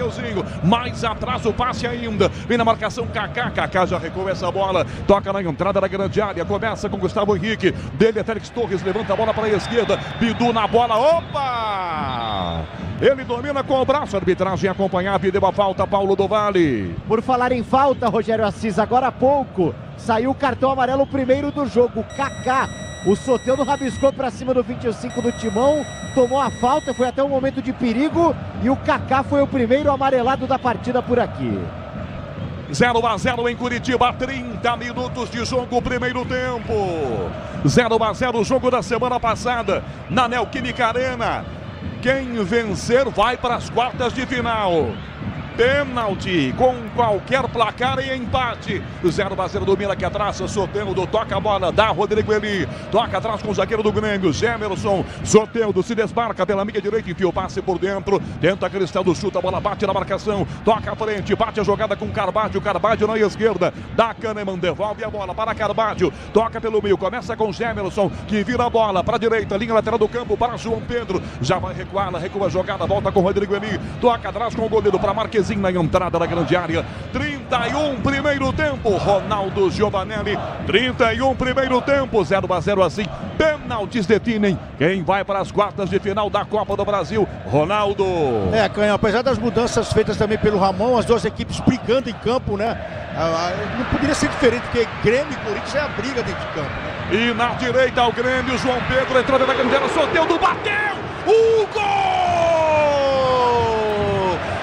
Mateuzinho, mais atrás o passe ainda, vem na marcação Kaká já recua essa bola, toca na entrada da grande área, começa com Gustavo Henrique, dele é Félix Torres, levanta a bola para a esquerda, Bidu na bola, opa! Ele domina com o braço, a arbitragem acompanhar, pediu a falta, Paulo do Vale. Por falar em falta, Rogério Assis, agora há pouco saiu o cartão amarelo primeiro do jogo, Kaká. O Soteldo rabiscou para cima do 25 do Timão, tomou a falta, foi até um momento de perigo e o Kaká foi o primeiro amarelado da partida por aqui. 0-0 em Curitiba, 30 minutos de jogo, primeiro tempo. 0-0 o jogo da semana passada na Neoquímica Arena. Quem vencer vai para as quartas de final. Pênalti com qualquer placar e empate. 0-0 domina aqui atrás. Soteldo toca a bola, dá Rodrigo Eli. Toca atrás com o zagueiro do Grêmio, Gemerson. Soteldo se desmarca pela meia direita, enfia o passe por dentro. Tenta Cristaldo, chuta, a bola bate na marcação. Toca à frente, bate a jogada com Carbadio. Carbadio na esquerda. Dá Kahneman, devolve a bola para Carbadio. Toca pelo meio, começa com Gemerson, que vira a bola para a direita. Linha lateral do campo para João Pedro. Já vai recuar, recua a jogada, volta com Rodrigo Eli. Toca atrás com o goleiro para Marquezinho na entrada da grande área. 31 primeiro tempo, Ronaldo Giovanelli. 31 primeiro tempo, 0-0 assim. Pênaltis definem quem vai para as quartas de final da Copa do Brasil. Ronaldo. Canhão, apesar das mudanças feitas também pelo Ramon, as duas equipes brigando em campo, né? Não poderia ser diferente, porque Grêmio e Corinthians é a briga dentro de campo. E na direita o Grêmio, João Pedro entrando na grande área, Soteldo bateu! O gol!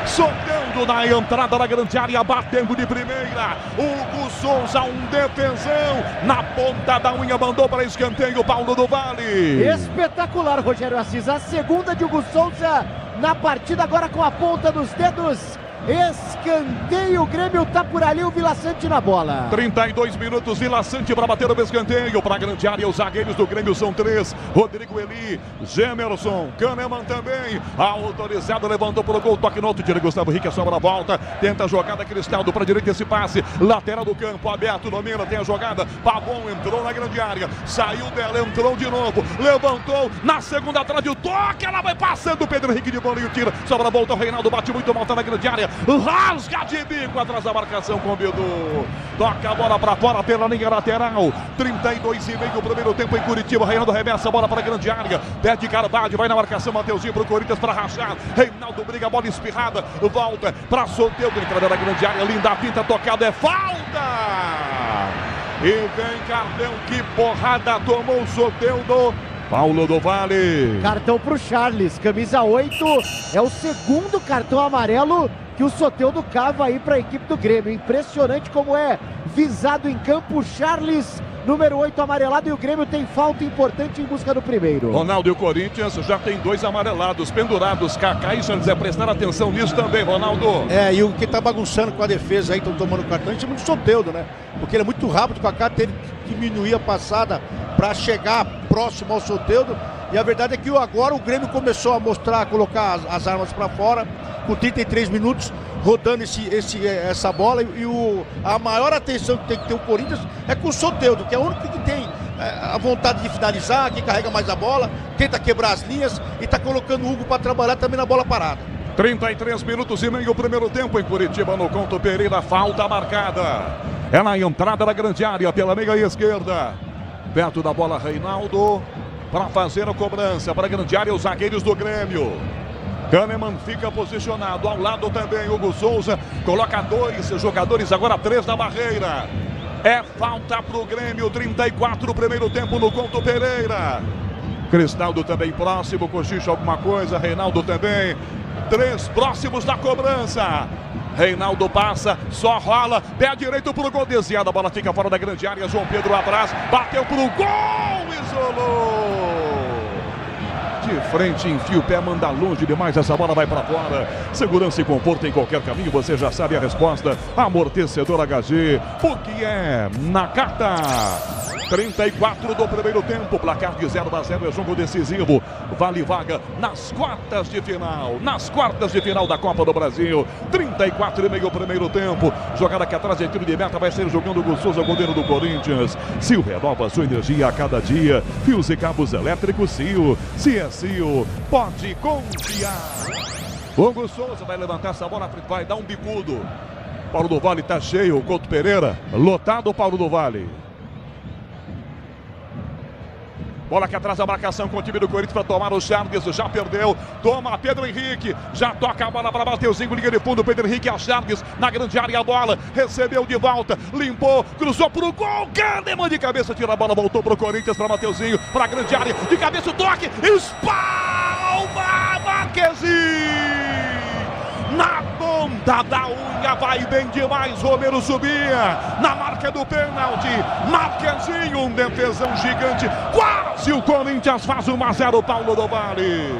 Soteldo na entrada da grande área, batendo de primeira. Hugo Souza, um defensão. Na ponta da unha, mandou para escanteio, Paulo do Vale. Espetacular, Rogério Assis. A segunda de Hugo Souza na partida, agora com a ponta dos dedos. Escanteio, o Grêmio tá por ali, o Vila Sante na bola. 32 minutos, Vila Sante para bater o escanteio, para a grande área, os zagueiros do Grêmio são 3, Rodrigo Eli, Gemerson, Kahneman também, autorizado, levantou para o gol, toque no alto, tira Gustavo Henrique, a sobra volta, tenta a jogada, Cristaldo para a direita, esse passe, lateral do campo, aberto, domina, tem a jogada, Pavon entrou na grande área, saiu dela, entrou de novo, levantou, na segunda atrás o toque, ela vai passando, Pedro Henrique de bolinho, tira, sobra volta, o Reinaldo bate muito mal, tá na grande área, rasga de bico atrás da marcação com o Bidu. Toca a bola para fora pela linha lateral. 32,5 o primeiro tempo em Curitiba. Reinaldo remessa a bola para a grande área. Pede Carvalho, vai na marcação. Mateuzinho para o Corinthians para rachar. Reinaldo briga, a bola espirrada. Volta para Soteldo. Entrada da grande área. Linda pinta, tocada, é falta. E vem cartão. Que porrada tomou o Soteldo. Paulo do Vale. Cartão para o Charles, camisa 8. É o segundo cartão amarelo que o Soteldo cava aí para a equipe do Grêmio. Impressionante como é visado em campo. Charles, número 8 amarelado, e o Grêmio tem falta importante em busca do primeiro. Ronaldo e o Corinthians já tem 2 amarelados pendurados. Kaká e Charles, prestar atenção nisso também, Ronaldo. E o que tá bagunçando com a defesa aí, estão tomando cartão, a gente chama de Soteldo, né? Porque ele é muito rápido, o Kaká teve que diminuir a passada para chegar próximo ao Soteldo. E a verdade é que agora o Grêmio começou a mostrar, a colocar as armas para fora, com 33 minutos, rodando essa bola. E a maior atenção que tem que ter o Corinthians é com o Soteldo, que é o único que tem a vontade de finalizar, que carrega mais a bola, tenta quebrar as linhas e está colocando o Hugo para trabalhar também na bola parada. 33 minutos e meio o primeiro tempo em Curitiba, no Couto Pereira, falta marcada. É na entrada da grande área, pela meia esquerda. Perto da bola, Reinaldo, para fazer a cobrança para a grande área, os zagueiros do Grêmio. Kahneman fica posicionado, ao lado também Hugo Souza, coloca 2 jogadores, agora 3 na barreira. É falta para o Grêmio, 34 primeiro tempo no Couto Pereira. Cristaldo também próximo, cochicha alguma coisa, Reinaldo também. 3 próximos da cobrança. Reinaldo passa, só rola, pé direito pro gol, desviada, a bola fica fora da grande área, João Pedro atrás, bateu pro gol, isolou! De frente, enfia o pé, manda longe demais, essa bola vai para fora. Segurança e conforto em qualquer caminho, você já sabe a resposta. Amortecedor HG, o que é Nakata. 34 do primeiro tempo, placar de 0-0, é jogo decisivo, vale vaga nas quartas de final, da Copa do Brasil. 34,5 o primeiro tempo, jogada aqui atrás, é tiro de meta, vai ser jogando o Souza, goleiro do Corinthians. Sil renova sua energia a cada dia, fios e cabos elétricos Sil, se é Sil, pode confiar. Hugo Souza vai levantar essa bola, vai dar um bicudo. Paulo do Vale está cheio, o Couto Pereira, lotado o Paulo do Vale. Bola aqui atrás da marcação com o time do Corinthians para tomar o Charles, já perdeu, toma Pedro Henrique, já toca a bola para Mateuzinho, linha de fundo, Pedro Henrique a Charles, na grande área a bola, recebeu de volta, limpou, cruzou para o gol, Kahneman de cabeça, tira a bola, voltou para o Corinthians, para Mateuzinho, para a grande área, de cabeça o toque, espalma, Marquezinho! Na ponta da unha, vai bem demais, Romero subia, na marca do pênalti, Marquezinho, um defesão gigante, quase o Corinthians faz 1-0, Paulo do Vale.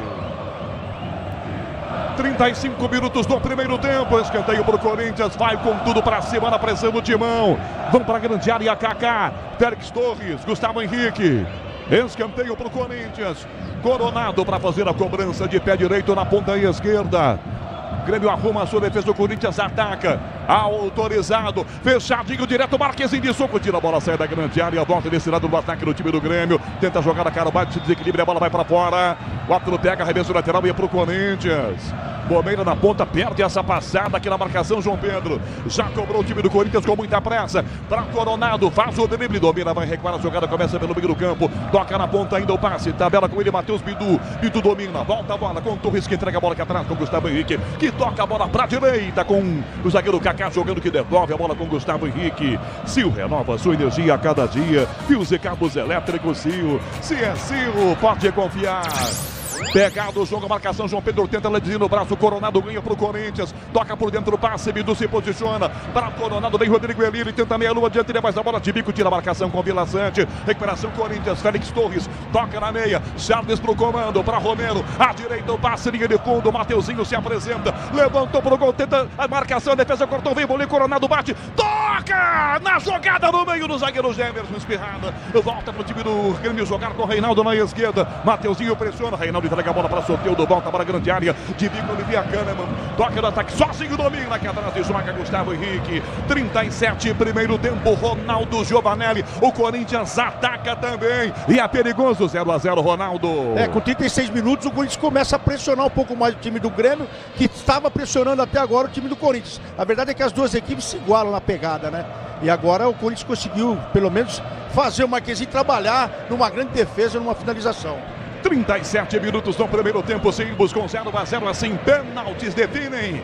35 minutos do primeiro tempo, escanteio para o Corinthians, vai com tudo para cima na pressão do Timão, vão para a grande área, Kaká, Félix Torres, Gustavo Henrique, escanteio para o Corinthians, Coronado para fazer a cobrança de pé direito na ponta esquerda. Grêmio arruma a sua defesa, do Corinthians ataca, autorizado, fechadinho, direto, Marquezinho de soco, tira a bola, sai da grande área, volta desse lado do ataque do time do Grêmio, tenta jogar a cara, bate, se desequilibra, a bola vai para fora, o árbitro pega, arremesso lateral e é pro Corinthians. Bobeira na ponta, perde essa passada aqui na marcação, João Pedro, já cobrou o time do Corinthians com muita pressa, para Coronado, faz o drible, domina, vai recuar a jogada, começa pelo meio do campo, toca na ponta ainda o passe, tabela com ele, Matheus Bidu, Bidu domina, volta a bola com o Torres que entrega a bola aqui atrás com o Gustavo Henrique, que toca a bola para a direita com o zagueiro Kaká jogando, que devolve a bola com o Gustavo Henrique. Sil renova sua energia a cada dia, fios e cabos elétricos Sil, se é Sil, pode confiar. Pegado o jogo, a marcação, João Pedro tenta ladinho no braço, Coronado ganha pro Corinthians, toca por dentro o passe, Bidu se posiciona para Coronado, vem Rodrigo Eli, ele tenta meia lua diante, ele mais a bola de bico, tira a marcação com Vila Sante, recuperação Corinthians, Félix Torres, toca na meia, Charles pro comando, para Romero, à direita o passe, linha de fundo, Mateuzinho se apresenta, levantou pro gol, tenta a marcação, a defesa cortou, vem bolinho, Coronado bate, toca na jogada no meio do zagueiro Gemerson, espirrada, volta pro time do Grêmio jogar com Reinaldo na esquerda, Mateuzinho pressiona, Reinaldo entrega a bola para Soteldo, volta para a grande área, de bico Olivia Kahneman, toca no ataque, sozinho domina, aqui atrás de joga Gustavo Henrique, 37, primeiro tempo, Ronaldo Giovanelli, o Corinthians ataca também, e é perigoso, 0-0, Ronaldo. Com 36 minutos o Corinthians começa a pressionar um pouco mais o time do Grêmio, que estava pressionando até agora o time do Corinthians. A verdade é que as duas equipes se igualam na pegada, né? E agora o Corinthians conseguiu, pelo menos, fazer o Marquezinho trabalhar numa grande defesa, numa finalização. 37 minutos no primeiro tempo, seguimos com 0-0, assim, pênaltis define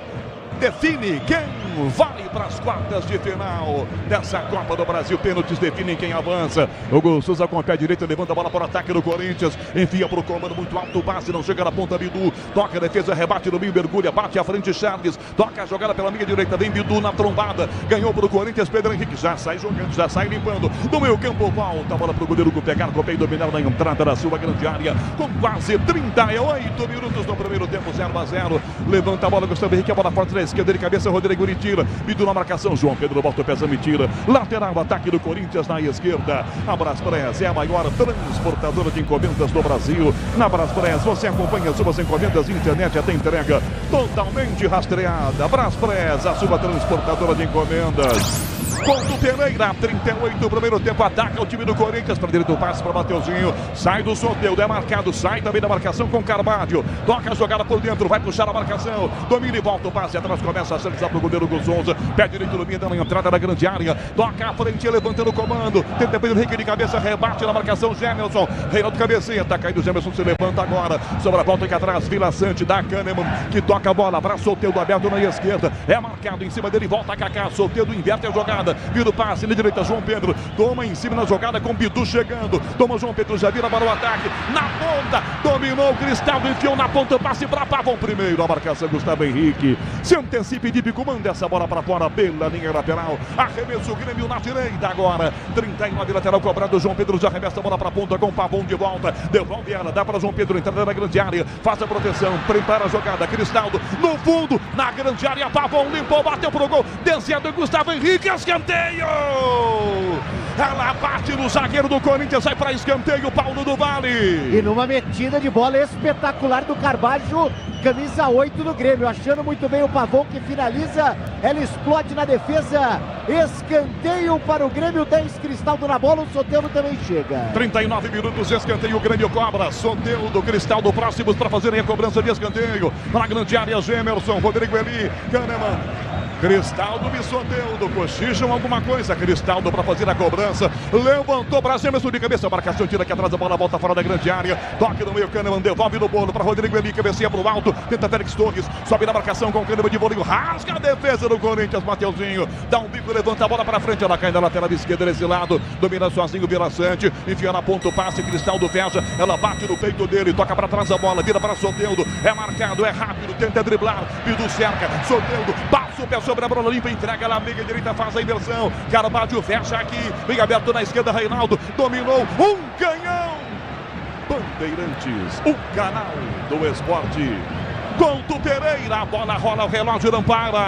quem vai para as quartas de final dessa Copa do Brasil. Pênaltis definem quem avança. O Souza com o pé direito, levanta a bola para o ataque do Corinthians, envia para o comando, muito alto o passe, não chega na ponta, Bidu, toca a defesa, rebate no meio, mergulha, bate à frente Charles, toca a jogada pela linha direita, vem Bidu na trombada, ganhou para o Corinthians, Pedro Henrique já sai jogando, já sai limpando, no meio campo, volta a bola para o goleiro pegar, copiar e dominar na entrada da sua grande área, com quase 38 minutos no primeiro tempo, 0-0, levanta a bola, Gustavo Henrique, a bola forte na esquerda, de cabeça, Rodrigo ele tira, Bidu na marcação, João Pedro volta o pezão e tira, lateral, ataque do Corinthians na esquerda, a Braspress é a maior transportadora de encomendas do Brasil. Na Braspress você acompanha suas encomendas, internet até entrega totalmente rastreada. Braspress, a sua transportadora de encomendas. Couto Pereira, 38, primeiro tempo, ataca o time do Corinthians, para direito, passe para Mateuzinho, sai do Soteldo, é marcado, sai também da marcação com Carvalho, toca a jogada por dentro, vai puxar a marcação, domina e volta o passe, atrás começa a centralizar para o goleiro Guzonza, pé direito domina na entrada da grande área, toca à frente, levantando o comando, tenta Pedro Henrique de cabeça, rebate na marcação, Gemerson, Reinaldo cabeceia, tá caindo, Gemerson se levanta agora, sobre a volta aqui atrás, Vila Sante, da Kahneman, que toca a bola para Soteldo, aberto na esquerda, é marcado em cima dele, volta a Kaká, Soteldo inverte a jogada, vira o passe, na direita, João Pedro, toma em cima na jogada com Bidu chegando, toma João Pedro, já vira para o ataque, na ponta, dominou o Cristaldo, enfiou na ponta, passe para Pavão, primeiro, a marcação, Gustavo Henrique, se antecipa e de bico, manda essa bola para fora, pela linha lateral, arremesso o Grêmio na direita agora, 39 lateral cobrado, João Pedro já arremessa a bola para a ponta com Pavão de volta, devolve ela, dá para João Pedro, entrada na grande área, faz a proteção, prepara a jogada, Cristaldo, no fundo, na grande área, Pavão limpou, bateu pro gol, descendo Gustavo Henrique, escanteio! ela bate no zagueiro do Corinthians, sai para escanteio, Paulo do Vale. E numa metida de bola espetacular do Carbajo, camisa 8 do Grêmio, achando muito bem o Pavão que finaliza, ela explode na defesa, escanteio para o Grêmio, 10 Cristaldo na bola, o Soteldo também chega. 39 minutos, escanteio, o Grêmio cobra, Soteldo, Cristaldo próximos para fazerem a cobrança de escanteio, na grande área, Gemerson, Rodrigo Eli, Kahneman, Cristaldo e Soteldo cochicham alguma coisa. Cristaldo para fazer a cobrança. Levantou para Gemerson de cabeça. Marcação tira aqui atrás. A bola volta fora da grande área. Toque no meio. Kahneman devolve no bolo para Rodrigo Eli. Cabeceia para o alto. Tenta Félix Torres. Sobe na marcação com o Kahneman de bolinho. Rasga a defesa do Corinthians. Mateuzinho dá um bico. Levanta a bola para frente. Ela cai na lateral esquerda desse lado. Domina sozinho o Vila Sante. Enfia na ponta o passe. Cristaldo fecha. Ela bate no peito dele. Toca para trás a bola. Vira para Soteldo. É marcado. É rápido. Tenta driblar. Bidu cerca. Soteldo. Passa o pé sobre a bola limpa, entrega na meia direita, faz a inversão. Carvalho fecha aqui, vem aberto na esquerda, Reinaldo dominou, um canhão. Bandeirantes, o canal do esporte. Couto Pereira, a bola rola, o relógio não para.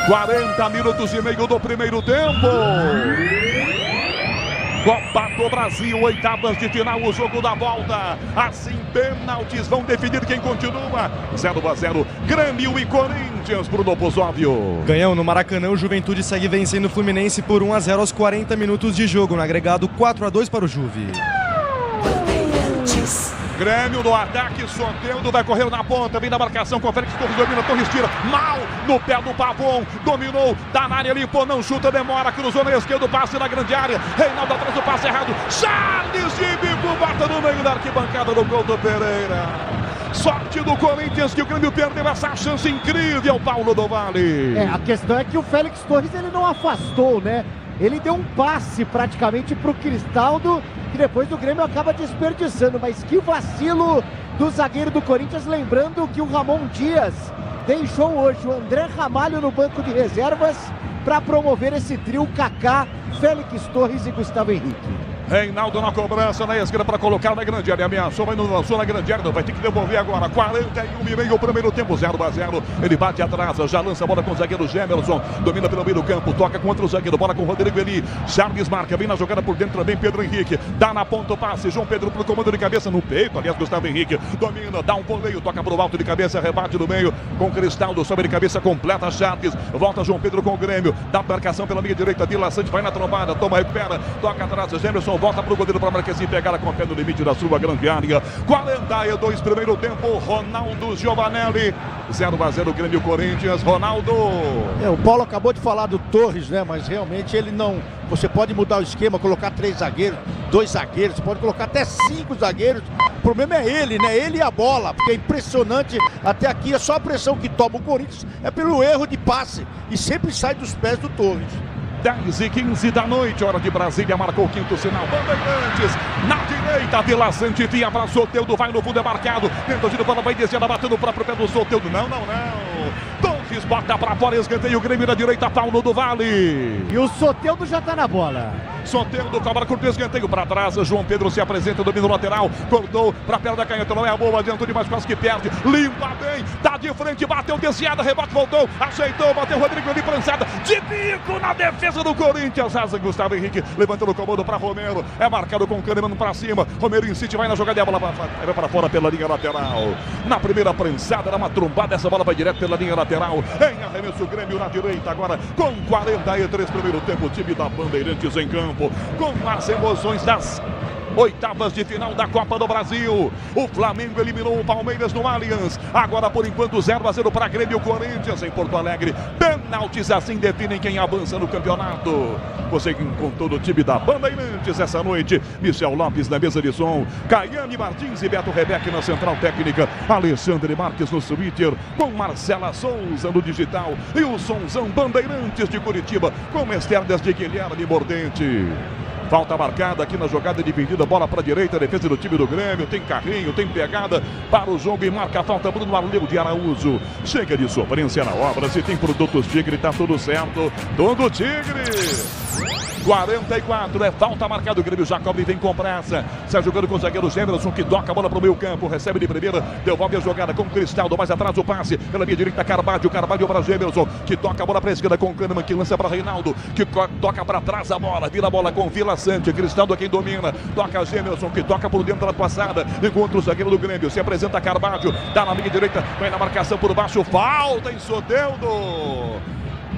40 minutos e meio do primeiro tempo. Copa do Brasil, oitavas de final, o jogo da volta. Assim, pênaltis vão definir quem continua. 0-0, Grêmio e Corinthians, Bruno Pozóvio. Ganhão no Maracanã, o Juventude segue vencendo o Fluminense por 1-0 aos 40 minutos de jogo. No agregado, 4-2 para o Juve. Grêmio no ataque, Soteldo vai correr na ponta, vem na marcação com o Félix Torres, domina, Torres tira, mal no pé do Pavon, dominou, tá na área, limpou, não chuta, demora, cruzou na esquerda, passe na grande área, Reinaldo atrás do passe errado, Charles de bico, bota no meio da arquibancada do Couto Pereira. Sorte do Corinthians que o Grêmio perdeu essa chance incrível, Paulo do Vale. A questão é que o Félix Torres ele não afastou, né? Ele deu um passe praticamente para o Cristaldo, que depois o Grêmio acaba desperdiçando. Mas que vacilo do zagueiro do Corinthians, lembrando que o Ramon Dias deixou hoje o André Ramalho no banco de reservas para promover esse trio Kaká, Félix Torres e Gustavo Henrique. Reinaldo na cobrança na esquerda para colocar na grande área. Ameaçou, mas não lançou na grande área. Não vai ter que devolver agora. 41,5 o primeiro tempo, 0-0. Ele bate atrás, já lança a bola com o zagueiro Gemerson. Domina pelo meio do campo, toca com outro zagueiro. Bola com o Rodrigo Eli. Charles marca, vem na jogada por dentro também. Pedro Henrique dá na ponta o passe. João Pedro pro comando de cabeça no peito. Aliás, Gustavo Henrique domina, dá um voleio, toca pro alto de cabeça, rebate no meio com Cristaldo. Sobe de cabeça, completa Charles. Volta João Pedro com o Grêmio. Dá marcação pela meia direita. Vila Sante vai na trombada, toma, recupera, toca atrás. Gemerson volta pro goleiro para Marquezinho pegar a conta no limite da sua grande área. 42 primeiro tempo, Ronaldo Giovanelli. 0-0 Grêmio Corinthians, Ronaldo. O Paulo acabou de falar do Torres, né? Mas realmente ele não... Você pode mudar o esquema, colocar 3 zagueiros, 2 zagueiros, você pode colocar até 5 zagueiros. O problema é ele, né? Ele e a bola, porque é impressionante. Até aqui é só a pressão que toma o Corinthians, é pelo erro de passe e sempre sai dos pés do Torres. 10h15 da noite, hora de Brasília, marcou o quinto sinal. Bandeirantes, na direita, Vila Sante, via para Soteldo, vai no fundo, é marcado. Tenta de bola, vai descendo, batendo o próprio pé do Soteldo. Não. Torres bota para fora, escanteio, o Grêmio na direita, Paulo do Vale. E o Soteldo já tá na bola. Soteldo cobra com o escanteio para trás. João Pedro se apresenta, domina o lateral, cortou para a perna da canhota, não é boa, adiantou demais, quase que perde. Limpa bem, tá de frente, bateu, desviada, rebote, voltou, ajeitou, bateu Rodrigo ali, prançada, de bico na defesa do Corinthians. Asa Gustavo Henrique levantando o comando para Romero, é marcado com o Kahneman para cima. Romero insiste, vai na jogada e a bola vai para fora pela linha lateral. Na primeira prensada, dá uma trombada, essa bola vai direto pela linha lateral. Em arremesso, o Grêmio na direita agora com 43 primeiro tempo, o time da Bandeirantes em campo, com as emoções das oitavas de final da Copa do Brasil. O Flamengo eliminou o Palmeiras no Allianz. Agora, por enquanto, 0-0 para Grêmio Corinthians em Porto Alegre. Pênaltis assim definem quem avança no campeonato. Você com todo o time da Bandeirantes essa noite. Michel Lopes na mesa de som. Caiane Martins e Beto Rebeque na central técnica. Alexandre Marques no Twitter. Com Marcela Souza no digital. E o Sonzão Bandeirantes de Curitiba. Com externas de Guilherme Mordente. Falta marcada aqui na jogada dividida, bola para a direita, defesa do time do Grêmio, tem carrinho, tem pegada para o jogo e marca a falta Bruno Arleu de Araújo. Chega de sofrência na obra, se tem produtos Tigre, tá tudo certo, todo Tigre. 44, é falta marcada, o Grêmio já cobre e vem com pressa. Sai jogando com o zagueiro Gemerson, que toca a bola para o meio campo, recebe de primeira, devolve a jogada com o Cristaldo, mais atrás o passe, pela minha direita Carvalho para Gemerson, que toca a bola para a esquerda com o Kahneman, que lança para Reinaldo, que toca para trás a bola, vira a bola com Vila Sante, Cristaldo quem domina, toca Gemerson, que toca por dentro da passada, encontra o zagueiro do Grêmio, se apresenta Carvalho, dá na minha direita, vai na marcação por baixo, falta em Soteldo.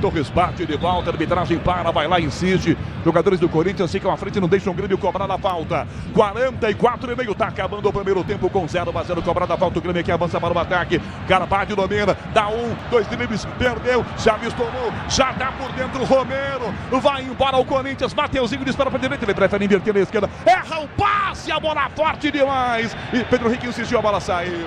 Torres bate de volta, a arbitragem para, vai lá, insiste. Jogadores do Corinthians ficam à frente, não deixam o Grêmio cobrar a falta. 44,5, tá acabando o primeiro tempo com 0-0 cobrada a falta. O Grêmio que avança para o ataque. Carvalho domina, dá 2 dribles, perdeu, Chaves tomou, já dá por dentro o Romero. Vai embora o Corinthians, Mateuzinho dispara para a direita, ele prefere inverter na esquerda. Erra o passe, a bola forte demais. E Pedro Henrique insistiu, a bola saiu.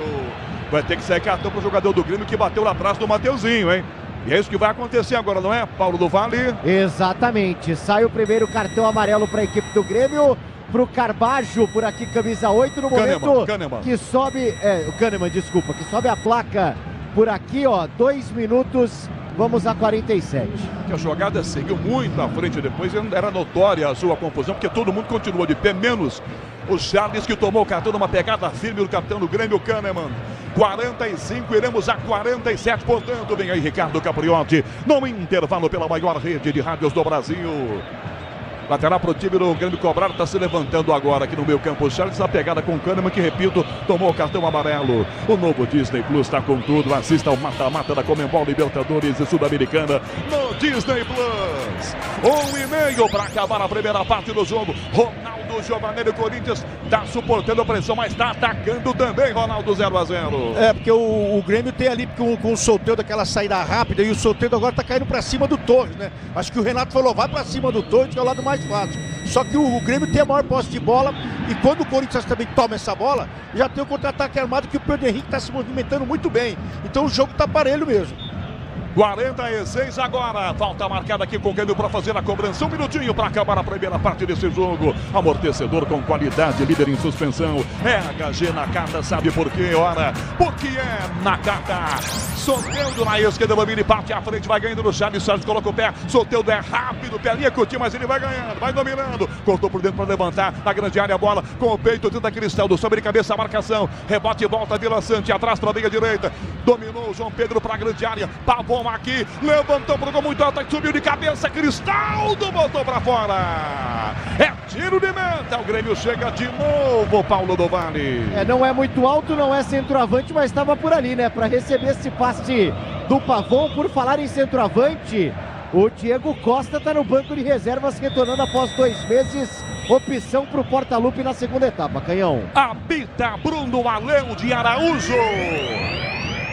Vai ter que sair cartão para o jogador do Grêmio que bateu lá atrás do Mateuzinho, hein? E é isso que vai acontecer agora, não é, Paulo do Vale? Exatamente. Sai o primeiro cartão amarelo para a equipe do Grêmio. Para o Carbajo, por aqui, camisa 8, no momento que sobe... o Kahneman, desculpa, que sobe a placa por aqui, ó, 2 minutos, vamos a 47. A jogada seguiu muito à frente depois, era notória a sua confusão, porque todo mundo continuou de pé, menos o Charles, que tomou o cartão numa pegada firme do capitão do Grêmio, Kahneman. 45, iremos a 47, portanto, vem aí Ricardo Capriotti, no intervalo pela maior rede de rádios do Brasil. Lateral pro time do Grêmio cobrar, está se levantando agora aqui no meio campo. Charles na pegada com o Kahneman, que, repito, tomou o cartão amarelo. O novo Disney Plus está com tudo. Assista ao mata-mata da Conmebol Libertadores e Sul-Americana no Disney Plus. 1,5 para acabar a primeira parte do jogo. Ronaldo Giovanelli, o Corinthians está suportando a pressão, mas está atacando também, Ronaldo, 0-0. É, porque o Grêmio tem ali com o Soteldo aquela saída rápida, e o Soteldo agora está caindo para cima do Torres, né? Acho que o Renato falou, vai para cima do Torres, que é o lado mais fácil. Só que o Grêmio tem a maior posse de bola, e quando o Corinthians também toma essa bola, já tem o contra-ataque armado, que o Pedro Henrique está se movimentando muito bem. Então o jogo está parelho mesmo. 46 agora, falta marcada aqui com o Grêmio para fazer a cobrança, 1 minutinho para acabar a primeira parte desse jogo. Amortecedor com qualidade, líder em suspensão, é HG Nakata, sabe por quê? Ora, porque é Nakata. Soteldo na esquerda, Bambini parte à frente, vai ganhando no Charles, Charles coloca o pé, Soteldo é rápido, perninha curtinha, mas ele vai ganhando, vai dominando, cortou por dentro para levantar, na grande área a bola, com o peito, tenta Cristaldo, sobre cabeça a marcação, rebote e volta, Vila Sante, atrás para a meia direita, dominou o João Pedro para a grande área, Pavon aqui, levantou pro gol muito alto, subiu de cabeça, Cristaldo botou para fora, é tiro de meta, o Grêmio chega de novo, Paulo do Vale. Não é muito alto, não é centroavante, mas estava por ali, né, para receber esse passe do Pavon. Por falar em centroavante, o Diego Costa está no banco de reservas, retornando após 2 meses, opção para o Portaluppi na segunda etapa, Canhão. Habita Bruno Aleu de Araújo.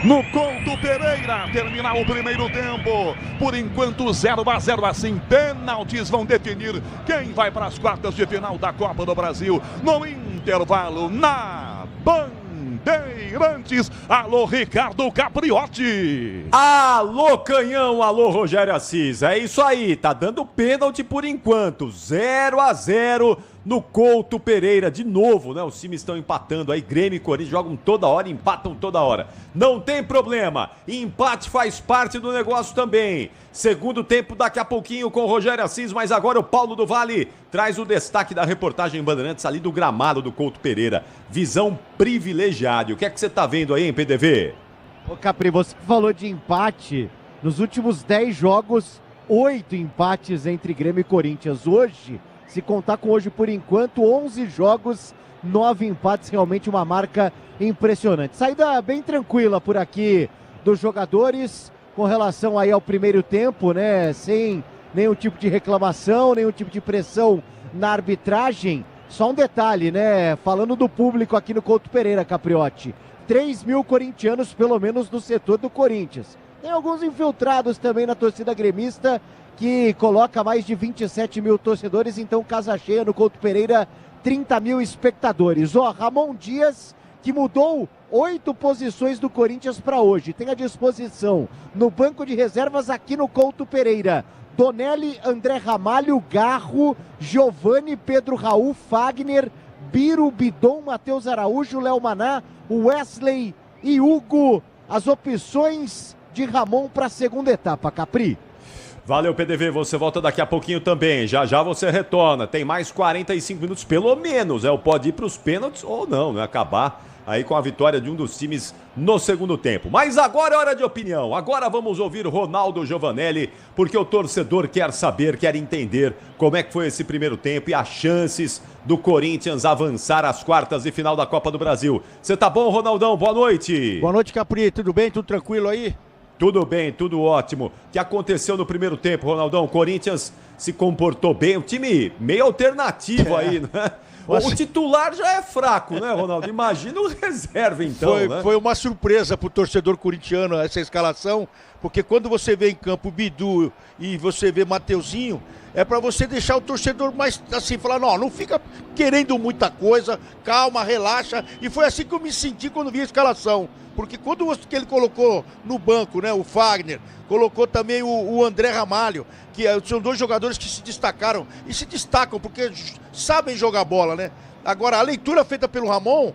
No Couto Pereira, terminar o primeiro tempo. Por enquanto 0-0, assim, pênaltis vão definir quem vai para as quartas de final da Copa do Brasil. No intervalo, na Bandeirantes. Alô, Ricardo Capriotti. Alô, Canhão, alô, Rogério Assis. É isso aí, tá dando pênalti por enquanto. 0-0 no Couto Pereira. De novo, né? Os times estão empatando aí. Grêmio e Corinthians jogam toda hora, empatam toda hora. Não tem problema. Empate faz parte do negócio também. Segundo tempo daqui a pouquinho com o Rogério Assis, mas agora o Paulo do Vale traz o destaque da reportagem Bandeirantes ali do gramado do Couto Pereira. Visão privilegiada. O que é que você tá vendo aí, hein, PDV? Ô Capri, você falou de empate. Nos últimos 10 jogos, 8 empates entre Grêmio e Corinthians. Hoje, se contar com hoje por enquanto, 11 jogos, 9 empates, realmente uma marca impressionante. Saída bem tranquila por aqui dos jogadores com relação aí ao primeiro tempo, né? Sem nenhum tipo de reclamação, nenhum tipo de pressão na arbitragem. Só um detalhe, né? Falando do público aqui no Couto Pereira, Capriotti. 3 mil corintianos, pelo menos, no setor do Corinthians. Tem alguns infiltrados também na torcida gremista, que coloca mais de 27 mil torcedores, então casa cheia no Couto Pereira, 30 mil espectadores. Ramon Dias, que mudou 8 posições do Corinthians para hoje, tem à disposição no banco de reservas aqui no Couto Pereira: Donelli, André Ramalho, Garro, Giovani, Pedro Raul, Fagner, Biro, Bidon, Matheus Araújo, Léo Maná, Wesley e Hugo. As opções de Ramon para a segunda etapa, Capri. Valeu, PDV, você volta daqui a pouquinho também. Já já você retorna. Tem mais 45 minutos, pelo menos. Pode ir para os pênaltis ou não, né? Acabar aí com a vitória de um dos times no segundo tempo. Mas agora é hora de opinião. Agora vamos ouvir Ronaldo Giovanelli, porque o torcedor quer saber, quer entender como é que foi esse primeiro tempo e as chances do Corinthians avançar às quartas de final da Copa do Brasil. Você tá bom, Ronaldão? Boa noite. Boa noite, Capri. Tudo bem? Tudo tranquilo aí? Tudo bem, tudo ótimo. O que aconteceu no primeiro tempo, Ronaldão? O Corinthians se comportou bem, um time meio alternativo aí, né? O titular já é fraco, né, Ronaldo? Imagina o reserva, então, né? Foi uma surpresa pro torcedor corintiano essa escalação, porque quando você vê em campo o Bidu e você vê Mateuzinho, é para você deixar o torcedor mais assim, falar, não fica querendo muita coisa, calma, relaxa. E foi assim que eu me senti quando vi a escalação. Porque quando que ele colocou no banco, né, o Fagner, colocou também o André Ramalho, que são dois jogadores que se destacaram, e se destacam porque sabem jogar bola, né? Agora, a leitura feita pelo Ramon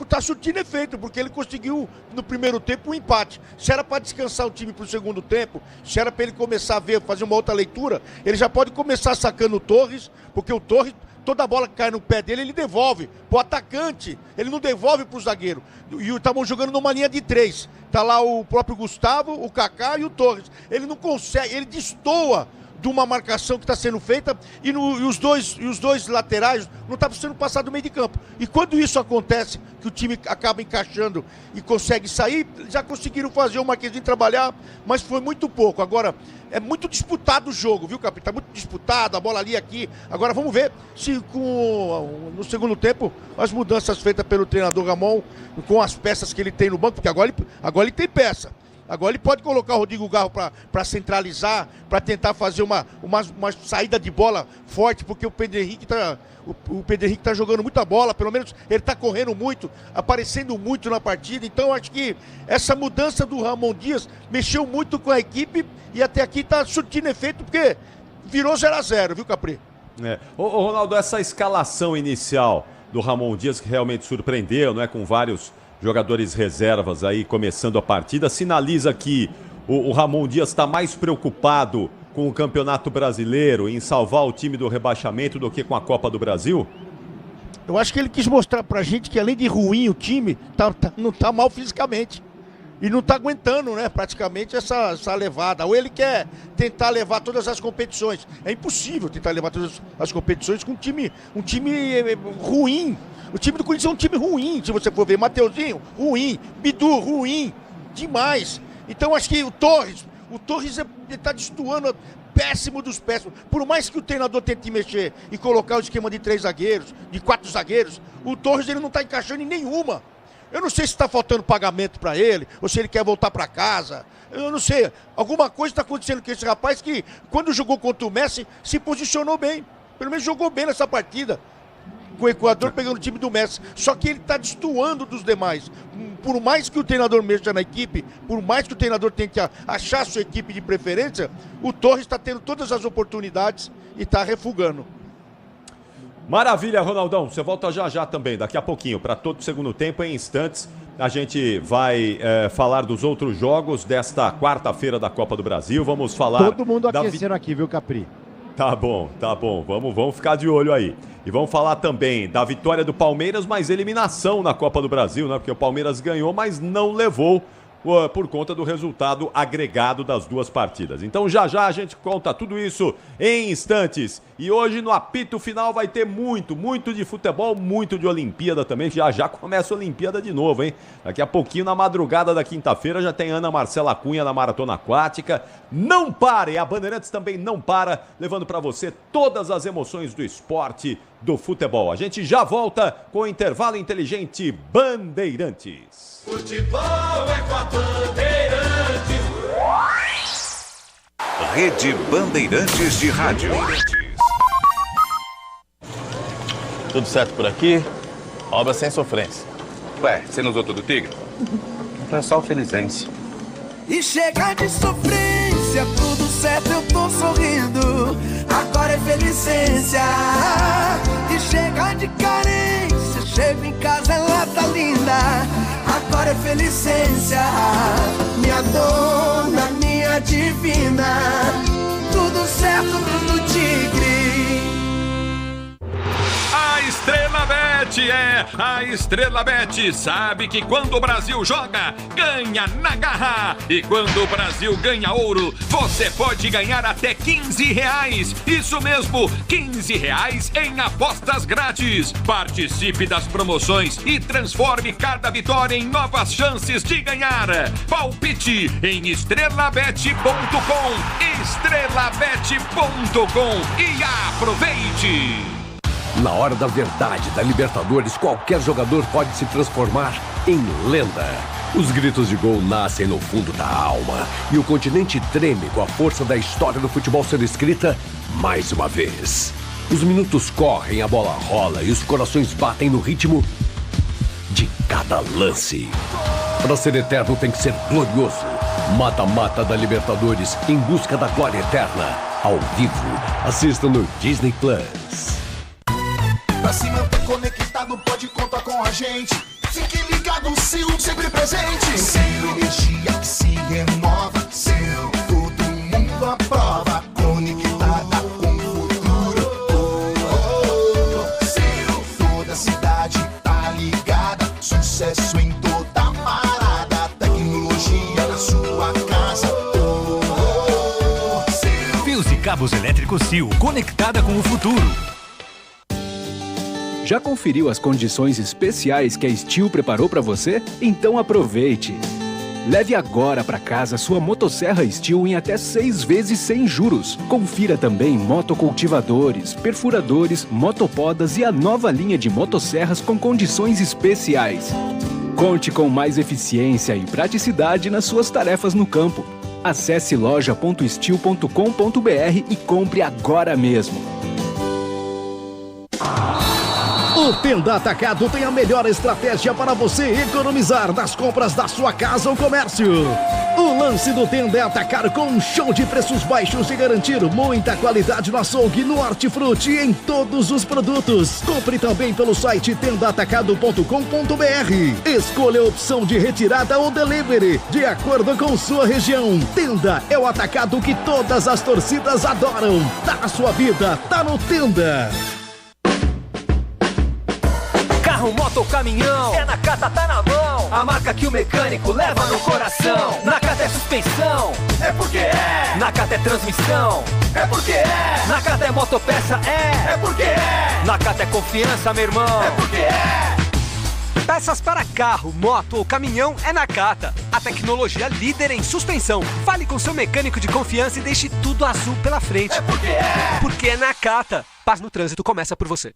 tá surtindo efeito, porque ele conseguiu no primeiro tempo um empate. Se era para descansar o time pro segundo tempo, se era para ele começar a fazer uma outra leitura, ele já pode começar sacando o Torres, porque o Torres, toda bola que cai no pé dele, ele devolve pro atacante, ele não devolve pro zagueiro. E estavam jogando numa linha de 3. Tá lá o próprio Gustavo, o Kaká e o Torres. Ele não consegue, ele destoa de uma marcação que está sendo feita e os dois laterais não estavam sendo passados do meio de campo. E quando isso acontece, que o time acaba encaixando e consegue sair, já conseguiram fazer o Marquezinho trabalhar, mas foi muito pouco. Agora, é muito disputado o jogo, viu, Capitão? Está muito disputado, a bola ali, aqui. Agora vamos ver se no segundo tempo as mudanças feitas pelo treinador Ramon, com as peças que ele tem no banco, porque agora ele tem peça. Agora ele pode colocar o Rodrigo Garro para centralizar, para tentar fazer uma saída de bola forte, porque o Pedro Henrique tá jogando muita bola, pelo menos ele está correndo muito, aparecendo muito na partida. Então acho que essa mudança do Ramon Dias mexeu muito com a equipe e até aqui está surtindo efeito, porque virou 0-0, viu, Capri? Ô, Ronaldo, essa escalação inicial do Ramon Dias que realmente surpreendeu, né, com vários jogadores reservas aí começando a partida, sinaliza que o Ramon Dias está mais preocupado com o Campeonato Brasileiro, em salvar o time do rebaixamento, do que com a Copa do Brasil? Eu acho que ele quis mostrar pra gente que além de ruim o time, não tá mal fisicamente. E não tá aguentando, né, praticamente essa levada. Ou ele quer tentar levar todas as competições. É impossível tentar levar todas as competições com um time ruim. O time do Corinthians é um time ruim, se você for ver. Mateuzinho, ruim. Bidu, ruim. Demais. Então acho que o Torres está destoando péssimo dos péssimos. Por mais que o treinador tente mexer e colocar o esquema de 3 zagueiros, de 4 zagueiros, o Torres ele não está encaixando em nenhuma. Eu não sei se está faltando pagamento para ele, ou se ele quer voltar para casa. Eu não sei. Alguma coisa está acontecendo com esse rapaz que, quando jogou contra o Messi, se posicionou bem. Pelo menos jogou bem nessa partida. Com o Equador pegando o time do Messi. Só que ele está destoando dos demais. Por mais que o treinador mexa na equipe, por mais que o treinador tente achar a sua equipe de preferência, o Torres está tendo todas as oportunidades e está refugando. Maravilha, Ronaldão. Você volta já já também, daqui a pouquinho, para todo o segundo tempo, em instantes. A gente vai falar dos outros jogos desta quarta-feira da Copa do Brasil. Vamos falar... Todo mundo aquecendo aqui, viu, Capri? Tá bom. Vamos ficar de olho aí. E vamos falar também da vitória do Palmeiras, mas eliminação na Copa do Brasil, né? Porque o Palmeiras ganhou, mas não levou por conta do resultado agregado das duas partidas. Então já já a gente conta tudo isso em instantes. E hoje no apito final vai ter muito de futebol, muito de Olimpíada também. Já começa a Olimpíada de novo, hein? Daqui a pouquinho, na madrugada da quinta-feira, já tem Ana Marcela Cunha na Maratona Aquática. Não pare! A Bandeirantes também não para, levando para você todas as emoções do esporte, do futebol. A gente já volta com o Intervalo Inteligente Bandeirantes. Futebol é com a Bandeirantes. Rede Bandeirantes de Rádio. Tudo certo por aqui? Obra sem sofrência. Ué, você não usou todo o Tigre? Então é só o Felizense. E chega de sofrência, tudo certo, eu tô sorrindo. Agora é Felicência. E chega de carência, chego em casa, ela tá linda. Agora é Felicência. Minha dona, minha divina. tudo certo no Tigre. A Estrela Bet a Estrela Bet sabe que quando o Brasil joga, ganha na garra. E quando o Brasil ganha ouro, você pode ganhar até R$15. Isso mesmo, R$15 em apostas grátis. Participe das promoções e transforme cada vitória em novas chances de ganhar. Palpite em estrelabet.com, estrelabet.com e aproveite! Na hora da verdade da Libertadores, qualquer jogador pode se transformar em lenda. Os gritos de gol nascem no fundo da alma e o continente treme com a força da história do futebol sendo escrita mais uma vez. Os minutos correm, a bola rola e os corações batem no ritmo de cada lance. Para ser eterno tem que ser glorioso. Mata-mata da Libertadores em busca da glória eterna. Ao vivo, assista no Disney Plus. Pra se manter conectado, pode contar com a gente. Fique ligado, Sil, sempre presente. Sil, energia que se renova. Sil, todo mundo aprova. Conectada com o futuro. Sil, toda cidade tá ligada. Sucesso em toda parada. Tecnologia na sua casa. Fios e cabos elétricos Sil, conectada com o futuro. Já conferiu as condições especiais que a Steel preparou para você? Então aproveite! Leve agora para casa sua motosserra Steel em até 6 vezes sem juros. Confira também motocultivadores, perfuradores, motopodas e a nova linha de motosserras com condições especiais. Conte com mais eficiência e praticidade nas suas tarefas no campo. Acesse loja.steel.com.br e compre agora mesmo. O Tenda Atacado tem a melhor estratégia para você economizar nas compras da sua casa ou comércio. O lance do Tenda é atacar com um show de preços baixos e garantir muita qualidade no açougue, no hortifruti e em todos os produtos. Compre também pelo site tendaatacado.com.br. Escolha a opção de retirada ou delivery, de acordo com sua região. Tenda é o atacado que todas as torcidas adoram. Tá na sua vida, tá no Tenda. Carro, moto ou caminhão, é Nakata, tá na mão. A marca que o mecânico leva no coração. Nakata é suspensão, é porque é. Nakata é transmissão, é porque é. Nakata é motopeça, é porque é. Nakata é confiança, meu irmão, é porque é. Peças para carro, moto ou caminhão é Nakata. A tecnologia líder em suspensão. Fale com seu mecânico de confiança e deixe tudo azul pela frente. É porque é. Porque é Nakata. Paz no trânsito começa por você.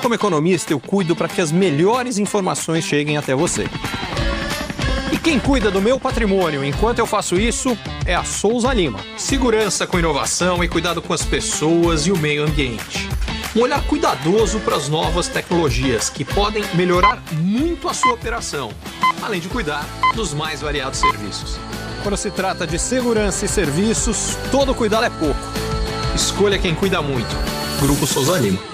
Como economista, eu cuido para que as melhores informações cheguem até você. E quem cuida do meu patrimônio enquanto eu faço isso é a Souza Lima. Segurança com inovação e cuidado com as pessoas e o meio ambiente. Um olhar cuidadoso para as novas tecnologias que podem melhorar muito a sua operação, além de cuidar dos mais variados serviços. Quando se trata de segurança e serviços, todo cuidado é pouco. Escolha quem cuida muito. Grupo Souza Lima.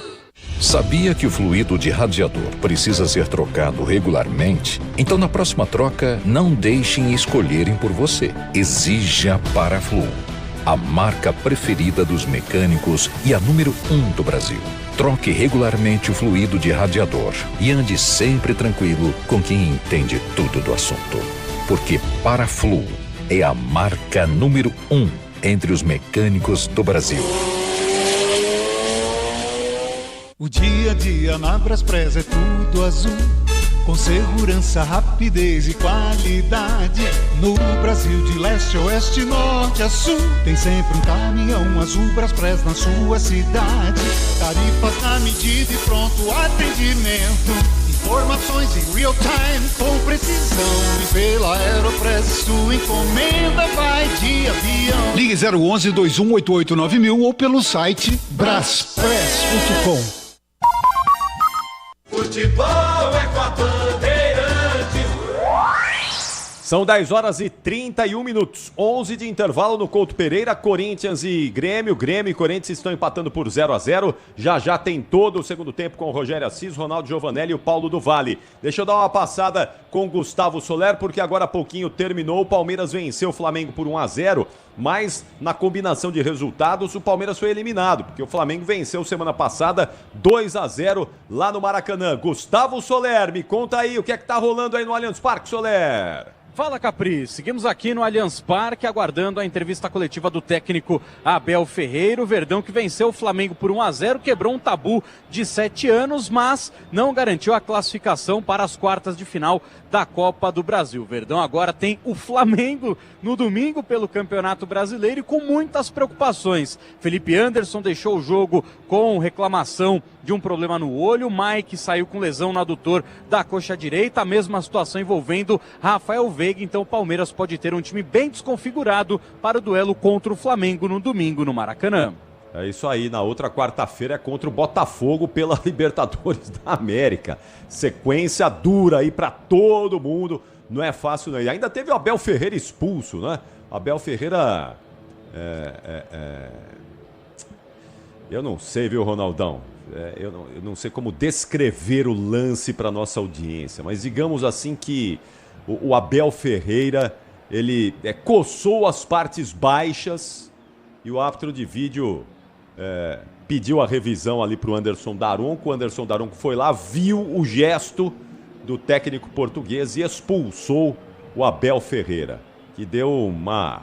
Sabia que o fluido de radiador precisa ser trocado regularmente? Então, na próxima troca, não deixem escolherem por você. Exija Paraflu, a marca preferida dos mecânicos e a número 1 do Brasil. Troque regularmente o fluido de radiador e ande sempre tranquilo com quem entende tudo do assunto. Porque Paraflu é a marca número 1 entre os mecânicos do Brasil. O dia a dia na Braspress é tudo azul, com segurança, rapidez e qualidade. No Brasil de leste a oeste, norte a sul, tem sempre um caminhão azul Braspress na sua cidade. Tarifas na medida e pronto atendimento, informações em real time com precisão. E pela Aeropress sua encomenda vai de avião. Ligue 011 2188 9000 ou pelo site braspress.com. Futebol é com a Bandeirantes. São 10 horas e 31 minutos, 11 de intervalo no Couto Pereira, Corinthians e Grêmio. Grêmio e Corinthians estão empatando por 0-0. Já tem todo o segundo tempo com o Rogério Assis, Ronaldo Giovanelli e o Paulo do Vale. Deixa eu dar uma passada com o Gustavo Soler, porque agora há pouquinho terminou. O Palmeiras venceu o Flamengo por 1-0, mas na combinação de resultados o Palmeiras foi eliminado, porque o Flamengo venceu semana passada 2-0 lá no Maracanã. Gustavo Soler, me conta aí o que é que tá rolando aí no Allianz Parque, Soler. Fala, Capri. Seguimos aqui no Allianz Parque, aguardando a entrevista coletiva do técnico Abel Ferreira. O Verdão, que venceu o Flamengo por 1-0, quebrou um tabu de 7 anos, mas não garantiu a classificação para as quartas de final da Copa do Brasil. O Verdão agora tem o Flamengo no domingo pelo Campeonato Brasileiro e com muitas preocupações. Felipe Anderson deixou o jogo com reclamação de um problema no olho. Mike saiu com lesão no adutor da coxa direita. A mesma situação envolvendo Rafael Veiga. Então o Palmeiras pode ter um time bem desconfigurado para o duelo contra o Flamengo no domingo no Maracanã. É isso aí, na outra quarta-feira é contra o Botafogo pela Libertadores da América. Sequência dura aí pra todo mundo, não é fácil não. E ainda teve o Abel Ferreira expulso, né? Abel Ferreira... Eu não sei, viu, Ronaldão? Eu não sei como descrever o lance para nossa audiência, mas digamos assim que o Abel Ferreira, ele coçou as partes baixas e o árbitro de vídeo pediu a revisão ali para o Anderson Daronco. O Anderson Daronco foi lá, viu o gesto do técnico português e expulsou o Abel Ferreira, que deu uma...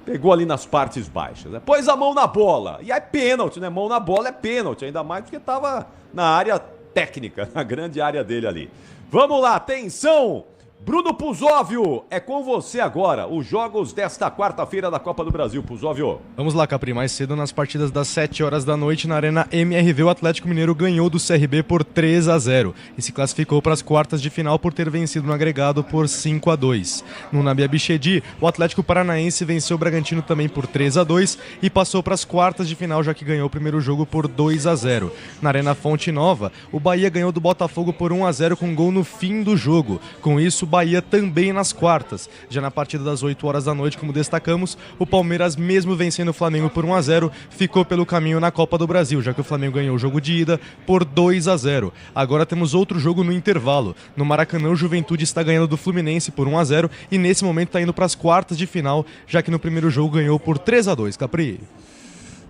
pegou ali nas partes baixas, né? Pôs a mão na bola, e é pênalti, né? Mão na bola é pênalti, ainda mais porque estava na área técnica, na grande área dele ali. Vamos lá, atenção! Bruno Puzóvio, é com você agora, os jogos desta quarta-feira da Copa do Brasil, Puzóvio. Vamos lá, Capri, mais cedo nas partidas das 7 horas da noite na Arena MRV, o Atlético Mineiro ganhou do CRB por 3-0 e se classificou para as quartas de final por ter vencido no agregado por 5-2. No Nabi Abichedi, o Atlético Paranaense venceu o Bragantino também por 3-2 e passou para as quartas de final, já que ganhou o primeiro jogo por 2-0. Na Arena Fonte Nova, o Bahia ganhou do Botafogo por 1-0 com gol no fim do jogo. Com isso, Bahia também nas quartas. Já na partida das 8 horas da noite, como destacamos, o Palmeiras, mesmo vencendo o Flamengo por 1-0, ficou pelo caminho na Copa do Brasil, já que o Flamengo ganhou o jogo de ida por 2-0. Agora temos outro jogo no intervalo. No Maracanã, o Juventude está ganhando do Fluminense por 1-0 e nesse momento está indo para as quartas de final, já que no primeiro jogo ganhou por 3-2, Capri.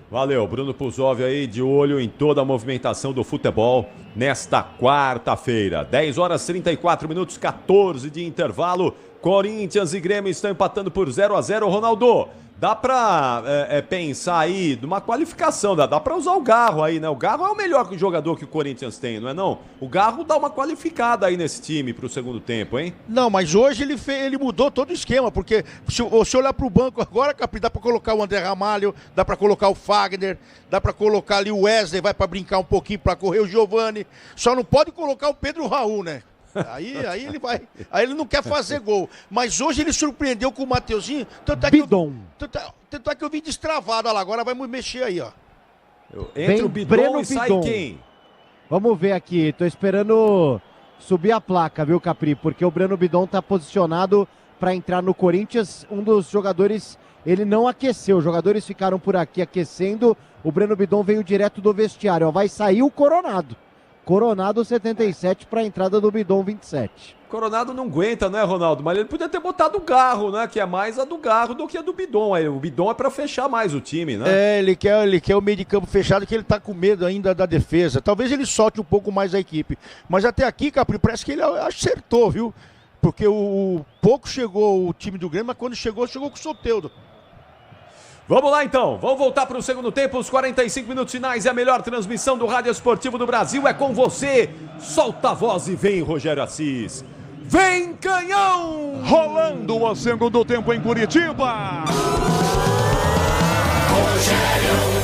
Valeu, Bruno Puzóvio aí de olho em toda a movimentação do futebol nesta quarta-feira. 10 horas 34 minutos, 14 de intervalo. Corinthians e Grêmio estão empatando por 0-0. Ronaldo, dá pra pensar aí numa qualificação, dá pra usar o Garro aí, né? O Garro é o melhor jogador que o Corinthians tem, não é não? O Garro dá uma qualificada aí nesse time pro segundo tempo, hein? Não, mas hoje ele mudou todo o esquema, porque se olhar pro banco agora, Capri, dá pra colocar o André Ramalho, dá pra colocar o Fagner, dá pra colocar ali o Wesley, vai pra brincar um pouquinho, pra correr o Giovani, só não pode colocar o Pedro Raul, né? Aí ele vai. Aí ele não quer fazer gol. Mas hoje ele surpreendeu com o Mateuzinho. Tanto é que eu vi destravado. Olha lá, agora vai mexer aí, ó. Entra o Bidon e sai quem? Vamos ver aqui. Tô esperando subir a placa, viu, Capri? Porque o Breno Bidon tá posicionado para entrar no Corinthians. Um dos jogadores, ele não aqueceu. Os jogadores ficaram por aqui aquecendo. O Breno Bidon veio direto do vestiário. Ó, vai sair o Coronado. Coronado 77 para a entrada do Bidon 27. Coronado não aguenta, né, Ronaldo? Mas ele podia ter botado o Garro, né? Que é mais a do Garro do que a do Bidon. O Bidon é para fechar mais o time, né? Ele quer o meio de campo fechado, que ele tá com medo ainda da defesa. Talvez ele solte um pouco mais a equipe. Mas até aqui, Capri, parece que ele acertou, viu? Porque pouco chegou o time do Grêmio, mas quando chegou com o Soteldo. Vamos lá então, vamos voltar para o segundo tempo, os 45 minutos finais e a melhor transmissão do Rádio Esportivo do Brasil é com você. Solta a voz e vem, Rogério Assis. Vem, canhão! Rolando o segundo tempo em Curitiba. Rogério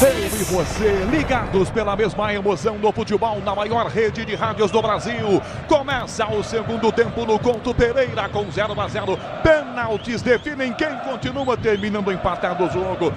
Eu e você, ligados pela mesma emoção do futebol na maior rede de rádios do Brasil. Começa o segundo tempo no Couto Pereira com 0-0. Penaltis definem quem continua terminando empatado o jogo.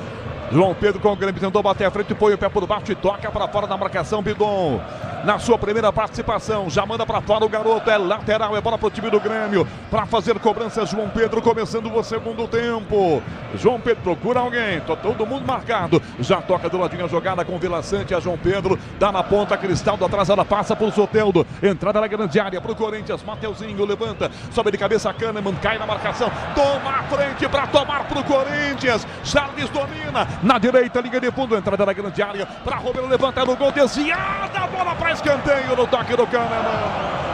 João Pedro com o Grêmio tentou bater a frente, põe o pé por baixo e toca para fora da marcação. Bidon na sua primeira participação. Já manda para fora o garoto, é lateral, é bola para o time do Grêmio. Para fazer cobrança, João Pedro começando o segundo tempo. João Pedro procura alguém, todo mundo marcado. Já toca do ladinho a jogada com o Vila Sante, a João Pedro. Dá na ponta, Cristaldo atrás, ela passa por Soteldo. Entrada na grande área para o Corinthians. Mateuzinho levanta, sobe de cabeça, Kahneman cai na marcação. Toma a frente para tomar para o Corinthians. Charles domina na direita, liga de fundo. Entrada na grande área para Romero, levanta no gol, desviada. A bola para escanteio no toque do Kahneman.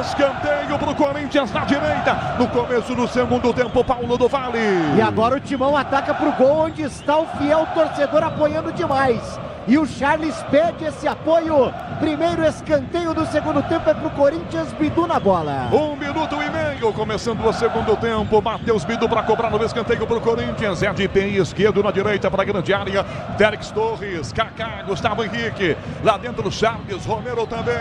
Escanteio para o Corinthians na direita. No começo do segundo tempo, Paulo do Vale. E agora o Timão ataca para o gol, onde está o fiel torcedor apoiando demais. E o Charles pede esse apoio. Primeiro escanteio do segundo tempo é para o Corinthians, Bidu na bola. 1 minuto e meio, começando o segundo tempo. Matheus Bidu para cobrar no escanteio para o Corinthians. É de pé esquerdo na direita para a grande área. Félix Torres, Kaká, Gustavo Henrique. Lá dentro, Charles, Romero também.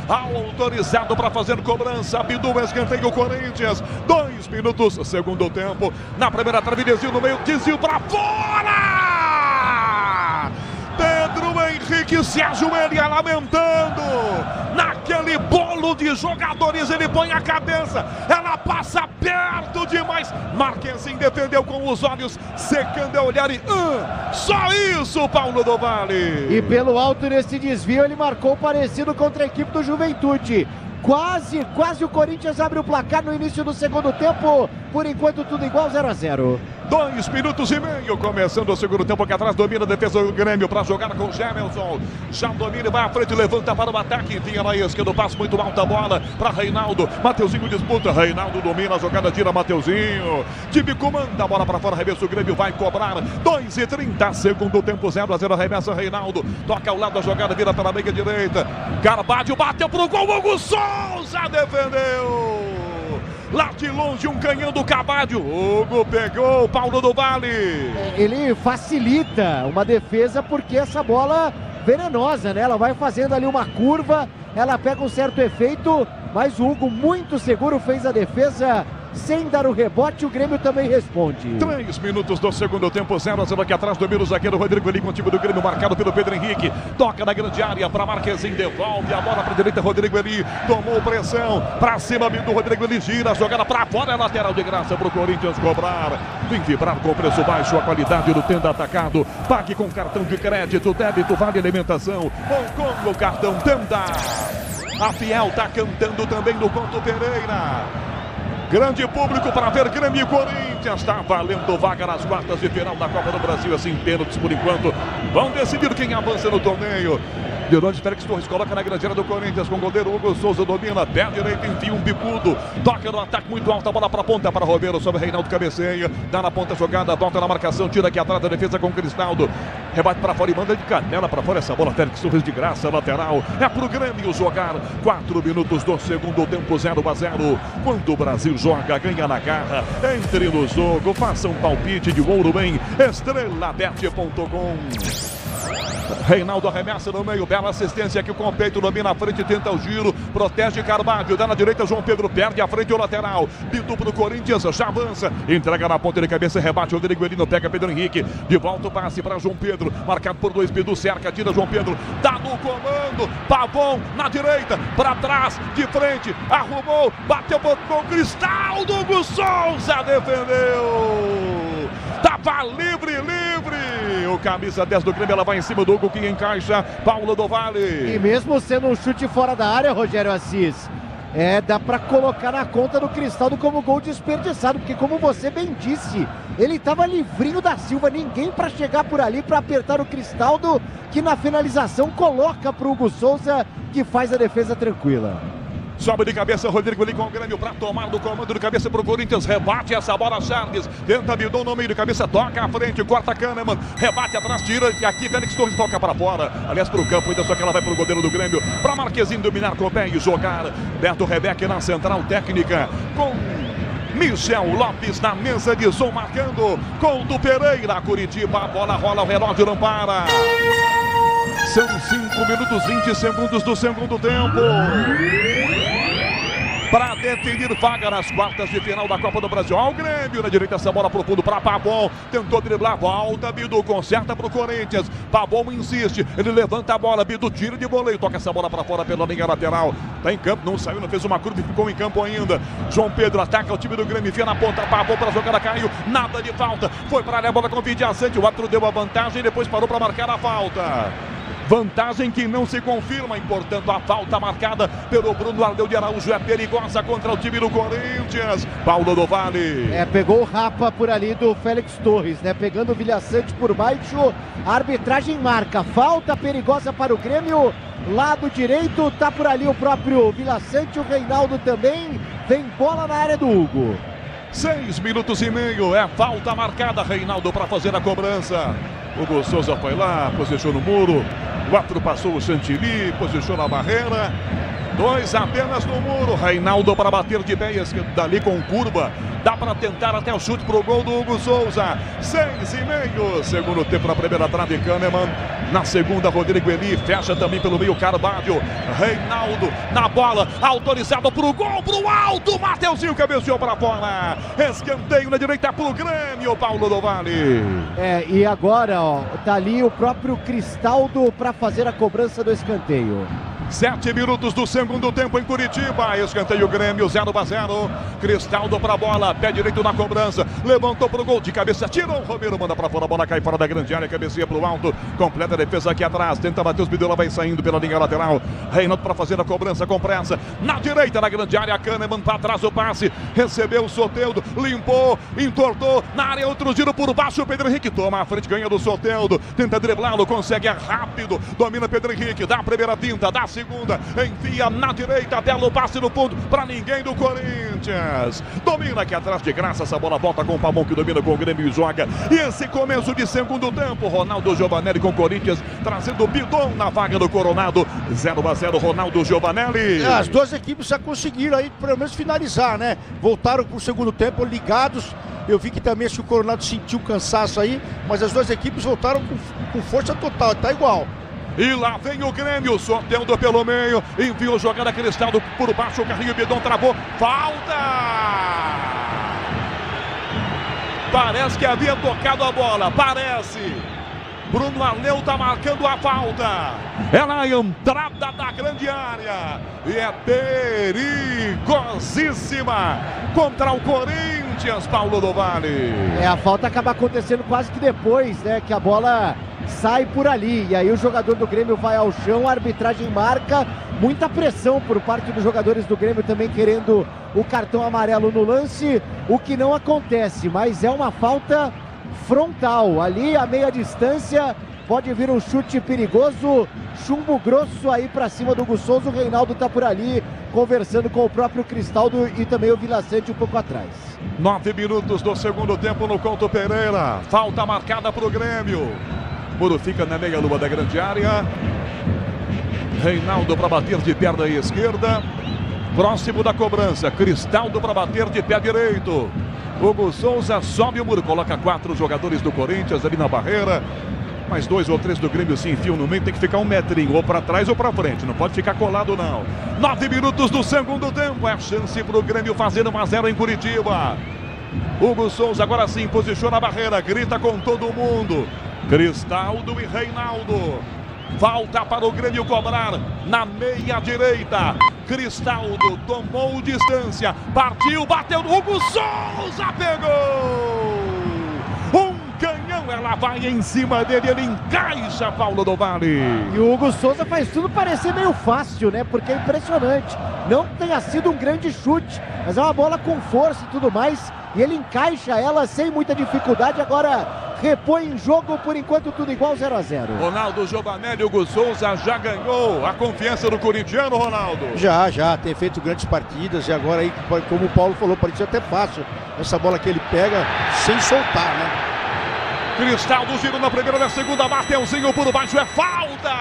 Autorizado para fazer cobrança. Bidu, escanteio Corinthians. 2 minutos, segundo tempo. Na primeira trave, desvio no meio, desvio para fora! Pedro Henrique se ajoelha lamentando. Naquele bolo de jogadores, ele põe a cabeça. Ela passa perto demais. Marquezine defendeu com os olhos, secando a olhar e... só isso, Paulo do Vale. E pelo alto nesse desvio, ele marcou parecido contra a equipe do Juventude. Quase o Corinthians abre o placar no início do segundo tempo. Por enquanto tudo igual, 0-0. 2 minutos e meio, começando o segundo tempo, aqui atrás domina a defesa do Grêmio para jogar com o Gemerson. Já domina e vai à frente, levanta para o ataque, envia na esquerda, passo muito alta a bola para Reinaldo. Mateuzinho disputa, Reinaldo domina a jogada, tira Mateuzinho. Time comanda a bola para fora, arremesso, o Grêmio vai cobrar. 2:30, segundo tempo, 0-0, arremessa Reinaldo. Toca ao lado da jogada, vira para a meia direita. Carvalho bateu pro gol, Hugo Souza defendeu. Lá de longe, um canhão do Cabadio. Hugo pegou, Paulo do Vale. Ele facilita uma defesa porque essa bola venenosa, né? Ela vai fazendo ali uma curva, ela pega um certo efeito, mas o Hugo muito seguro fez a defesa sem dar o rebote. O Grêmio também responde. 3 minutos do segundo tempo, 0-0 aqui atrás, domina o zagueiro Rodrigo Eli com o time do Grêmio, marcado pelo Pedro Henrique. Toca na grande área para Marquezine, devolve a bola para a direita, Rodrigo Eli tomou pressão para cima do Rodrigo Eli, gira a jogada para fora, é lateral de graça para o Corinthians cobrar. Vem vibrar com preço baixo, a qualidade do Tenda Atacado. Pague com cartão de crédito, débito, vale alimentação ou com o cartão Tenda. A Fiel tá cantando também no Couto Pereira. Grande público para ver Grêmio e Corinthians. Está valendo vaga nas quartas de final da Copa do Brasil. Assim, pênaltis por enquanto. Vão decidir quem avança no torneio. De onde Félix Torres coloca na grande área do Corinthians com o goleiro Hugo Souza, domina, pé direito, enfia um bicudo, toca no ataque muito alto, a bola para a ponta para Romero, sobre Reinaldo, cabeceia, dá na ponta jogada, volta na marcação, tira aqui atrás da defesa com o Cristaldo, rebate para fora e manda de canela para fora essa bola, Félix Torres de graça, lateral, é pro Grêmio jogar. 4 minutos do segundo tempo, 0-0. Quando o Brasil joga, ganha na garra, entre no jogo, faça um palpite de ouro em estrelabet.com. Reinaldo arremessa no meio, bela assistência aqui com o peito, domina na frente, tenta o giro, protege Carvalho, dá na direita, João Pedro perde a frente, o lateral, Bidu pro Corinthians, já avança, entrega na ponta de cabeça, rebate, Rodrigo Elino, pega Pedro Henrique, de volta o passe para João Pedro, marcado por 2, Bidu cerca, tira João Pedro, dá no comando, Pavon na direita, para trás, de frente, arrumou, bateu com Cristaldo, Hugo Souza defendeu, tava livre, o camisa 10 do Grêmio, ela vai em cima do Hugo que encaixa, Paulo do Vale. E mesmo sendo um chute fora da área, Rogério Assis, dá para colocar na conta do Cristaldo como gol desperdiçado, porque como você bem disse, ele estava livrinho da Silva, ninguém para chegar por ali para apertar o Cristaldo, que na finalização coloca para o Hugo Souza, que faz a defesa tranquila. Sobe de cabeça, Rodrigo ali com o Grêmio para tomar do comando de cabeça para o Corinthians. Rebate essa bola, Charles. Tenta Bidon no meio de cabeça, toca à frente, corta Kahneman. Rebate atrás, tira. E aqui Félix Torres toca para fora. Aliás, para o campo, ainda só que ela vai para o goleiro do Grêmio. Para Marquezine dominar com o pé e jogar. Beto Rebeck na central técnica. Com Michel Lopes na mesa de som marcando. Couto Pereira, Curitiba. A bola rola, o relógio não para. São 5 minutos 20 segundos do segundo tempo. para definir vaga nas quartas de final da Copa do Brasil. Olha o Grêmio na direita, essa bola pro fundo para Pavon, tentou driblar, volta, Bidu conserta pro Corinthians, Pavon insiste, ele levanta a bola, Bidu tira de voleio, toca essa bola para fora pela linha lateral, tá em campo, não saiu, não fez uma curva e ficou em campo ainda. João Pedro ataca o time do Grêmio, enfia na ponta, Pavon para a jogada, caiu, nada de falta, foi para a bola com o Vidiaçante, o árbitro deu a vantagem e depois parou para marcar a falta. Vantagem que não se confirma, portanto a falta marcada pelo Bruno Ardeu de Araújo é perigosa contra o time do Corinthians. Paulo do Vale. Pegou o rapa por ali do Félix Torres, né? Pegando o Villaçante por baixo, a arbitragem marca, falta perigosa para o Grêmio, lado direito, tá por ali o próprio Villaçante, o Reinaldo também, vem bola na área do Hugo. 6 minutos e meio, é falta marcada, Reinaldo para fazer a cobrança. Hugo Souza foi lá, posiciona o muro, o árbitro passou o Chantilly, posiciona a barreira, 2 apenas no muro, Reinaldo para bater de meias, dali com curva, dá para tentar até o chute pro gol do Hugo Souza. 6,5, segundo tempo na primeira trave, Kahneman, na segunda Rodrigo Eli, fecha também pelo meio Carvalho, Reinaldo na bola, autorizado pro gol, pro alto, Mateuzinho cabeceou para fora, escanteio na direita pro Grêmio, Paulo do Vale. E agora, ó, tá ali o próprio Cristaldo para fazer a cobrança do escanteio. 7 minutos do segundo tempo em Curitiba, escanteio Grêmio, 0-0, Cristaldo para a bola, pé direito na cobrança, levantou para o gol, de cabeça, tirou o Romero, manda para fora, a bola cai fora da grande área, cabeceia para o alto, completa a defesa aqui atrás, tenta Matheus Bidola, vai saindo pela linha lateral, Reinaldo para fazer a cobrança com pressa, na direita na grande área, Kahneman para trás o passe, recebeu o Soteldo, limpou, entortou, na área outro giro por baixo, o Pedro Henrique toma a frente, ganha do Soteldo, tenta driblá-lo, consegue, é rápido, domina Pedro Henrique, dá a primeira tinta, dá a segunda, enfia na direita, belo passe no fundo, para ninguém do Corinthians, domina aqui atrás de graça, essa bola volta com o Pavon que domina com o Grêmio e joga, e esse começo de segundo tempo, Ronaldo Giovanelli com o Corinthians, trazendo o Bidon na vaga do Coronado, 0-0, Ronaldo Giovanelli. As duas equipes já conseguiram aí, pelo menos finalizar, né, voltaram pro segundo tempo ligados, eu vi que também acho que o Coronado sentiu cansaço aí, mas as duas equipes voltaram com força total, tá igual. E lá vem o Grêmio, sorteando pelo meio, enviou jogada Cristaldo por baixo, o Carrinho Bidon travou, falta! Parece que havia tocado a bola, parece. Bruno Arleu tá marcando a falta. É na entrada da grande área. E é perigosíssima contra o Corinthians, Paulo do Vale. A falta acaba acontecendo quase que depois, né? Que a bola sai por ali. E aí o jogador do Grêmio vai ao chão, a arbitragem marca. Muita pressão por parte dos jogadores do Grêmio também querendo o cartão amarelo no lance. O que não acontece, mas é uma falta frontal, ali a meia distância, pode vir um chute perigoso, chumbo grosso aí pra cima do Hugo Souza, o Reinaldo tá por ali, conversando com o próprio Cristaldo e também o Villaçante um pouco atrás. 9 minutos do segundo tempo no Couto Pereira, falta marcada pro Grêmio, Muro fica na meia-lua da grande área, Reinaldo para bater de perna esquerda, próximo da cobrança, Cristaldo para bater de pé direito, Hugo Souza sobe o muro, coloca 4 jogadores do Corinthians ali na barreira. Mais 2 ou 3 do Grêmio se enfiam no meio, tem que ficar um metrinho, ou para trás ou para frente, não pode ficar colado não. 9 minutos do segundo tempo, é chance para o Grêmio fazer 1-0 em Curitiba. Hugo Souza agora sim posiciona a barreira, grita com todo mundo. Cristaldo e Reinaldo. Falta para o Grêmio cobrar na meia direita. Cristaldo tomou distância, partiu, bateu no Hugo Souza, pegou! Um canhão, ela vai em cima dele, ele encaixa, Paulo do Vale. E o Hugo Souza faz tudo parecer meio fácil, né? Porque é impressionante. Não tenha sido um grande chute, mas é uma bola com força e tudo mais. E ele encaixa ela sem muita dificuldade. Agora repõe em jogo, por enquanto tudo igual, 0-0. Ronaldo Giovanelli, Hugo Souza já ganhou a confiança do corintiano, Ronaldo. Já, tem feito grandes partidas e agora aí, como o Paulo falou, parecia até fácil. Essa bola que ele pega sem soltar, né? Cristaldo giro na primeira, na segunda, Mateuzinho por baixo, é falta!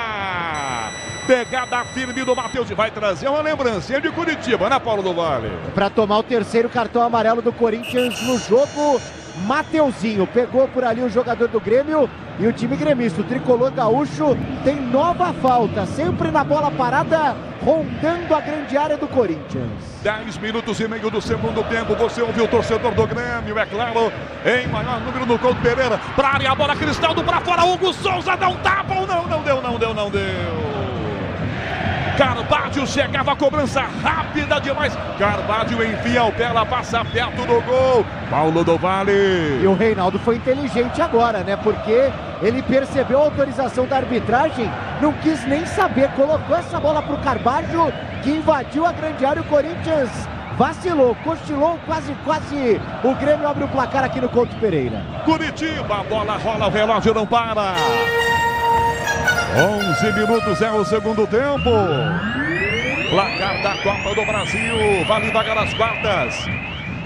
Pegada firme do Matheus, vai trazer uma lembrancinha de Curitiba, né, Paulo do Vale? Para tomar o terceiro cartão amarelo do Corinthians no jogo. Mateuzinho pegou por ali o jogador do Grêmio e o time gremista, o tricolor gaúcho, tem nova falta, sempre na bola parada, rondando a grande área do Corinthians. 10 minutos e meio do segundo tempo, você ouviu o torcedor do Grêmio, é claro, em maior número no Couto Pereira, pra área, a bola, Cristaldo pra fora, Hugo Souza dá um tapa, ou não deu. Carvalho chegava a cobrança rápida demais. Carvalho enfia o pé, ela passa perto do gol. Paulo do Vale. E o Reinaldo foi inteligente agora, né? Porque ele percebeu a autorização da arbitragem, não quis nem saber, colocou essa bola pro Carvalho, que invadiu a grande área. O Corinthians vacilou, cochilou, quase o Grêmio abre o placar aqui no Couto Pereira. Curitiba, a bola rola, o relógio não para. 11 minutos é o segundo tempo. Placar da Copa do Brasil, vale vaga nas quartas.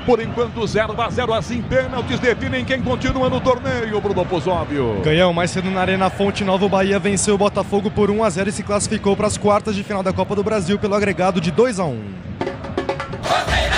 Por enquanto 0-0, assim pênaltis definem quem continua no torneio, Bruno Pozóvio. Canhão, mais cedo na Arena Fonte Nova, o Bahia venceu o Botafogo por 1-0 e se classificou para as quartas de final da Copa do Brasil pelo agregado de 2-1.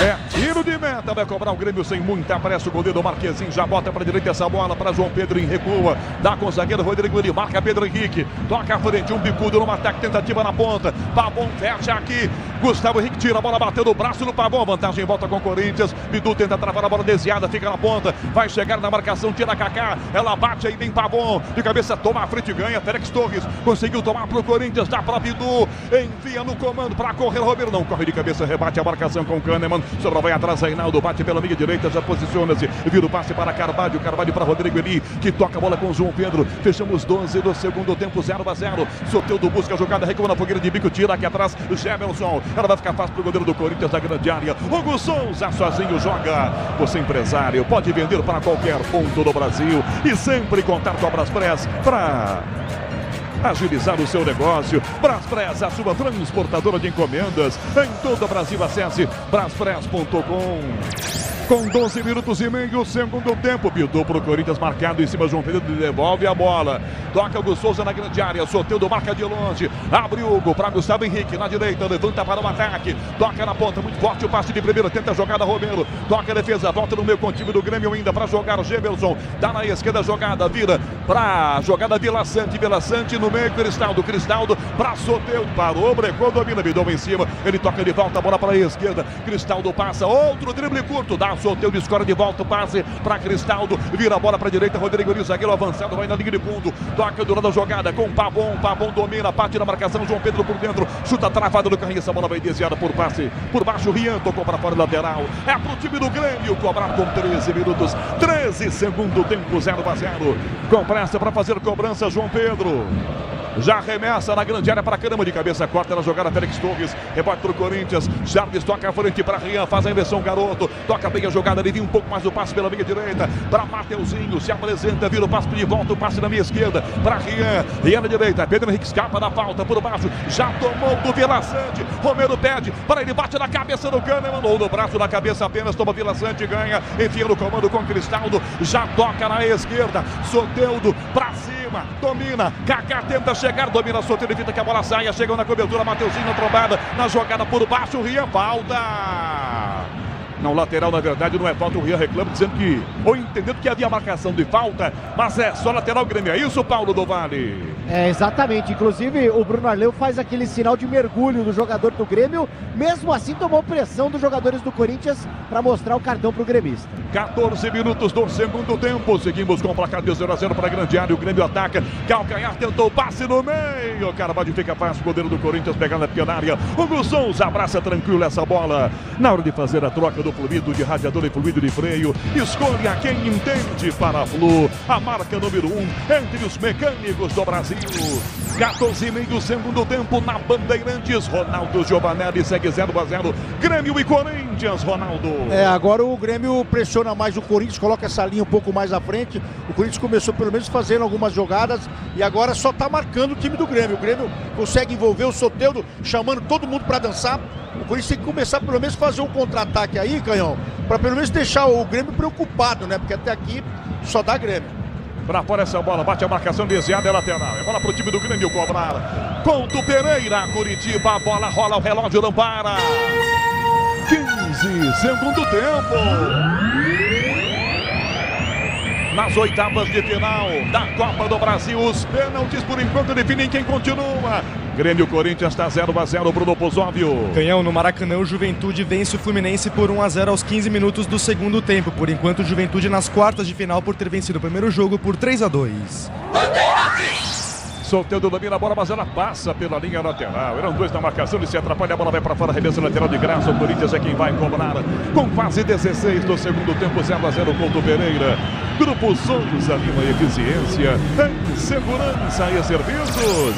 É tiro de meta, vai cobrar o Grêmio sem muita pressa. O goleiro Marquezinho já bota para direita essa bola para João Pedro em recua. Dá com o zagueiro Rodrigo, ele marca Pedro Henrique. Toca à frente, um bicudo numa ataque, tentativa na ponta. Pavon fecha aqui. Gustavo Henrique tira a bola, bateu no braço no Pavon. Vantagem, volta com o Corinthians. Bidu tenta travar a bola desviada, fica na ponta. Vai chegar na marcação, tira a Kaká. Ela bate aí, vem Pavon. De cabeça, toma a frente, ganha. Félix Torres conseguiu tomar pro Corinthians. Dá para Bidu. Envia no comando para correr. Romero não corre de cabeça, rebate a marcação com o Kahneman. Sobra vai atrás, Reinaldo bate pela meia direita, já posiciona-se, vira o passe para Carvalho para Rodrigo Eli, que toca a bola com o João Pedro. Fechamos 12 do segundo tempo, 0-0. Soteldo busca a jogada, recua na fogueira de bico, tira aqui atrás, Jefferson. Ela vai ficar fácil pro goleiro do Corinthians da grande área. Hugo Souza sozinho joga. Você empresário, pode vender para qualquer ponto do Brasil e sempre contar com a Braspress para agilizar o seu negócio. Braspress, a sua transportadora de encomendas em todo o Brasil. Acesse braspress.com. Com 12 minutos e meio, segundo tempo. Bidu pro Corinthians, marcado em cima. João Pedro devolve a bola. Toca Hugo Souza na grande área. Soteldo marca de longe. Abre Hugo para Gustavo Henrique na direita. Levanta para o ataque. Toca na ponta, muito forte o passe de primeira. Tenta a jogada, Romero. Toca a defesa, volta no meio com o time do Grêmio ainda para jogar o Gemerson. Dá na esquerda a jogada, vira para jogada Vila Sante no meio. Cristaldo para Soteldo. Parou, brecou, domina, Bidou em cima. Ele toca de volta, a bola para a esquerda. Cristaldo passa, outro drible curto. Dá Soteldo, escora de volta o passe para Cristaldo, vira a bola para a direita, Rodrigo Eli, zagueiro avançado, vai na linha de fundo, toca durante a jogada com Pavon domina, parte na marcação, João Pedro por dentro, chuta travada do carrinho, essa bola vai desviada por passe, por baixo, Rian tocou para fora, lateral, é pro time do Grêmio, cobrar com 13 minutos, 13 segundo tempo, 0-0, com pressa para fazer cobrança, João Pedro. Já remessa na grande área para caramba, de cabeça corta na jogada, Félix Torres, rebote para o Corinthians, Jarvis toca à frente para Rian, faz a inversão, garoto, toca bem a jogada, ele vinha um pouco mais do passe pela meia direita, para Mateuzinho, se apresenta, vira o passe de volta, o passe na meia esquerda, para Rian na direita, Pedro Henrique escapa da falta, por baixo, já tomou do Vila Sante, Romero pede, para ele bate na cabeça do Kahneman, ou no braço na cabeça apenas, toma Vila Sante, ganha, enfia no comando com Cristaldo, já toca na esquerda, Soteldo para cima, domina, Kaká tenta chegar, domina Soteldo, evita que a bola saia, chega na cobertura, Mateuzinho na trombada, na jogada por baixo, Rian, falta. Não, lateral na verdade não é falta, o Rian reclama dizendo que, ou entendendo que havia marcação de falta, mas é só lateral Grêmio, é isso, Paulo do Vale? É, exatamente, inclusive o Bruno Arleu faz aquele sinal de mergulho do jogador do Grêmio, mesmo assim tomou pressão dos jogadores do Corinthians para mostrar o cartão pro gremista. 14 minutos do segundo tempo, seguimos com o placar de 0-0 para a grande área, o Grêmio ataca, Calcanhar tentou passe no meio, Carvalho fica fácil, o goleiro do Corinthians pegando na pequena área, Hugo Souza abraça tranquilo essa bola, na hora de fazer a troca do fluido de radiador e fluido de freio, escolha quem entende para a Flu, a marca número 1 entre os mecânicos do Brasil. 14,5 segundo tempo na Bandeirantes, Ronaldo Giovanelli segue 0-0, Grêmio e Corinthians, Ronaldo. Agora o Grêmio pressiona mais o Corinthians, coloca essa linha um pouco mais à frente, o Corinthians começou pelo menos fazendo algumas jogadas e agora só está marcando o time do Grêmio, o Grêmio consegue envolver o Soteldo, chamando todo mundo para dançar. O Corinthians tem que começar pelo menos fazer um contra-ataque aí, Canhão, para pelo menos deixar o Grêmio preocupado, né? Porque até aqui só dá Grêmio. Para fora essa bola, bate a marcação desviada, é lateral. É bola pro time do Grêmio cobrar. Couto Pereira, Curitiba, a bola rola, o relógio não para. 15 segundo tempo. nas oitavas de final da Copa do Brasil. Os pênaltis por enquanto definem quem continua. Grêmio Corinthians está 0-0, Bruno Pozóvio. Canhão, no Maracanã, o Juventude vence o Fluminense por 1-0 aos 15 minutos do segundo tempo. Por enquanto, o Juventude nas quartas de final por ter vencido o primeiro jogo por 3-2. Soteldo domina a bola, mas ela passa pela linha lateral. Eram dois na marcação, ele se atrapalha, a bola vai para fora, arremesso lateral de graça. O Corinthians é quem vai cobrar com quase 16 do segundo tempo, 0-0, Couto Pereira. Grupo Souza Lima, eficiência, segurança e serviços.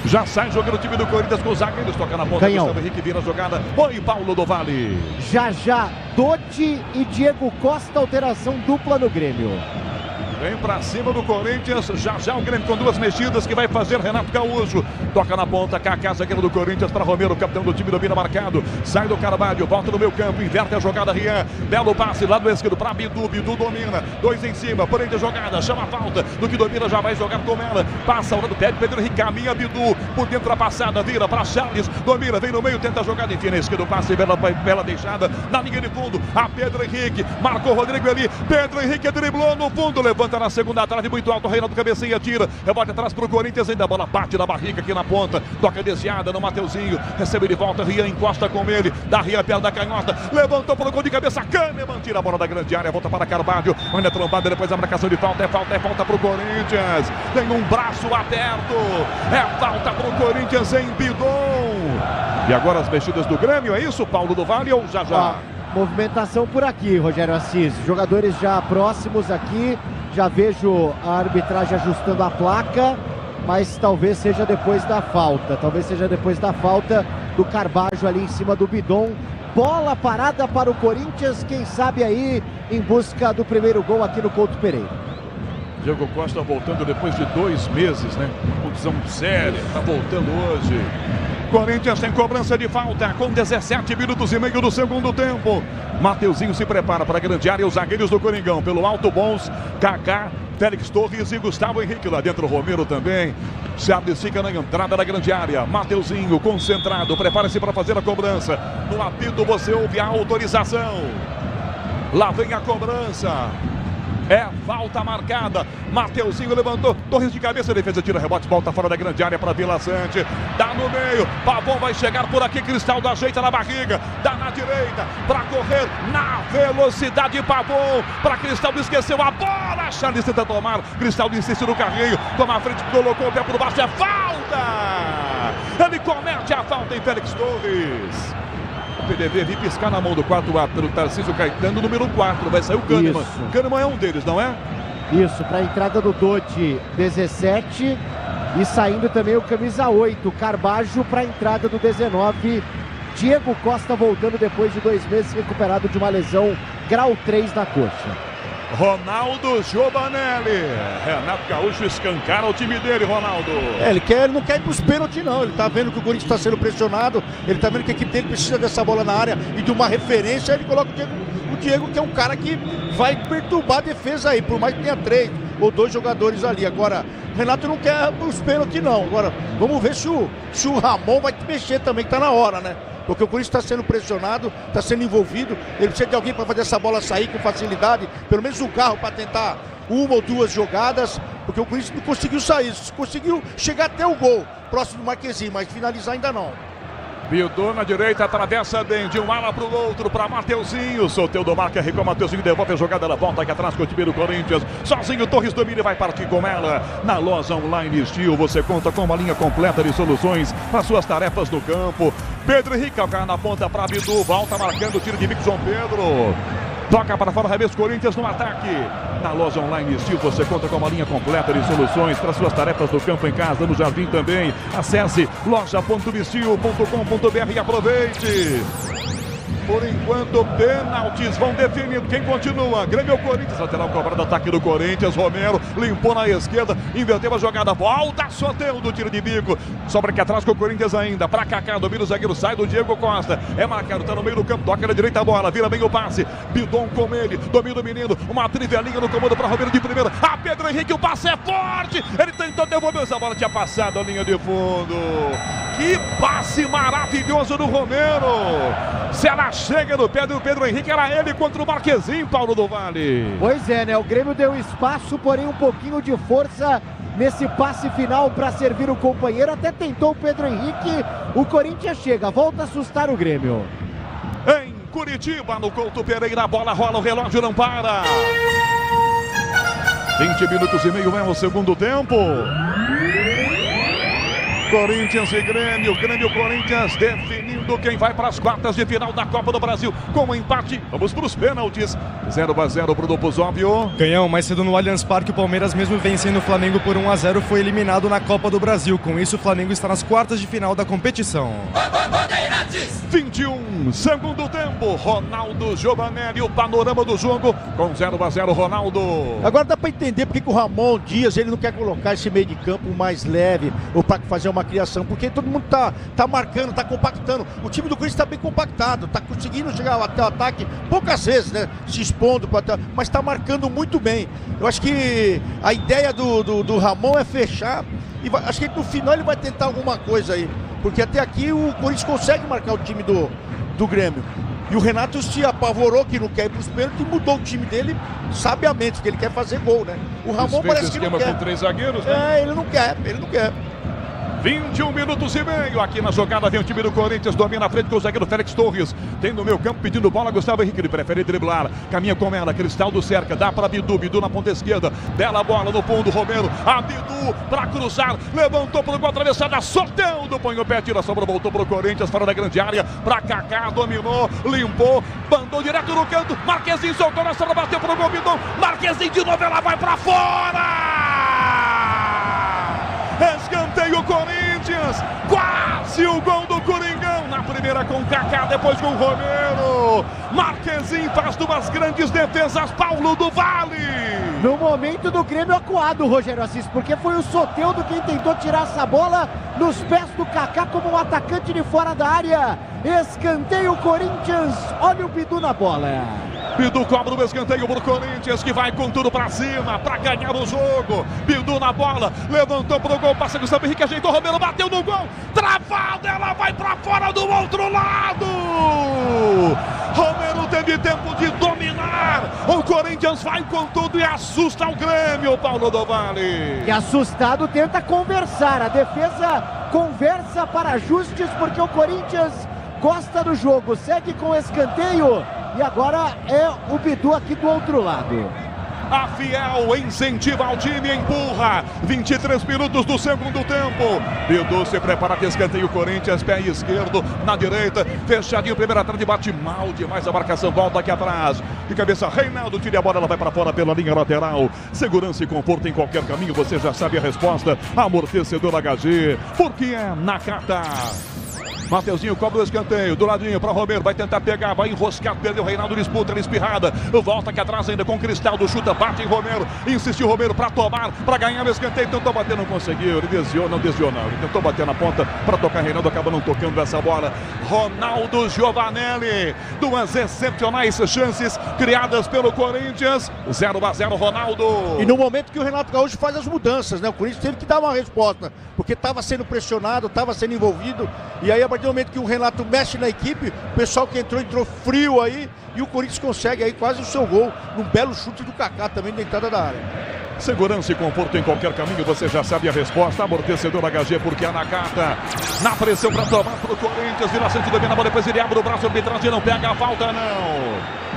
Já sai jogando o time do Corinthians com os zagueiros, toca na ponta. Canhão. Gustavo Henrique vira a jogada. Oi, Paulo do Vale. Já, Dodi e Diego Costa, alteração dupla no Grêmio. Vem pra cima do Corinthians, já o Grêmio com duas mexidas que vai fazer Renato Gaúcho. Toca na ponta, Kaká, zagueiro do Corinthians para Romero, capitão do time, domina marcado. Sai do Carvalho, volta no meio campo, inverte a jogada, Rian. Belo passe, lado esquerdo para Bidu, Bidu domina. Dois em cima, prende a jogada, chama a falta. Do que domina, já vai jogar com ela. Passa ao lado, pede Pedro Henrique, caminha Bidu. Por dentro a passada, vira para Charles, domina, vem no meio, tenta a jogada, enfim, na esquerda, passe, bela deixada. Na linha de fundo, a Pedro Henrique, marcou o Rodrigo ali. Pedro Henrique driblou no fundo, levanta na segunda trave, muito alto, Reinaldo cabeceia, tira, rebote atrás pro Corinthians, ainda a bola bate na barriga aqui na ponta, toca desviada no Mateuzinho, recebe de volta, Rian encosta com ele, dá Rian perto da canhota, levantou pelo gol de cabeça, Kahneman tira a bola da grande área, volta para Carvalho, ainda trombada, depois a marcação de falta, é falta pro Corinthians, tem um braço aberto, é falta pro Corinthians em Bidon. E agora as mexidas do Grêmio, é isso, Paulo do Vale ou já? Movimentação por aqui, Rogério Assis. Jogadores já próximos aqui. Já vejo a arbitragem ajustando a placa, mas talvez seja depois da falta. Talvez seja depois da falta do Carbajo ali em cima do Bidon. Bola parada para o Corinthians, quem sabe aí em busca do primeiro gol aqui no Couto Pereira. Diego Costa voltando depois de 2 meses, né? Contusão séria, tá voltando hoje. Corinthians tem cobrança de falta com 17 minutos e meio do segundo tempo. Mateuzinho se prepara para a grande área. Os zagueiros do Coringão pelo alto, bons. Kaká, Félix Torres e Gustavo Henrique. Lá dentro Romero também. Charles fica na entrada da grande área. Mateuzinho concentrado, prepara-se para fazer a cobrança. No apito você ouve a autorização. Lá vem a cobrança. É falta marcada. Mateuzinho levantou. Torres de cabeça. Defesa tira rebote. Volta fora da grande área para Vila Sante. Dá no meio. Pavon vai chegar por aqui. Cristaldo ajeita na barriga. Dá na direita. Para correr na velocidade. Pavon. Para Cristaldo. Esqueceu a bola. Charles tenta tomar. Cristaldo insiste no carrinho. Toma a frente. Colocou o pé por baixo. É falta. Ele comete a falta em Félix Torres. O PDV vi piscar na mão do quarto árbitro, Tarcísio Caetano, número 4. Vai sair o Kahneman. O Kahneman é um deles, não é? Isso, para a entrada do Dodi, 17. E saindo também o camisa 8, Carbajo, para a entrada do 19. Diego Costa voltando depois de 2 meses, recuperado de uma lesão grau 3 na coxa. Ronaldo Giovanelli. Renato Gaúcho escancara o time dele, Ronaldo. Ele não quer ir para os pênaltis, não. Ele está vendo que o Corinthians está sendo pressionado. Ele está vendo que a equipe dele precisa dessa bola na área e de uma referência. Ele coloca o Diego, que é um cara que vai perturbar a defesa aí, por mais que tenha 3 ou 2 jogadores ali. Agora, Renato não quer os pênaltis, não. Agora, vamos ver se o Ramon vai mexer também, que está na hora, né? Porque o Corinthians está sendo pressionado, está sendo envolvido. Ele precisa de alguém para fazer essa bola sair com facilidade. Pelo menos o Garro para tentar 1 ou 2 jogadas. Porque o Corinthians não conseguiu sair. Conseguiu chegar até o gol próximo do Marquezinho, mas finalizar ainda não. Bidon na direita, atravessa bem de um ala para o outro, para Mateuzinho. Soteldo marca, recua Mateuzinho, devolve a jogada, ela volta aqui atrás com o time do Corinthians. Sozinho, Torres domina e vai partir com ela. Na loja online Steel, você conta com uma linha completa de soluções para suas tarefas no campo. Pedro Henrique, calcar na ponta para Bidu, volta marcando o tiro de Mick João Pedro. Toca para fora, arremesso Corinthians no ataque. Na loja online Steel você conta com uma linha completa de soluções para suas tarefas do campo, em casa, no jardim também. Acesse loja.vistil.com.br e aproveite. Por enquanto, pênaltis vão definindo. Quem continua? Grêmio ou Corinthians? Lateral cobrado, ataque do Corinthians. Romero limpou na esquerda, inverteu a jogada. Volta, Soteldo, tiro de bico. Sobra aqui atrás com o Corinthians ainda. Pra Kaká, domina o zagueiro, sai do Diego Costa. É marcado, tá no meio do campo, toca na direita a bola, vira bem o passe. Bidon com ele, domina o menino. Uma trivelinha no comando pra Romero de primeira. A Pedro Henrique, o passe é forte. Ele tentou devolver essa bola, tinha passado a linha de fundo. Que passe maravilhoso do Romero. Se ela chega no pé do Pedro Henrique, era ele contra o Marquezinho, Paulo do Vale. Pois é, né? O Grêmio deu espaço, porém um pouquinho de força nesse passe final para servir o companheiro. Até tentou o Pedro Henrique. O Corinthians chega, volta a assustar o Grêmio. Em Curitiba, no Couto Pereira, a bola rola, o relógio não para. 20 minutos e meio é o segundo tempo. Corinthians e Grêmio, Corinthians definindo quem vai para as quartas de final da Copa do Brasil. Com o empate, vamos para os pênaltis. 0-0 para o Dopuzóvio. Canhão, mais cedo no Allianz Parque, o Palmeiras, mesmo vencendo o Flamengo por 1-0, foi eliminado na Copa do Brasil. Com isso, o Flamengo está nas quartas de final da competição. 21, segundo tempo. Ronaldo Giovanelli, o panorama do jogo com 0-0, Ronaldo. Agora dá para entender porque que o Ramon Dias ele não quer colocar esse meio de campo mais leve ou para fazer uma criação, porque todo mundo tá marcando, tá compactando. O time do Corinthians está bem compactado, tá conseguindo chegar até o ataque poucas vezes, né? Se expondo, mas está marcando muito bem. Eu acho que a ideia do Ramon é fechar e acho que no final ele vai tentar alguma coisa aí, porque até aqui o Corinthians consegue marcar o time do Grêmio. E o Renato se apavorou que não quer ir para os pênaltis e mudou o time dele sabiamente, porque ele quer fazer gol, né? O Ramon parece que não quer. Com 3 zagueiros, né? Ele não quer. 21 minutos e meio aqui na jogada, vem o time do Corinthians, domina a frente com o zagueiro Félix Torres, tem no meio campo pedindo bola, Gustavo Henrique, ele prefere driblar, caminha com ela, Cristaldo cerca, dá para Bidu na ponta esquerda, bela bola no fundo, Romero, a Bidu para cruzar, levantou para o gol, atravessada, Soteldo, põe o pé, tira a sobra, voltou para o Corinthians, fora da grande área, para Kaká, dominou, limpou, mandou direto no canto, Marquezinho soltou na sobra, bateu para o gol, Bidon, Marquezinho de novo, ela vai para fora! Escanteio Corinthians, quase o gol do Coringão, na primeira com Kaká, depois com Romero, Marquezinho faz duas grandes defesas, Paulo do Vale. No momento do Grêmio acuado, Rogério Assis, porque foi o Soteldo quem tentou tirar essa bola nos pés do Kaká como um atacante de fora da área. Escanteio Corinthians, olha o Bidu na bola. Bidu cobra o escanteio pro Corinthians, que vai com tudo pra cima, pra ganhar o jogo. Bidu na bola, levantou pro gol, passa Gustavo Henrique, ajeitou, Romero bateu no gol, travada, ela vai pra fora do outro lado. Romero teve tempo de dominar, o Corinthians vai com tudo e assusta o Grêmio, Paulo do Vale. E assustado tenta conversar, a defesa conversa para ajustes, porque o Corinthians gosta do jogo, segue com escanteio. E agora é o Bidu aqui do outro lado. A Fiel incentiva o time, empurra. 23 minutos do segundo tempo. Bidu se prepara para escanteio Corinthians, pé esquerdo na direita. Fechadinho, primeira trave, bate mal demais. A marcação volta aqui atrás. De cabeça, Reinaldo tira a bola, ela vai para fora pela linha lateral. Segurança e conforto em qualquer caminho, você já sabe a resposta. Amortecedor HG, porque é Nakata. Mateuzinho cobra o escanteio, do ladinho para Romero, vai tentar pegar, vai enroscar, perdeu, Reinaldo disputa, ele espirrada, volta aqui atrás ainda com Cristaldo, chuta, bate em Romero, insistiu Romero para tomar, para ganhar o escanteio, tentou bater, não conseguiu, ele desviou, não, ele tentou bater na ponta para tocar, Reinaldo acaba não tocando essa bola. Ronaldo Giovanelli, duas excepcionais chances criadas pelo Corinthians, 0-0 Ronaldo. E no momento que o Renato Gaúcho faz as mudanças, né, o Corinthians teve que dar uma resposta, porque estava sendo pressionado, estava sendo envolvido, e aí a partir do momento que o Renato mexe na equipe, o pessoal que entrou frio aí, e o Corinthians consegue aí quase o seu gol, num belo chute do Kaká também na entrada da área. Segurança e conforto em qualquer caminho, você já sabe a resposta. Amortecedor HG, porque a Nakata na pressão para tomar para o Corinthians, Vila Sante domina a bola, depois ele abre o braço, a arbitragem não pega a falta não.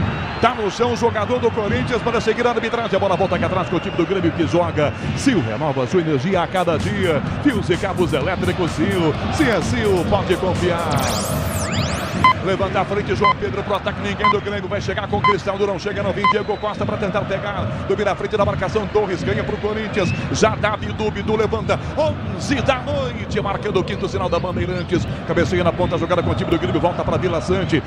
Tá no chão o jogador do Corinthians para seguir a arbitragem. A bola volta aqui atrás com o time do Grêmio que joga. Sil renova sua energia a cada dia. Fios e cabos elétricos Sil. Se é Sil, pode confiar. Levanta a frente, João Pedro pro ataque, ninguém do Grêmio vai chegar com o Cristaldo, não chega, não vem Diego Costa para tentar pegar, domina a frente da marcação, Torres ganha pro Corinthians, já dá Bidu levanta, 11 da noite, marcando o quinto sinal da Bandeirantes, cabeceia na ponta, jogada com o time do Grêmio, volta para Vila Sante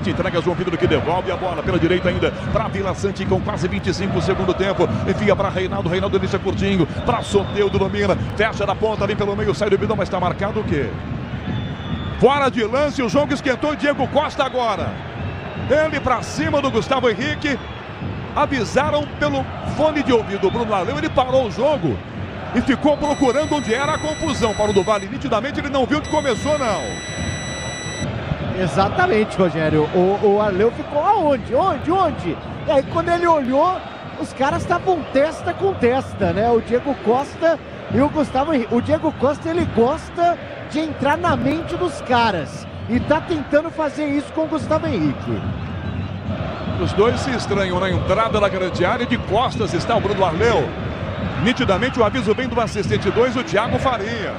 entrega João Pedro que devolve a bola pela direita ainda, para Vila Sante com quase 25 do segundo tempo, envia para Reinaldo inicia curtinho, para Soteldo, domina, fecha da ponta, vem pelo meio, sai do Bidão, mas está marcado o quê? Fora de lance, o jogo esquentou, Diego Costa agora. Ele para cima do Gustavo Henrique. Avisaram pelo fone de ouvido do Bruno Laleu, ele parou o jogo. e ficou procurando onde era a confusão. Paulo do Vale, nitidamente ele não viu onde começou, não. Exatamente, Rogério. O Arleu ficou aonde? Onde? E aí quando ele olhou, os caras estavam testa com testa, né? O Diego Costa e o Gustavo Henrique. O Diego Costa, ele gosta de entrar na mente dos caras. E tá tentando fazer isso com o Gustavo Henrique. Os dois se estranham na entrada da grande área. De costas está o Bruno Arleu. Nitidamente o aviso vem do assistente 2, o Thiago Faria.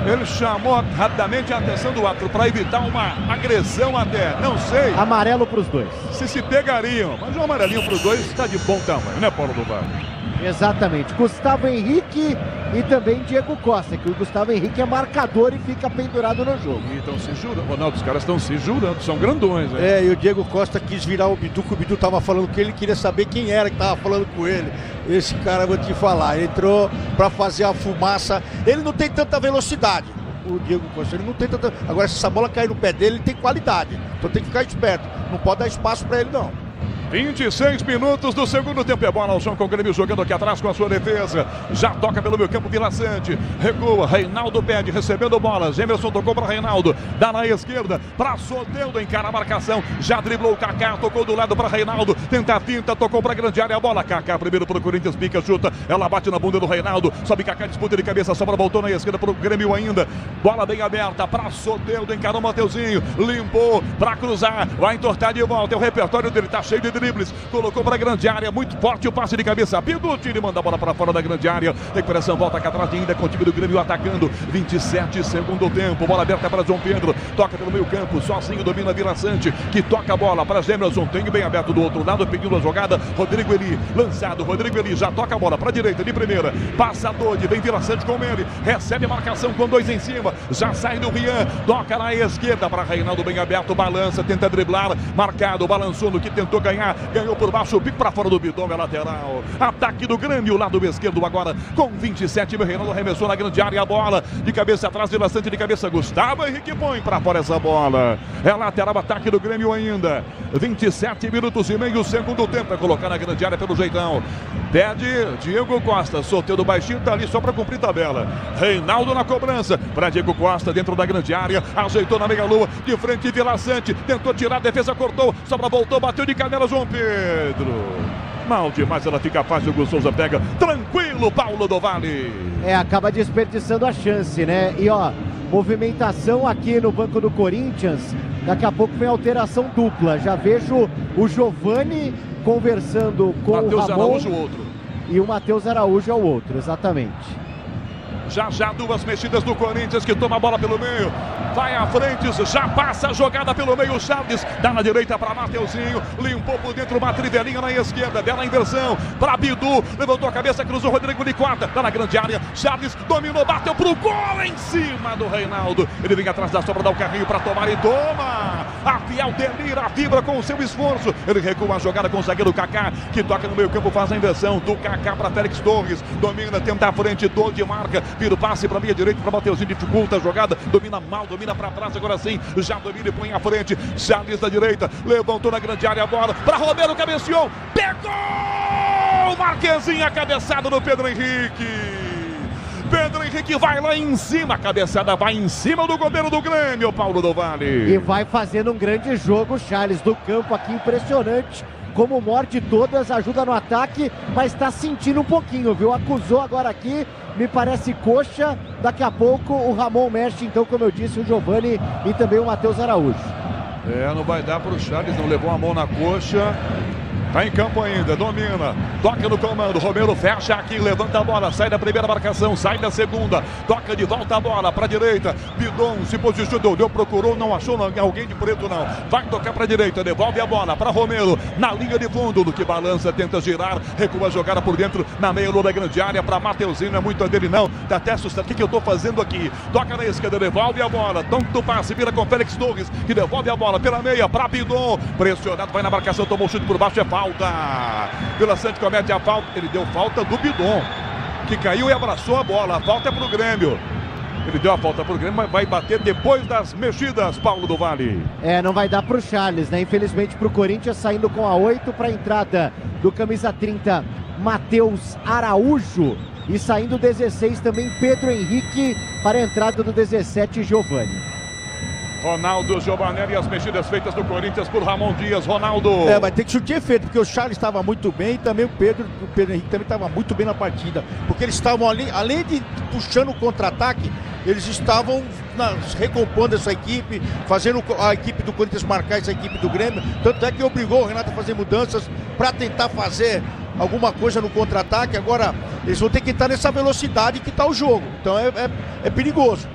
Ele chamou rapidamente a atenção do árbitro para evitar uma agressão até, não sei. Amarelo para os dois. Se pegariam, mas um amarelinho para os dois está de bom tamanho, né, Paulo do Vale? Exatamente. Gustavo Henrique e também Diego Costa, que o Gustavo Henrique é marcador e fica pendurado no jogo. E estão se jurando, Ronaldo, os caras estão se jurando, são grandões. Hein? E o Diego Costa quis virar o Bidu, que o Bidu estava falando que ele queria saber quem era que estava falando com ele. Esse cara, vou te falar, entrou para fazer a fumaça. Ele não tem tanta velocidade, o Diego Costa, ele não tem tanta... Agora, se essa bola cair no pé dele, ele tem qualidade. Então tem que ficar esperto, não pode dar espaço para ele, não. 26 minutos do segundo tempo. É bola ao chão com o Grêmio jogando aqui atrás com a sua defesa. Já toca pelo meio campo Vila Sante. Recua. Reinaldo pede, recebendo bola. Gemerson tocou para Reinaldo. Dá na esquerda para Soteldo. Encara a marcação. Já driblou o Kaká. Tocou do lado para Reinaldo. Tenta a finta. Tocou para a grande área. A bola. Kaká primeiro para o Corinthians. Pica, chuta. Ela bate na bunda do Reinaldo. Sobe Kaká, disputa de cabeça. Sobra, voltou na esquerda para o Grêmio ainda. Bola bem aberta para Soteldo. Encarou o Mateuzinho. Limpou para cruzar. Vai entortar de volta. É o repertório dele. Tá cheio de dribles, colocou para a grande área, muito forte o passe de cabeça, Piducci, ele manda a bola para fora da grande área, recuperação, volta aqui atrás ainda com o time do Grêmio atacando, 27 segundo tempo, bola aberta para João Pedro, toca pelo meio campo, sozinho domina Vila Sante, que toca a bola para Gemerson, tem bem aberto do outro lado, pedindo a jogada, Rodrigo Eli, lançado, Rodrigo Eli já toca a bola para a direita, de primeira, passa Dodi, vem Vila Sante com ele, recebe a marcação com dois em cima, já sai do Rian, toca na esquerda para Reinaldo, bem aberto, balança, tenta driblar, marcado, balançou no que tentou ganhar, ganhou por baixo, o pico para fora do Bidon, é lateral. Ataque do Grêmio, lado esquerdo agora, com 27, Reinaldo arremessou na grande área, a bola de cabeça atrás, Vila Sante de cabeça, Gustavo Henrique põe para fora essa bola. É lateral, ataque do Grêmio ainda. 27 minutos e meio, segundo tempo, é colocar na grande área pelo jeitão. Pede Diego Costa, sorteio do baixinho, tá ali só para cumprir tabela. Reinaldo na cobrança, para Diego Costa dentro da grande área, ajeitou na meia-lua, de frente Vila Sante, tentou tirar, a defesa cortou, sobra, voltou, bateu de canela João Pedro. Mal demais, ela fica fácil, o Souza pega, tranquilo, Paulo do Vale. Acaba desperdiçando a chance, né? E ó, movimentação aqui no banco do Corinthians, daqui a pouco vem alteração dupla. Já vejo o Giovani conversando com o Ramon. Araújo, o outro. E o Matheus Araújo é o outro, exatamente. Já duas mexidas do Corinthians, que toma a bola pelo meio, vai à frente, já passa a jogada pelo meio, Chaves, dá na direita para Mateuzinho, limpou por dentro uma trivelinha na esquerda, bela inversão para Bidu, levantou a cabeça, cruzou Rodrigo de quarta, tá na grande área, Chaves dominou, bateu pro gol em cima do Reinaldo, ele vem atrás da sobra, dá o carrinho para tomar e toma, a Fiel delira, vibra com o seu esforço, ele recua a jogada com o zagueiro Kaká, que toca no meio campo, faz a inversão do Kaká para Félix Torres, domina, tenta a frente, de marca, vira o passe para a linha direita, para Mateuzinho, dificulta a jogada, domina mal, domina para trás, agora sim, já domina e põe à frente, Chaves da direita, levantou na grande área a bola, para Romero, cabeceou, pegou, Marquezinha, cabeçada do Pedro Henrique. Pedro Henrique vai lá em cima, a cabeçada vai em cima do goleiro do Grêmio, Paulo do Vale. E vai fazendo um grande jogo, Charles, do campo aqui, impressionante. Como morde todas, ajuda no ataque, mas está sentindo um pouquinho, viu? Acusou agora aqui, me parece coxa. Daqui a pouco o Ramon mexe, então, como eu disse, o Giovani e também o Matheus Araújo. Não vai dar para o Charles, não levou a mão na coxa. Tá em campo ainda, domina, toca no comando, Romero fecha aqui, levanta a bola, sai da primeira marcação, sai da segunda, toca de volta a bola para a direita, Bidon se posicionou, deu, procurou, não achou alguém de preto não, vai tocar para a direita, devolve a bola para Romero, na linha de fundo, do que balança, tenta girar, recua a jogada por dentro, na meia-lua da grande área, para Mateuzinho, não é muito a dele não, tá até assustado, o que eu tô fazendo aqui? Toca na esquerda, devolve a bola, tonto passe, vira com Félix Torres, que devolve a bola pela meia, para Bidon, pressionado, vai na marcação, tomou o chute por baixo, é falta. Vila Sante comete a falta, ele deu falta do Bidon, que caiu e abraçou a bola, a falta é pro Grêmio. Ele deu a falta pro Grêmio, mas vai bater depois das mexidas, Paulo do Vale. Não vai dar pro Charles, né? Infelizmente pro Corinthians, saindo com a 8 para a entrada do camisa 30, Matheus Araújo. E saindo 16 também Pedro Henrique para a entrada do 17 Giovani. Ronaldo Giovanelli, as mexidas feitas no Corinthians por Ramon Dias. Ronaldo. Vai ter que surtir efeito, porque o Charles estava muito bem e também o Pedro Henrique também estava muito bem na partida. Porque eles estavam ali, além de puxando o contra-ataque, eles estavam recompondo essa equipe, fazendo a equipe do Corinthians marcar essa equipe do Grêmio. Tanto é que obrigou o Renato a fazer mudanças para tentar fazer alguma coisa no contra-ataque. Agora eles vão ter que estar nessa velocidade que está o jogo. Então é perigoso.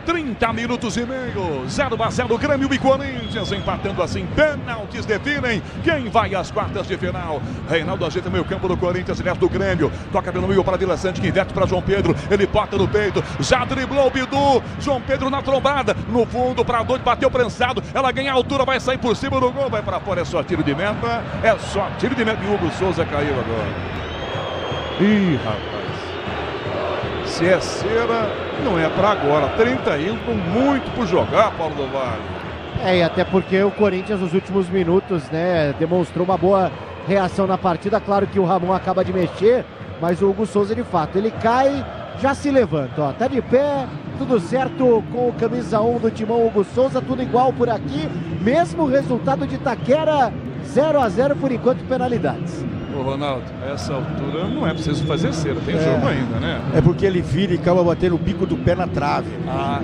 30 minutos e meio, 0-0 Grêmio e Corinthians, empatando assim, pênaltis definem quem vai às quartas de final. Reinaldo ajeita meio campo do Corinthians, leva do Grêmio, toca pelo meio para Vila Sante, que inverte para João Pedro, ele bota no peito, já driblou o Bidu, João Pedro na trombada, no fundo para doido, bateu prensado, ela ganha altura, vai sair por cima do gol, vai para fora, é só tiro de meta, é só tiro de meta, e o Hugo Souza caiu agora. Ih, rapaz. Se é cera, não é para agora. 31 com muito por jogar, Paulo do Vale. E até porque o Corinthians nos últimos minutos, né, demonstrou uma boa reação na partida. Claro que o Ramon acaba de mexer, mas o Hugo Souza de fato, ele cai, já se levanta, ó, tá de pé, tudo certo com o camisa 1 do Timão, Hugo Souza, tudo igual por aqui, mesmo resultado de Itaquera, 0-0 por enquanto, penalidades. Ô Ronaldo, a essa altura não é preciso fazer cera, tem jogo ainda, né? É porque ele vira e acaba batendo o bico do pé na trave. Tá.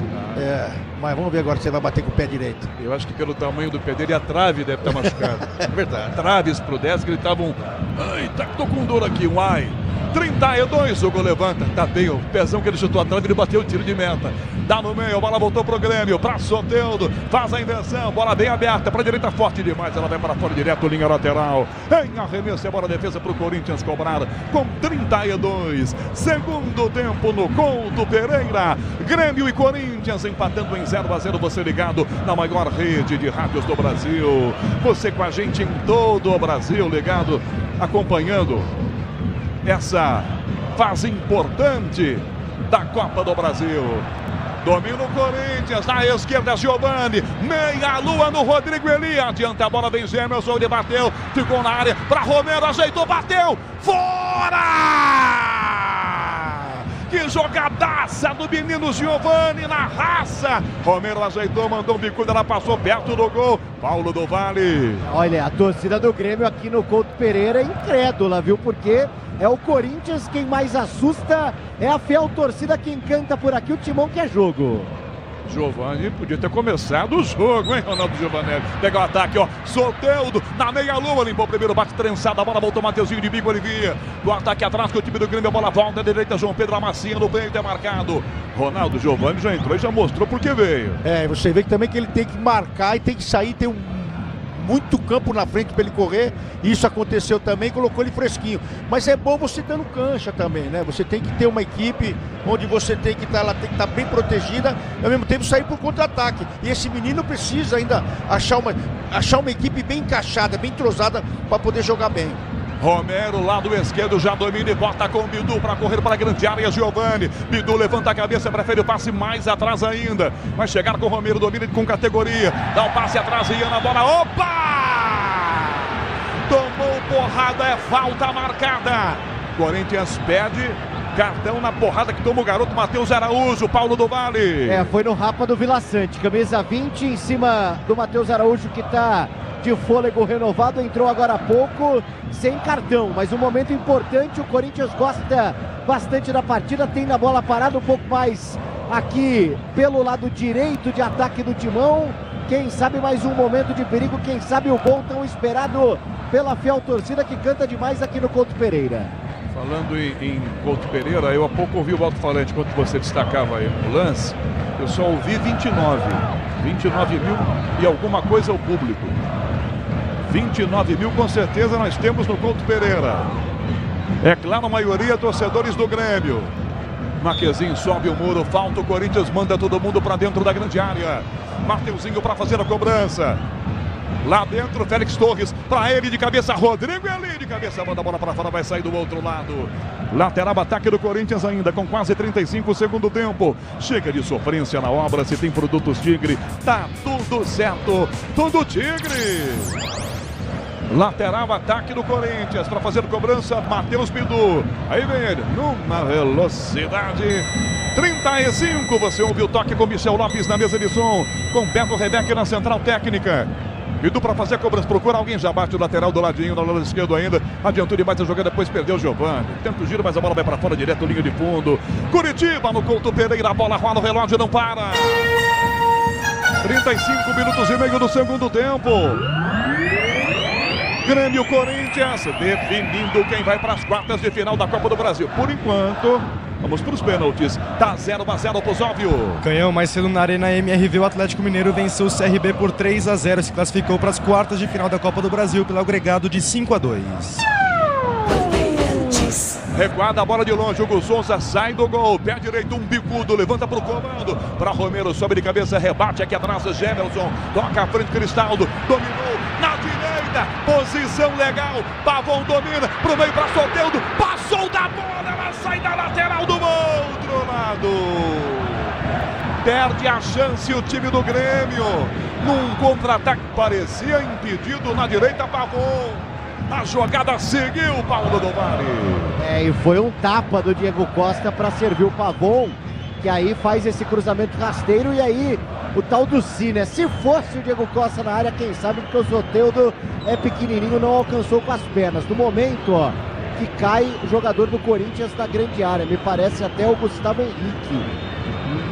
Mas vamos ver agora se você vai bater com o pé direito. Eu acho que pelo tamanho do pé dele, a trave deve estar machucada. É verdade. Traves pro 10 gritavam, ai, tô com dor aqui, um ai. 32, o gol levanta, tá bem, o pezão que ele chutou a trave, ele bateu o tiro de meta. Dá no meio, a bola voltou pro Grêmio, pra Soteldo, faz a inversão, bola bem aberta, pra direita forte demais, ela vai para fora direto, linha lateral. Em arremesso, a bola defesa pro Corinthians cobrar com 32. Segundo tempo no Couto Pereira, Grêmio e Corinthians empatando em 0-0, você ligado na maior rede de rádios do Brasil. Você com a gente em todo o Brasil, ligado, acompanhando essa fase importante da Copa do Brasil. Domina o Corinthians, na esquerda Giovani, meia lua no Rodrigo Eli, adianta a bola, vem Gemerson, ele bateu, ficou na área, para Romero, ajeitou, bateu, fora! Que jogadaça do menino Giovani na raça. Romero ajeitou, mandou um bicudo, ela passou perto do gol. Paulo do Vale. Olha, a torcida do Grêmio aqui no Couto Pereira é incrédula, viu? Porque é o Corinthians quem mais assusta, é a fiel torcida que encanta por aqui, o Timão que é jogo. Giovani podia ter começado o jogo, hein, Ronaldo Giovanelli? Pega o ataque, ó, Soteldo, na meia-lua, limpou o primeiro, bate trensada, a bola voltou, Mateuzinho de bico, Olivia. Do ataque atrás, com o time do Grêmio, a bola volta, à direita, João Pedro, Amassinha no peito, é marcado. Ronaldo Giovanni já entrou e já mostrou por que veio. Você vê que também que ele tem que marcar e tem que sair, tem muito campo na frente para ele correr. Isso aconteceu também, colocou ele fresquinho. Mas é bom você dando cancha também, né? Você tem que ter uma equipe onde você tem que estar, ela tem que estar bem protegida e ao mesmo tempo sair por contra-ataque. E esse menino precisa ainda achar uma equipe bem encaixada, bem entrosada para poder jogar bem. Romero, lado esquerdo, já domina e bota com o Bidu para correr para a grande área. Giovani, Bidu levanta a cabeça, prefere o passe mais atrás ainda. Vai chegar com o Romero, domina com categoria. Dá o passe atrás e na bola. Opa! Tomou porrada, é falta marcada. Corinthians pede cartão na porrada que toma o garoto Matheus Araújo, Paulo do Vale. Foi no rapa do Vila Sante, camisa 20 em cima do Matheus Araújo, que está de fôlego renovado, entrou agora há pouco, sem cartão, mas um momento importante, o Corinthians gosta bastante da partida, tem na bola parada um pouco mais aqui pelo lado direito de ataque do Timão, quem sabe mais um momento de perigo, quem sabe o gol tão esperado pela fiel torcida que canta demais aqui no Couto Pereira. Falando em Couto Pereira, eu há pouco ouvi o alto-falante enquanto você destacava aí o lance, eu só ouvi 29 mil e alguma coisa ao público. 29 mil com certeza nós temos no Couto Pereira. É claro, a maioria torcedores do Grêmio. Marquezinho sobe o muro, falta, o Corinthians manda todo mundo para dentro da grande área. Mateuzinho para fazer a cobrança. Lá dentro, Félix Torres, para ele de cabeça, Rodrigo Eli de cabeça, manda a bola para fora, vai sair do outro lado. Lateral ataque do Corinthians ainda, com quase 35 segundo tempo. Chega de sofrência na obra, se tem produtos Tigre, tá tudo certo, tudo Tigre. Lateral, ataque do Corinthians. Para fazer cobrança, Matheus Bidu. Aí vem ele, numa velocidade. 35, você ouviu o toque com Michel Lopes na mesa de som. Com Beto Rebeck na central técnica. Bidu para fazer a cobrança, procura alguém, já bate o lateral do ladinho, no lado esquerdo ainda. Adiantou demais a jogada, depois perdeu o Giovani. Tenta o giro, mas a bola vai para fora, direto, linha de fundo. Curitiba no Couto Pereira, a bola rola, o relógio não para. 35 minutos e meio do segundo tempo. Grêmio Corinthians definindo quem vai para as quartas de final da Copa do Brasil. Por enquanto, vamos para os pênaltis. Tá 0-0 pro Zóvio. Canhão, mais cedo na Arena MRV, o Atlético Mineiro venceu o CRB por 3-0. Se classificou para as quartas de final da Copa do Brasil pelo agregado de 5-2. Recuada a bola de longe, Hugo Souza sai do gol, pé direito, um bicudo, levanta pro comando, para Romero, sobe de cabeça, rebate aqui atrás, Jefferson, toca à frente, Cristaldo, dominou, na direita, posição legal, Pavon domina, pro meio para Soteldo, passou da bola, ela sai da lateral do outro lado. Perde a chance o time do Grêmio, num contra-ataque, parecia impedido na direita, Pavon. A jogada seguiu, Paulo do Vale. E foi um tapa do Diego Costa para servir o Pavon, que aí faz esse cruzamento rasteiro. E aí o tal do Si, né? Se fosse o Diego Costa na área, quem sabe, porque o Soteldo é pequenininho, não alcançou com as pernas. No momento, ó, que cai o jogador do Corinthians da grande área, me parece até o Gustavo Henrique.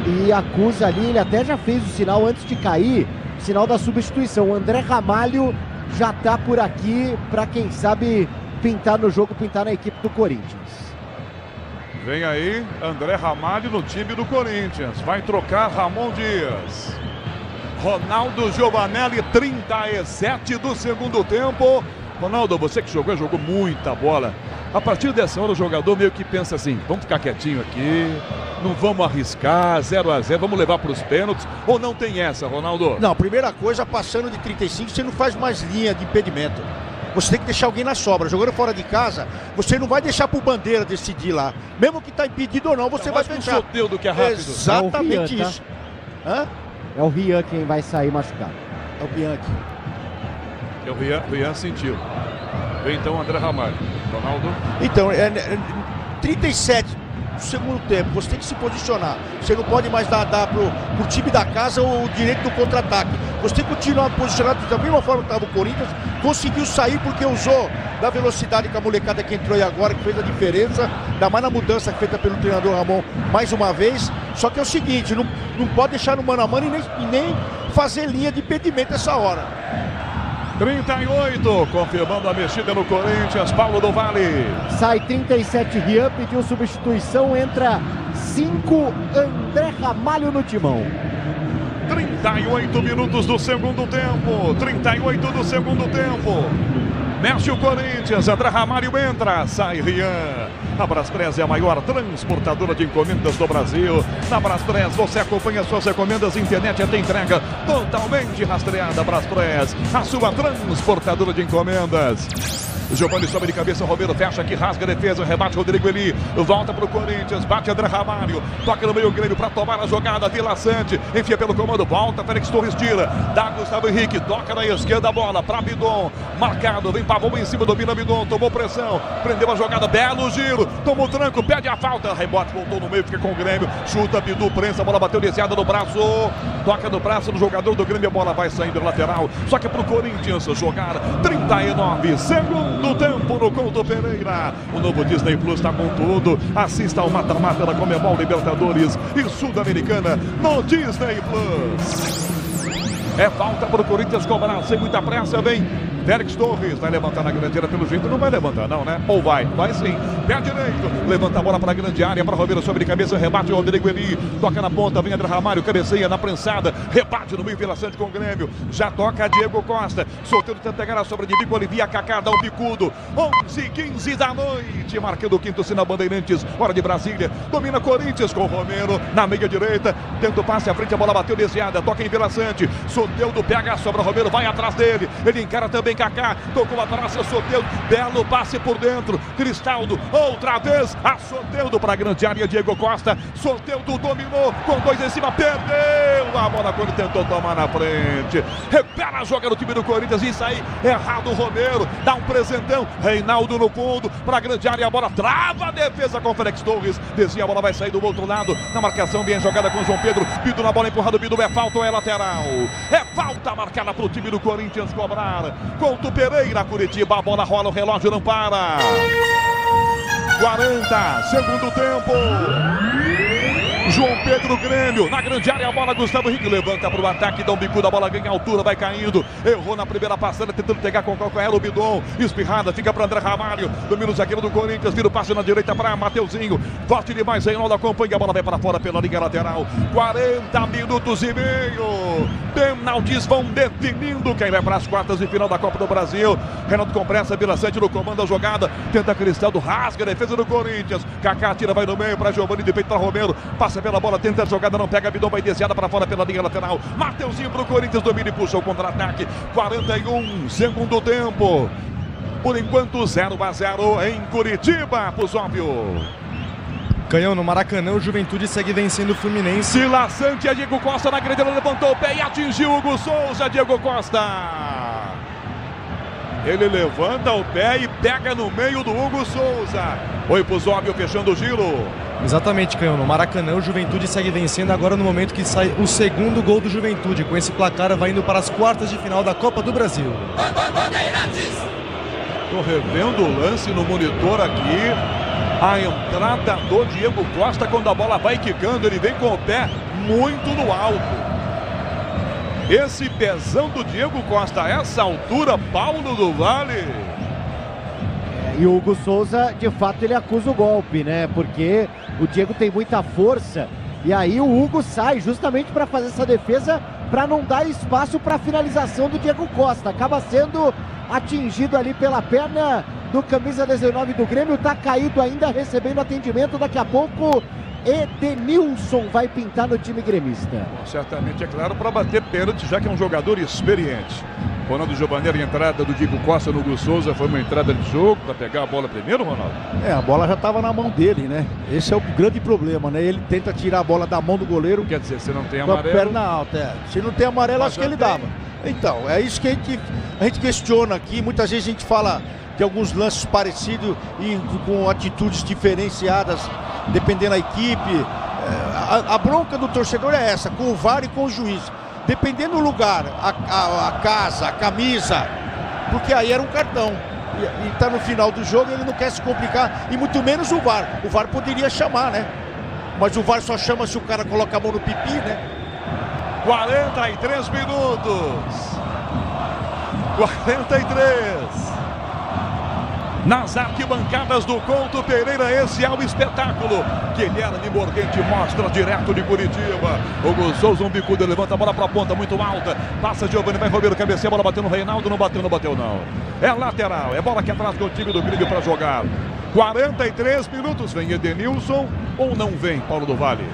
E acusa ali, ele até já fez o sinal antes de cair, sinal da substituição. O André Ramalho já tá por aqui para, quem sabe, pintar no jogo, pintar na equipe do Corinthians. Vem aí André Ramalho no time do Corinthians. Vai trocar Ramon Dias. Ronaldo Giovanelli, 37 do segundo tempo. Ronaldo, você que jogou muita bola. A partir dessa hora o jogador meio que pensa assim, vamos ficar quietinho aqui, não vamos arriscar, 0-0, vamos levar para os pênaltis, ou não tem essa, Ronaldo? Não, primeira coisa, passando de 35, você não faz mais linha de impedimento. Você tem que deixar alguém na sobra. Jogando fora de casa, você não vai deixar pro Bandeira decidir lá. Mesmo que tá impedido ou não, você vai deixar. O Soteldo que é rápido. Exatamente Rian, isso. Tá? Hã? É o Rian quem vai sair machucado. É o Bianchi. É o Rian sentiu. Vem então André Ramalho. Ronaldo. Então, 37 do segundo tempo, você tem que se posicionar. Você não pode mais dar pro time da casa o direito do contra-ataque. Você tem que continuar posicionado da mesma forma que estava o Corinthians. Conseguiu sair porque usou da velocidade com a molecada que entrou aí agora, que fez a diferença. Ainda mais na mudança feita pelo treinador Ramon mais uma vez. Só que é o seguinte, não pode deixar no mano a mano e nem fazer linha de impedimento essa hora. 38, confirmando a mexida no Corinthians, Paulo do Vale. Sai 37, Rian pediu substituição, entra 5, André Ramalho no timão. 38 minutos do segundo tempo, 38 do segundo tempo. Mexe o Corinthians, André Ramalho entra, sai Rian. A Braspress é a maior transportadora de encomendas do Brasil. Na Braspress você acompanha suas encomendas, internet até entrega totalmente rastreada. Braspress, a sua transportadora de encomendas. Giovani sobe de cabeça, Romero fecha aqui, rasga a defesa, rebate Rodrigo Eli, volta pro Corinthians, bate André Ramalho, toca no meio Grêmio para tomar a jogada, Vila Sante, enfia pelo comando, volta, Félix Torres tira, dá Gustavo Henrique, toca na esquerda a bola para Bidon, marcado, vem Pavon em cima, domina Bidon, tomou pressão, prendeu a jogada, belo giro, tomou tranco, pede a falta, rebote, voltou no meio, fica com o Grêmio, chuta, Bidu, prensa, a bola bateu desviada no braço, toca no braço do jogador do Grêmio, a bola vai saindo lateral, só que pro Corinthians jogar 39 segundos do tempo no Couto Pereira. O novo Disney Plus está com tudo. Assista ao mata-mata da Conmebol, Libertadores e Sul-Americana no Disney Plus. É falta para o Corinthians cobrar sem muita pressa, vem Félix Torres, vai levantar na grande área, pelo jeito não vai levantar não, né? Ou vai? Vai sim, pé direito, levanta a bola para a grande área, para Romero sobre de cabeça, rebate o Rodrigo Eli, toca na ponta, vem André Ramalho, cabeceia na prensada, rebate no meio, Vila Sante com o Grêmio, já toca Diego Costa, solteiro tenta pegar a sobra de bico, Olivia, Kaká, dá um bicudo, 11h15 da noite, marcando o quinto sinal Bandeirantes, hora de Brasília, domina Corinthians com o Romero, na meia direita, tenta o passe à frente, a bola bateu desviada, toca em Vila Sante, Soteldo pega a sobra, Romero vai atrás dele, ele encara também Kaká, tocou atrás, a Soteldo, belo passe por dentro, Cristaldo, outra vez, a Soteldo para a grande área, Diego Costa, Soteldo dominou, com 2 em cima, perdeu a bola quando tentou tomar na frente, recupera a joga no time do Corinthians, isso aí, errado o Romero, dá um presentão, Reinaldo no fundo, para a grande área, a bola trava a defesa com o Félix Torres, desvia, a bola vai sair do outro lado, na marcação, bem jogada com o João Pedro, Bidu na bola empurrado, Bidu é falta ou é lateral? É falta marcada para o time do Corinthians cobrar. Couto Pereira, Curitiba, a bola rola, o relógio não para. 40, segundo tempo. João Pedro, Grêmio, na grande área, a bola, Gustavo Henrique levanta para o ataque, dá um bicudo, a bola ganha altura, vai caindo, errou na primeira passada, tentando pegar com o calcanhar o Bidon, espirrada, fica para André Ramalho, domina o zagueiro do Corinthians, vira o passe na direita para Mateuzinho, forte demais, Reinaldo acompanha, a bola vai para fora pela linha lateral, 40 minutos e meio, penaltis vão definindo quem vai para as quartas de final da Copa do Brasil, Renato com pressa, Vila Sante no comando da jogada, tenta Cristaldo, rasga a defesa do Corinthians, Kaká tira, vai no meio para Giovani, de peito para Romero, passa pela bola, tenta a jogada, não pega, Bidon vai desviada para fora pela linha lateral, Mateuzinho para o Corinthians, domina e puxa o contra-ataque, 41, segundo tempo, por enquanto 0-0 em Curitiba, Pusóvio. Canhão, no Maracanã, o Juventude segue vencendo o Fluminense. Vila Sante, a Diego Costa na grande, ele levantou o pé e atingiu o Hugo Souza, Diego Costa. Ele levanta o pé e pega no meio do Hugo Souza. Oi, Pusóvio, fechando o giro. Exatamente, Canhão. No Maracanã, o Juventude segue vencendo agora no momento que sai o segundo gol do Juventude. Com esse placar, vai indo para as quartas de final da Copa do Brasil. Estou revendo o lance no monitor aqui. A entrada do Diego Costa, quando a bola vai quicando, ele vem com o pé muito no alto. Esse pezão do Diego Costa, a essa altura, Paulo do Vale. E o Hugo Souza, de fato, ele acusa o golpe, né? Porque o Diego tem muita força. E aí o Hugo sai justamente para fazer essa defesa, para não dar espaço para a finalização do Diego Costa. Acaba sendo atingido ali pela perna do camisa 19 do Grêmio. Tá caído ainda, recebendo atendimento. Daqui a pouco Edenilson vai pintar no time gremista. Bom, certamente, é claro, para bater pênalti, já que é um jogador experiente. Ronaldo Giovanni, a entrada do Diego Costa no Hugo Souza foi uma entrada de jogo para pegar a bola primeiro, Ronaldo? A bola já estava na mão dele, né? Esse é o grande problema, né? Ele tenta tirar a bola da mão do goleiro. Quer dizer, se não tem com amarelo... a perna alta, Se não tem amarelo, acho que ele dava. Então, é isso que a gente questiona aqui. Muitas vezes a gente fala de alguns lances parecidos e com atitudes diferenciadas, dependendo da equipe. A bronca do torcedor é essa, com o VAR e com o juiz. Dependendo do lugar, a casa, a camisa, porque aí era um cartão. E tá no final do jogo, ele não quer se complicar, e muito menos o VAR. O VAR poderia chamar, né? Mas o VAR só chama se o cara coloca a mão no pipi, né? 43 minutos. 43. Nas arquibancadas do Couto Pereira, esse é o espetáculo que Guilherme Mordente mostra direto de Curitiba. Hugo Souza, um bicudo, levanta a bola para a ponta, muito alta. Passa Giovani, vai Romero, cabeceia, a bola bateu no Reinaldo, não bateu não. É lateral, é bola que atrás do time do Grêmio para jogar. 43 minutos, vem Edenilson ou não vem, Paulo do Vale?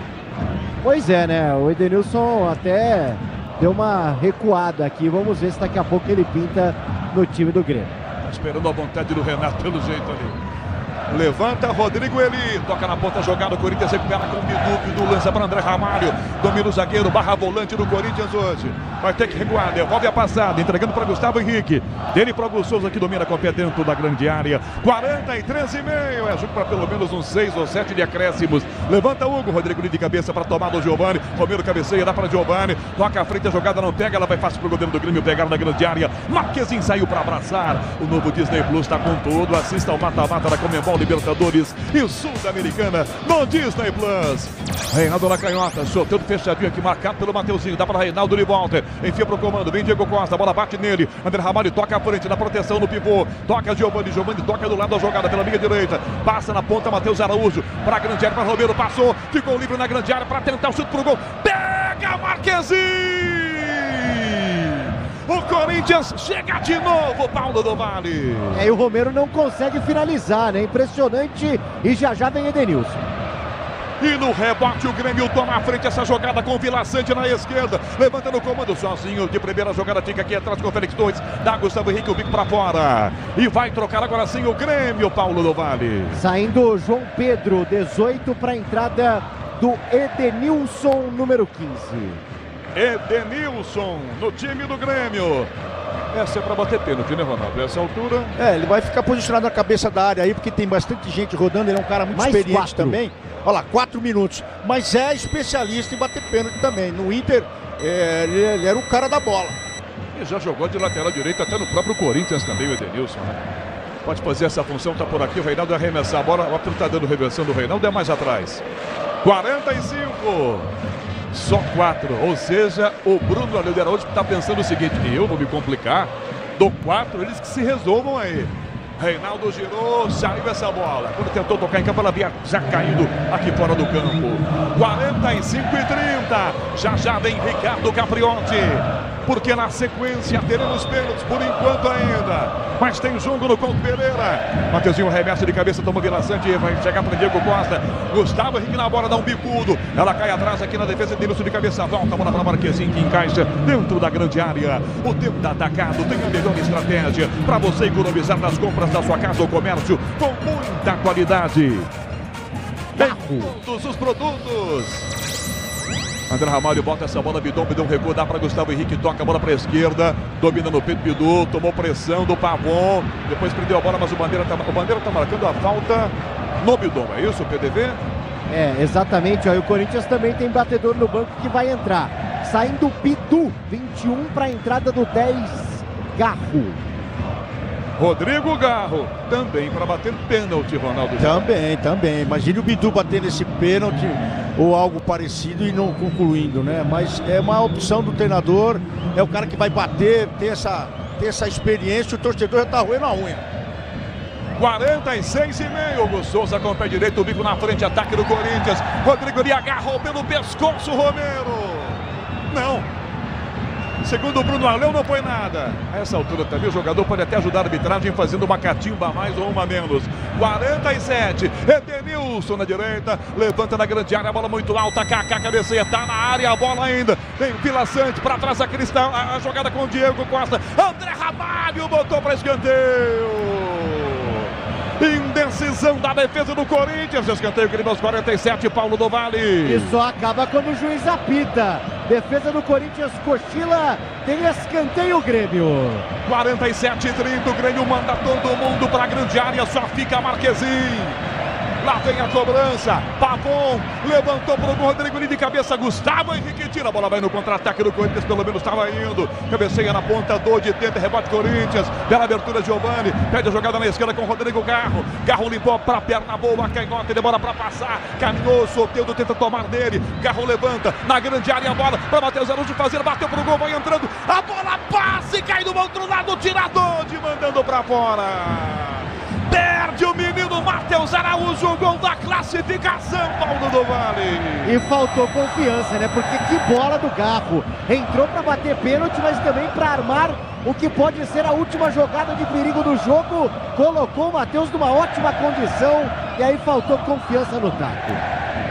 Pois é, né? O Edenilson até deu uma recuada aqui. Vamos ver se daqui a pouco ele pinta no time do Grêmio. Esperando a vontade do Renato pelo jeito ali. Levanta Rodrigo Eli, toca na ponta jogada, o Corinthians recupera com o Bidu, lança para André Ramalho, domina o zagueiro, barra volante do Corinthians hoje, vai ter que recuar, devolve a passada, entregando para Gustavo Henrique, dele para o Hugo Souza que domina com o pé dentro da grande área, 43,5, é jogo para pelo menos uns 6 ou 7 de acréscimos, levanta Hugo, Rodrigo Eli de cabeça para tomar do Giovani, Romero cabeceia, dá para Giovani, toca à frente, a jogada não pega, ela vai fácil para o goleiro do Grêmio pegar na grande área, Marquezinho saiu para abraçar, o novo Disney Plus está com tudo, assista ao mata-mata da Comebol Libertadores e Sul-Americana no Disney Plus. Reinaldo na canhota, soltando fechadinho aqui, marcado pelo Mateuzinho, dá para Reinaldo de volta, enfia pro comando, vem Diego Costa, a bola bate nele, André Ramalho toca à frente, na proteção no pivô, toca Giovani toca do lado da jogada pela linha direita, passa na ponta Matheus Araújo, para a grande área, para Romero, passou, ficou livre na grande área para tentar o chute pro gol, pega Marquezinho! O Corinthians chega de novo, Paulo do Vale. E o Romero não consegue finalizar, né? Impressionante. E já vem Edenilson. E no rebote o Grêmio toma a frente essa jogada com o Vila Sante na esquerda. Levanta no comando sozinho de primeira jogada. Fica aqui atrás com o Félix Torres. Dá Gustavo Henrique o bico pra fora. E vai trocar agora sim o Grêmio, Paulo do Vale. Saindo João Pedro, 18 para a entrada do Edenilson, número 15. Edenilson no time do Grêmio. Essa é para bater pênalti, né, Ronaldo? Essa altura. Ele vai ficar posicionado na cabeça da área aí, porque tem bastante gente rodando. Ele é um cara muito experiente também. Olha lá, 4 minutos. Mas é especialista em bater pênalti também. No Inter, ele era o cara da bola. E já jogou de lateral direito até no próprio Corinthians também, o Edenilson, né? Pode fazer essa função, tá por aqui. O Reinaldo vai arremessar a bola. O árbitro tá dando reversão do Reinaldo, é mais atrás. 45. Só 4. Ou seja, o Bruno Aleu de Araújo está pensando o seguinte: eu vou me complicar. Dou 4, eles que se resolvam aí. Reinaldo girou, saiu essa bola. Quando tentou tocar em campo, ela havia já caído aqui fora do campo. 45-30. Já vem Ricardo Capriotti. Porque na sequência teremos pênaltis por enquanto ainda. Mas tem jogo no Couto Pereira. Mateuzinho remessa de cabeça, toma Vila Sante, vai chegar para Diego Costa. Gustavo Henrique na bola, dá um bicudo. Ela cai atrás aqui na defesa, Denilson de cabeça, volta a bola para Marquezinho que encaixa dentro da grande área. O tempo da atacado tem a melhor estratégia para você economizar nas compras da sua casa ou comércio com muita qualidade. Em todos os produtos. André Ramalho bota essa bola, Bidon recuo, dá para Gustavo Henrique, toca a bola para a esquerda, domina no peito Bidu, tomou pressão do Pavon, depois prendeu a bola, mas o Bandeira tá marcando a falta no Bidon, é isso, PDV? Exatamente, e o Corinthians também tem batedor no banco que vai entrar, saindo Bidu, 21 para a entrada do 10, Garro. Rodrigo Garro, também para bater pênalti, Ronaldo. Também. Imagine o Bidu bater nesse pênalti ou algo parecido e não concluindo, né? Mas é uma opção do treinador, é o cara que vai bater, ter essa experiência, o torcedor já tá roendo a unha. 46,5. Hugo Souza com o pé direito, o bico na frente, ataque do Corinthians. Rodrigo lhe agarrou pelo pescoço, Romero. Não. Segundo o Bruno Aleu, não foi nada. A essa altura também o jogador pode até ajudar a arbitragem fazendo uma catimba a mais ou uma a menos. 47. Edenilson na direita. Levanta na grande área. A bola muito alta. Kaká cabeceia. Tá na área. A bola ainda. Vem Vila Sante para trás da Cristão. A jogada com o Diego Costa. André Ramalho botou para escanteio. Indecisão da defesa do Corinthians. Escanteio Grêmio aos 47, Paulo do Vale. E só acaba quando o juiz apita. Defesa do Corinthians cochila. Tem escanteio Grêmio. 47-30. O Grêmio manda todo mundo para a grande área. Só fica Marquezinho. Lá vem a cobrança. Pavon levantou para o Rodrigo de cabeça. Gustavo Henrique tira. A bola vai no contra-ataque do Corinthians. Pelo menos estava indo. Cabeceia na ponta. De tenta. Rebote Corinthians. Bela abertura Giovani. Pede a jogada na esquerda com o Rodrigo Garro. Garro limpou para a perna boa. Canhota. Demora para passar. Caminhou. Soteldo tenta tomar dele. Garro levanta. Na grande área a bola para Matheus Araújo fazer. Bateu para o gol. Vai entrando. A bola passa e cai do outro lado. Tirador de mandando para fora. Perde o menino Matheus Araújo, o gol da classificação, Paulo do Vale. E faltou confiança, né? Porque que bola do Garro. Entrou para bater pênalti, mas também para armar o que pode ser a última jogada de perigo do jogo. Colocou o Matheus numa ótima condição e aí faltou confiança no taco.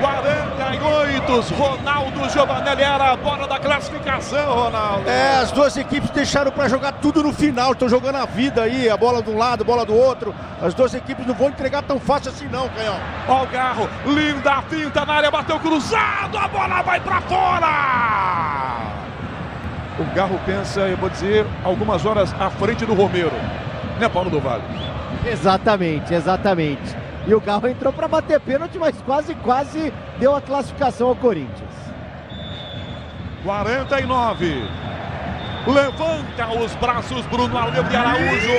48, Ronaldo Giovanelli era a bola da classificação, Ronaldo. As duas equipes deixaram para jogar tudo no final, estão jogando a vida aí, a bola de um lado, a bola do outro. As duas equipes não vão entregar tão fácil assim não, Canhão. Ó o Garro, linda finta na área, bateu cruzado, a bola vai para fora. O Garro pensa, eu vou dizer, algumas horas à frente do Romero, né, Paulo do Vale? Exatamente. E o Garro entrou para bater pênalti, mas quase deu a classificação ao Corinthians. 49. Levanta os braços Bruno Aleu de Araújo.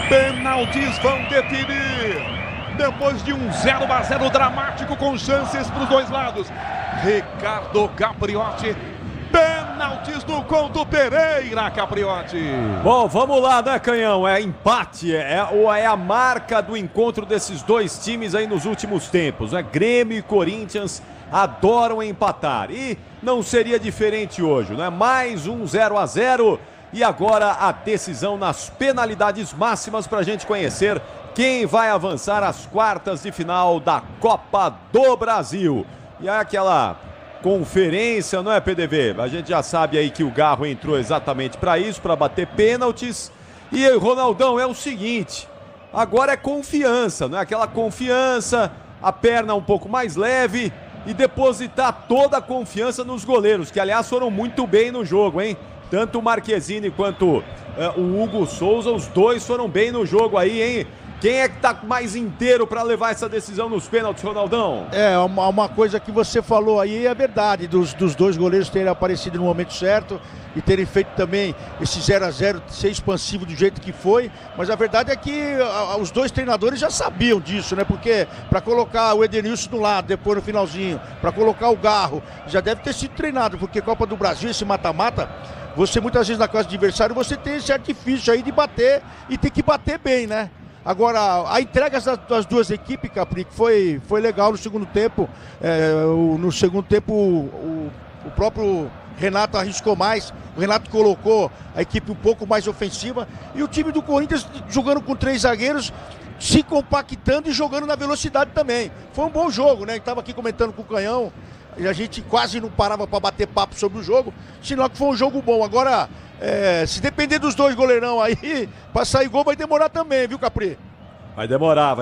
Penaltis vão definir. Depois de um 0-0 dramático com chances para os dois lados. Ricardo Capriotti. Penaltis do Couto Pereira, Capriotti. Bom, vamos lá, né, Canhão? É empate, ou é a marca do encontro desses dois times aí nos últimos tempos, né? Grêmio e Corinthians adoram empatar e não seria diferente hoje, né? Mais um 0-0 e agora a decisão nas penalidades máximas para a gente conhecer quem vai avançar às quartas de final da Copa do Brasil. E é aquela conferência, não é, PDV? A gente já sabe aí que o Garro entrou exatamente para isso, para bater pênaltis. E aí, Ronaldão, é o seguinte, agora é confiança, não é? Aquela confiança, a perna um pouco mais leve e depositar toda a confiança nos goleiros, que aliás foram muito bem no jogo, hein? Tanto o Marquezine quanto o Hugo Souza, os dois foram bem no jogo aí, hein? Quem é que tá mais inteiro para levar essa decisão nos pênaltis, Ronaldão? É, uma coisa que você falou aí é verdade, dos dois goleiros terem aparecido no momento certo e terem feito também esse 0-0 ser expansivo do jeito que foi, mas a verdade é que os dois treinadores já sabiam disso, né? Porque para colocar o Edenilson do lado, depois no finalzinho, para colocar o Garro, já deve ter sido treinado, porque Copa do Brasil, esse mata-mata, você muitas vezes na casa de adversário, você tem esse artifício aí de bater e tem que bater bem, né? Agora, a entrega das duas equipes, Capri, foi legal no segundo tempo. No segundo tempo, o próprio Renato arriscou mais. O Renato colocou a equipe um pouco mais ofensiva. E o time do Corinthians jogando com 3 zagueiros, se compactando e jogando na velocidade também. Foi um bom jogo, né? Estava aqui comentando com o Canhão. E a gente quase não parava para bater papo sobre o jogo. Sinal que foi um jogo bom. Agora, se depender dos dois goleirão aí, para sair gol vai demorar também, viu, Capri? Vai demorar.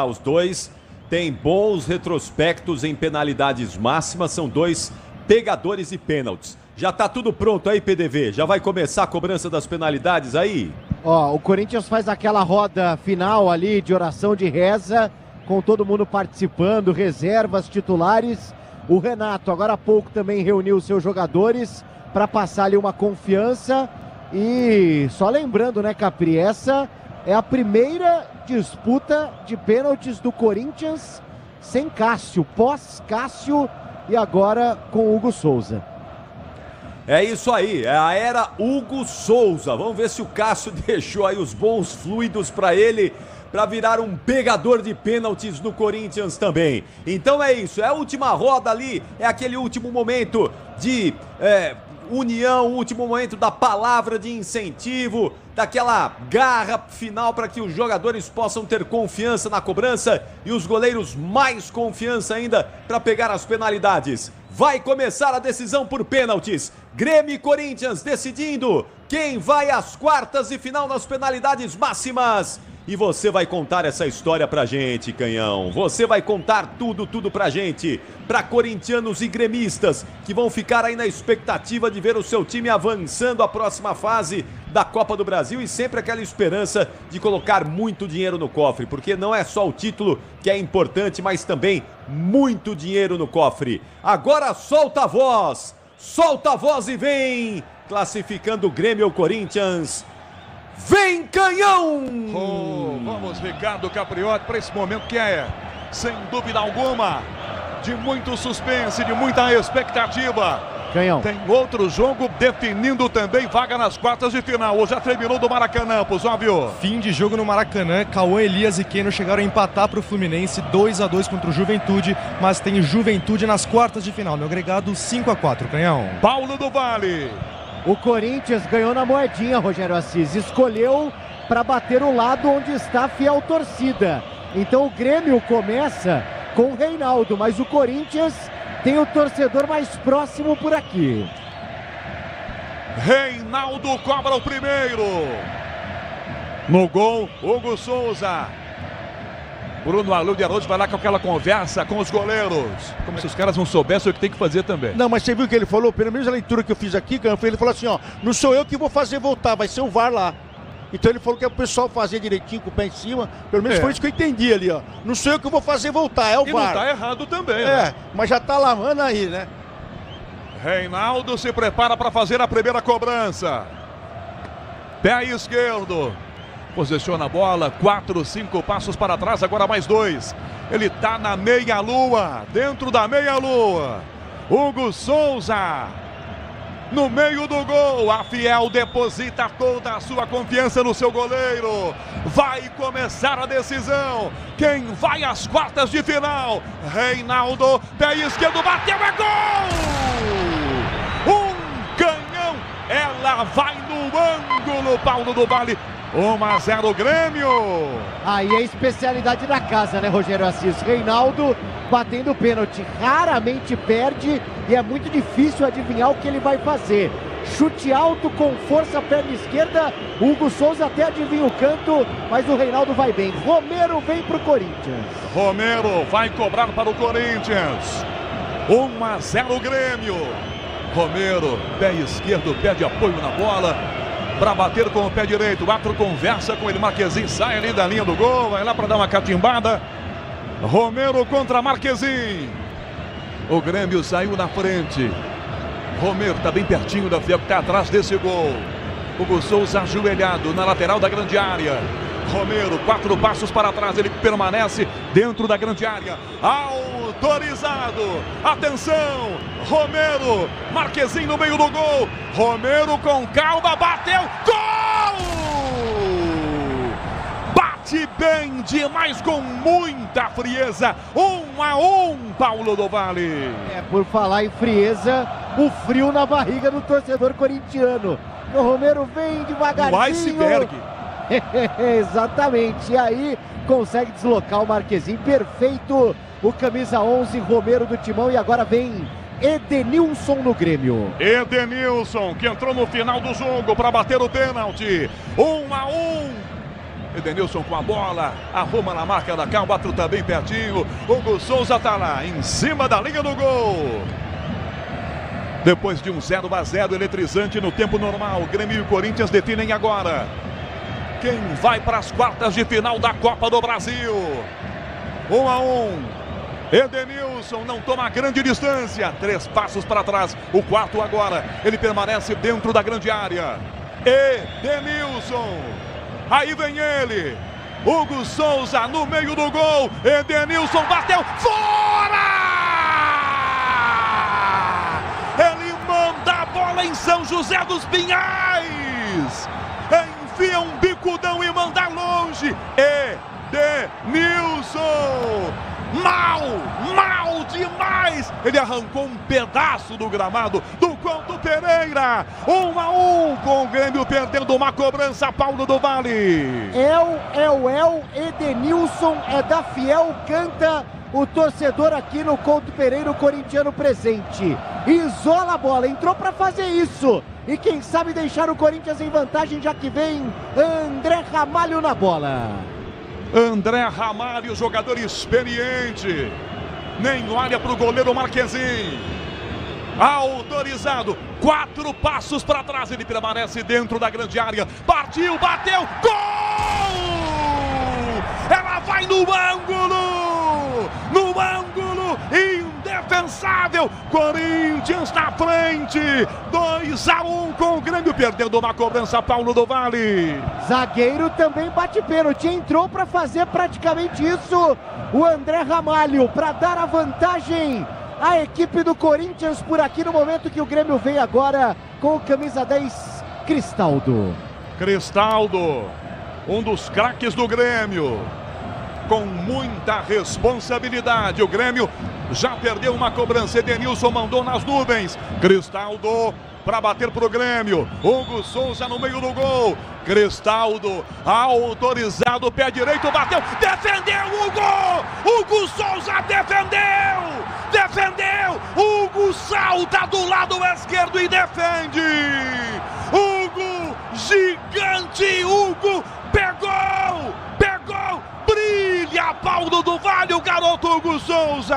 Os dois têm bons retrospectos em penalidades máximas, são dois pegadores de pênaltis. Já tá tudo pronto aí, PDV? Já vai começar a cobrança das penalidades aí? Ó, o Corinthians faz aquela roda final ali de oração de reza, com todo mundo participando, reservas, titulares. O Renato, agora há pouco, também reuniu os seus jogadores para passar ali uma confiança. E só lembrando, né, Capri, essa é a primeira disputa de pênaltis do Corinthians sem Cássio, pós-Cássio e agora com Hugo Souza. É isso aí, é a era Hugo Souza. Vamos ver se o Cássio deixou aí os bons fluidos para ele, para virar um pegador de pênaltis no Corinthians também. Então é isso, é a última roda ali, é aquele último momento de união, o último momento da palavra de incentivo, daquela garra final para que os jogadores possam ter confiança na cobrança e os goleiros mais confiança ainda para pegar as penalidades. Vai começar a decisão por pênaltis. Grêmio e Corinthians decidindo quem vai às quartas de final nas penalidades máximas. E você vai contar essa história pra gente, Canhão. Você vai contar tudo pra gente. Pra corintianos e gremistas que vão ficar aí na expectativa de ver o seu time avançando à próxima fase da Copa do Brasil e sempre aquela esperança de colocar muito dinheiro no cofre, porque não é só o título que é importante, mas também muito dinheiro no cofre. Agora solta a voz e vem, classificando o Grêmio ou Corinthians. Vem, Canhão! Vamos, Ricardo Capriotti, para esse momento que é, sem dúvida alguma, de muito suspense, de muita expectativa. Canhão. Tem outro jogo definindo também vaga nas quartas de final. Hoje já terminou do Maracanã, Pusóvio. Fim de jogo no Maracanã. Cauã, Elias e Keno chegaram a empatar para o Fluminense 2-2 contra o Juventude, mas tem Juventude nas quartas de final. No agregado 5-4, Canhão. Paulo do Vale. O Corinthians ganhou na moedinha, Rogério Assis. Escolheu para bater o lado onde está a fiel torcida. Então o Grêmio começa com o Reinaldo, mas o Corinthians tem o torcedor mais próximo por aqui. Reinaldo cobra o primeiro. No gol, Hugo Souza. Bruno Arleu de Araújo vai lá com aquela conversa com os goleiros. Como se os caras não soubessem o que tem que fazer também. Não, mas você viu o que ele falou? Pelo menos a leitura que eu fiz aqui, ele falou assim, ó, não sou eu que vou fazer voltar, vai ser o VAR lá. Então ele falou que é o pessoal fazer direitinho com o pé em cima. Pelo menos foi isso que eu entendi ali, ó. Não sou eu que vou fazer voltar, é o VAR. E não tá errado também, né? Mas já tá lavando aí, né? Reinaldo se prepara para fazer a primeira cobrança. Pé esquerdo. Posiciona a bola, 4, 5 passos para trás, agora mais 2. Ele tá na meia-lua, dentro da meia-lua. Hugo Souza, no meio do gol, a Fiel deposita toda a sua confiança no seu goleiro. Vai começar a decisão. Quem vai às quartas de final? Reinaldo, pé esquerdo, bateu, é gol! Um canhão, ela vai no ângulo, Paulo do Vale. 1-0 Grêmio. Aí é especialidade da casa, né, Rogério Assis? Reinaldo batendo pênalti, raramente perde e é muito difícil adivinhar o que ele vai fazer. Chute alto com força, perna esquerda, Hugo Souza até adivinha o canto, mas o Reinaldo vai bem. Romero vem pro Corinthians. Romero vai cobrar para o Corinthians. 1-0 Grêmio. Romero, pé esquerdo, pede apoio na bola para bater com o pé direito. O árbitro conversa com ele, Marquezin sai ali da linha do gol, vai lá para dar uma catimbada. Romero contra Marquezin. O Grêmio saiu na frente. Romero está bem pertinho da Fiel, que está atrás desse gol. Hugo Souza ajoelhado na lateral da grande área. Romero, 4 passos para trás, ele permanece dentro da grande área. Autorizado. Atenção, Romero, Marquezin no meio do gol. Romero com calma, bateu, gol! Bate bem demais, com muita frieza. 1-1, Paulo do Vale. Por falar em frieza, o frio na barriga do torcedor corintiano. O Romero vem devagarzinho. O iceberg. Exatamente, e aí consegue deslocar o Marquezin, perfeito o camisa 11, Romero do Timão, e agora vem Edenilson no Grêmio. Edenilson, que entrou no final do jogo para bater o pênalti. 1-1. Edenilson com a bola, arruma na marca da cá, o outro tá bem pertinho. Hugo Souza tá lá, em cima da linha do gol. Depois de um 0-0 eletrizante no tempo normal, Grêmio e Corinthians definem agora quem vai para as quartas de final da Copa do Brasil. 1-1. Edenilson não toma grande distância. 3 passos para trás. O quarto agora. Ele permanece dentro da grande área. Edenilson. Aí vem ele. Hugo Souza no meio do gol. Edenilson bateu. Fora! Ele manda a bola em São José dos Pinhais. Enfia um bicudão e manda longe. Edenilson. Mal demais. Ele arrancou um pedaço do gramado do Couto Pereira. 1-1 com o Grêmio perdendo uma cobrança, Paulo do Vale. Edenilson é da Fiel, canta o torcedor aqui no Couto Pereira, o corintiano presente. Isola a bola, entrou para fazer isso. E quem sabe deixar o Corinthians em vantagem, já que vem André Ramalho na bola. André Ramalho, jogador experiente. Nem olha para o goleiro Marquezin. Autorizado. 4 passos para trás. Ele permanece dentro da grande área. Partiu, bateu. Gol! Ela vai no ângulo. No ângulo. Indefensável. Corinthians na frente. 2-1 com o Grêmio perdendo uma cobrança, Paulo do Vale. Zagueiro também bate pênalti. Entrou para fazer praticamente isso o André Ramalho, para dar a vantagem à equipe do Corinthians por aqui no momento que o Grêmio vem agora com o camisa 10, Cristaldo. Cristaldo, um dos craques do Grêmio, com muita responsabilidade. O Grêmio já perdeu uma cobrança. Edenilson mandou nas nuvens. Cristaldo para bater pro Grêmio. Hugo Souza no meio do gol. Cristaldo autorizado, pé direito, bateu, defendeu Hugo! Hugo Souza defendeu! Hugo salta do lado esquerdo e defende! Hugo, gigante, Hugo, pegou! Brilha, Paulo do Vale, o garoto Hugo Souza!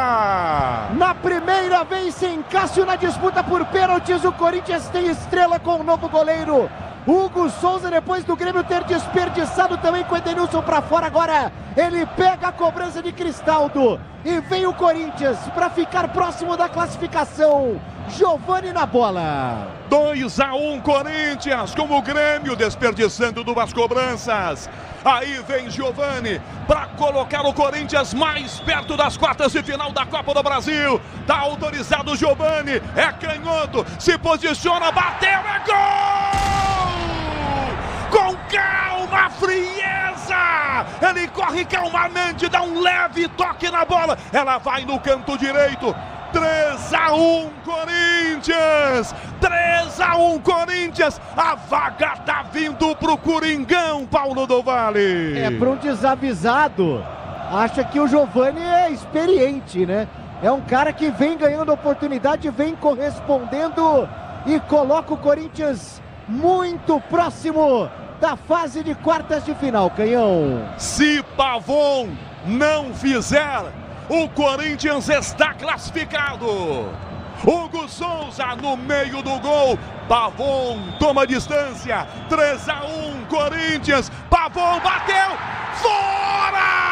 Na primeira vez sem Cássio na disputa por pênaltis, o Corinthians tem estrela com o novo goleiro Hugo Souza, depois do Grêmio ter desperdiçado também com o Edenilson para fora. Agora ele pega a cobrança de Cristaldo e vem o Corinthians para ficar próximo da classificação. Giovani na bola. 2-1 Corinthians, com o Grêmio desperdiçando 2 cobranças. Aí vem Giovani para colocar o Corinthians mais perto das quartas de final da Copa do Brasil. Tá autorizado o Giovani, é canhoto, se posiciona, bateu, é gol! Com calma, frieza! Ele corre calmamente, dá um leve toque na bola. Ela vai no canto direito. 3-1 Corinthians! 3-1 Corinthians! A vaga tá vindo pro Coringão, Paulo do Vale! É, para um desavisado, acha que o Giovani é experiente, né? É um cara que vem ganhando oportunidade, vem correspondendo e coloca o Corinthians muito próximo da fase de quartas de final, Canhão. Se Pavon não fizer, o Corinthians está classificado. Hugo Souza no meio do gol. Pavon toma distância. 3-1 Corinthians. Pavon bateu. Fora!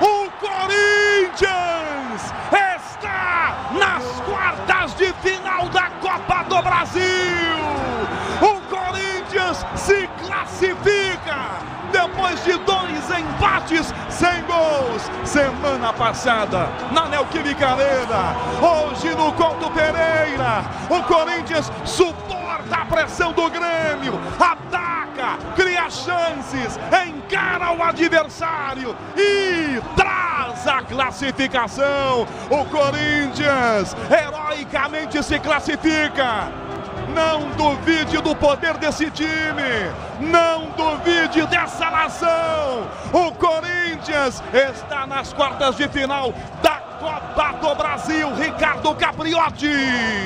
O Corinthians está nas quartas de final da Copa do Brasil. O Corinthians se classifica depois de 2 empates sem gols. Semana passada na Neoquímica Arena, hoje no Couto Pereira. O Corinthians suporta a pressão do Grêmio, ataca, cria chances, encara o adversário e traz a classificação. O Corinthians heroicamente se classifica. Não duvide do poder desse time, não duvide dessa nação. O Corinthians está nas quartas de final da Copa do Brasil, Ricardo Capriotti.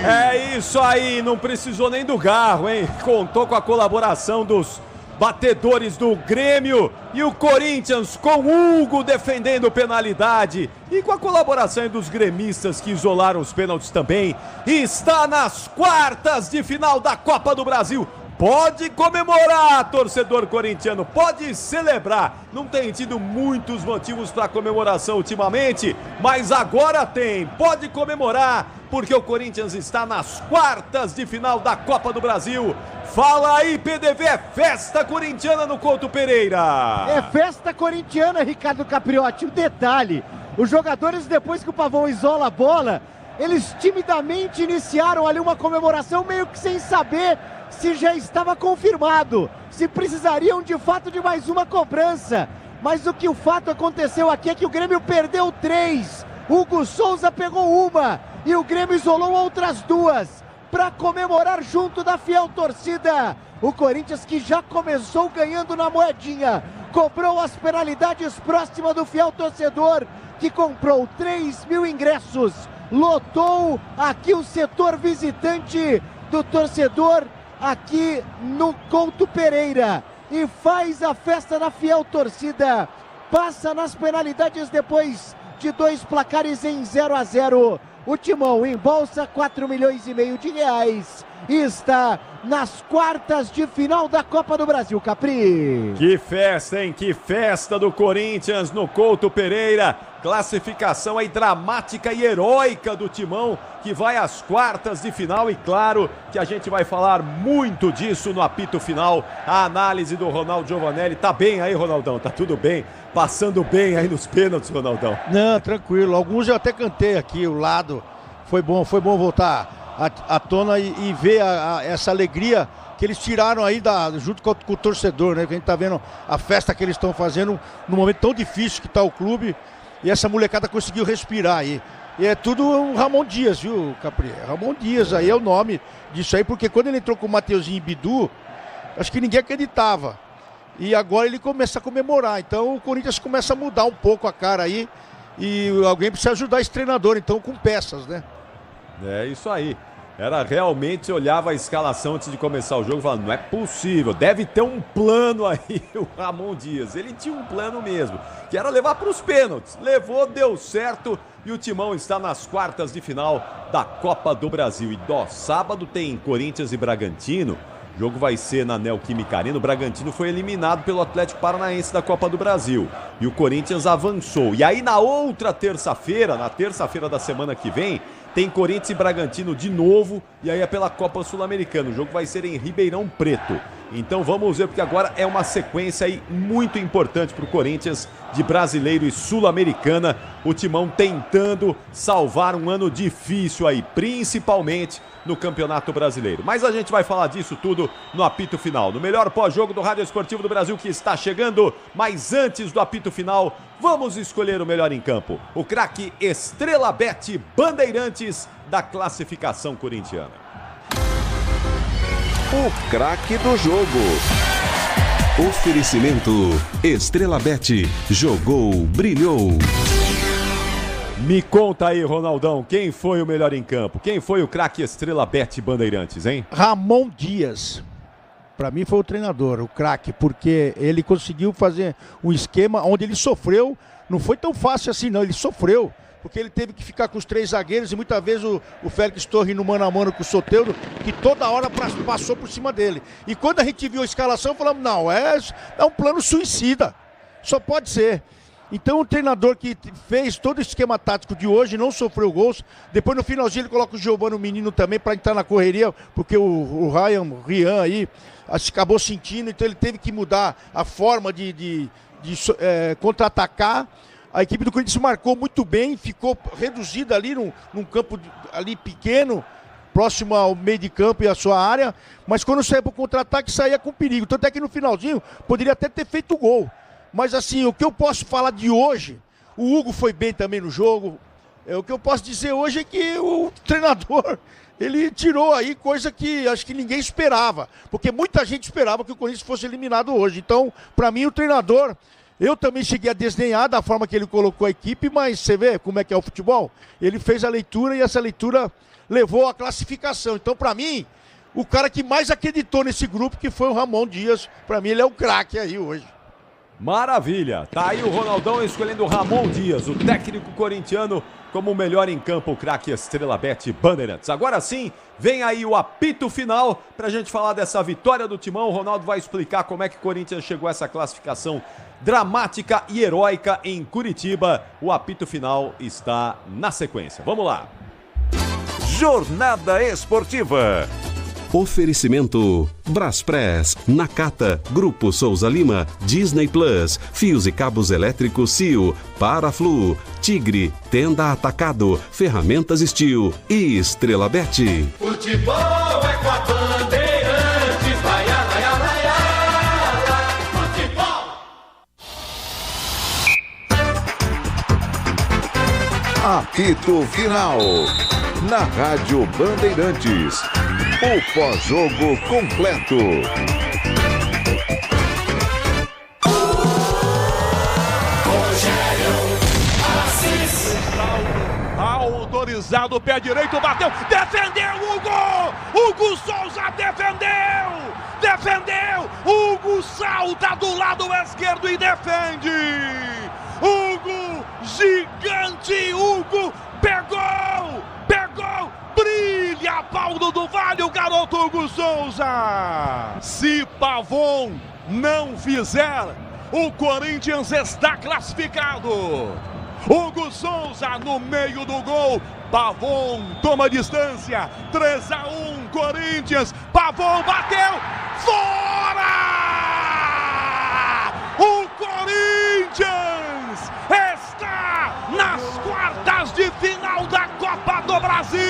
É isso aí, não precisou nem do Garro, hein? Contou com a colaboração dos batedores do Grêmio e o Corinthians com Hugo defendendo penalidade e com a colaboração dos gremistas que isolaram os pênaltis também. Está nas quartas de final da Copa do Brasil. Pode comemorar, torcedor corintiano, pode celebrar. Não tem tido muitos motivos para comemoração ultimamente, mas agora tem. Pode comemorar, porque o Corinthians está nas quartas de final da Copa do Brasil. Fala aí, PDV, é festa corintiana no Couto Pereira. É festa corintiana, Ricardo Capriotti. Um detalhe, os jogadores, depois que o Pavon isola a bola, eles timidamente iniciaram ali uma comemoração meio que sem saber se já estava confirmado, se precisariam de fato de mais uma cobrança. Mas o que o fato aconteceu aqui é que o Grêmio perdeu 3, Hugo Souza pegou uma e o Grêmio isolou outras 2 para comemorar junto da fiel torcida. O Corinthians, que já começou ganhando na moedinha, cobrou as penalidades próxima do fiel torcedor, que comprou 3.000 ingressos, lotou aqui o setor visitante do torcedor aqui no Couto Pereira e faz a festa na fiel torcida. Passa nas penalidades depois de 2 placares em 0-0. O Timão embolsa 4,5 milhões de reais e está nas quartas de final da Copa do Brasil, Capri. Que festa, hein? Que festa do Corinthians no Couto Pereira. Classificação aí dramática e heróica do Timão, que vai às quartas de final. E claro que a gente vai falar muito disso no apito final. A análise do Ronaldo Giovanelli. Tá bem aí, Ronaldão? Tá tudo bem? Passando bem aí nos pênaltis, Ronaldão? Não, tranquilo. Alguns eu até cantei aqui, o lado. Foi bom voltar à tona e ver essa alegria que eles tiraram aí junto com o torcedor, né? Que a gente tá vendo a festa que eles estão fazendo num momento tão difícil que tá o clube. E essa molecada conseguiu respirar aí. E é tudo o Ramon Dias, viu, Capri? Ramon Dias aí é o nome disso aí, porque quando ele entrou com o Mateuzinho e Bidu, acho que ninguém acreditava. E agora ele começa a comemorar. Então o Corinthians começa a mudar um pouco a cara aí. E alguém precisa ajudar esse treinador, então, com peças, né? É isso aí. Era realmente, você olhava a escalação antes de começar o jogo e falava, não é possível, deve ter um plano aí, o Ramon Dias. Ele tinha um plano mesmo, que era levar para os pênaltis. Levou, deu certo e o Timão está nas quartas de final da Copa do Brasil. E sábado tem Corinthians e Bragantino. O jogo vai ser na Neoquímica Arena. O Bragantino foi eliminado pelo Atlético Paranaense da Copa do Brasil. E o Corinthians avançou. E aí na outra terça-feira, na terça-feira da semana que vem, tem Corinthians e Bragantino de novo, e aí é pela Copa Sul-Americana. O jogo vai ser em Ribeirão Preto. Então vamos ver, porque agora é uma sequência aí muito importante para o Corinthians de Brasileiro e Sul-Americana. O Timão tentando salvar um ano difícil aí, principalmente no Campeonato Brasileiro. Mas a gente vai falar disso tudo no apito final, no melhor pós-jogo do Rádio Esportivo do Brasil que está chegando. Mas antes do apito final, vamos escolher o melhor em campo. O craque Estrela Bet Bandeirantes da classificação corintiana. O craque do jogo. Oferecimento Estrela Bet. Jogou, brilhou. Me conta aí, Ronaldão, quem foi o melhor em campo? Quem foi o craque Estrela Bet Bandeirantes, hein? Ramon Dias. Para mim foi o treinador, o craque, porque ele conseguiu fazer um esquema onde ele sofreu. Não foi tão fácil assim, não. Ele sofreu. Porque ele teve que ficar com os 3 zagueiros e muitas vezes o Félix Torres no mano a mano com o Soteldo, que toda hora passou por cima dele. E quando a gente viu a escalação, falamos, não, é um plano suicida. Só pode ser. Então o treinador que fez todo o esquema tático de hoje não sofreu gols. Depois no finalzinho ele coloca o Giovani, o menino também, para entrar na correria, porque o Rian aí acabou sentindo, então ele teve que mudar a forma de contra-atacar. A equipe do Corinthians marcou muito bem, ficou reduzida ali num campo ali pequeno, próximo ao meio de campo e à sua área, mas quando saía para o contra-ataque saía com perigo. Tanto é que no finalzinho poderia até ter feito gol. Mas assim, o que eu posso falar de hoje, o Hugo foi bem também no jogo, o que eu posso dizer hoje é que o treinador, ele tirou aí coisa que acho que ninguém esperava, porque muita gente esperava que o Corinthians fosse eliminado hoje. Então, para mim, o treinador... Eu também cheguei a desdenhar da forma que ele colocou a equipe, mas você vê como é que é o futebol? Ele fez a leitura e essa leitura levou à classificação. Então, para mim, o cara que mais acreditou nesse grupo, que foi o Ramon Dias, para mim ele é o craque aí hoje. Maravilha! Tá aí o Ronaldão escolhendo o Ramon Dias, o técnico corintiano, como o melhor em campo, o craque Estrela Bet Bandeirantes. Agora sim, vem aí o apito final pra gente falar dessa vitória do Timão. O Ronaldo vai explicar como é que o Corinthians chegou a essa classificação dramática e heróica em Curitiba. O apito final está na sequência. Vamos lá! Jornada Esportiva. Oferecimento Braspress, Nakata, Grupo Souza Lima, Disney Plus, Fios e Cabos Elétricos Cio, Paraflu, Tigre, Tenda Atacado, Ferramentas Steel e Estrela Bet. Futebol é com a Bandeirantes, vai, vai, vai, futebol. Apito final. Na Rádio Bandeirantes. O pós-jogo completo. Autorizado, pé direito, bateu, defendeu Hugo! Hugo Souza defendeu! Defendeu! Hugo salta do lado esquerdo e defende! Hugo, gigante, Hugo, pegou! Pegou! Brilha, Paulo do Vale, o garoto Hugo Souza! Se Pavon não fizer, o Corinthians está classificado! Hugo Souza no meio do gol, Pavon toma distância, 3-1 Corinthians, Pavon bateu, fora! O Corinthians está nas quartas de final da Copa do Brasil!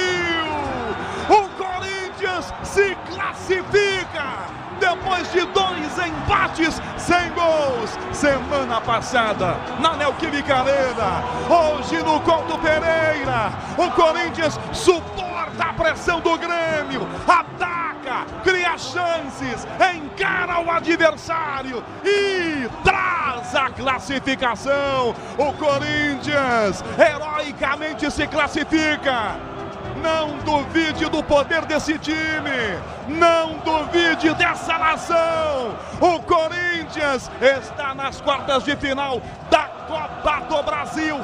O Corinthians se classifica! Depois de 2 empates sem gols, semana passada na Neoquímica Arena, hoje no Couto Pereira, o Corinthians suporta a pressão do Grêmio, ataca, cria chances, encara o adversário e traz a classificação. O Corinthians heroicamente se classifica. Não duvide do poder desse time, não duvide dessa nação. O Corinthians está nas quartas de final da Copa do Brasil.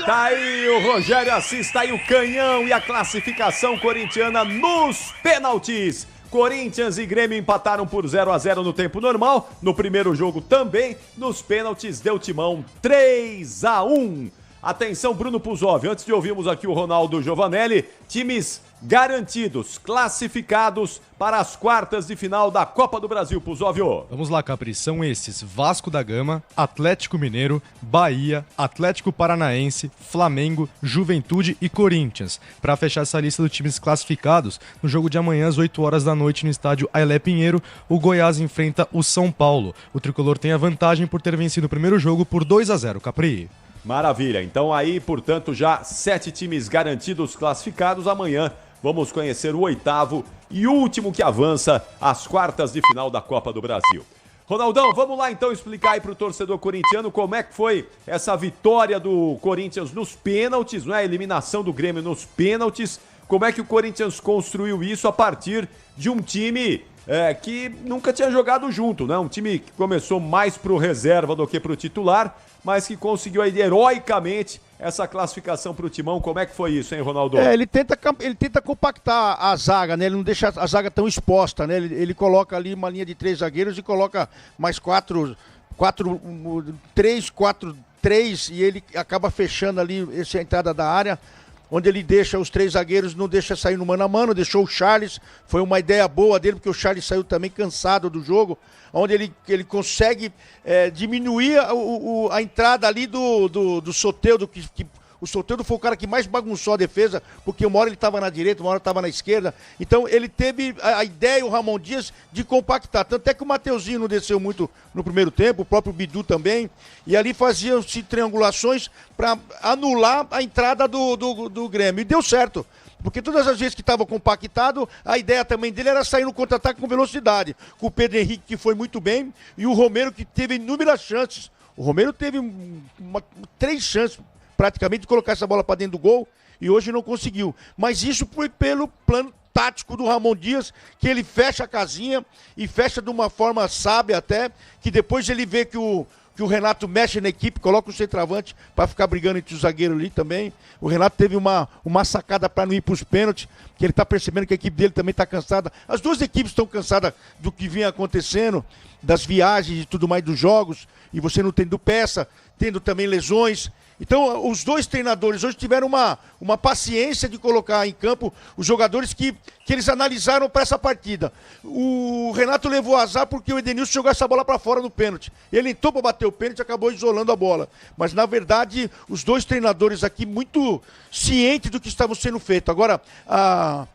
Tá aí o Rogério Assis, tá aí o canhão e a classificação corintiana nos pênaltis. Corinthians e Grêmio empataram por 0-0 no tempo normal. No primeiro jogo também, nos pênaltis deu Timão 3-1. Atenção, Bruno Puzov, antes de ouvirmos aqui o Ronaldo Giovanelli, times garantidos, classificados para as quartas de final da Copa do Brasil, Puzovio. Vamos lá, Capri, são esses: Vasco da Gama, Atlético Mineiro, Bahia, Atlético Paranaense, Flamengo, Juventude e Corinthians. Para fechar essa lista de times classificados, no jogo de amanhã às 8 horas da noite no estádio Ailé Pinheiro, o Goiás enfrenta o São Paulo. O tricolor tem a vantagem por ter vencido o primeiro jogo por 2-0, Capri. Maravilha, então aí, portanto, já 7 times garantidos classificados. Amanhã vamos conhecer o 8º e último que avança às quartas de final da Copa do Brasil. Ronaldão, vamos lá então explicar aí pro torcedor corintiano como é que foi essa vitória do Corinthians nos pênaltis, não é? A eliminação do Grêmio nos pênaltis. Como é que o Corinthians construiu isso a partir de um time que nunca tinha jogado junto, né? Um time que começou mais pro reserva do que pro titular, mas que conseguiu aí heroicamente essa classificação pro Timão. Como é que foi isso, hein, Ronaldo? Ele tenta compactar a zaga, né? Ele não deixa a zaga tão exposta, né? Ele coloca ali uma linha de 3 zagueiros e coloca mais 3, e ele acaba fechando ali essa entrada da área, onde ele deixa os 3 zagueiros, não deixa sair no mano a mano, deixou o Charles, foi uma ideia boa dele, porque o Charles saiu também cansado do jogo, onde ele consegue diminuir a entrada ali do Soteldo, que o Soteldo foi o cara que mais bagunçou a defesa, porque uma hora ele estava na direita, uma hora estava na esquerda. Então ele teve a ideia, o Ramon Dias, de compactar. Tanto é que o Mateuzinho não desceu muito no primeiro tempo, o próprio Bidu também. E ali faziam-se triangulações para anular a entrada do Grêmio. E deu certo. Porque todas as vezes que estava compactado, a ideia também dele era sair no contra-ataque com velocidade. Com o Pedro Henrique, que foi muito bem, e o Romero, que teve inúmeras chances. O Romero teve 3 chances praticamente de colocar essa bola para dentro do gol, e hoje não conseguiu. Mas isso foi pelo plano tático do Ramon Dias, que ele fecha a casinha e fecha de uma forma sábia até, que depois ele vê que o Renato mexe na equipe, coloca o centroavante para ficar brigando entre os zagueiros ali também. O Renato teve uma sacada para não ir para os pênaltis, que ele está percebendo que a equipe dele também está cansada. As duas equipes estão cansadas do que vinha acontecendo, das viagens e tudo mais dos jogos, e você não tendo peça, tendo também lesões. Então, os dois treinadores hoje tiveram uma paciência de colocar em campo os jogadores que eles analisaram para essa partida. O Renato levou azar porque o Edenilson jogou essa bola para fora no pênalti. Ele entrou para bater o pênalti e acabou isolando a bola. Mas, na verdade, os dois treinadores aqui muito cientes do que estava sendo feito. Agora, a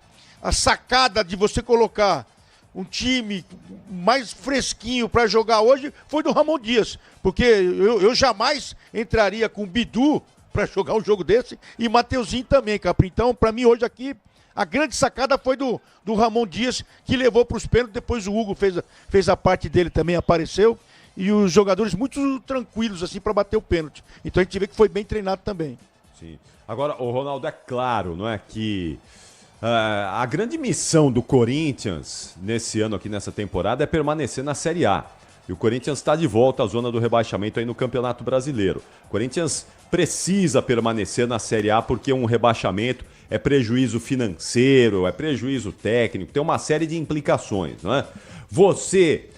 sacada de você colocar um time mais fresquinho para jogar hoje foi do Ramon Dias, porque eu jamais entraria com o Bidu para jogar um jogo desse, e Mateuzinho também, Capri. Então, para mim, hoje aqui, a grande sacada foi do Ramon Dias, que levou para os pênaltis. Depois o Hugo fez a parte dele também, apareceu, e os jogadores muito tranquilos assim para bater o pênalti. Então a gente vê que foi bem treinado também. Sim. Agora, o Ronaldo, é claro, não é que a grande missão do Corinthians nesse ano aqui, nessa temporada, é permanecer na Série A. E o Corinthians está de volta à zona do rebaixamento aí no Campeonato Brasileiro. O Corinthians precisa permanecer na Série A porque um rebaixamento é prejuízo financeiro, é prejuízo técnico, tem uma série de implicações, não é? Você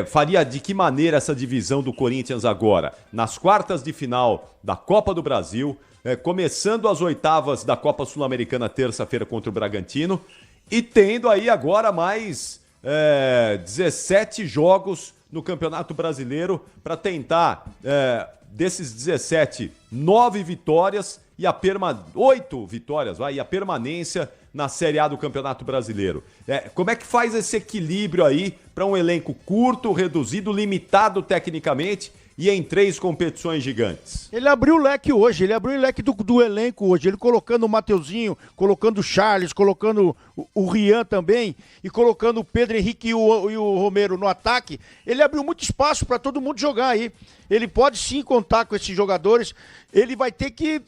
faria de que maneira essa divisão do Corinthians agora? Nas quartas de final da Copa do Brasil, começando as oitavas da Copa Sul-Americana terça-feira contra o Bragantino e tendo aí agora mais 17 jogos no Campeonato Brasileiro para tentar, desses 17, 9 vitórias e 8 vitórias, e a permanência na Série A do Campeonato Brasileiro. Como é que faz esse equilíbrio aí para um elenco curto, reduzido, limitado tecnicamente e em 3 competições gigantes? Ele abriu o leque hoje, ele abriu o leque do elenco hoje, ele colocando o Mateuzinho, colocando o Charles, colocando o Rian também, e colocando o Pedro Henrique e o Romero no ataque. Ele abriu muito espaço para todo mundo jogar aí. Ele pode sim contar com esses jogadores, ele vai ter que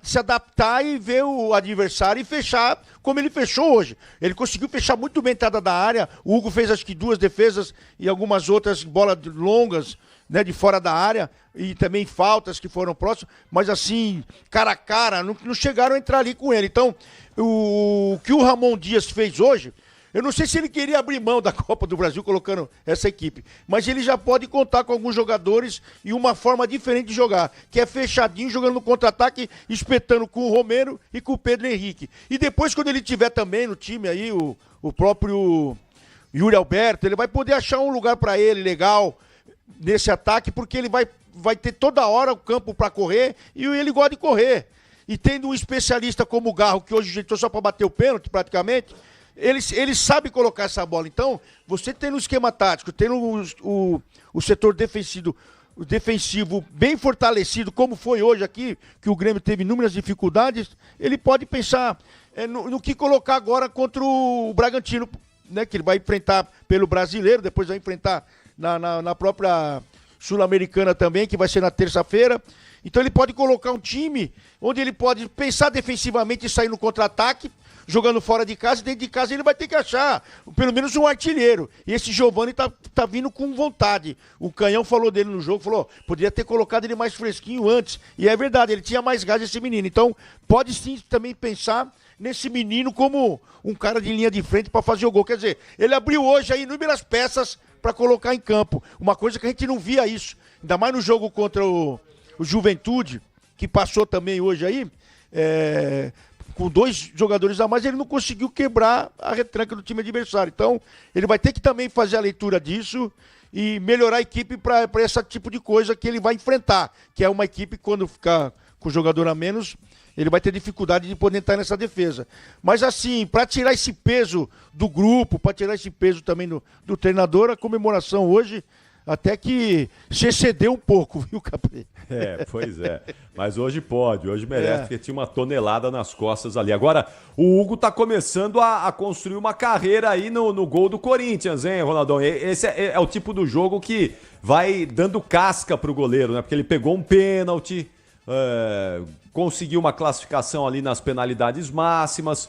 se adaptar e ver o adversário e fechar como ele fechou hoje. Ele conseguiu fechar muito bem a entrada da área. O Hugo fez acho que 2 defesas e algumas outras bolas longas, né, de fora da área, e também faltas que foram próximas, mas assim, cara a cara, não chegaram a entrar ali com ele. Então, o que o Ramon Dias fez hoje Eu não sei se ele queria abrir mão da Copa do Brasil colocando essa equipe, mas ele já pode contar com alguns jogadores e uma forma diferente de jogar, que é fechadinho, jogando no contra-ataque, espetando com o Romero e com o Pedro Henrique. E depois, quando ele tiver também no time aí, o próprio Yuri Alberto, ele vai poder achar um lugar para ele legal nesse ataque, porque ele vai ter toda hora o campo para correr e ele gosta de correr. E tendo um especialista como o Garro, que hoje ajeitou só para bater o pênalti praticamente, ele sabe colocar essa bola. Então, você tendo um esquema tático, tendo o setor defensivo bem fortalecido, como foi hoje aqui, que o Grêmio teve inúmeras dificuldades, ele pode pensar no que colocar agora contra o Bragantino, né, que ele vai enfrentar pelo Brasileiro, depois vai enfrentar na própria Sul-Americana também, que vai ser na terça-feira. Então ele pode colocar um time onde ele pode pensar defensivamente e sair no contra-ataque, jogando fora de casa, e dentro de casa ele vai ter que achar pelo menos um artilheiro. E esse Giovani tá vindo com vontade. O Canhão falou dele no jogo, falou, poderia ter colocado ele mais fresquinho antes. E é verdade, ele tinha mais gás, esse menino. Então pode sim também pensar nesse menino como um cara de linha de frente para fazer o gol. Quer dizer, ele abriu hoje aí inúmeras peças para colocar em campo. Uma coisa que a gente não via isso. Ainda mais no jogo contra o Juventude, que passou também hoje aí, com 2 jogadores a mais, ele não conseguiu quebrar a retranca do time adversário. Então, ele vai ter que também fazer a leitura disso e melhorar a equipe para esse tipo de coisa que ele vai enfrentar, que é uma equipe, quando ficar com jogador a menos, ele vai ter dificuldade de poder entrar nessa defesa. Mas assim, para tirar esse peso do grupo, para tirar esse peso também do treinador, a comemoração hoje até que se excedeu um pouco, viu, Capri? Pois é. Mas hoje pode, hoje merece, porque tinha uma tonelada nas costas ali. Agora, o Hugo tá começando a construir uma carreira aí no gol do Corinthians, hein, Ronaldão? Esse é o tipo do jogo que vai dando casca pro goleiro, né? Porque ele pegou um pênalti, conseguiu uma classificação ali nas penalidades máximas.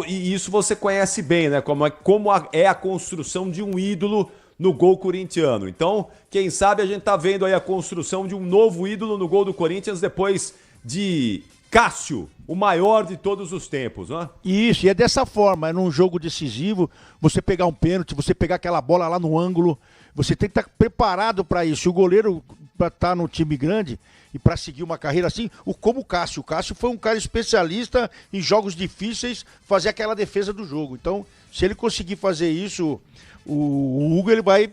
E isso você conhece bem, né? Como é a construção de um ídolo no gol corintiano. Então, quem sabe a gente tá vendo aí a construção de um novo ídolo no gol do Corinthians depois de Cássio, o maior de todos os tempos, né? Isso, e é dessa forma, num jogo decisivo, você pegar um pênalti, você pegar aquela bola lá no ângulo, você tem que estar preparado para isso. O goleiro, para estar no time grande e para seguir uma carreira assim, como o Cássio. O Cássio foi um cara especialista em jogos difíceis, fazer aquela defesa do jogo. Então, se ele conseguir fazer isso, o Hugo ele vai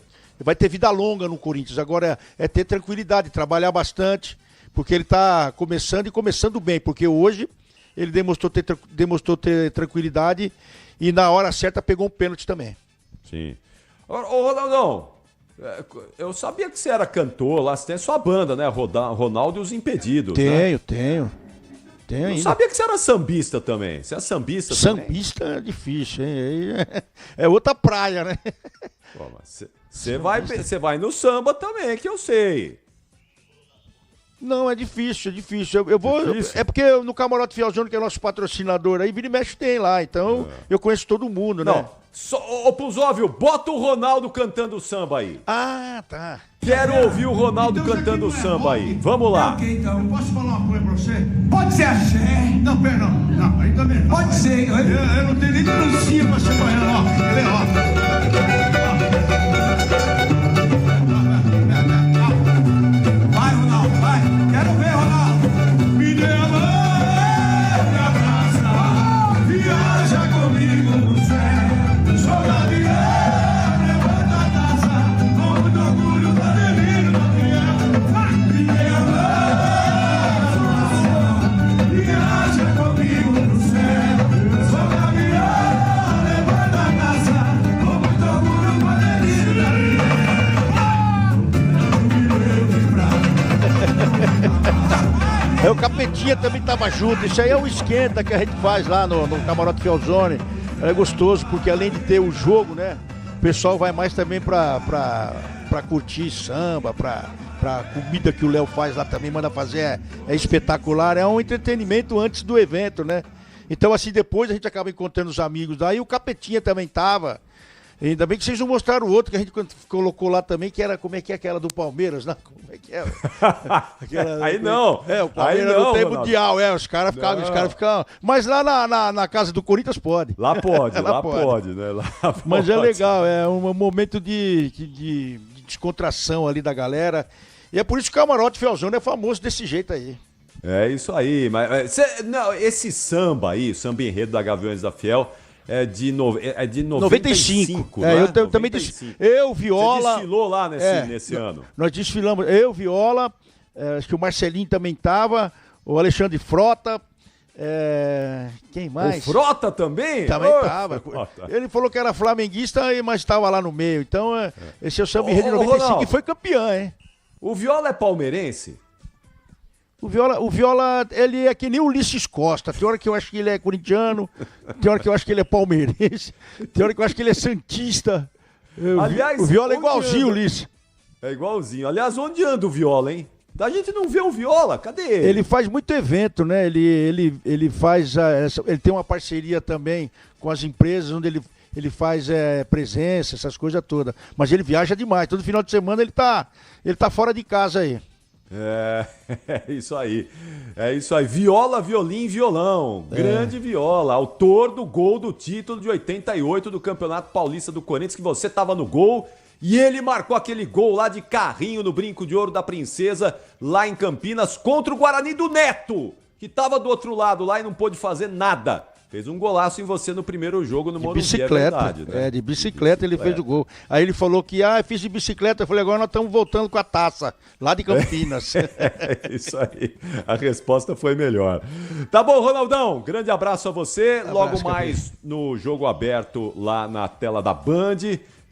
ter vida longa no Corinthians. Agora é ter tranquilidade, trabalhar bastante, porque ele está começando e começando bem, porque hoje ele demonstrou ter tranquilidade e na hora certa pegou um pênalti também. Sim. Ô, Ronaldão, eu sabia que você era cantor lá, você tem a sua banda, né? Ronaldo e os Impedidos. Tenho ainda. Eu sabia que você era sambista também. Você é sambista também? Sambista é difícil, hein? É outra praia, né? Você vai no samba também, que eu sei. Não, é difícil. Eu vou. É porque no Camarote Fiel Júnior, que é nosso patrocinador aí, vira e mexe tem lá. Então, eu conheço todo mundo, né? Ô, Puzóvio, bota o Ronaldo cantando samba aí. Ah, tá. Quero ouvir o Ronaldo cantando samba aí. Vamos lá. Então, eu posso falar uma coisa pra você? Pode ser axé. Não, pera, não. Aí também. Pode ser. Eu não tenho nem dancinha pra ser baiano, ó. Vai, Ronaldo, vai. Quero ver, Ronaldo. Me dê a mão, me abraça. Viaja comigo no céu. Sou gavião, levanta a taça. Com muito orgulho, tá delírio, campeão. Me dê a mão, viaja comigo no céu. Sou gavião, levanta a taça. Com muito orgulho, tá delírio, campeão. O Capetinha também tava junto. Isso aí é um esquenta que a gente faz lá no Camarote Fielzone. É gostoso, porque além de ter o jogo, né? O pessoal vai mais também pra curtir samba, pra comida que o Léo faz lá também, manda fazer, é espetacular. É um entretenimento antes do evento, né? Então, assim, depois a gente acaba encontrando os amigos daí. O Capetinha também tava. Ainda bem que vocês não mostraram o outro que a gente colocou lá também, que era, como é que é aquela do Palmeiras, né? Como é que é? Aí não. O Palmeiras não, não tem Ronaldo. mundial, os caras ficam. Mas lá na casa do Corinthians pode. Lá pode, lá pode, né? Lá Mas é pode. legal, é um momento de descontração ali da galera. E é por isso que o Camarote Fielzão é famoso desse jeito aí. É isso aí, mas não, esse samba aí, o samba enredo da Gaviões da Fiel, é de 95, né? Eu também eu, Viola... Você desfilou lá nesse ano. Nós desfilamos, eu, Viola, acho que o Marcelinho também estava, o Alexandre Frota, quem mais? O Frota também? Também estava. Ele falou que era flamenguista, mas estava lá no meio. Então, esse é o samba enredo de 95 Ronaldo, e foi campeão, hein? O Viola é palmeirense? O Viola, ele é que nem o Ulisses Costa. Tem hora que eu acho que ele é corintiano, tem hora que eu acho que ele é palmeirense, tem hora que eu acho que ele é santista. Aliás, o Viola é igualzinho o Ulisses. É igualzinho. Aliás, onde anda o Viola, hein? A gente não vê o Viola, cadê ele? Ele faz muito evento, né? Ele faz, ele tem uma parceria também com as empresas, onde ele faz presença, essas coisas todas. Mas ele viaja demais. Todo final de semana ele tá fora de casa aí. É isso aí. É isso aí. Viola, violim, violão. Grande Viola, autor do gol do título de 88 do Campeonato Paulista do Corinthians, que você tava no gol e ele marcou aquele gol lá de carrinho no Brinco de Ouro da Princesa, lá em Campinas, contra o Guarani do Neto, que tava do outro lado lá e não pôde fazer nada. Fez um golaço em você no primeiro jogo no Morumbi, bicicleta, é verdade, né? De bicicleta ele fez o gol. Aí ele falou que, fiz de bicicleta. Eu falei, agora nós estamos voltando com a taça, lá de Campinas. Isso aí, a resposta foi melhor. Tá bom, Ronaldão, grande abraço a você. Logo mais no Jogo Aberto lá na tela da Band.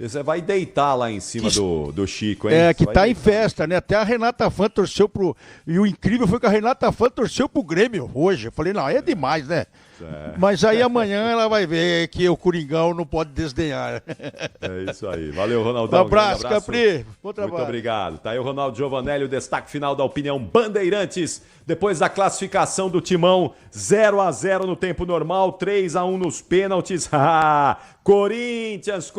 Você vai deitar lá em cima do Chico, hein? Que tá em festa, né? Até a Renata Fã torceu pro... E o incrível foi que a Renata Fã torceu pro Grêmio hoje. Eu falei, não, é demais, né? Mas aí amanhã ela vai ver que o Coringão não pode desdenhar. É isso aí. Valeu, Ronaldão. Um abraço, Capri. Bom trabalho. Muito obrigado. Tá aí o Ronaldo Giovanelli, o destaque final da opinião Bandeirantes. Depois da classificação do Timão, 0-0 no tempo normal, 3-1 nos pênaltis. Corinthians,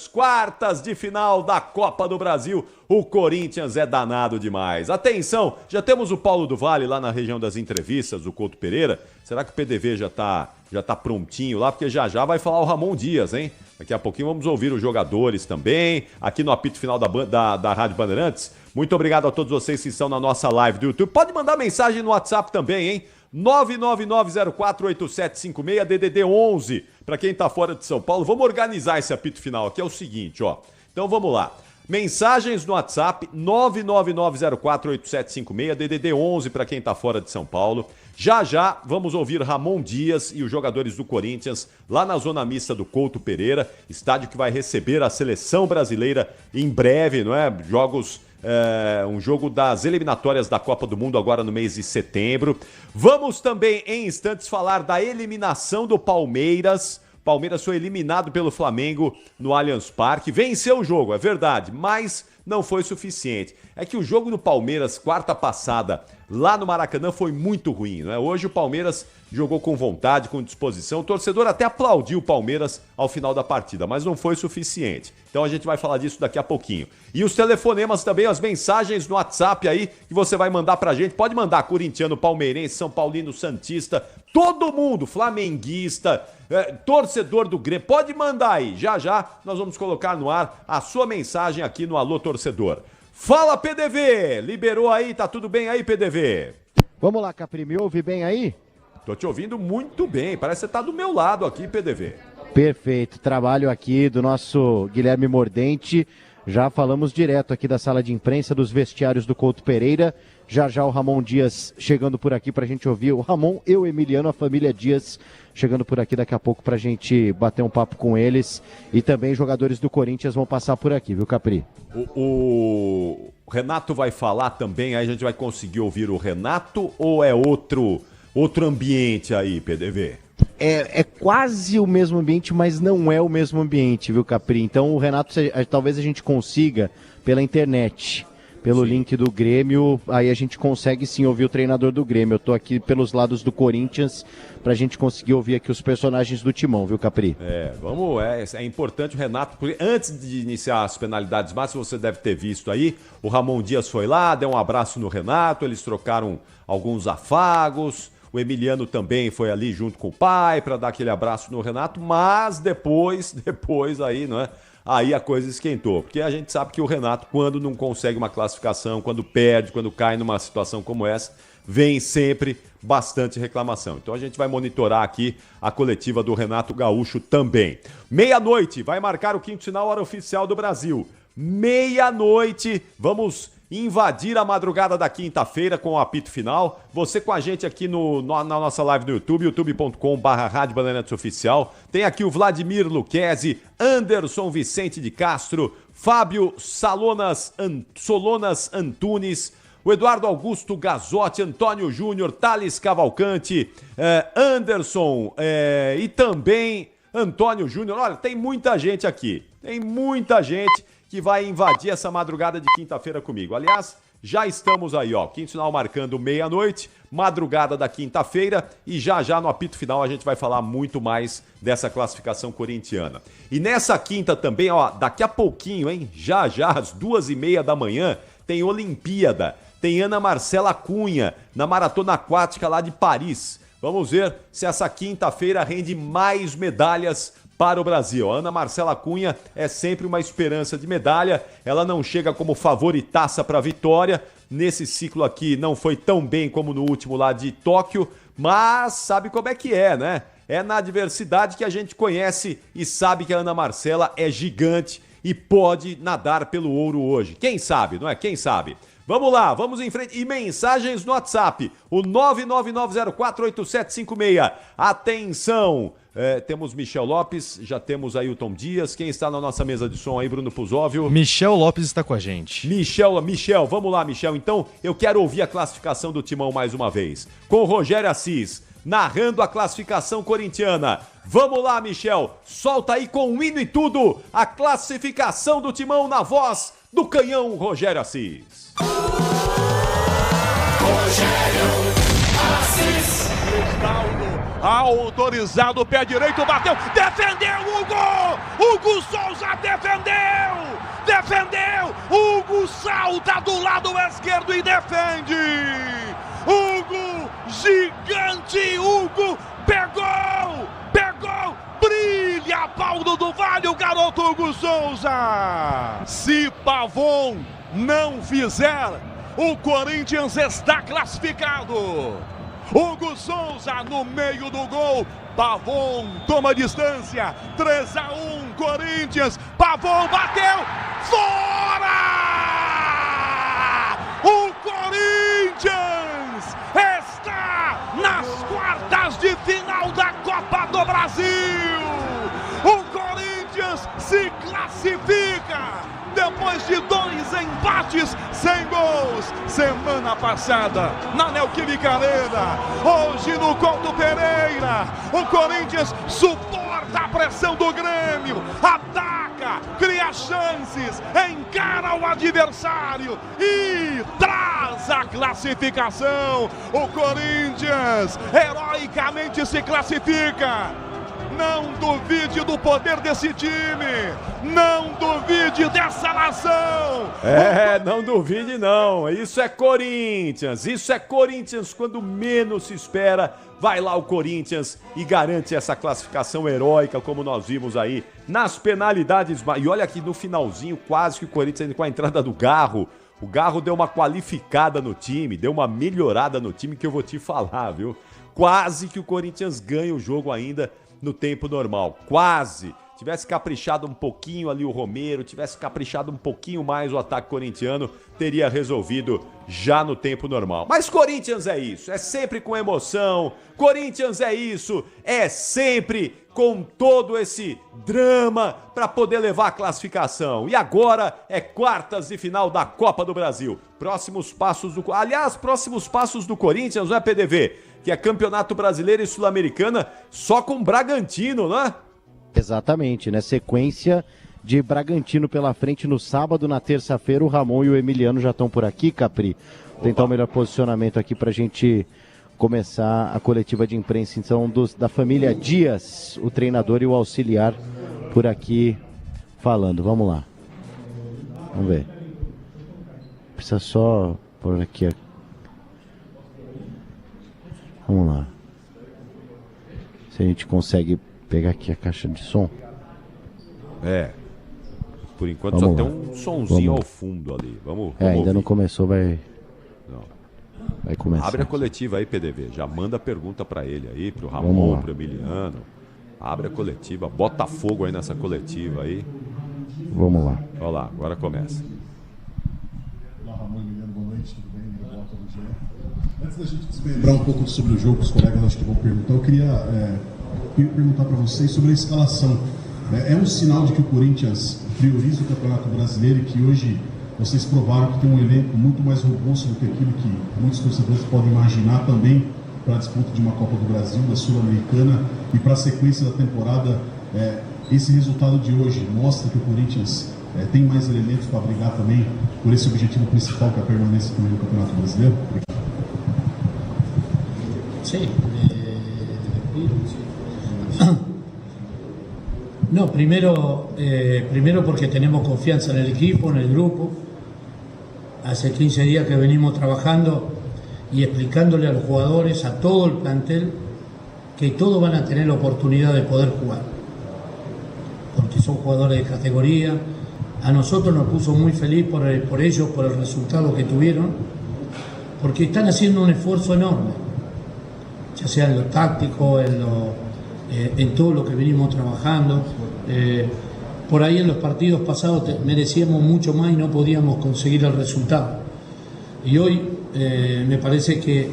quartas de final da Copa do Brasil. O Corinthians é danado demais. Atenção, já temos o Paulo do Vale lá na região das entrevistas, do Couto Pereira. Será que o PDV já tá prontinho lá? Porque já vai falar o Ramon Dias, hein? Daqui a pouquinho vamos ouvir os jogadores também, aqui no apito final da Rádio Bandeirantes. Muito obrigado a todos vocês que estão na nossa live do YouTube. Pode mandar mensagem no WhatsApp também, hein? 999048756, DDD 11, para quem tá fora de São Paulo. Vamos organizar esse apito final aqui, é o seguinte, ó. Então vamos lá. Mensagens no WhatsApp 999048756, DDD 11 para quem tá fora de São Paulo. Já vamos ouvir Ramon Dias e os jogadores do Corinthians lá na zona mista do Couto Pereira, estádio que vai receber a seleção brasileira em breve, não é? Um jogo das eliminatórias da Copa do Mundo agora no mês de setembro. Vamos também em instantes falar da eliminação do Palmeiras. Palmeiras foi eliminado pelo Flamengo no Allianz Parque. Venceu o jogo, é verdade, mas não foi suficiente. É que o jogo do Palmeiras, quarta passada, lá no Maracanã, foi muito ruim, não é? Hoje o Palmeiras jogou com vontade, com disposição. O torcedor até aplaudiu o Palmeiras ao final da partida, mas não foi suficiente. Então a gente vai falar disso daqui a pouquinho. E os telefonemas também, as mensagens no WhatsApp aí, que você vai mandar pra gente. Pode mandar corintiano, palmeirense, São Paulino, santista, todo mundo, flamenguista, torcedor do Grêmio. Pode mandar aí. Já nós vamos colocar no ar a sua mensagem aqui no Alô Torcedor. Fala, PDV! Liberou aí, tá tudo bem aí, PDV? Vamos lá, Capri, me ouve bem aí? Tô te ouvindo muito bem, parece que você tá do meu lado aqui, PDV. Perfeito, trabalho aqui do nosso Guilherme Mordente. Já falamos direto aqui da sala de imprensa, dos vestiários do Couto Pereira. Já o Ramon Dias chegando por aqui pra gente ouvir. O Ramon e o Emiliano, a família Dias, chegando por aqui daqui a pouco pra gente bater um papo com eles. E também jogadores do Corinthians vão passar por aqui, viu, Capri? O Renato vai falar também, aí a gente vai conseguir ouvir o Renato ou é outro ambiente aí, PDV? É quase o mesmo ambiente, mas não é o mesmo ambiente, viu, Capri? Então o Renato, talvez a gente consiga pela internet. pelo link do Grêmio, aí a gente consegue sim ouvir o treinador do Grêmio. Eu tô aqui pelos lados do Corinthians pra gente conseguir ouvir aqui os personagens do Timão, viu, Capri? É importante o Renato, porque antes de iniciar as penalidades máximas, você deve ter visto aí, o Ramon Dias foi lá, deu um abraço no Renato, eles trocaram alguns afagos, o Emiliano também foi ali junto com o pai para dar aquele abraço no Renato, mas depois aí, não é? Aí a coisa esquentou, porque a gente sabe que o Renato, quando não consegue uma classificação, quando perde, quando cai numa situação como essa, vem sempre bastante reclamação. Então a gente vai monitorar aqui a coletiva do Renato Gaúcho também. Meia-noite, vai marcar o quinto sinal, hora oficial do Brasil. Meia-noite, vamos invadir a madrugada da quinta-feira com o apito final. Você com a gente aqui na nossa live no YouTube, youtube.com/Rádio Bandeirantes Oficial. Tem aqui o Vladimir Luquezzi, Anderson Vicente de Castro, Fábio Solonas Antunes, o Eduardo Augusto Gazotti, Antônio Júnior, Thales Cavalcante, Anderson e também Antônio Júnior. Olha, tem muita gente aqui. Tem muita gente que vai invadir essa madrugada de quinta-feira comigo. Aliás, já estamos aí, ó. Quinto sinal marcando meia-noite, madrugada da quinta-feira, e já no apito final a gente vai falar muito mais dessa classificação corintiana. E nessa quinta também, ó, daqui a pouquinho, hein? Já, às 2h30 da manhã, tem Olimpíada. Tem Ana Marcela Cunha, na maratona aquática lá de Paris. Vamos ver se essa quinta-feira rende mais medalhas para o Brasil. A Ana Marcela Cunha é sempre uma esperança de medalha. Ela não chega como favoritaça para a vitória. Nesse ciclo aqui não foi tão bem como no último lá de Tóquio, mas sabe como é que é, né? É na adversidade que a gente conhece e sabe que a Ana Marcela é gigante e pode nadar pelo ouro hoje. Quem sabe, não é? Quem sabe? Vamos lá, vamos em frente. E mensagens no WhatsApp, o 999048756. Atenção! Temos Michel Lopes, já temos Ailton Dias. Quem está na nossa mesa de som aí, Bruno Puzóvio? Michel Lopes está com a gente. Michel, vamos lá, Michel. Então, eu quero ouvir a classificação do Timão mais uma vez. Com o Rogério Assis, narrando a classificação corintiana. Vamos lá, Michel. Solta aí com o hino e tudo a classificação do Timão na voz do canhão Rogério Assis. Rogério Assis. Autorizado, pé direito, bateu, defendeu Hugo Souza defendeu, Hugo salta do lado esquerdo e defende, Hugo, gigante, Hugo, pegou, brilha Paulo do Vale, o garoto Hugo Souza. Se Pavon não fizer, o Corinthians está classificado. Hugo Souza no meio do gol, Pavon toma distância, 3-1 Corinthians, Pavon bateu, fora! O Corinthians está nas quartas de final da Copa do Brasil! O Corinthians se classifica! Depois de 2 empates sem gols, semana passada na Neoquímica Arena, hoje no Couto Pereira, o Corinthians suporta a pressão do Grêmio, ataca, cria chances, encara o adversário e traz a classificação. O Corinthians heroicamente se classifica. Não duvide do poder desse time, não duvide dessa nação. Não duvide não, isso é Corinthians quando menos se espera. Vai lá o Corinthians e garante essa classificação heróica, como nós vimos aí nas penalidades. E olha aqui no finalzinho, quase que o Corinthians ainda com a entrada do Garro. O Garro deu uma qualificada no time, deu uma melhorada no time que eu vou te falar, viu? Quase que o Corinthians ganha o jogo ainda no tempo normal, quase. Tivesse caprichado um pouquinho ali o Romero, tivesse caprichado um pouquinho mais o ataque corintiano, teria resolvido já no tempo normal. Mas Corinthians é isso, é sempre com emoção, Corinthians é isso, é sempre com todo esse drama para poder levar a classificação. E agora é quartas de final da Copa do Brasil. Próximos passos do Corinthians, não é, PDV? Que é Campeonato Brasileiro e Sul-Americana só com Bragantino, né? Exatamente, né? Sequência de Bragantino pela frente no sábado. Na terça-feira, o Ramon e o Emiliano já estão por aqui, Capri. Tentar o melhor posicionamento aqui para a gente começar a coletiva de imprensa, então, da família Dias, o treinador e o auxiliar por aqui falando. Vamos lá. Vamos ver. Precisa só por aqui. Vamos lá. Se a gente consegue pegar aqui a caixa de som. Por enquanto Vamos só lá. tem um sonzinho Vamos. ao fundo ali. Vamos Ainda ouvir. não começou, vai começar. Abre a coletiva aí, PDV. Já manda pergunta pra ele aí, pro Vamos Ramon, lá. pro Emiliano. Abre a coletiva, bota fogo aí nessa coletiva aí. Vamos lá. Olha lá, agora começa. Olá, Ramon, Emiliano, boa noite, tudo bem? Minha volta do GE. Antes da gente desmembrar um pouco sobre o jogo, os colegas acho que vão perguntar, eu queria perguntar para vocês sobre a escalação. É um sinal de que o Corinthians prioriza o Campeonato Brasileiro e que hoje vocês provaram que tem um elenco muito mais robusto do que aquilo que muitos torcedores podem imaginar também para a disputa de uma Copa do Brasil, da Sul-Americana e para a sequência da temporada. Esse resultado de hoje mostra que o Corinthians tem mais elementos para brigar também por esse objetivo principal, que é a permanência também no Campeonato Brasileiro? Sí. No, primero porque tenemos confianza en el equipo, en el grupo. Hace 15 días que venimos trabajando y explicándole a los jugadores, a todo el plantel, que todos van a tener la oportunidad de poder jugar. Porque son jugadores de categoría. A nosotros nos puso muy feliz por ellos, por el resultado que tuvieron, porque están haciendo un esfuerzo enorme, ya sea en lo táctico, en todo lo que venimos trabajando. Por ahí en los partidos pasados merecíamos mucho más y no podíamos conseguir el resultado. Y hoy me parece que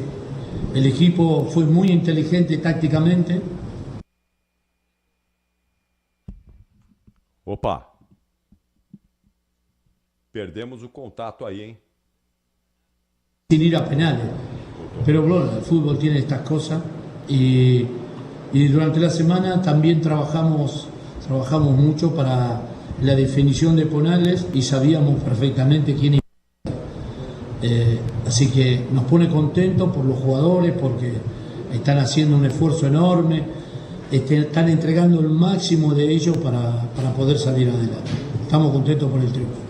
el equipo fue muy inteligente tácticamente. Opa! Perdemos o contato aí, hein? Sin ir a penales. Pero bueno, el fútbol tiene estas cosas y durante la semana también trabajamos mucho para la definición de penales y sabíamos perfectamente quién iba. Así que nos pone contentos por los jugadores porque están haciendo un esfuerzo enorme, están entregando el máximo de ellos para poder salir adelante. Estamos contentos por el triunfo.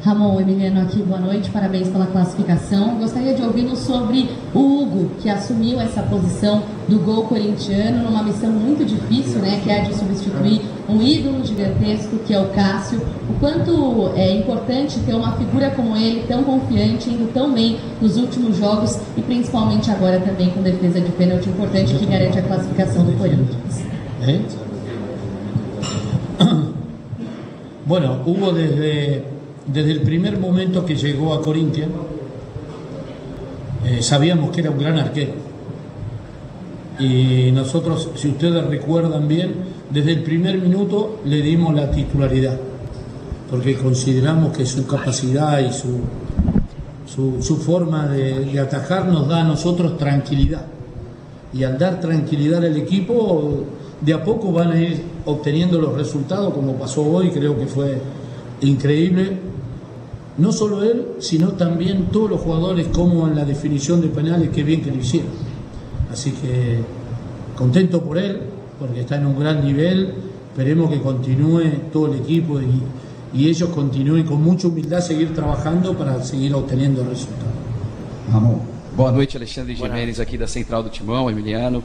Ramon, Emiliano aqui, boa noite, parabéns pela classificação. Gostaria de ouvir sobre o Hugo, que assumiu essa posição do gol corintiano numa missão muito difícil, né, que é a de substituir um ídolo gigantesco, que é o Cássio. O quanto é importante ter uma figura como ele, tão confiante, indo tão bem nos últimos jogos e principalmente agora também com defesa de pênalti importante que garante a classificação do Corinthians. Bueno, Hugo desde el primer momento que llegó a Corinthians, sabíamos que era un gran arquero. Y nosotros, si ustedes recuerdan bien, desde el primer minuto le dimos la titularidad, porque consideramos que su capacidad y su forma de atajar nos da a nosotros tranquilidad. Y al dar tranquilidad al equipo, de a poco van a ir obteniendo los resultados, como pasó hoy, creo que fue increíble. No solo él, sino también todos los jugadores, como en la definición de penales, qué bien que lo hicieron. Así que contento por él, porque está en un gran nivel. Esperemos que continúe todo el equipo y ellos continúen con mucha humildad seguir trabajando para seguir obteniendo resultados. Ramon. Boa noite, Alexandre Gimenez aqui da Central do Timão, Emiliano.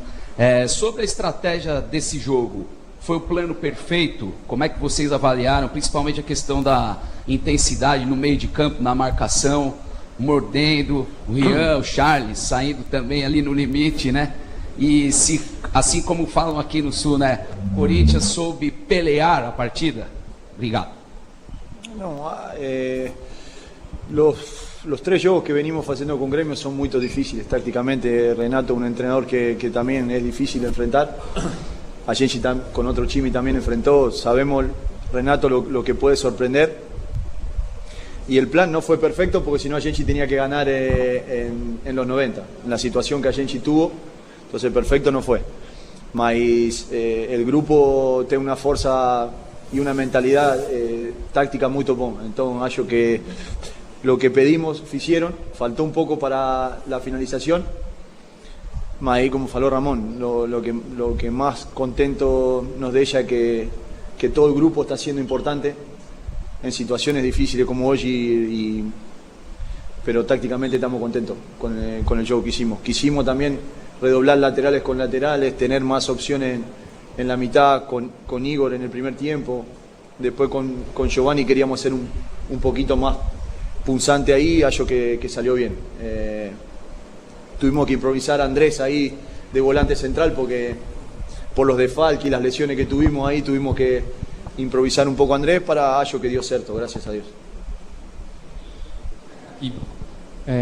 Sobre a estratégia desse jogo, foi o plano perfeito? Como é que vocês avaliaram, principalmente a questão da intensidade no meio de campo, na marcação, mordendo, o Rian, o Charles, saindo também ali no limite, né? E se, assim como falam aqui no Sul, né? Corinthians soube pelear a partida? Obrigado. No, los tres juegos que venimos haciendo con Gremio son muy difíciles tácticamente. Renato, un entrenador que también es difícil de enfrentar. A Genchi con otro Chimi también enfrentó. Sabemos, Renato, lo que puede sorprender. Y el plan no fue perfecto porque si no Genchi tenía que ganar en los 90. En la situación que Genchi tuvo, entonces perfecto no fue. Mas el grupo tiene una fuerza una mentalidad táctica muy bom. Entonces, acho que lo que pedimos, hicieron, faltó un poco para la finalización. Mas ahí, como faló Ramón, lo que más contento nos deja es que todo el grupo está siendo importante en situaciones difíciles como hoy, pero tácticamente estamos contentos con el juego que hicimos. Quisimos también redoblar laterales con laterales, tener más opciones en la mitad con Igor en el primer tiempo. Después con Giovanni queríamos ser un poquito más punzante ahí, hallo que salió bien. Tuvimos que improvisar a Andrés ahí de volante central porque por los desfalques y las lesiones que tuvimos ahí, tuvimos que improvisar un poco a Andrés para hallo que dio certo, graças a Deus.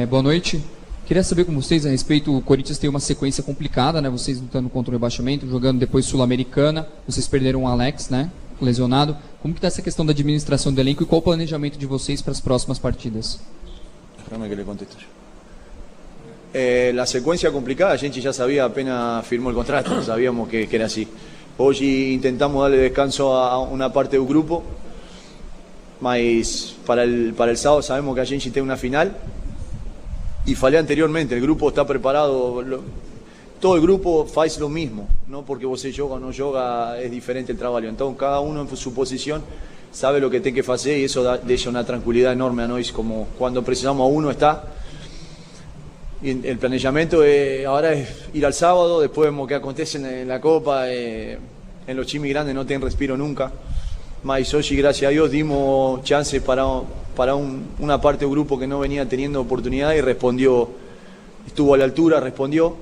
Boa noite. Queria saber com vocês a respeito, o Corinthians tem uma sequência complicada, né? Vocês lutando contra o rebaixamento, jogando depois Sul-Americana, vocês perderam o Alex, né? Lesionado. Como que está essa questão da administração do elenco e qual o planejamento de vocês para as próximas partidas? Déjame que le contesto yo. La secuencia complicada, a gente ya sabía apenas firmó el contrato, sabíamos que era así. Hoy intentamos darle descanso a una parte del grupo, mas para el sábado sabemos que a gente tiene una final y falé anteriormente, el grupo está preparado, todo el grupo hace lo mismo, no porque vos yoga o no yoga es diferente el trabajo, entonces cada uno en su posición sabe lo que tiene que hacer y eso deja una tranquilidad enorme a nosotros, como cuando precisamos a uno está. Y el planeamiento ahora es ir al sábado, después vemos qué acontece en la Copa, en los chimis grandes no tienen respiro nunca. Mas hoy, gracias a Dios, dimos chances para una parte del grupo que no venía teniendo oportunidad y respondió, estuvo a la altura, respondió.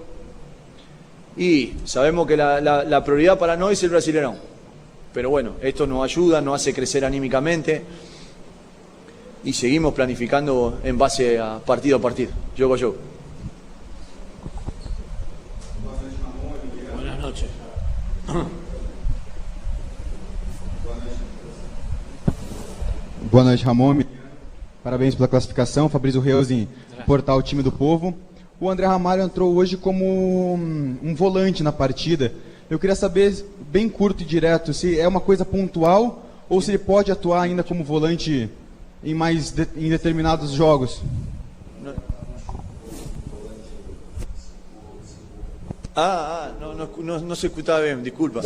Y sabemos que la prioridad para nosotros es el Brasileirão. Pero bueno, esto nos ayuda, nos hace crecer anímicamente y seguimos planificando en base a partido, juego a juego. Buenas noches. Boa noite, Ramon. Parabéns pela classificação. Fabrício Reusin, Portal Time do Povo. O André Ramalho entrou hoje como um volante na partida. Eu queria saber, bem curto e direto, se é uma coisa pontual ou se ele pode atuar ainda como volante em determinados jogos. No se escuchaba bien, disculpa.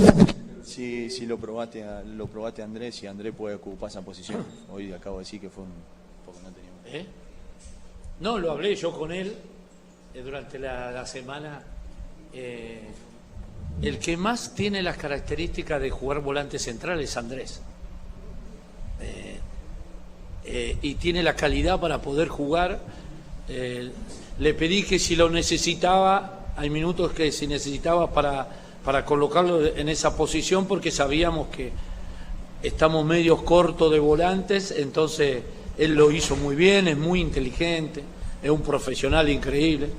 Si lo probaste a Andrés, si Andrés puede ocupar esa posición. Hoy acabo de decir que fue porque no teníamos. No, lo hablé yo con él durante la semana. El que más tiene las características de jugar volante central es Andrés. Y tiene la calidad para poder jugar. Le pedí que si lo necesitaba, hay minutos que si necesitaba para colocarlo en esa posición, porque sabíamos que estamos medios cortos de volantes, entonces él lo hizo muy bien, es muy inteligente, es un profesional increíble,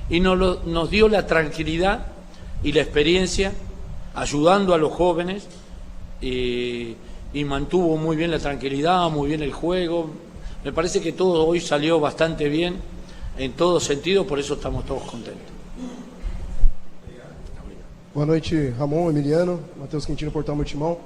y nos dio la tranquilidad y la experiencia ayudando a los jóvenes, y mantuvo muy bien la tranquilidad, muy bien el juego. Me parece que todo hoy salió bastante bien en todo sentido, por eso estamos todos contentos. Boa noite, Ramon, Emiliano, Matheus Quintino, Portal Meu Timão.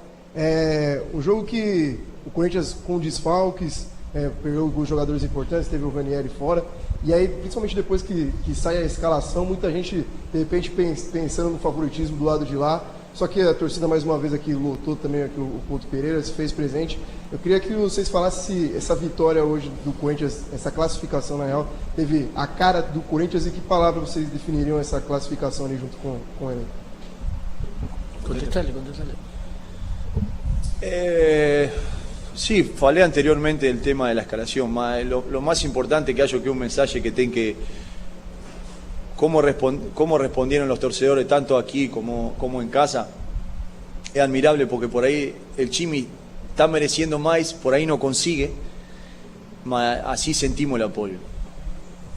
Um jogo que o Corinthians com desfalques, perdeu alguns jogadores importantes, teve o Ranieri fora, e aí, principalmente depois que sai a escalação, muita gente, de repente, pensando no favoritismo do lado de lá, só que a torcida, mais uma vez, aqui lotou também aqui o Couto Pereira, se fez presente. Eu queria que vocês falassem se essa vitória hoje do Corinthians, essa classificação, na real, teve a cara do Corinthians e que palavra vocês definiriam essa classificação ali junto com ele. Contestale. Sí, falé anteriormente del tema de la escalación. Lo más importante que hallo que un mensaje que tenga que cómo respondieron los torcedores tanto aquí como en casa es admirable, porque por ahí el Chimi está mereciendo más, por ahí no consigue, así sentimos el apoyo.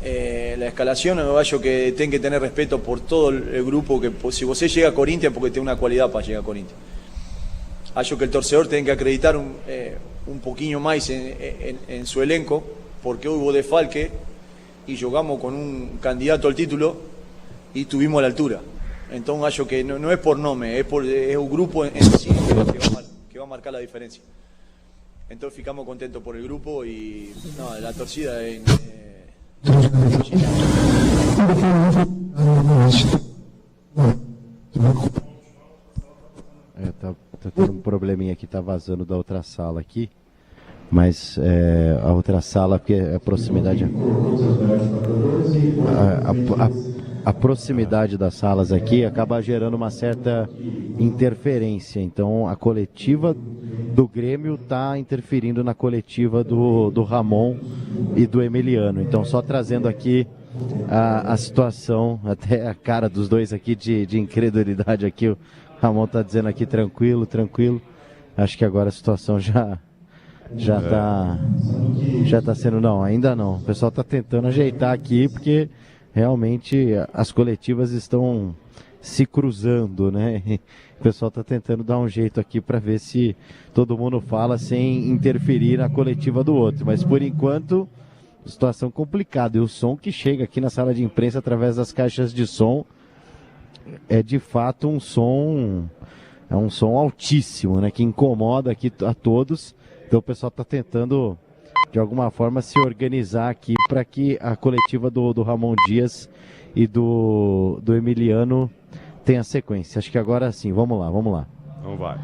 La escalación, hallo que tienen que tener respeto por todo el grupo, que si vos llega a Corinthians porque tiene una cualidad para llegar a Corinthians. Hallo que el torcedor tiene que acreditar un poquillo más en su elenco, porque hoy hubo desfalque y jugamos con un candidato al título y tuvimos la altura. Entonces hallo que no es por nombre, es un grupo en sí que va marcar la diferencia. Entonces ficamos contentos por el grupo y no, la torcida Tá tendo um probleminha aqui, tá vazando da outra sala aqui. Mas a outra sala, porque a proximidade. A proximidade das salas aqui acaba gerando uma certa interferência. Então a coletiva do Grêmio está interferindo na coletiva do Ramon e do Emiliano. Então só trazendo aqui a situação, até a cara dos dois aqui de incredulidade aqui. O Ramon está dizendo aqui tranquilo. Acho que agora a situação já tá sendo, não, ainda não. O pessoal está tentando ajeitar aqui porque realmente as coletivas estão se cruzando, né? O pessoal está tentando dar um jeito aqui para ver se todo mundo fala sem interferir na coletiva do outro. Mas por enquanto, situação complicada. E o som que chega aqui na sala de imprensa através das caixas de som é de fato um som altíssimo, né? Que incomoda aqui a todos. Então o pessoal está tentando de alguma forma se organizar aqui para que a coletiva do Ramon Dias e do Emiliano tenha sequência. Acho que agora sim, vamos lá. Não vai.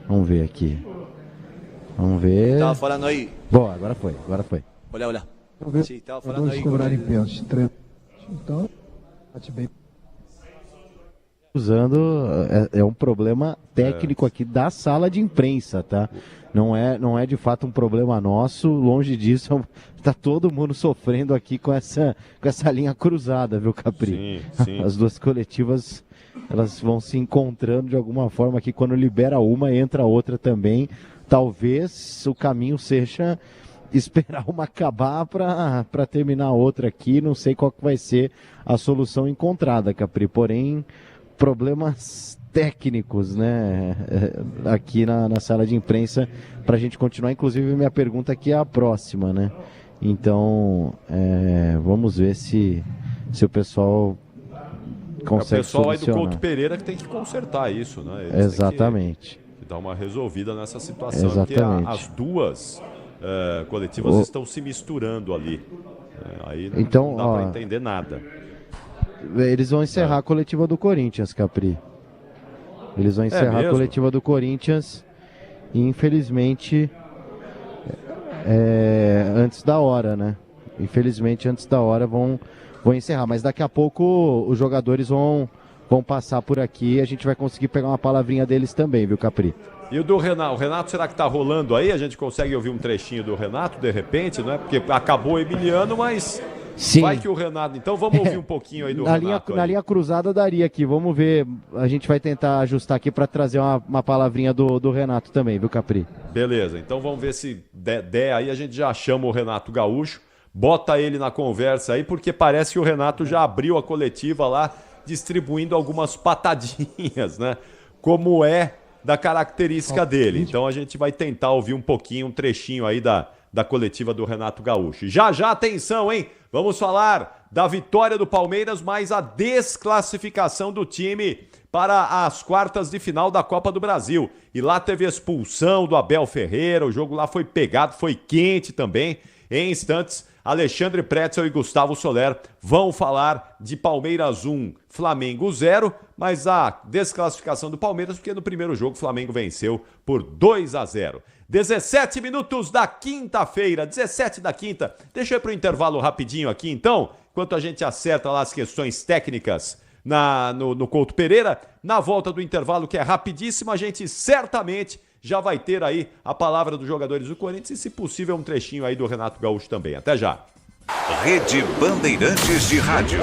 Vamos ver aqui. Vamos ver. Estava falando aí. Boa, agora foi. Olá. Sim, estava falando aí. Então, bate bem. Usando é um problema técnico aqui da sala de imprensa, tá? Não é de fato um problema nosso, longe disso, tá todo mundo sofrendo aqui com essa linha cruzada, viu, Capri? Sim. As duas coletivas, elas vão se encontrando de alguma forma aqui, quando libera uma, entra a outra também. Talvez o caminho seja esperar uma acabar para terminar a outra aqui, não sei qual que vai ser a solução encontrada, Capri, porém problemas técnicos, né, aqui na sala de imprensa, para a gente continuar. Inclusive minha pergunta aqui é a próxima, né? Então vamos ver se o pessoal consegue solucionar. O pessoal aí do Couto Pereira que tem que consertar isso, né? Eles Exatamente. Têm que dar uma resolvida nessa situação. Exatamente. Porque as duas coletivas estão se misturando ali. Aí então, não dá para entender nada. Eles vão encerrar a coletiva do Corinthians, Capri. Eles vão encerrar a coletiva do Corinthians e, infelizmente, antes da hora, né? Infelizmente, antes da hora vão encerrar. Mas daqui a pouco os jogadores vão passar por aqui e a gente vai conseguir pegar uma palavrinha deles também, viu, Capri? E o do Renato? O Renato, será que tá rolando aí? A gente consegue ouvir um trechinho do Renato, de repente, não é? Porque acabou o Emiliano, mas... Sim. Vai que o Renato... Então vamos ouvir um pouquinho aí do Renato. Na linha cruzada daria aqui. Vamos ver. A gente vai tentar ajustar aqui para trazer uma palavrinha do Renato também, viu, Capri? Beleza. Então vamos ver se der aí. A gente já chama o Renato Gaúcho. Bota ele na conversa aí, porque parece que o Renato já abriu a coletiva lá, distribuindo algumas patadinhas, né? Como é da característica dele. Então a gente vai tentar ouvir um pouquinho, um trechinho aí da coletiva do Renato Gaúcho. Já, atenção, hein? Vamos falar da vitória do Palmeiras, mais a desclassificação do time para as quartas de final da Copa do Brasil. E lá teve a expulsão do Abel Ferreira, o jogo lá foi pegado, foi quente também. Em instantes, Alexandre Pretzel e Gustavo Soler vão falar de Palmeiras 1, Flamengo 0, mas a desclassificação do Palmeiras, porque no primeiro jogo o Flamengo venceu por 2-0. 17 minutos da quinta-feira, 17 da quinta. Deixa eu ir para o intervalo rapidinho aqui, então, enquanto a gente acerta lá as questões técnicas no Couto Pereira. Na volta do intervalo, que é rapidíssimo, a gente certamente já vai ter aí a palavra dos jogadores do Corinthians e, se possível, um trechinho aí do Renato Gaúcho também. Até já. Rede Bandeirantes de Rádio.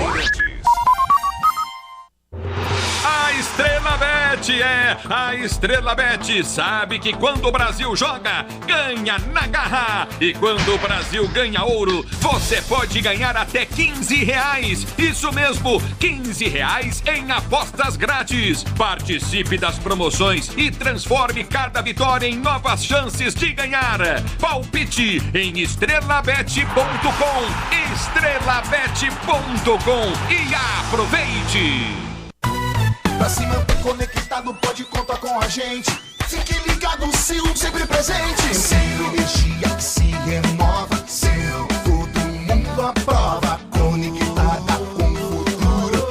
A Estrela Bet sabe que quando o Brasil joga, ganha na garra. E quando o Brasil ganha ouro, você pode ganhar até R$15. Isso mesmo, R$15 em apostas grátis. Participe das promoções e transforme cada vitória em novas chances de ganhar. Palpite em estrelabet.com. Estrelabet.com e aproveite. Pra se manter conectado, pode contar com a gente. Fique ligado, Sil, sempre presente. Sil, energia que se renova. Sil, todo mundo aprova. Conectada com o futuro.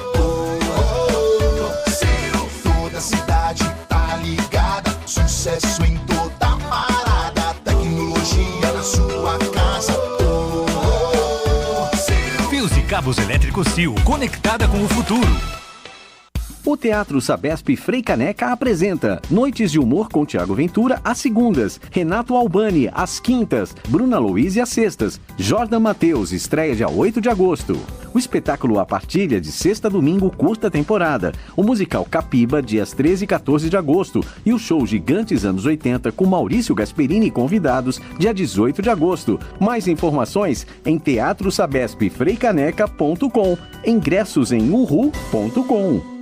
Sil, toda cidade tá ligada. Sucesso em toda parada. Tecnologia na sua casa. Fios e cabos elétricos Sil, conectada com o futuro. O Teatro Sabesp Frei Caneca apresenta Noites de Humor com Tiago Ventura às segundas, Renato Albani às quintas, Bruna Louise às sextas, Jordan Matheus estreia dia 8 de agosto. O espetáculo A Partilha de sexta a domingo curta temporada, o musical Capiba dias 13 e 14 de agosto e o show Gigantes anos 80 com Maurício Gasperini e convidados dia 18 de agosto. Mais informações em teatrosabespfreicaneca.com, ingressos em uhu.com.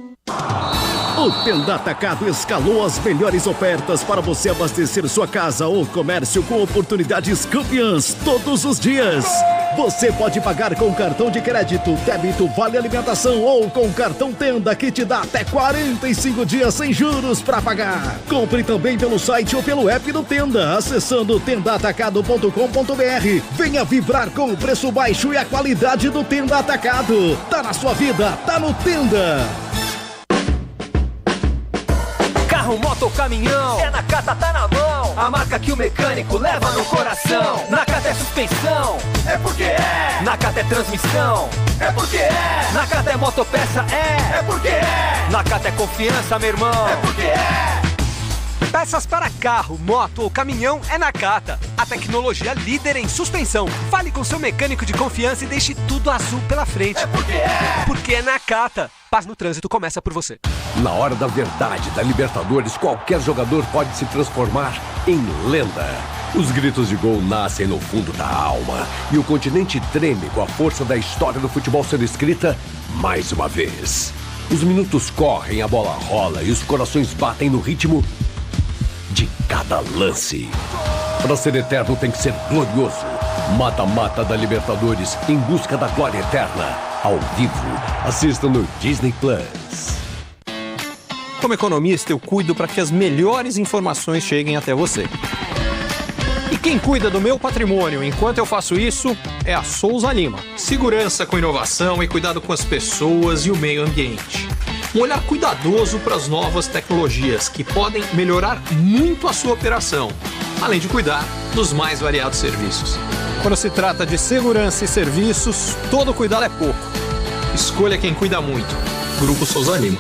O Tenda Atacado escalou as melhores ofertas para você abastecer sua casa ou comércio com oportunidades campeãs todos os dias. Você pode pagar com cartão de crédito, débito, vale alimentação ou com cartão Tenda que te dá até 45 dias sem juros para pagar. Compre também pelo site ou pelo app do Tenda, acessando tendaatacado.com.br. Venha vibrar com o preço baixo e a qualidade do Tenda Atacado. Tá na sua vida, tá no Tenda. Carro, moto ou caminhão, é na Cata, tá na mão. A marca que o mecânico leva no coração. Na Cata é suspensão, é porque é. Na Cata é transmissão, é porque é. Na Cata é motopeça, é porque é. Na Cata é confiança, meu irmão, é porque é. Peças para carro, moto ou caminhão é na Cata. A tecnologia líder em suspensão. Fale com seu mecânico de confiança e deixe tudo azul pela frente. É porque é. Porque é na Cata. Paz no trânsito começa por você. Na hora da verdade da Libertadores, qualquer jogador pode se transformar em lenda. Os gritos de gol nascem no fundo da alma e o continente treme com a força da história do futebol sendo escrita mais uma vez. Os minutos correm, a bola rola e os corações batem no ritmo de cada lance. Para ser eterno tem que ser glorioso. Mata-mata da Libertadores em busca da glória eterna. Ao vivo, assista no Disney Plus. Como economista, eu cuido para que as melhores informações cheguem até você. E quem cuida do meu patrimônio enquanto eu faço isso é a Souza Lima. Segurança com inovação e cuidado com as pessoas e o meio ambiente. Um olhar cuidadoso para as novas tecnologias que podem melhorar muito a sua operação, além de cuidar dos mais variados serviços. Quando se trata de segurança e serviços, todo cuidado é pouco. Escolha quem cuida muito. Grupo Souza Lima.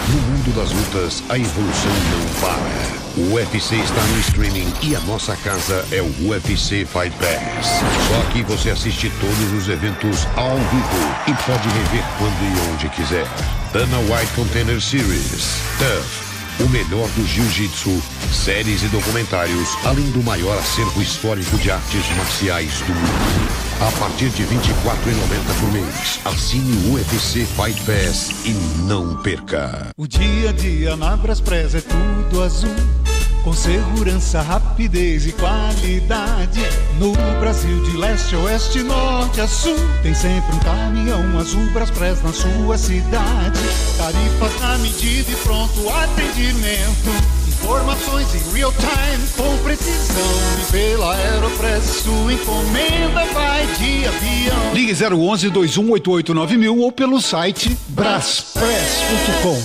No mundo das lutas, a evolução não para. O UFC está no streaming e a nossa casa é o UFC Fight Pass. Só aqui você assiste todos os eventos ao vivo e pode rever quando e onde quiser. Dana White Contender Series, TUF, o melhor do jiu-jitsu, séries e documentários, além do maior acervo histórico de artes marciais do mundo. A partir de R$ 24,90 por mês, assine o UFC Fight Pass e não perca. O dia a dia na Braspress é tudo azul, com segurança, rapidez e qualidade. No Brasil de leste a oeste, norte a sul, tem sempre um caminhão azul Braspress na sua cidade. Tarifas na medida e pronto atendimento. Informações em real time com precisão. E pela Aeropress sua encomenda vai de avião. Ligue 011 2188 9000 ou pelo site braspress.com.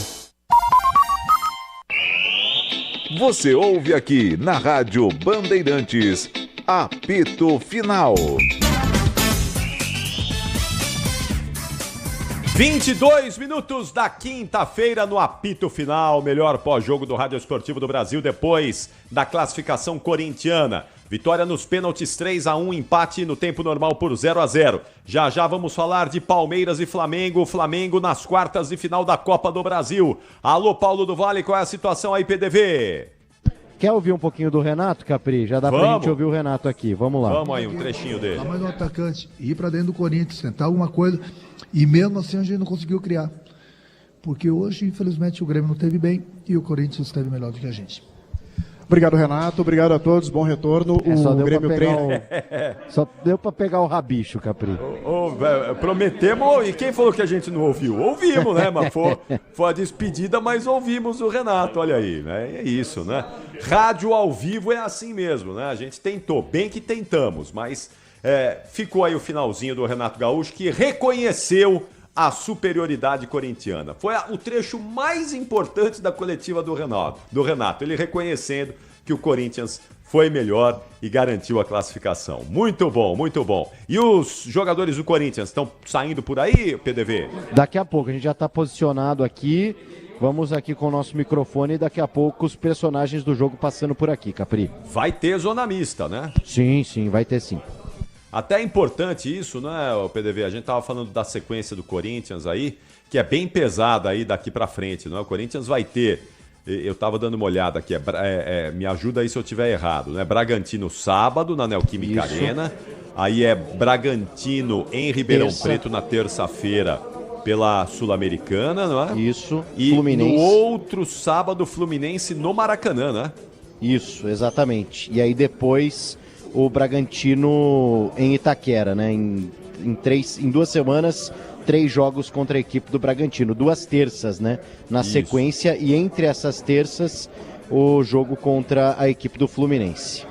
Você ouve aqui na Rádio Bandeirantes, apito final. 22 minutos da quinta-feira no apito final, melhor pós-jogo do Rádio Esportivo do Brasil depois da classificação corintiana. Vitória nos pênaltis 3-1, empate no tempo normal por 0-0. Já já vamos falar de Palmeiras e Flamengo. Flamengo nas quartas de final da Copa do Brasil. Alô, Paulo do Vale, qual é a situação aí, PDV? Quer ouvir um pouquinho do Renato, Capri? Já dá pra gente ouvir o Renato aqui, vamos lá. Vamos aí, um trechinho dele. Tá mais um atacante, ir pra dentro do Corinthians, tentar alguma coisa, e mesmo assim a gente não conseguiu criar. Porque hoje, infelizmente, o Grêmio não teve bem e o Corinthians esteve melhor do que a gente. Obrigado, Renato. Obrigado a todos. Bom retorno. Só o deu Grêmio pra pegar treina. Só deu pra pegar o rabicho, Capri. Prometemos, e quem falou que a gente não ouviu? Ouvimos, né? Mas foi a despedida, mas ouvimos o Renato, olha aí, né? É isso, né? Rádio ao vivo é assim mesmo, né? A gente tentou, bem que tentamos, mas ficou aí o finalzinho do Renato Gaúcho, que reconheceu a superioridade corintiana. Foi o trecho mais importante da coletiva do Renato. Ele reconhecendo que o Corinthians foi melhor e garantiu a classificação. Muito bom, muito bom. E os jogadores do Corinthians estão saindo por aí, PDV? Daqui a pouco, a gente já está posicionado aqui. Vamos aqui com o nosso microfone e daqui a pouco os personagens do jogo passando por aqui, Capri. Vai ter zona mista, né? Sim, vai ter sim. Até é importante isso, né, PDV? A gente tava falando da sequência do Corinthians aí, que é bem pesada aí daqui pra frente, não é? O Corinthians vai ter, eu tava dando uma olhada aqui, me ajuda aí se eu tiver errado, né? Bragantino sábado na Neoquímica Arena, aí é Bragantino em Ribeirão Preto na terça-feira pela Sul-Americana, não é? Isso, e Fluminense. No outro sábado, Fluminense no Maracanã, né? Isso, exatamente. E aí depois o Bragantino em Itaquera, né? Em 2 semanas, 3 jogos contra a equipe do Bragantino. 2 terças, né? Na sequência, e entre essas terças, o jogo contra a equipe do Fluminense.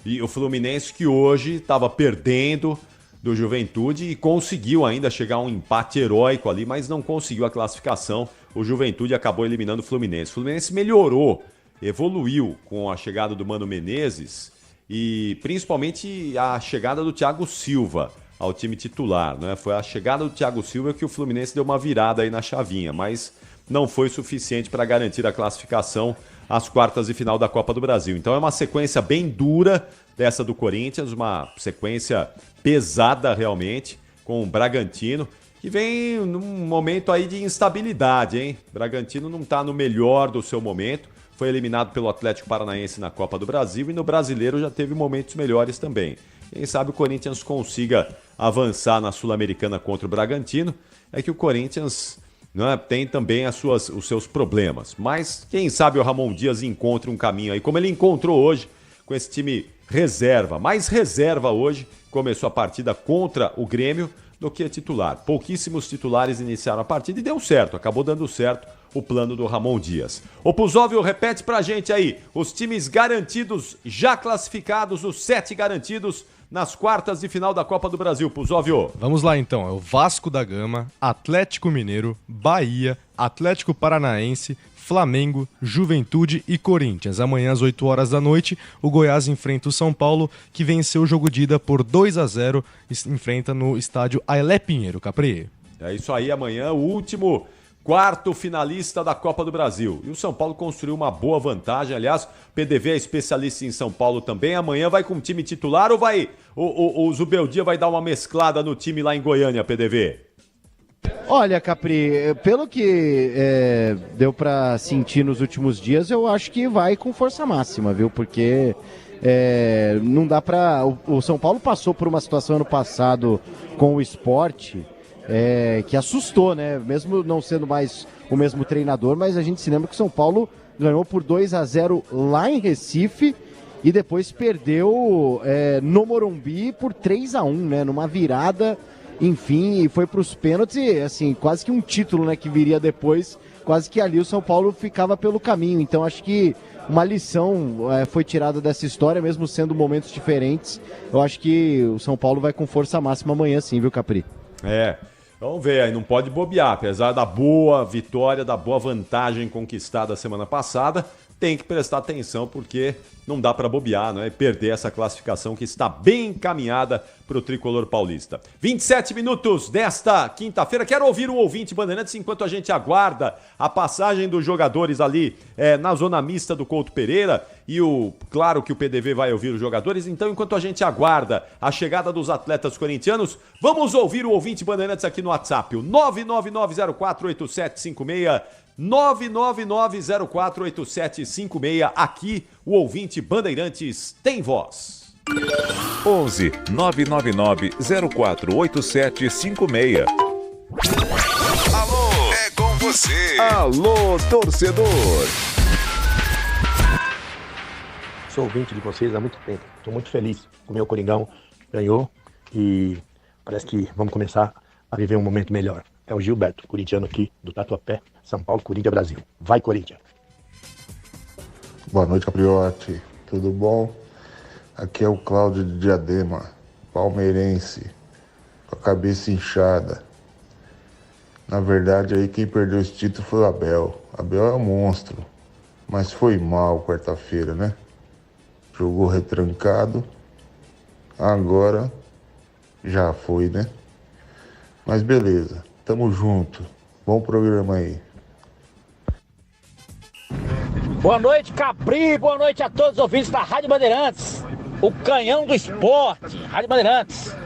E o Fluminense que hoje estava perdendo do Juventude e conseguiu ainda chegar a um empate heróico ali, mas não conseguiu a classificação. O Juventude acabou eliminando o Fluminense. O Fluminense melhorou, evoluiu com a chegada do Mano Menezes, e principalmente a chegada do Thiago Silva ao time titular, né? Foi a chegada do Thiago Silva que o Fluminense deu uma virada aí na chavinha, mas não foi suficiente para garantir a classificação às quartas de final da Copa do Brasil. Então é uma sequência bem dura dessa do Corinthians, uma sequência pesada realmente, com o Bragantino, que vem num momento aí de instabilidade, hein? O Bragantino não está no melhor do seu momento. Foi eliminado pelo Atlético Paranaense na Copa do Brasil e no Brasileiro já teve momentos melhores também. Quem sabe o Corinthians consiga avançar na Sul-Americana contra o Bragantino. É que o Corinthians tem também os seus problemas. Mas quem sabe o Ramon Dias encontra um caminho aí, como ele encontrou hoje com esse time reserva. Mais reserva hoje, começou a partida contra o Grêmio do que titular. Pouquíssimos titulares iniciaram a partida e deu certo, acabou dando certo o plano do Ramon Dias. O Puzóvio repete pra gente aí, os times garantidos, já classificados, os 7 garantidos nas quartas de final da Copa do Brasil. Puzóvio. Vamos lá então, é o Vasco da Gama, Atlético Mineiro, Bahia, Atlético Paranaense, Flamengo, Juventude e Corinthians. Amanhã às 8 horas da noite, o Goiás enfrenta o São Paulo, que venceu o jogo de ida por 2-0, enfrenta no estádio Ailé Pinheiro, Capri. É isso aí, amanhã o último quarto finalista da Copa do Brasil. E o São Paulo construiu uma boa vantagem. Aliás, o PDV é especialista em São Paulo também. Amanhã vai com o time titular ou vai o Zubeldia vai dar uma mesclada no time lá em Goiânia, PDV? Olha, Capri, pelo que deu pra sentir nos últimos dias, eu acho que vai com força máxima, viu? Porque não dá pra... O São Paulo passou por uma situação ano passado com o Sport que assustou, né? Mesmo não sendo mais o mesmo treinador, mas a gente se lembra que o São Paulo ganhou por 2-0 lá em Recife e depois perdeu no Morumbi por 3-1, né? Numa virada, enfim, e foi para os pênaltis e, assim, quase que um título, né, que viria depois, quase que ali o São Paulo ficava pelo caminho. Então acho que uma lição foi tirada dessa história, mesmo sendo momentos diferentes. Eu acho que o São Paulo vai com força máxima amanhã sim, viu, Capri? Vamos ver aí, não pode bobear, apesar da boa vitória, da boa vantagem conquistada semana passada, tem que prestar atenção porque não dá para bobear, não é? Perder essa classificação que está bem encaminhada para o tricolor paulista. 27 minutos desta quinta-feira. Quero ouvir o ouvinte Bandeirantes enquanto a gente aguarda a passagem dos jogadores ali na zona mista do Couto Pereira e claro que o PDV vai ouvir os jogadores. Então, enquanto a gente aguarda a chegada dos atletas corintianos, vamos ouvir o ouvinte Bandeirantes aqui no WhatsApp, o 999048756. 999048756. Aqui o ouvinte Bandeirantes tem voz. 11 999 048756. Alô, é com você. Alô, torcedor. Sou ouvinte de vocês há muito tempo. Estou muito feliz com o meu Coringão. Ganhou e parece que vamos começar a viver um momento melhor. É o Gilberto, corintiano aqui do Tatuapé, São Paulo, Corinthians, Brasil. Vai, Corinthians! Boa noite, Capriotti. Tudo bom? Aqui é o Cláudio de Diadema, palmeirense, com a cabeça inchada. Na verdade, aí quem perdeu esse título foi o Abel. Abel é um monstro, mas foi mal quarta-feira, né? Jogou retrancado, agora já foi, né? Mas beleza, tamo junto. Bom programa aí. Boa noite, Capri. Boa noite a todos os ouvintes da Rádio Bandeirantes. O canhão do esporte, Rádio Bandeirantes.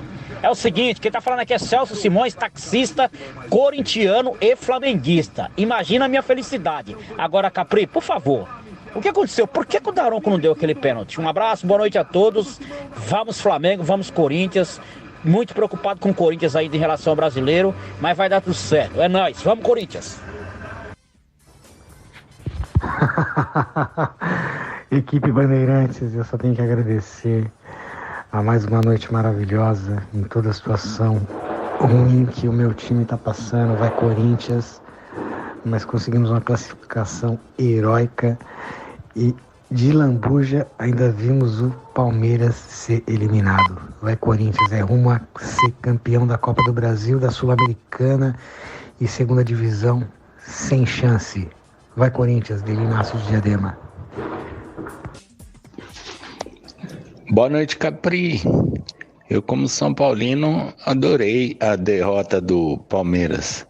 É o seguinte, quem tá falando aqui é Celso Simões, taxista, corintiano e flamenguista. Imagina a minha felicidade. Agora, Capri, por favor, o que aconteceu? Por que o Daronco não deu aquele pênalti? Um abraço, boa noite a todos. Vamos Flamengo, vamos Corinthians. Muito preocupado com o Corinthians aí em relação ao brasileiro, mas vai dar tudo certo. É nóis, vamos Corinthians. Equipe Bandeirantes, eu só tenho que agradecer a mais uma noite maravilhosa em toda a situação ruim que o meu time está passando. Vai Corinthians, mas conseguimos uma classificação heróica e de lambuja ainda vimos o Palmeiras ser eliminado. Vai Corinthians, é rumo a ser campeão da Copa do Brasil, da Sul-Americana e segunda divisão sem chance. Vai Corinthians, de Inácio de Diadema. Boa noite, Capri. Eu, como São Paulino, adorei a derrota do Palmeiras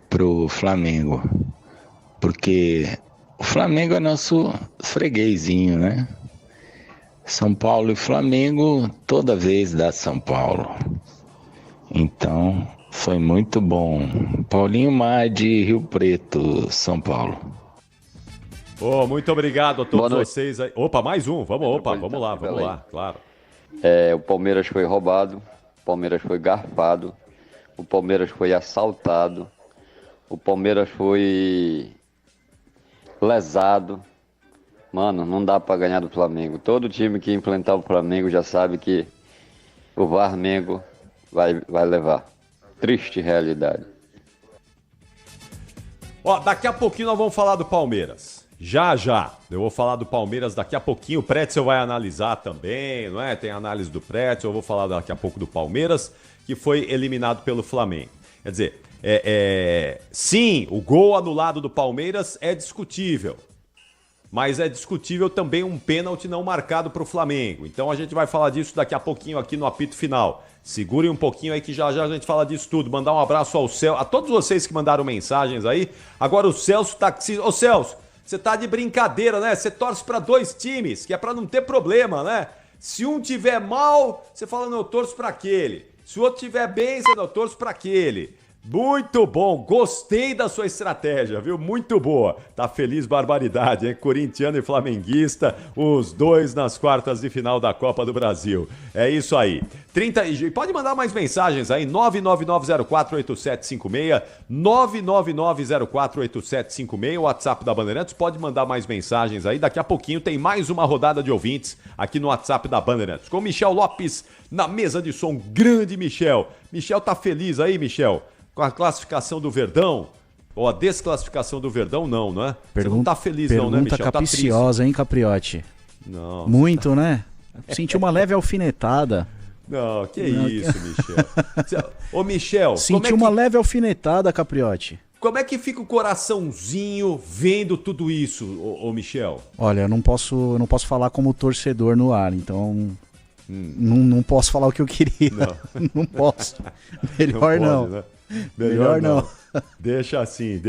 pro Flamengo. Porque o Flamengo é nosso freguesinho, né? São Paulo e Flamengo toda vez dá São Paulo. Então, foi muito bom. Paulinho Mar de Rio Preto, São Paulo. Muito obrigado a todos vocês aí. Opa, mais um. Vamos lá, claro. O Palmeiras foi roubado, o Palmeiras foi garfado, o Palmeiras foi assaltado, o Palmeiras foi lesado. Mano, não dá pra ganhar do Flamengo. Todo time que implantar o Flamengo já sabe que o Varmengo vai levar. Triste realidade. Daqui a pouquinho nós vamos falar do Palmeiras. Já. Eu vou falar do Palmeiras daqui a pouquinho. O Pretzel vai analisar também, não é? Tem análise do Pretzel. Eu vou falar daqui a pouco do Palmeiras, que foi eliminado pelo Flamengo. Quer dizer, sim, o gol anulado do Palmeiras é discutível. Mas é discutível também um pênalti não marcado para o Flamengo. Então a gente vai falar disso daqui a pouquinho aqui no apito final. Segurem um pouquinho aí que já a gente fala disso tudo. Mandar um abraço ao Celso, a todos vocês que mandaram mensagens aí. Agora o Celso taxista. Ô Celso, você tá de brincadeira, né? Você torce para dois times, que é para não ter problema, né? Se um tiver mal, você fala, não, eu torço para aquele. Se o outro tiver bem, você não, eu torço para aquele. Muito bom, gostei da sua estratégia, viu? Muito boa. Tá feliz barbaridade, hein? Corintiano e flamenguista, os dois nas quartas de final da Copa do Brasil. É isso aí. Pode mandar mais mensagens aí, 999048756, 999048756, o WhatsApp da Bandeirantes. Pode mandar mais mensagens aí. Daqui a pouquinho tem mais uma rodada de ouvintes aqui no WhatsApp da Bandeirantes. Com Michel Lopes na mesa de som. Grande Michel. Michel tá feliz aí, Michel? Com a classificação do Verdão, ou a desclassificação do Verdão, não é? Você não tá feliz não, né, Michel? Pergunta capiciosa, hein, Capriotti? Não. Muito, né? Senti uma leve alfinetada. Não, que isso, Michel. Ô, Michel... Senti uma leve alfinetada, Capriotti. Como é que fica o coraçãozinho vendo tudo isso, ô Michel? Olha, eu não posso falar como torcedor no ar, então... Não posso falar o que eu queria. Não posso. Melhor não. Né? Melhor não. Deixa assim,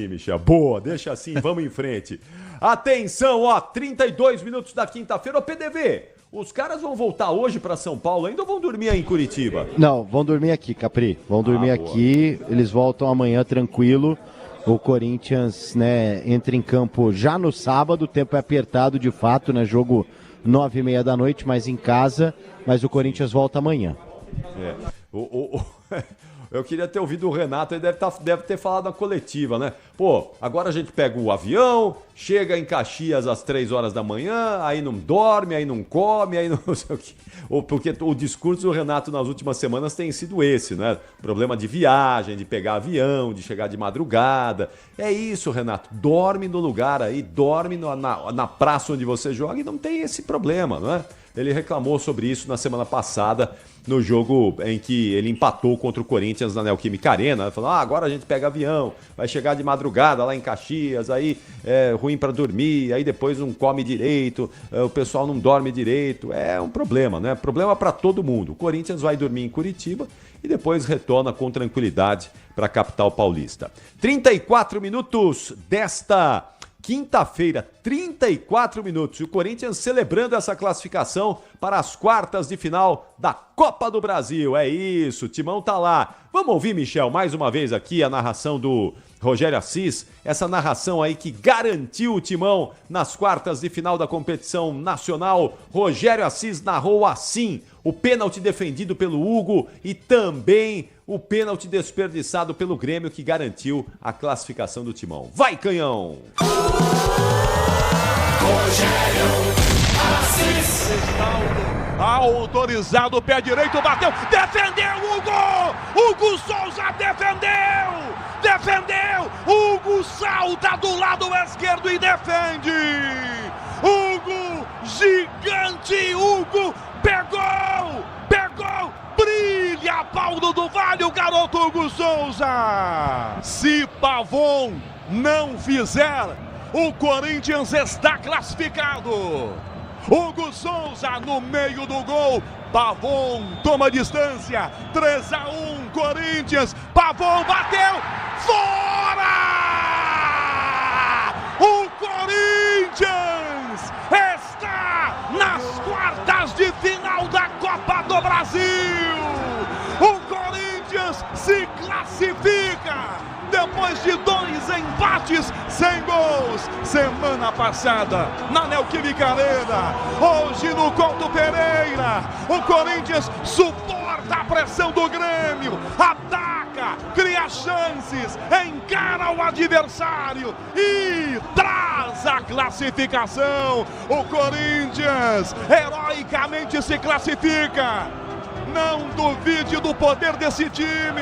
Michel. Boa, deixa assim, vamos em frente. Atenção, 32 minutos da quinta-feira. Ô, PDV, os caras vão voltar hoje para São Paulo ainda ou vão dormir aí em Curitiba? Não, vão dormir aqui, Capri. Vão dormir aqui, eles voltam amanhã tranquilo. O Corinthians, né, entra em campo já no sábado, o tempo é apertado de fato, né, jogo 9h30 da noite, mas em casa, mas o Corinthians volta amanhã. Eu queria ter ouvido o Renato, ele deve ter falado na coletiva, né? Pô, agora a gente pega o avião, chega em Caxias às 3 horas da manhã, aí não dorme, aí não come, aí não sei o quê. Porque o discurso do Renato nas últimas semanas tem sido esse, né? Problema de viagem, de pegar avião, de chegar de madrugada. É isso, Renato. Dorme no lugar aí, dorme na praça onde você joga e não tem esse problema, não é? Ele reclamou sobre isso na semana passada, no jogo em que ele empatou contra o Corinthians na Neoquímica Arena. Falou, agora a gente pega avião, vai chegar de madrugada lá em Caxias, aí é ruim para dormir, aí depois não come direito, o pessoal não dorme direito. É um problema, né? Problema para todo mundo. O Corinthians vai dormir em Curitiba e depois retorna com tranquilidade para a capital paulista. 34 minutos desta quinta-feira, 34 minutos. E o Corinthians celebrando essa classificação para as quartas de final da Copa do Brasil. É isso, o Timão tá lá. Vamos ouvir, Michel, mais uma vez aqui a narração do Rogério Assis. Essa narração aí que garantiu o Timão nas quartas de final da competição nacional. Rogério Assis narrou assim o pênalti defendido pelo Hugo e também o pênalti desperdiçado pelo Grêmio que garantiu a classificação do Timão. Vai, Canhão! Rogério Assis. Autorizado, pé direito, bateu, defendeu Hugo! Hugo Souza defendeu! Hugo salta do lado esquerdo e defende! Hugo, gigante, Hugo, pegou! Brilha Paulo do Vale, o garoto Hugo Souza! Se Pavon não fizer, o Corinthians está classificado! Hugo Souza no meio do gol, Pavon toma distância, 3-1 Corinthians, Pavon bateu, fora! O Corinthians está nas quartas de final da Copa do Brasil! O Corinthians se classifica! Depois de 2 empates sem gols, semana passada na Neoquímica Arena, hoje no Couto Pereira, o Corinthians suporta a pressão do Grêmio, ataca, cria chances, encara o adversário e traz a classificação. O Corinthians heroicamente se classifica. Não duvide do poder desse time,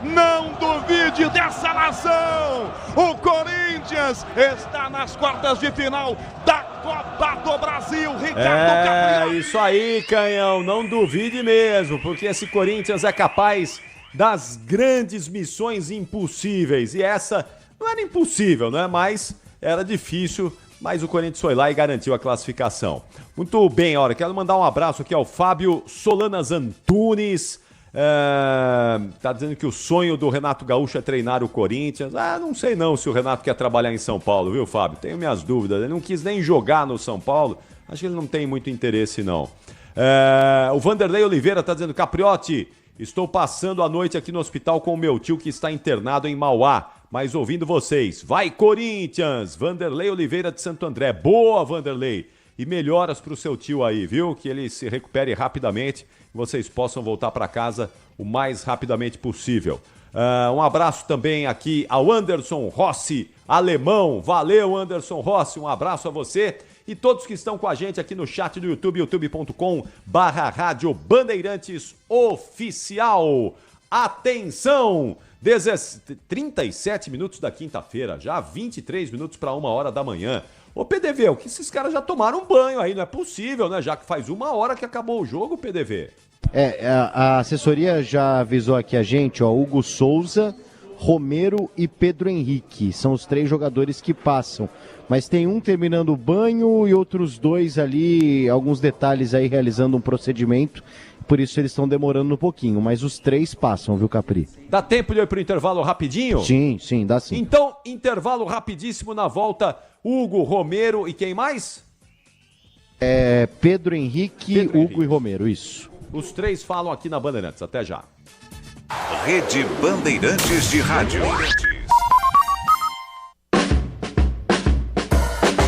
não duvide dessa nação. O Corinthians está nas quartas de final da Copa do Brasil. Ricardo Gabriel. Isso aí, Canhão, não duvide mesmo, porque esse Corinthians é capaz das grandes missões impossíveis. E essa não era impossível, né? Mas era difícil. Mas o Corinthians foi lá e garantiu a classificação. Muito bem, olha, quero mandar um abraço aqui ao Fábio Solanas Antunes. Tá dizendo que o sonho do Renato Gaúcho é treinar o Corinthians. Não sei não se o Renato quer trabalhar em São Paulo, viu, Fábio? Tenho minhas dúvidas. Ele não quis nem jogar no São Paulo. Acho que ele não tem muito interesse, não. O Vanderlei Oliveira tá dizendo, Capriotti, estou passando a noite aqui no hospital com o meu tio que está internado em Mauá. Mas ouvindo vocês, vai Corinthians! Vanderlei Oliveira de Santo André. Boa, Vanderlei! E melhoras pro seu tio aí, viu? Que ele se recupere rapidamente e vocês possam voltar para casa o mais rapidamente possível. Um abraço também aqui ao Anderson Rossi, alemão. Valeu, Anderson Rossi, um abraço a você. E todos que estão com a gente aqui no chat do YouTube, youtube.com/Rádio Bandeirantes Oficial. Atenção! 37 minutos da quinta-feira, já 23 minutos para 1h da manhã. Ô PDV, o que esses caras já tomaram um banho aí? Não é possível, né? Já que faz 1h que acabou o jogo, PDV. A assessoria já avisou aqui a gente, ó, Hugo Souza, Romero e Pedro Henrique. São os 3 jogadores que passam. Mas tem um terminando o banho e outros 2 ali, alguns detalhes aí realizando um procedimento. Por isso eles estão demorando um pouquinho, mas os 3 passam, viu, Capri? Dá tempo de ir pro intervalo rapidinho? Sim, dá sim. Então, intervalo rapidíssimo na volta. Hugo, Romero e quem mais? Pedro Henrique, Hugo e Romero, isso. Os 3 falam aqui na Bandeirantes. Até já. Rede Bandeirantes de Rádio.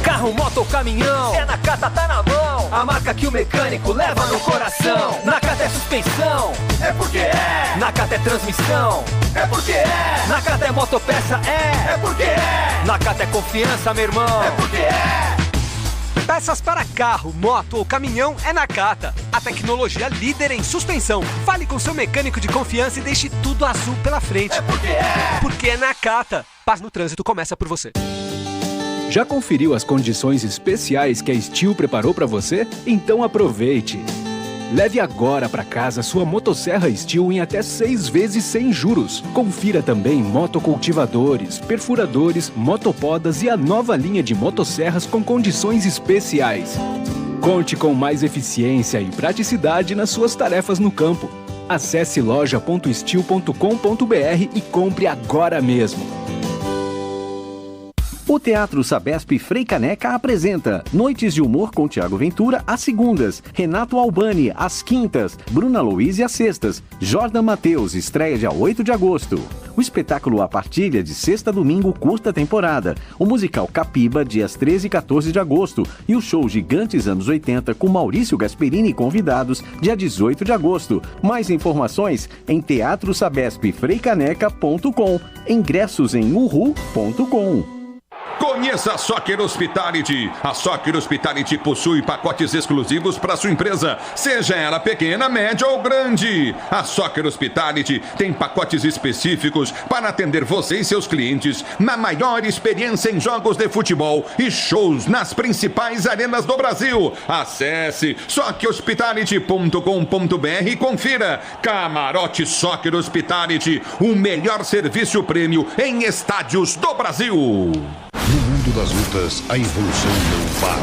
Carro, moto, caminhão, é na Cata, tá na mão. a marca que o mecânico leva no coração. Nakata é suspensão, é porque é. Nakata é transmissão, é porque é. Nakata é motopeça, é porque é. Nakata é confiança, meu irmão, é porque é. Peças para carro, moto ou caminhão é Nakata. A tecnologia líder em suspensão. Fale com seu mecânico de confiança e deixe tudo azul pela frente. É porque é. Porque é Nakata. Paz no trânsito começa por você. Já conferiu as condições especiais que a Steel preparou para você? Então aproveite! Leve agora para casa sua motosserra Steel em até 6 vezes sem juros. Confira também motocultivadores, perfuradores, motopodas e a nova linha de motosserras com condições especiais. Conte com mais eficiência e praticidade nas suas tarefas no campo. Acesse loja.steel.com.br e compre agora mesmo. O Teatro Sabesp Frei Caneca apresenta Noites de Humor com Tiago Ventura às segundas, Renato Albani às quintas, Bruna Luiz às sextas, Jordan Matheus estreia dia 8 de agosto. O espetáculo A Partilha de sexta a domingo curta temporada, o musical Capiba dias 13 e 14 de agosto e o show Gigantes anos 80 com Maurício Gasperini e convidados dia 18 de agosto. Mais informações em teatrosabespfreicaneca.com, ingressos em uhu.com. Conheça a Soccer Hospitality. A Soccer Hospitality possui pacotes exclusivos para sua empresa, seja ela pequena, média ou grande. A Soccer Hospitality tem pacotes específicos para atender você e seus clientes na maior experiência em jogos de futebol e shows nas principais arenas do Brasil. Acesse soccerhospitality.com.br e confira. Camarote Soccer Hospitality, o melhor serviço prêmio em estádios do Brasil. No mundo das lutas, a evolução não para.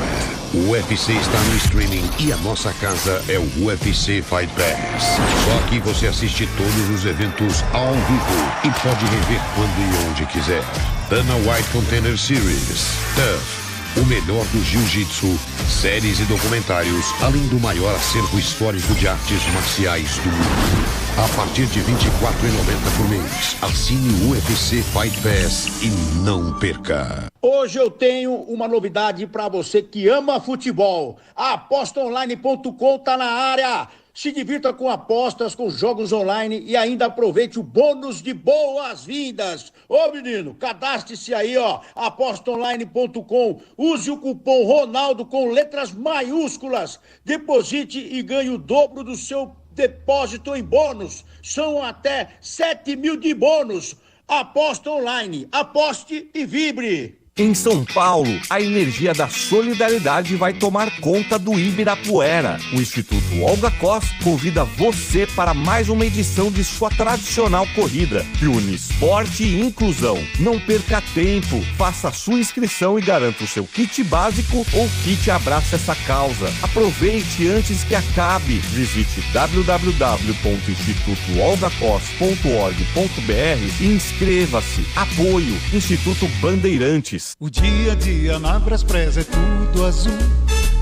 O UFC está no streaming e a nossa casa é o UFC Fight Pass. Só aqui você assiste todos os eventos ao vivo e pode rever quando e onde quiser. Dana White Contender Series, TUF, o melhor do jiu-jitsu, séries e documentários, além do maior acervo histórico de artes marciais do mundo. A partir de R$ 24,90 por mês. Assine o UFC Fight Pass e não perca. Hoje eu tenho uma novidade para você que ama futebol. A apostaonline.com tá na área. Se divirta com apostas, com jogos online e ainda aproveite o bônus de boas-vindas. Ô menino, cadastre-se aí, ó, apostaonline.com. Use o cupom Ronaldo com letras maiúsculas. Deposite e ganhe o dobro do seu depósito em bônus. São até 7 mil de bônus. Aposta online. Aposte e vibre. Em São Paulo, a energia da solidariedade vai tomar conta do Ibirapuera. O Instituto Olga Costa convida você para mais uma edição de sua tradicional corrida, que une esporte e inclusão. Não perca tempo, faça sua inscrição e garanta o seu kit básico ou kit Abraça Essa Causa. Aproveite antes que acabe. Visite www.institutoolgacos.org.br e inscreva-se. Apoio Instituto Bandeirantes. O dia a dia na Braspress é tudo azul,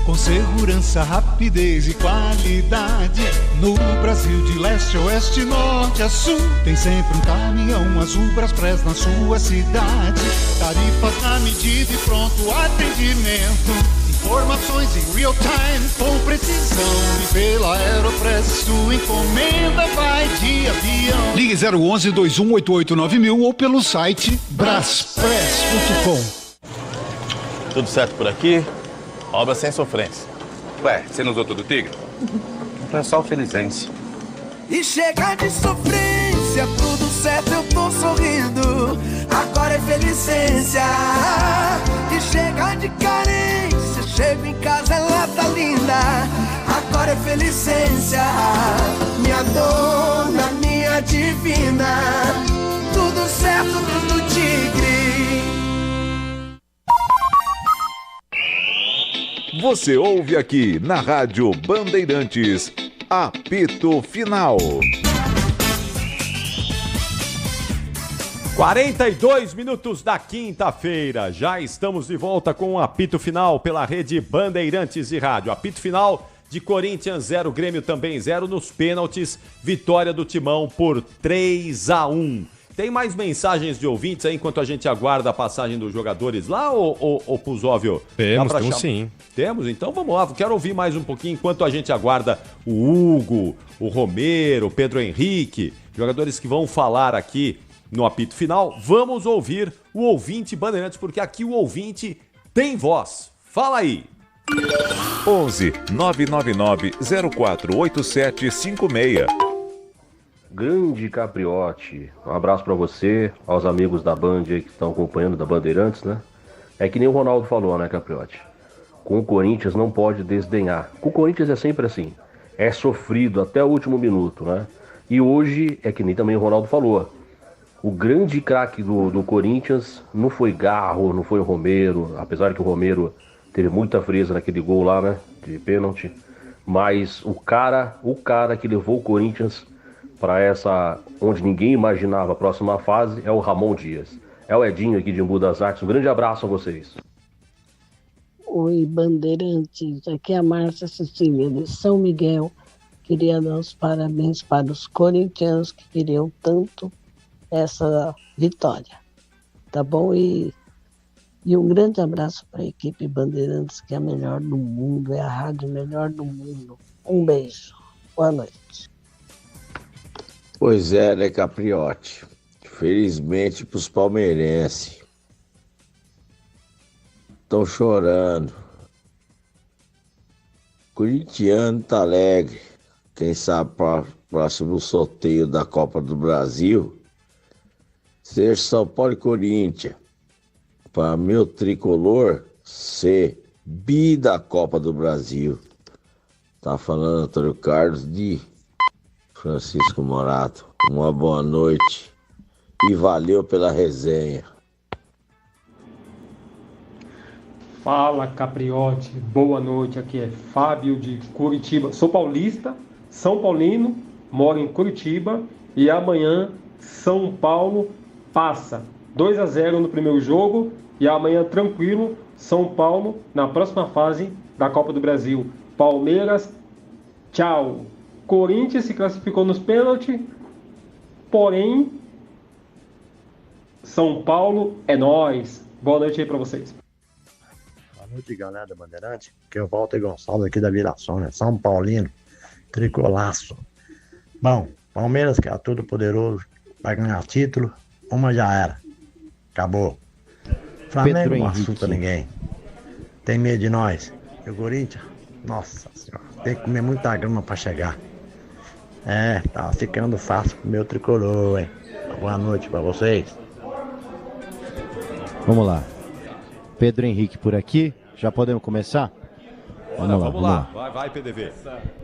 com segurança, rapidez e qualidade. No Brasil de leste a oeste, norte a sul, tem sempre um caminhão azul Braspress na sua cidade. Tarifas na medida e pronto atendimento. Informações em real time com precisão. E pela Aeropress sua encomenda vai de avião. Ligue 011 21889000 ou pelo site braspress.com. Tudo certo por aqui? Obra sem sofrência. Ué, você não usou todo o Tigre? É só o Felizense. E chega de sofrência, tudo certo, eu tô sorrindo. Agora é Felicência. E chega de carência, chego em casa, ela tá linda. Agora é Felicência. Minha dona, minha divina. Tudo certo, tudo Tigre. Você ouve aqui na Rádio Bandeirantes, Apito Final. 42 minutos da quinta-feira. Já estamos de volta com o Apito Final pela Rede Bandeirantes de Rádio. Apito Final de Corinthians 0, Grêmio também 0 nos pênaltis. Vitória do Timão por 3-1. Tem mais mensagens de ouvintes aí enquanto a gente aguarda a passagem dos jogadores lá, ou Puzóvio? Temos sim. Temos? Então vamos lá, quero ouvir mais um pouquinho enquanto a gente aguarda o Hugo, o Romero, o Pedro Henrique, jogadores que vão falar aqui no apito final. Vamos ouvir o ouvinte Bandeirantes, porque aqui o ouvinte tem voz. Fala aí! 11 999 048756. Grande Capriotti, um abraço pra você, aos amigos da Band aí que estão acompanhando da Bandeirantes, né? É que nem o Ronaldo falou, né, Capriotti? Com o Corinthians não pode desdenhar. Com o Corinthians é sempre assim, é sofrido até o último minuto, né? E hoje, é que nem também o Ronaldo falou, o grande craque do Corinthians não foi Garro, não foi o Romero, apesar que o Romero teve muita frieza naquele gol lá, né, de pênalti, mas o cara que levou o Corinthians para essa, onde ninguém imaginava a próxima fase, é o Ramon Dias. É o Edinho aqui de Embu das Artes. Um grande abraço a vocês. Oi, Bandeirantes. Aqui é a Márcia Cecília de São Miguel. Queria dar os parabéns para os corintianos que queriam tanto essa vitória. Tá bom? E um grande abraço para a equipe Bandeirantes, que é a melhor do mundo, é a rádio melhor do mundo. Um beijo. Boa noite. Pois é, né, Capriotti? Felizmente pros palmeirenses. Estão chorando. O corintiano tá alegre. Quem sabe para o próximo sorteio da Copa do Brasil ser São Paulo e Corinthians. Para meu tricolor ser bi da Copa do Brasil. Tá falando Antônio Carlos de Francisco Morato. Uma boa noite e valeu pela resenha. Fala, Capriotti, boa noite. Aqui é Fábio de Curitiba. Sou paulista, São Paulino, moro em Curitiba e amanhã São Paulo passa 2-0 no primeiro jogo e amanhã tranquilo, São Paulo na próxima fase da Copa do Brasil. Palmeiras, tchau. Corinthians se classificou nos pênaltis, porém, São Paulo é nóis. Boa noite aí pra vocês. Boa noite, galera da Bandeirante. Que eu Walter Gonçalves aqui da Viração, né? São Paulino, tricolaço. Bom, Palmeiras, que é tudo poderoso, vai ganhar título. Uma já era. Acabou. Flamengo não assusta ninguém. Tem medo de nós. E o Corinthians, nossa senhora, tem que comer muita grama pra chegar. É, tá ficando fácil pro meu tricolor, hein? Boa noite pra vocês. Vamos lá. Pedro Henrique por aqui. Já podemos começar? Vamos lá. Vai, PDV.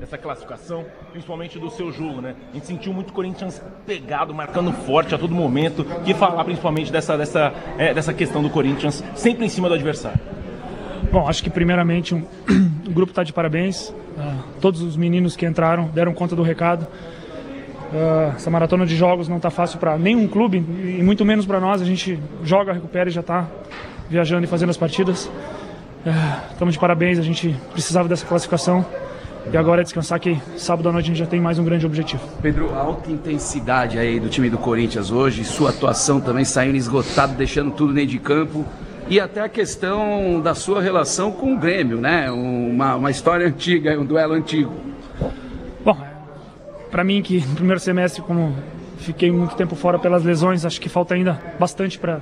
Essa classificação, principalmente do seu jogo, né? A gente sentiu muito Corinthians pegado, marcando forte a todo momento. Que falar principalmente dessa questão do Corinthians sempre em cima do adversário. Bom, acho que primeiramente o grupo está de parabéns. Todos os meninos que entraram deram conta do recado. Essa maratona de jogos não está fácil para nenhum clube e muito menos para nós. A gente joga, recupera e já está viajando e fazendo as partidas. Estamos de parabéns, a gente precisava dessa classificação e agora é descansar que sábado à noite a gente já tem mais um grande objetivo. Pedro, a alta intensidade aí do time do Corinthians hoje, sua atuação também saindo esgotado, deixando tudo dentro de campo. E até a questão da sua relação com o Grêmio, né? Uma história antiga, um duelo antigo. Bom, para mim que no primeiro semestre, como fiquei muito tempo fora pelas lesões, acho que falta ainda bastante para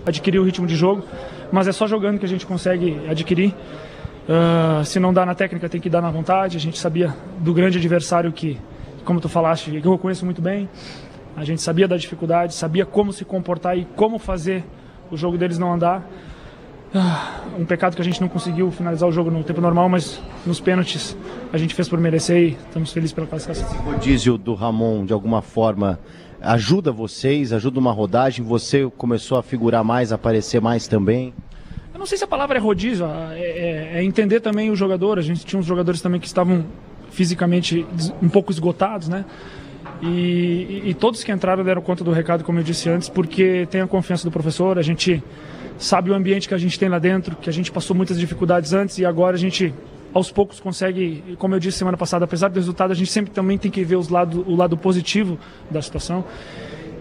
adquirir o ritmo de jogo. Mas é só jogando que a gente consegue adquirir. Se não dá na técnica, tem que dar na vontade. A gente sabia do grande adversário que, como tu falaste, que eu conheço muito bem. A gente sabia da dificuldade, sabia como se comportar e como fazer o jogo deles não andar. Um pecado que a gente não conseguiu finalizar o jogo no tempo normal, mas nos pênaltis a gente fez por merecer e estamos felizes pela classificação. O rodízio do Ramon, de alguma forma, ajuda vocês, ajuda uma rodagem? Você começou a figurar mais, a aparecer mais também? Eu não sei se a palavra é rodízio, é entender também o jogador. A gente tinha uns jogadores também que estavam fisicamente um pouco esgotados, né? E todos que entraram deram conta do recado, como eu disse antes, porque tem a confiança do professor, a gente sabe o ambiente que a gente tem lá dentro, que a gente passou muitas dificuldades antes e agora a gente, aos poucos, consegue, como eu disse semana passada, apesar do resultado, a gente sempre também tem que ver o lado positivo da situação.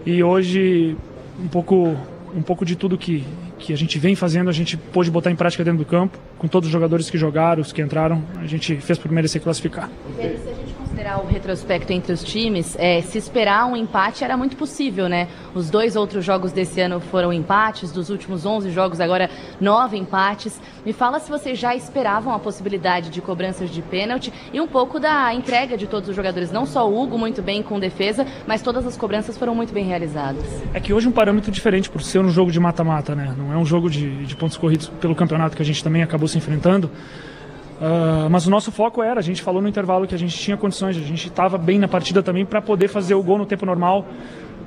E hoje, um pouco de tudo que a gente vem fazendo, a gente pôde botar em prática dentro do campo, com todos os jogadores que jogaram, os que entraram, a gente fez por merecer classificar. Pedro, se a gente considerar o retrospecto entre os times, se esperar um empate era muito possível, né? Os 2 outros jogos desse ano foram empates, dos últimos 11 jogos agora 9 empates. Me fala se vocês já esperavam a possibilidade de cobranças de pênalti e um pouco da entrega de todos os jogadores, não só o Hugo muito bem com defesa, mas todas as cobranças foram muito bem realizadas. É que hoje é um parâmetro diferente por ser um jogo de mata-mata, né? Não é um jogo de pontos corridos pelo campeonato que a gente também acabou se enfrentando. Mas o nosso foco era, a gente falou no intervalo que a gente tinha condições, a gente estava bem na partida também para poder fazer o gol no tempo normal.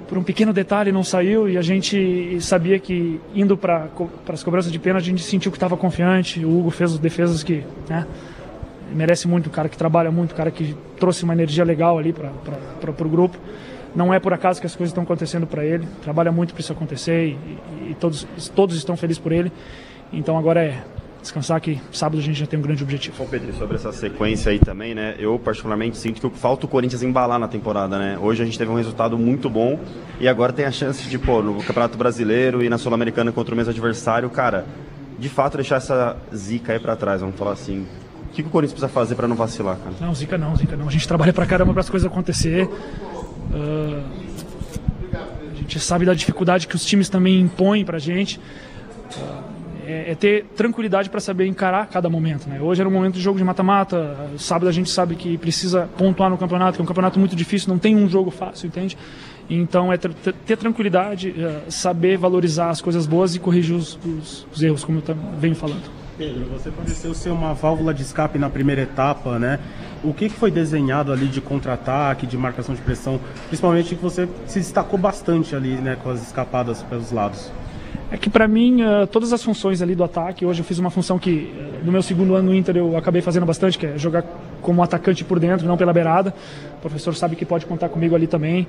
Por um pequeno detalhe não saiu e a gente sabia que indo para as cobranças de pênalti a gente sentiu que estava confiante. O Hugo fez as defesas que, né, merece muito, um cara que trabalha muito, um cara que trouxe uma energia legal ali para o grupo. Não é por acaso que as coisas estão acontecendo para ele, trabalha muito para isso acontecer e todos estão felizes por ele. Então agora é descansar, que sábado a gente já tem um grande objetivo. Bom, Pedro, sobre essa sequência aí também, né? Eu particularmente sinto que falta o Corinthians embalar na temporada, né? Hoje a gente teve um resultado muito bom e agora tem a chance de, no Campeonato Brasileiro e na Sul-Americana contra o mesmo adversário, cara, de fato deixar essa zica aí pra trás, vamos falar assim. O que o Corinthians precisa fazer pra não vacilar, cara? Não, zica não. A gente trabalha pra caramba para as coisas acontecer. A gente sabe da dificuldade que os times também impõem pra gente. É ter tranquilidade para saber encarar cada momento, né? Hoje era um momento de jogo de mata-mata, sábado a gente sabe que precisa pontuar no campeonato, que é um campeonato muito difícil, não tem um jogo fácil, entende? Então é ter tranquilidade, saber valorizar as coisas boas e corrigir os erros, como eu venho falando. Pedro, você pareceu ser uma válvula de escape na primeira etapa, né? O que foi desenhado ali de contra-ataque, de marcação de pressão, principalmente que você se destacou bastante ali, né, com as escapadas pelos lados? É que para mim, todas as funções ali do ataque, hoje eu fiz uma função que no meu segundo ano no Inter eu acabei fazendo bastante, que é jogar como atacante por dentro, não pela beirada. O professor sabe que pode contar comigo ali também.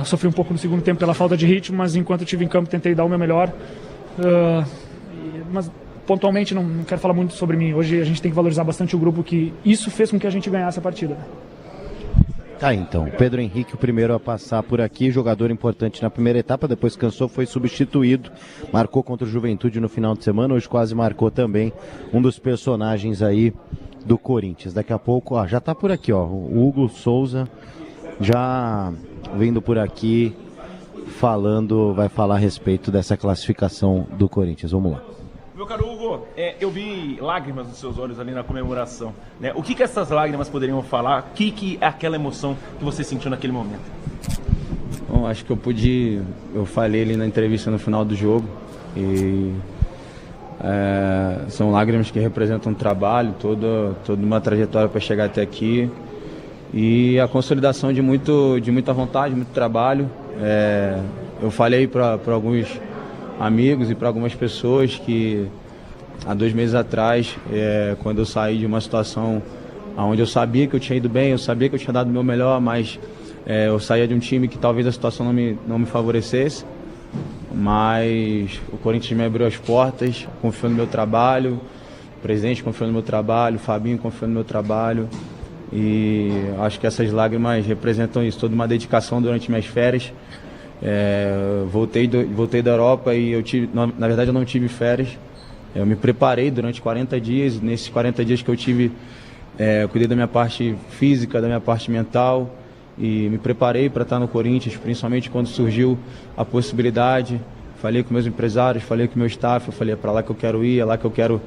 Sofri um pouco no segundo tempo pela falta de ritmo, mas enquanto eu estive em campo tentei dar o meu melhor. Mas pontualmente não quero falar muito sobre mim. Hoje a gente tem que valorizar bastante o grupo, que isso fez com que a gente ganhasse a partida. Tá, então, Pedro Henrique, o primeiro a passar por aqui, jogador importante na primeira etapa, depois cansou, foi substituído, marcou contra o Juventude no final de semana, hoje quase marcou também um dos personagens aí do Corinthians. Daqui a pouco, já tá por aqui, o Hugo Souza já vindo por aqui vai falar a respeito dessa classificação do Corinthians. Vamos lá. Meu caro Hugo, eu vi lágrimas nos seus olhos ali na comemoração, né? O que essas lágrimas poderiam falar? O que é aquela emoção que você sentiu naquele momento? Bom, acho que eu falei ali na entrevista no final do jogo e são lágrimas que representam um trabalho, toda uma trajetória para chegar até aqui e a consolidação de muita vontade, muito trabalho. Eu falei para alguns amigos e para algumas pessoas que há 2 meses atrás, quando eu saí de uma situação onde eu sabia que eu tinha ido bem, eu sabia que eu tinha dado o meu melhor, mas eu saía de um time que talvez a situação não me favorecesse, mas o Corinthians me abriu as portas, confiou no meu trabalho, o presidente confiou no meu trabalho, o Fabinho confiou no meu trabalho e acho que essas lágrimas representam isso, toda uma dedicação durante minhas férias. Voltei da Europa e na verdade eu não tive férias. Eu me preparei durante 40 dias. Nesses 40 dias que eu tive, cuidei da minha parte física, da minha parte mental e me preparei para estar no Corinthians, principalmente quando surgiu a possibilidade. Falei com meus empresários, falei com meu staff, eu falei, é para lá que eu quero ir, é lá que eu quero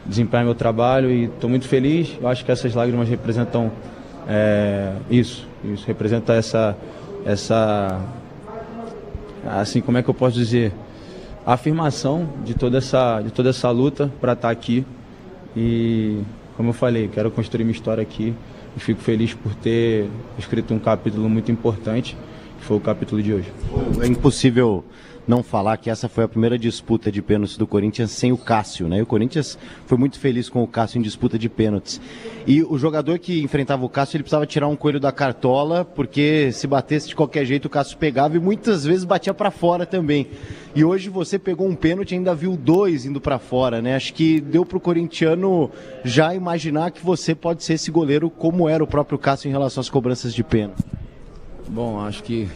desempenhar meu trabalho e estou muito feliz. Eu acho que essas lágrimas representam isso representa essa assim, como é que eu posso dizer, a afirmação de toda essa luta para estar aqui e, como eu falei, quero construir minha história aqui e fico feliz por ter escrito um capítulo muito importante, que foi o capítulo de hoje. É impossível não falar que essa foi a primeira disputa de pênaltis do Corinthians sem o Cássio, né? E o Corinthians foi muito feliz com o Cássio em disputa de pênaltis. E o jogador que enfrentava o Cássio, ele precisava tirar um coelho da cartola, porque se batesse de qualquer jeito o Cássio pegava e muitas vezes batia para fora também. E hoje você pegou um pênalti e ainda viu 2 indo para fora, né? Acho que deu pro corintiano já imaginar que você pode ser esse goleiro como era o próprio Cássio em relação às cobranças de pênalti. Bom, acho que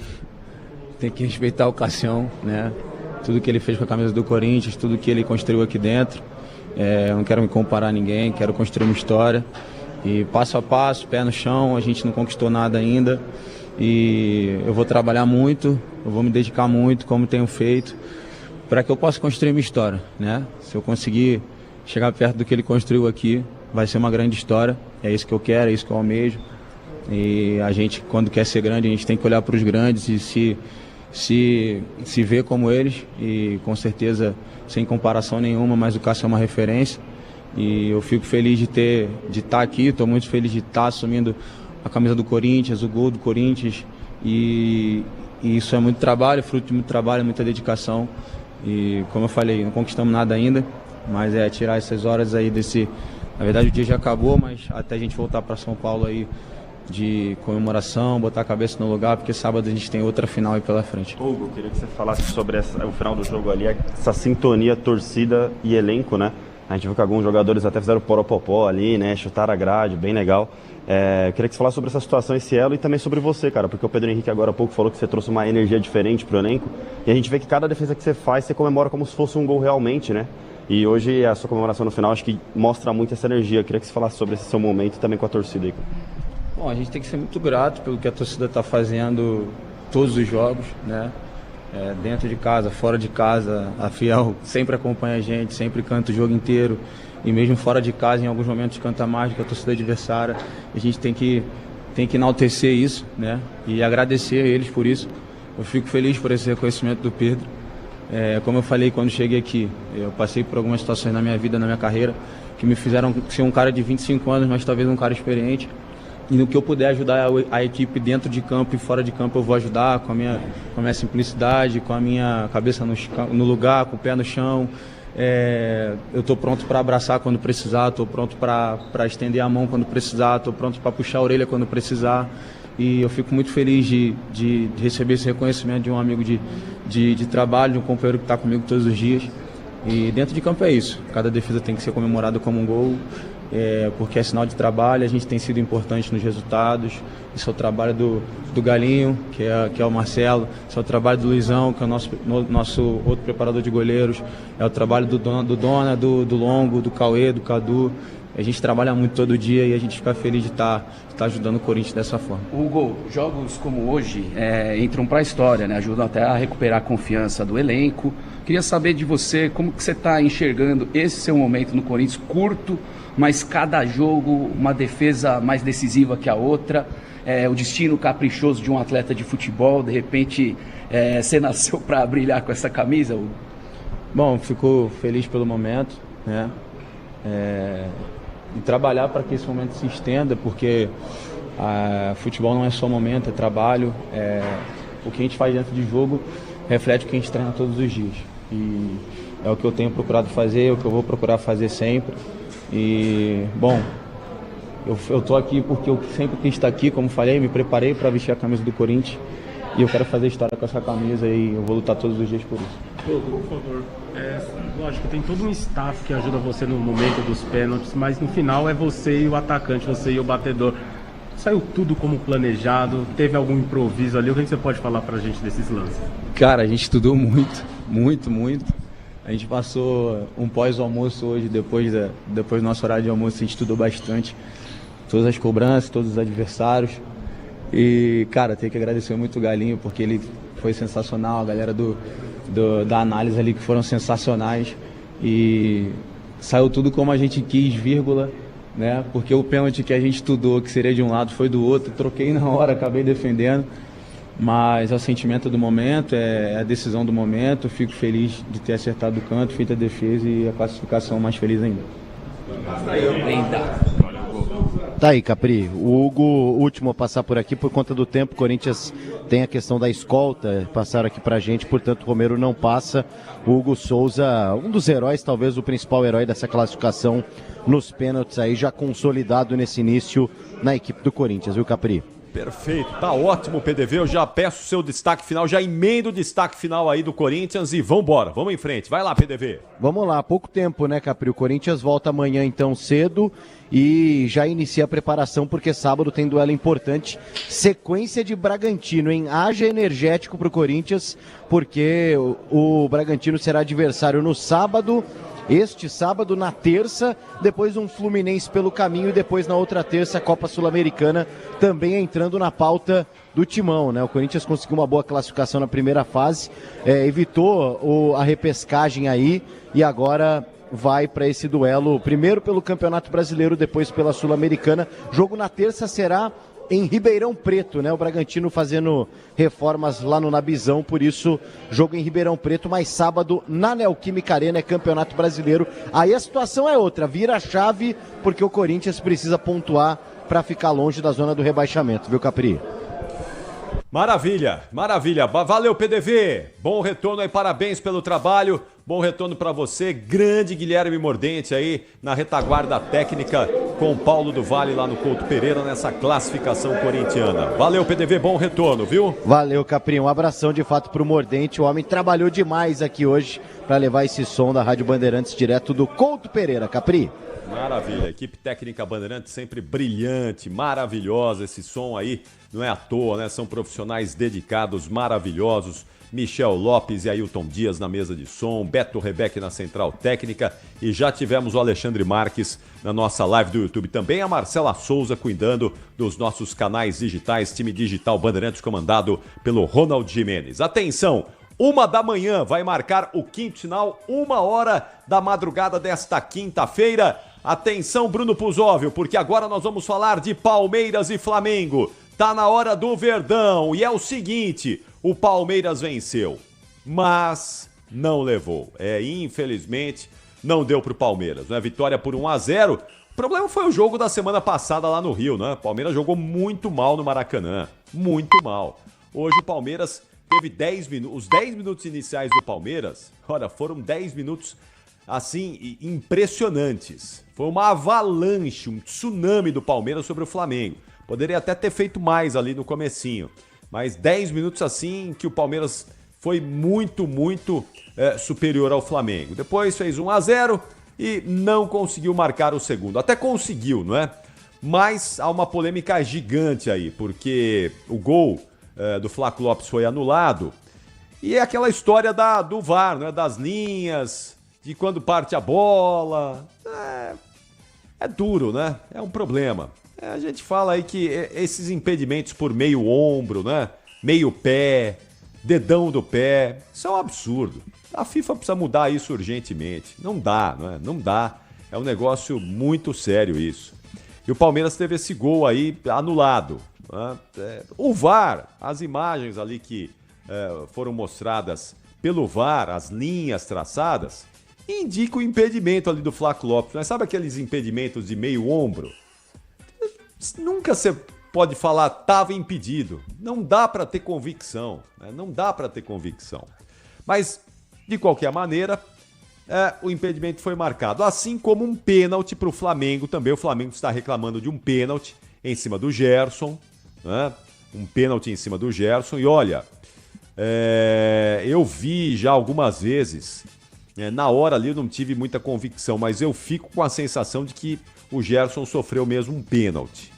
tem que respeitar o Cassião, né? Tudo que ele fez com a camisa do Corinthians, tudo que ele construiu aqui dentro. Eu não quero me comparar a ninguém, quero construir uma história. E passo a passo, pé no chão, a gente não conquistou nada ainda. E eu vou trabalhar muito, eu vou me dedicar muito, como tenho feito, para que eu possa construir minha história, né? Se eu conseguir chegar perto do que ele construiu aqui, vai ser uma grande história. É isso que eu quero, é isso que eu almejo. E a gente, quando quer ser grande, a gente tem que olhar para os grandes e se ver como eles. E com certeza, sem comparação nenhuma, mas o Cássio é uma referência. E eu fico feliz de estar aqui, estou muito feliz de estar assumindo a camisa do Corinthians, o gol do Corinthians. E isso é muito trabalho, fruto de muito trabalho, muita dedicação. E como eu falei, não conquistamos nada ainda, mas é tirar essas horas aí desse... Na verdade o dia já acabou, mas até a gente voltar para São Paulo aí de comemoração, botar a cabeça no lugar, porque sábado a gente tem outra final aí pela frente. Hugo, queria que você falasse sobre o final do jogo ali, essa sintonia, torcida e elenco, né? A gente viu que alguns jogadores até fizeram poropopó ali, né? Chutaram a grade, bem legal. Queria que você falasse sobre essa situação, esse elo, e também sobre você, cara, porque o Pedro Henrique agora há pouco falou que você trouxe uma energia diferente pro elenco, e a gente vê que cada defesa que você faz, você comemora como se fosse um gol realmente, né? E hoje a sua comemoração no final acho que mostra muito essa energia. Queria que você falasse sobre esse seu momento e também com a torcida aí. Bom, a gente tem que ser muito grato pelo que a torcida está fazendo todos os jogos, né? Dentro de casa, fora de casa, a Fiel sempre acompanha a gente, sempre canta o jogo inteiro, e mesmo fora de casa, em alguns momentos canta mais do que a torcida adversária. A gente tem que enaltecer isso, né? E agradecer a eles por isso. Eu fico feliz por esse reconhecimento do Pedro. Como eu falei quando cheguei aqui, eu passei por algumas situações na minha vida, na minha carreira, que me fizeram ser um cara de 25 anos, mas talvez um cara experiente. E no que eu puder ajudar a equipe dentro de campo e fora de campo, eu vou ajudar com a minha simplicidade, com a minha cabeça no lugar, com o pé no chão. Eu estou pronto para abraçar quando precisar, estou pronto para estender a mão quando precisar, estou pronto para puxar a orelha quando precisar. E eu fico muito feliz de receber esse reconhecimento de um amigo de trabalho, de um companheiro que está comigo todos os dias. E dentro de campo é isso, cada defesa tem que ser comemorada como um gol. Porque é sinal de trabalho, a gente tem sido importante nos resultados. Esse é o trabalho do Galinho, que é o Marcelo, esse é o trabalho do Luizão, que é o nosso outro preparador de goleiros, é o trabalho do Dona, do Longo, do Cauê, do Cadu. A gente trabalha muito todo dia e a gente fica feliz de estar ajudando o Corinthians dessa forma. Hugo, jogos como hoje entram para a história, né? Ajudam até a recuperar a confiança do elenco. Queria saber de você, como que você está enxergando esse seu momento no Corinthians, curto, mas cada jogo uma defesa mais decisiva que a outra, o destino caprichoso de um atleta de futebol, de repente você nasceu para brilhar com essa camisa, Hugo? Bom, fico feliz pelo momento, né? E trabalhar para que esse momento se estenda, porque futebol não é só momento, é trabalho. O que a gente faz dentro de jogo reflete o que a gente treina todos os dias. E é o que eu tenho procurado fazer, é o que eu vou procurar fazer sempre. E, bom, eu tô aqui porque eu sempre quis estar aqui, como falei, me preparei para vestir a camisa do Corinthians. E eu quero fazer história com essa camisa e eu vou lutar todos os dias por isso. Por favor, lógico que tem todo um staff que ajuda você no momento dos pênaltis, mas no final é você e o atacante, você e o batedor. Saiu tudo como planejado? Teve algum improviso ali? O que você pode falar pra gente desses lances? Cara, a gente estudou muito. A gente passou um pós-almoço hoje, depois do nosso horário de almoço, a gente estudou bastante todas as cobranças, todos os adversários. E, cara, tenho que agradecer muito o Galinho, porque ele foi sensacional, a galera da análise ali que foram sensacionais. E saiu tudo como a gente quis, vírgula, né? Porque o pênalti que a gente estudou, que seria de um lado, foi do outro. Troquei na hora, acabei defendendo. Mas é o sentimento do momento, é a decisão do momento. Fico feliz de ter acertado o canto, feito a defesa e a classificação mais feliz ainda. Tá aí, Capri. O Hugo, último a passar por aqui por conta do tempo. O Corinthians tem a questão da escolta, passaram aqui pra gente, portanto o Romero não passa. O Hugo Souza, um dos heróis, talvez o principal herói dessa classificação nos pênaltis aí, já consolidado nesse início na equipe do Corinthians, viu, Capri? Perfeito, tá ótimo, PDV. Eu já peço o seu destaque final, já emendo o destaque final aí do Corinthians e vambora, vamos em frente. Vai lá, PDV. Vamos lá, pouco tempo, né, Capri? O Corinthians volta amanhã então cedo e já inicia a preparação porque sábado tem duelo importante. Sequência de Bragantino, hein? Haja energético pro Corinthians porque o Bragantino será adversário no sábado. Este sábado, na terça, depois um Fluminense pelo caminho e depois na outra terça a Copa Sul-Americana também entrando na pauta do Timão, né? O Corinthians conseguiu uma boa classificação na primeira fase, evitou a repescagem aí e agora vai para esse duelo, primeiro pelo Campeonato Brasileiro, depois pela Sul-Americana. Jogo na terça será em Ribeirão Preto, né? O Bragantino fazendo reformas lá no Nabizão, por isso jogo em Ribeirão Preto, mas sábado na Neoquímica Arena é Campeonato Brasileiro. Aí a situação é outra, vira a chave porque o Corinthians precisa pontuar para ficar longe da zona do rebaixamento, viu, Capri? Maravilha, maravilha. Valeu, PDV. Bom retorno aí, parabéns pelo trabalho. Bom retorno para você, grande Guilherme Mordente aí na retaguarda técnica com o Paulo do Vale lá no Couto Pereira nessa classificação corintiana. Valeu, PDV, bom retorno, viu? Valeu, Capri. Um abração de fato pro Mordente. O homem trabalhou demais aqui hoje para levar esse som da Rádio Bandeirantes direto do Couto Pereira, Capri. Maravilha, equipe técnica Bandeirantes sempre brilhante, maravilhosa, esse som aí não é à toa, né? São profissionais dedicados, maravilhosos. Michel Lopes e Ailton Dias na mesa de som, Beto Rebeck na central técnica e já tivemos o Alexandre Marques na nossa live do YouTube. Também a Marcela Souza cuidando dos nossos canais digitais, time digital Bandeirantes comandado pelo Ronald Jimenez. Atenção! 1h vai marcar o quinto sinal, 1h da madrugada desta quinta-feira. Atenção, Bruno Puzóvio, porque agora nós vamos falar de Palmeiras e Flamengo. Tá na hora do Verdão e é o seguinte, o Palmeiras venceu, mas não levou. Infelizmente, não deu pro Palmeiras, né? Vitória por 1-0. O problema foi o jogo da semana passada lá no Rio, né? O Palmeiras jogou muito mal no Maracanã, muito mal. Hoje o Palmeiras teve 10 minutos, os 10 minutos iniciais do Palmeiras, olha, foram 10 minutos assim, impressionantes. Foi uma avalanche, um tsunami do Palmeiras sobre o Flamengo. Poderia até ter feito mais ali no comecinho, mas 10 minutos assim que o Palmeiras foi muito superior ao Flamengo. Depois fez 1-0 e não conseguiu marcar o segundo. Até conseguiu, não é? Mas há uma polêmica gigante aí, porque o gol do Flaco Lopes foi anulado. E é aquela história do VAR, né? Das linhas, de quando parte a bola. É duro, né? É um problema. A gente fala aí que esses impedimentos por meio ombro, né? Meio pé, dedão do pé, isso é um absurdo. A FIFA precisa mudar isso urgentemente. Não dá, não é? Não dá. É um negócio muito sério isso. E o Palmeiras teve esse gol aí anulado. O VAR, as imagens ali que foram mostradas pelo VAR, as linhas traçadas, indicam o impedimento ali do Flaco Lopes. Mas sabe aqueles impedimentos de meio ombro? Nunca você pode falar estava impedido. Não dá para ter convicção. Né? Não dá para ter convicção. Mas, de qualquer maneira, o impedimento foi marcado. Assim como um pênalti para o Flamengo também. O Flamengo está reclamando de um pênalti em cima do Gerson. Né? Um pênalti em cima do Gerson. E olha, eu vi já algumas vezes, na hora ali eu não tive muita convicção, mas eu fico com a sensação de que o Gerson sofreu mesmo um pênalti.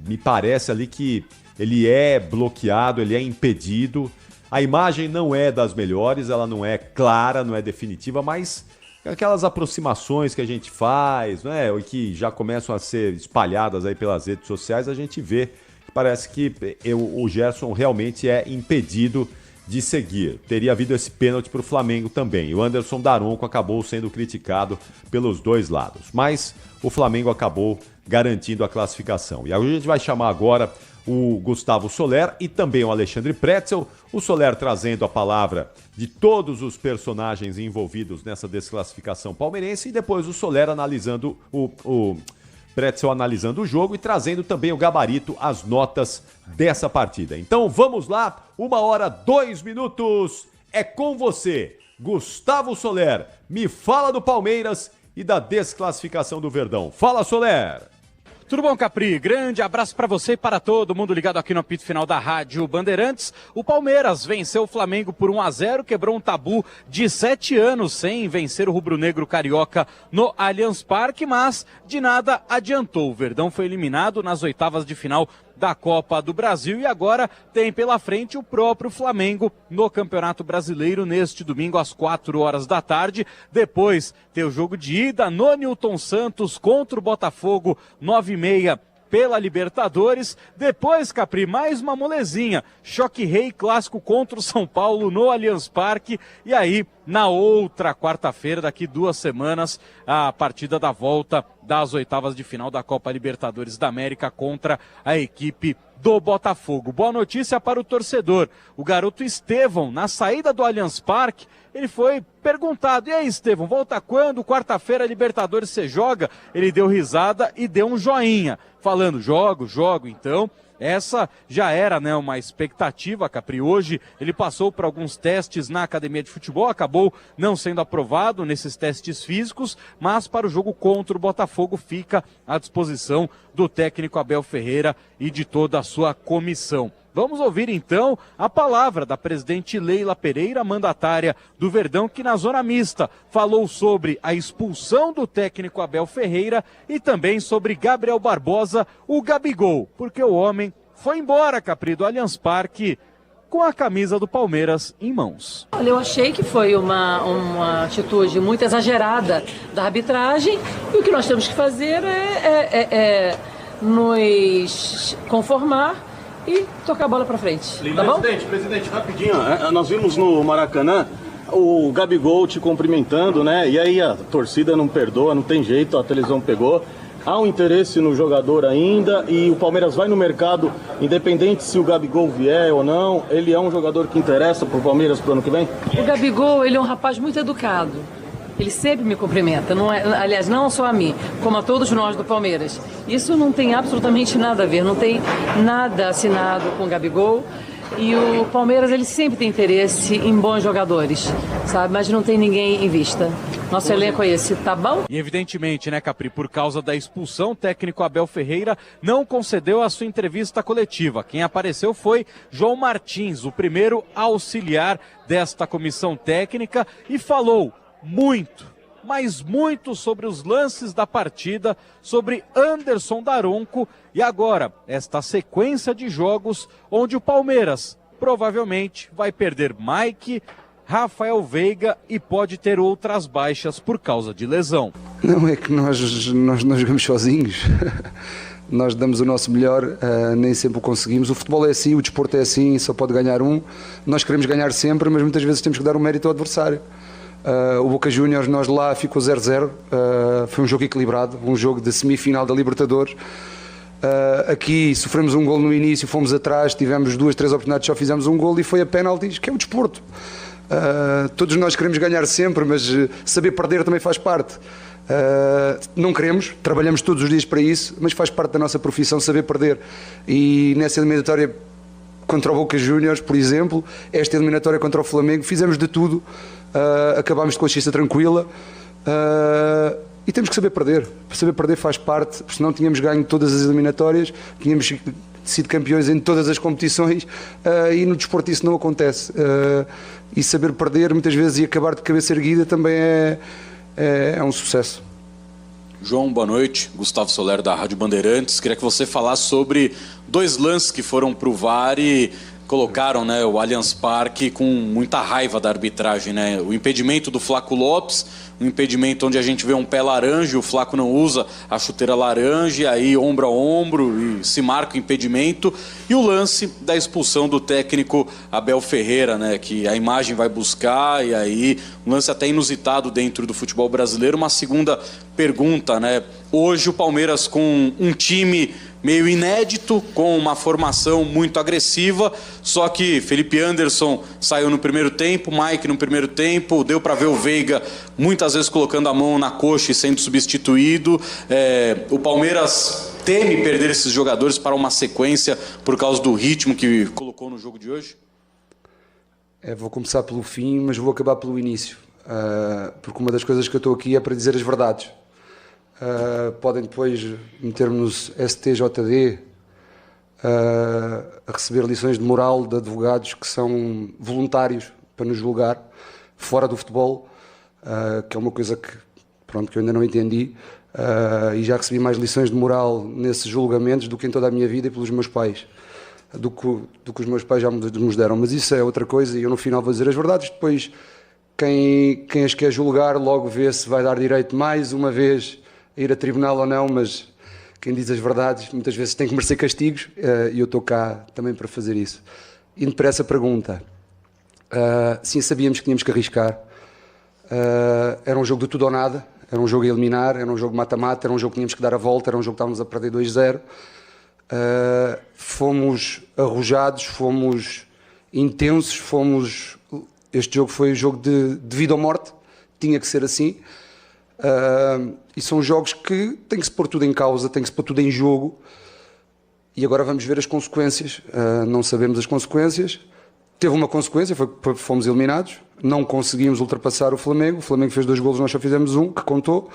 Me parece ali que ele é bloqueado, ele é impedido. A imagem não é das melhores, ela não é clara, não é definitiva, mas aquelas aproximações que a gente faz, né, e que já começam a ser espalhadas aí pelas redes sociais, a gente vê que parece que o Gerson realmente é impedido de seguir. Teria havido esse pênalti para o Flamengo também. O Anderson Daronco acabou sendo criticado pelos dois lados, mas o Flamengo acabou garantindo a classificação. E a gente vai chamar agora o Gustavo Soler e também o Alexandre Pretzel. O Soler trazendo a palavra de todos os personagens envolvidos nessa desclassificação palmeirense e depois o Soler analisando o Pretzel analisando o jogo e trazendo também o gabarito, as notas dessa partida. Então vamos lá, 1h02, é com você, Gustavo Soler. Me fala do Palmeiras e da desclassificação do Verdão. Fala, Soler! Tudo bom, Capri? Grande abraço para você e para todo mundo ligado aqui no apito final da Rádio Bandeirantes. O Palmeiras venceu o Flamengo por 1-0, quebrou um tabu de 7 anos sem vencer o rubro-negro carioca no Allianz Parque, mas de nada adiantou. O Verdão foi eliminado nas oitavas de final da Copa do Brasil e agora tem pela frente o próprio Flamengo no Campeonato Brasileiro neste domingo às 4 da tarde. Depois tem o jogo de ida no Newton Santos contra o Botafogo, 9h30 pela Libertadores. Depois, Capri, mais uma molezinha. Choque Rei clássico contra o São Paulo no Allianz Parque. E aí, na outra quarta-feira, daqui 2 semanas, a partida da volta das oitavas de final da Copa Libertadores da América contra a equipe do Botafogo. Boa notícia para o torcedor. O garoto Estevão, na saída do Allianz Parque, ele foi perguntado: e aí, Estevão, volta quando? Quarta-feira, Libertadores, você joga? Ele deu risada e deu um joinha, falando: jogo. Então, essa já era, né, uma expectativa, Capri. Hoje ele passou por alguns testes na academia de futebol, acabou não sendo aprovado nesses testes físicos, mas para o jogo contra o Botafogo fica à disposição do técnico Abel Ferreira e de toda a sua comissão. Vamos ouvir então a palavra da presidente Leila Pereira, mandatária do Verdão, que na zona mista falou sobre a expulsão do técnico Abel Ferreira e também sobre Gabriel Barbosa, o Gabigol, porque o homem foi embora, Capri, do Allianz Parque com a camisa do Palmeiras em mãos. Olha, eu achei que foi uma atitude muito exagerada da arbitragem e o que nós temos que fazer é nos conformar e tocar a bola pra frente, tá bom? Presidente, rapidinho, nós vimos no Maracanã o Gabigol te cumprimentando, né? E aí a torcida não perdoa, não tem jeito, a televisão pegou. Há um interesse no jogador ainda e o Palmeiras vai no mercado, independente se o Gabigol vier ou não, ele é um jogador que interessa pro Palmeiras pro ano que vem? O Gabigol, ele é um rapaz muito educado. Ele sempre me cumprimenta, aliás, não só a mim, como a todos nós do Palmeiras. Isso não tem absolutamente nada a ver, não tem nada assinado com o Gabigol. E o Palmeiras, ele sempre tem interesse em bons jogadores, sabe? Mas não tem ninguém em vista. Nosso elenco é esse, tá bom? E evidentemente, né, Capri, por causa da expulsão, o técnico Abel Ferreira não concedeu a sua entrevista coletiva. Quem apareceu foi João Martins, o primeiro auxiliar desta comissão técnica, e falou muito, mas muito sobre os lances da partida, sobre Anderson Daronco e agora esta sequência de jogos onde o Palmeiras provavelmente vai perder Mike, Rafael Veiga e pode ter outras baixas por causa de lesão. Não é que nós jogamos sozinhos. Nós damos o nosso melhor, nem sempre o conseguimos. O futebol é assim, o desporto é assim, só pode ganhar um. Nós queremos ganhar sempre, mas muitas vezes temos que dar o mérito ao adversário. O Boca Juniors, nós lá ficou 0-0, foi um jogo equilibrado, um jogo de semifinal da Libertadores. Aqui sofremos um gol no início, fomos atrás, tivemos 2, 3 oportunidades, só fizemos um gol e foi a penaltis, que é o desporto. Todos nós queremos ganhar sempre, mas saber perder também faz parte. Não queremos, trabalhamos todos os dias para isso, mas faz parte da nossa profissão saber perder. E nessa eliminatória contra o Boca Juniors, por exemplo, esta eliminatória contra o Flamengo, fizemos de tudo, acabámos de consciência tranquila e temos que saber perder. Saber perder faz parte, porque senão tínhamos ganho todas as eliminatórias, tínhamos sido campeões em todas as competições e no desporto isso não acontece. E saber perder muitas vezes e acabar de cabeça erguida também é um sucesso. João, boa noite. Gustavo Soler da Rádio Bandeirantes. Queria que você falasse sobre 2 lances que foram pro VAR e colocaram, né, o Allianz Parque com muita raiva da arbitragem, né? O impedimento do Flaco Lopes, um impedimento onde a gente vê um pé laranja, o Flaco não usa a chuteira laranja, e aí ombro a ombro e se marca o impedimento, e o lance da expulsão do técnico Abel Ferreira, né, que a imagem vai buscar, e aí um lance até inusitado dentro do futebol brasileiro. Uma segunda pergunta, né? Hoje o Palmeiras com um time meio inédito, com uma formação muito agressiva, só que Felipe Anderson saiu no primeiro tempo, Mike no primeiro tempo, deu para ver o Veiga muitas vezes colocando a mão na coxa e sendo substituído. O Palmeiras teme perder esses jogadores para uma sequência por causa do ritmo que colocou no jogo de hoje? Vou começar pelo fim, mas vou acabar pelo início, porque uma das coisas que eu estou aqui é para dizer as verdades. podem depois meter-me no STJD a receber lições de moral de advogados que são voluntários para nos julgar fora do futebol, que é uma coisa que eu ainda não entendi, e já recebi mais lições de moral nesses julgamentos do que em toda a minha vida e pelos meus pais, do que os meus pais já nos deram. Mas isso é outra coisa e eu no final vou dizer as verdades. Depois quem as quer julgar logo vê se vai dar direito mais uma vez a ir a tribunal ou não, mas quem diz as verdades muitas vezes tem que merecer castigos, e eu estou cá também para fazer isso. Indo para essa pergunta, sim, sabíamos que tínhamos que arriscar. Era um jogo de tudo ou nada, era um jogo a eliminar, era um jogo mata-mata, era um jogo que tínhamos que dar a volta, era um jogo que estávamos a perder 2-0. Fomos arrojados, fomos intensos, este jogo foi um jogo de vida ou morte, tinha que ser assim. E são jogos que tem que se pôr tudo em causa, tem que se pôr tudo em jogo, e agora vamos ver as consequências. Não sabemos as consequências. Teve uma consequência, fomos eliminados, não conseguimos ultrapassar o Flamengo fez 2 golos, nós só fizemos 1, que contou,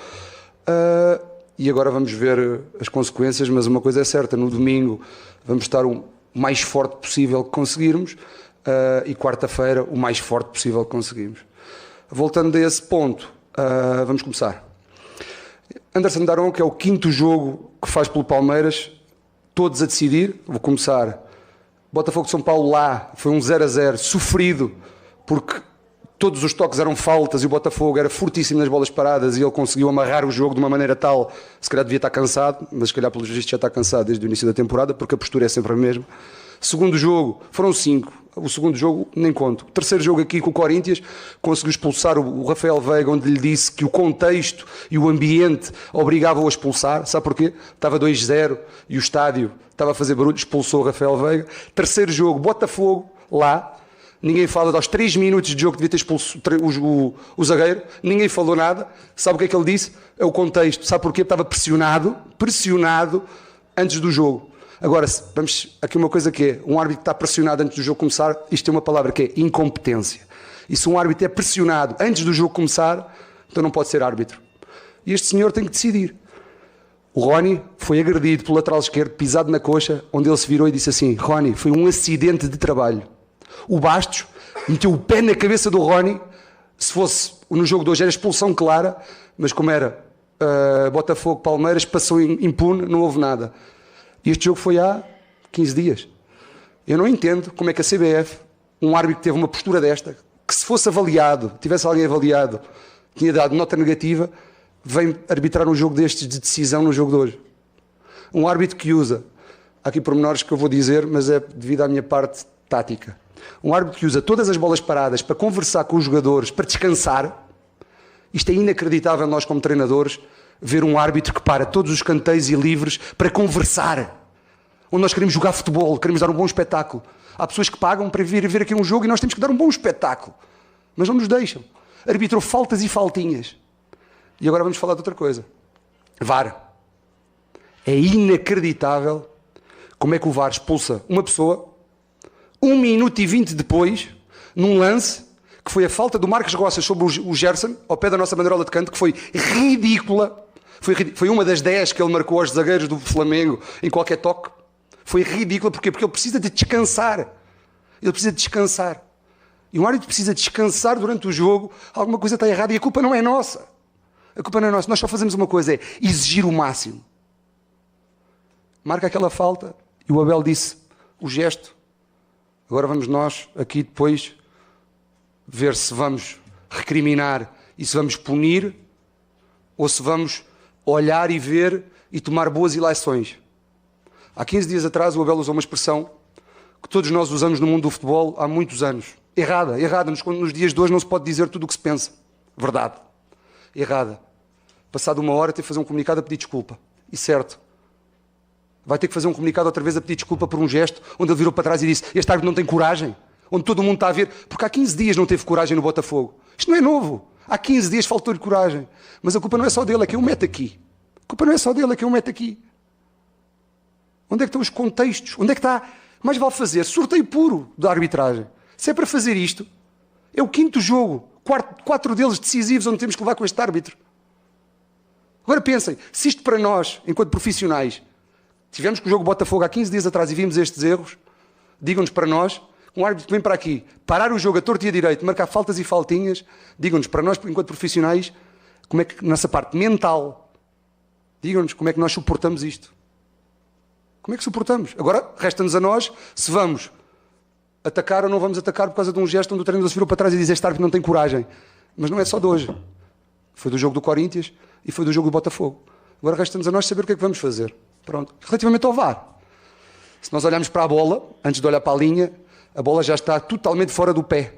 e agora vamos ver as consequências, mas uma coisa é certa, no domingo vamos estar o mais forte possível que conseguirmos, e quarta-feira o mais forte possível que conseguimos. Voltando a esse ponto, vamos começar. Anderson Daron, que é o 5º jogo que faz pelo Palmeiras, todos a decidir. Vou começar. Botafogo de São Paulo lá, foi um 0-0 sofrido, porque todos os toques eram faltas e o Botafogo era fortíssimo nas bolas paradas e ele conseguiu amarrar o jogo de uma maneira tal, se calhar devia estar cansado, mas se calhar pelo juiz já está cansado desde o início da temporada, porque a postura é sempre a mesma. Segundo jogo, foram 5. O segundo jogo, nem conto. O terceiro jogo aqui com o Corinthians, conseguiu expulsar o Rafael Veiga, onde lhe disse que o contexto e o ambiente obrigavam a expulsar. Sabe porquê? Estava 2-0 e o estádio estava a fazer barulho, expulsou o Rafael Veiga. Terceiro jogo, Botafogo, lá. Ninguém fala, aos 3 minutos de jogo devia ter expulso o zagueiro. Ninguém falou nada. Sabe o que é que ele disse? É o contexto. Sabe porquê? Estava pressionado antes do jogo. Agora, vamos aqui uma coisa que é, um árbitro que está pressionado antes do jogo começar, isto é uma palavra que é incompetência. E se um árbitro é pressionado antes do jogo começar, então não pode ser árbitro. E este senhor tem que decidir. O Rony foi agredido pelo lateral esquerdo, pisado na coxa, onde ele se virou e disse assim: Rony, foi um acidente de trabalho. O Bastos meteu o pé na cabeça do Rony, se fosse no jogo de hoje era expulsão clara, mas como era Botafogo-Palmeiras, passou impune, não houve nada. E este jogo foi há 15 dias. Eu não entendo como é que a CBF, um árbitro que teve uma postura desta, que se fosse avaliado, tivesse alguém avaliado, tinha dado nota negativa, vem arbitrar um jogo destes de decisão no jogo de hoje. Um árbitro que usa, há aqui pormenores que eu vou dizer, mas é devido à minha parte tática. Um árbitro que usa todas as bolas paradas para conversar com os jogadores, para descansar. Isto é inacreditável, nós como treinadores, ver um árbitro que para todos os canteiros e livres para conversar. Onde nós queremos jogar futebol, queremos dar um bom espetáculo. Há pessoas que pagam para vir ver aqui um jogo e nós temos que dar um bom espetáculo. Mas não nos deixam. Arbitrou faltas e faltinhas. E agora vamos falar de outra coisa. VAR. É inacreditável como é que o VAR expulsa uma pessoa 1 minuto e 20 depois, num lance que foi a falta do Marcos Roças sobre o Gerson, ao pé da nossa bandeirola de canto, que foi ridícula. Foi uma das 10 que ele marcou aos zagueiros do Flamengo em qualquer toque. Foi ridícula, porquê? Porque ele precisa de descansar. Ele precisa de descansar. E um árbitro precisa descansar durante o jogo, alguma coisa está errada e a culpa não é nossa. A culpa não é nossa. Nós só fazemos uma coisa, é exigir o máximo. Marca aquela falta e o Abel disse o gesto. Agora vamos nós aqui depois ver se vamos recriminar e se vamos punir ou se vamos olhar e ver e tomar boas eleições. Há 15 dias atrás o Abel usou uma expressão que todos nós usamos no mundo do futebol há muitos anos. Errada. Nos dias de hoje não se pode dizer tudo o que se pensa. Verdade. Errada. Passado 1 hora, ter que fazer um comunicado a pedir desculpa. E certo. Vai ter que fazer um comunicado outra vez a pedir desculpa por um gesto onde ele virou para trás e disse: este árbitro não tem coragem. Onde todo mundo está a ver. Porque há 15 dias não teve coragem no Botafogo. Isto não é novo. Há 15 dias faltou-lhe coragem. Mas a culpa não é só dele, é quem o mete aqui. A culpa não é só dele, é quem o mete aqui. Onde é que estão os contextos? Onde é que está? Mais vale fazer sorteio puro da arbitragem. Se é para fazer isto, é o 5º jogo. 4 deles decisivos onde temos que levar com este árbitro. Agora pensem, se isto para nós, enquanto profissionais, tivemos com o jogo Botafogo há 15 dias atrás e vimos estes erros, digam-nos para nós, um árbitro que vem para aqui, parar o jogo a torto e a direito, marcar faltas e faltinhas, digam-nos para nós, enquanto profissionais, como é que, nessa parte mental, digam-nos como é que nós suportamos isto. Como é que suportamos? Agora, resta-nos a nós, se vamos atacar ou não vamos atacar por causa de um gesto onde o treinador se virou para trás e diz este árbitro não tem coragem. Mas não é só de hoje. Foi do jogo do Corinthians e foi do jogo do Botafogo. Agora resta-nos a nós saber o que é que vamos fazer. Pronto. Relativamente ao VAR. Se nós olharmos para a bola, antes de olhar para a linha, a bola já está totalmente fora do pé.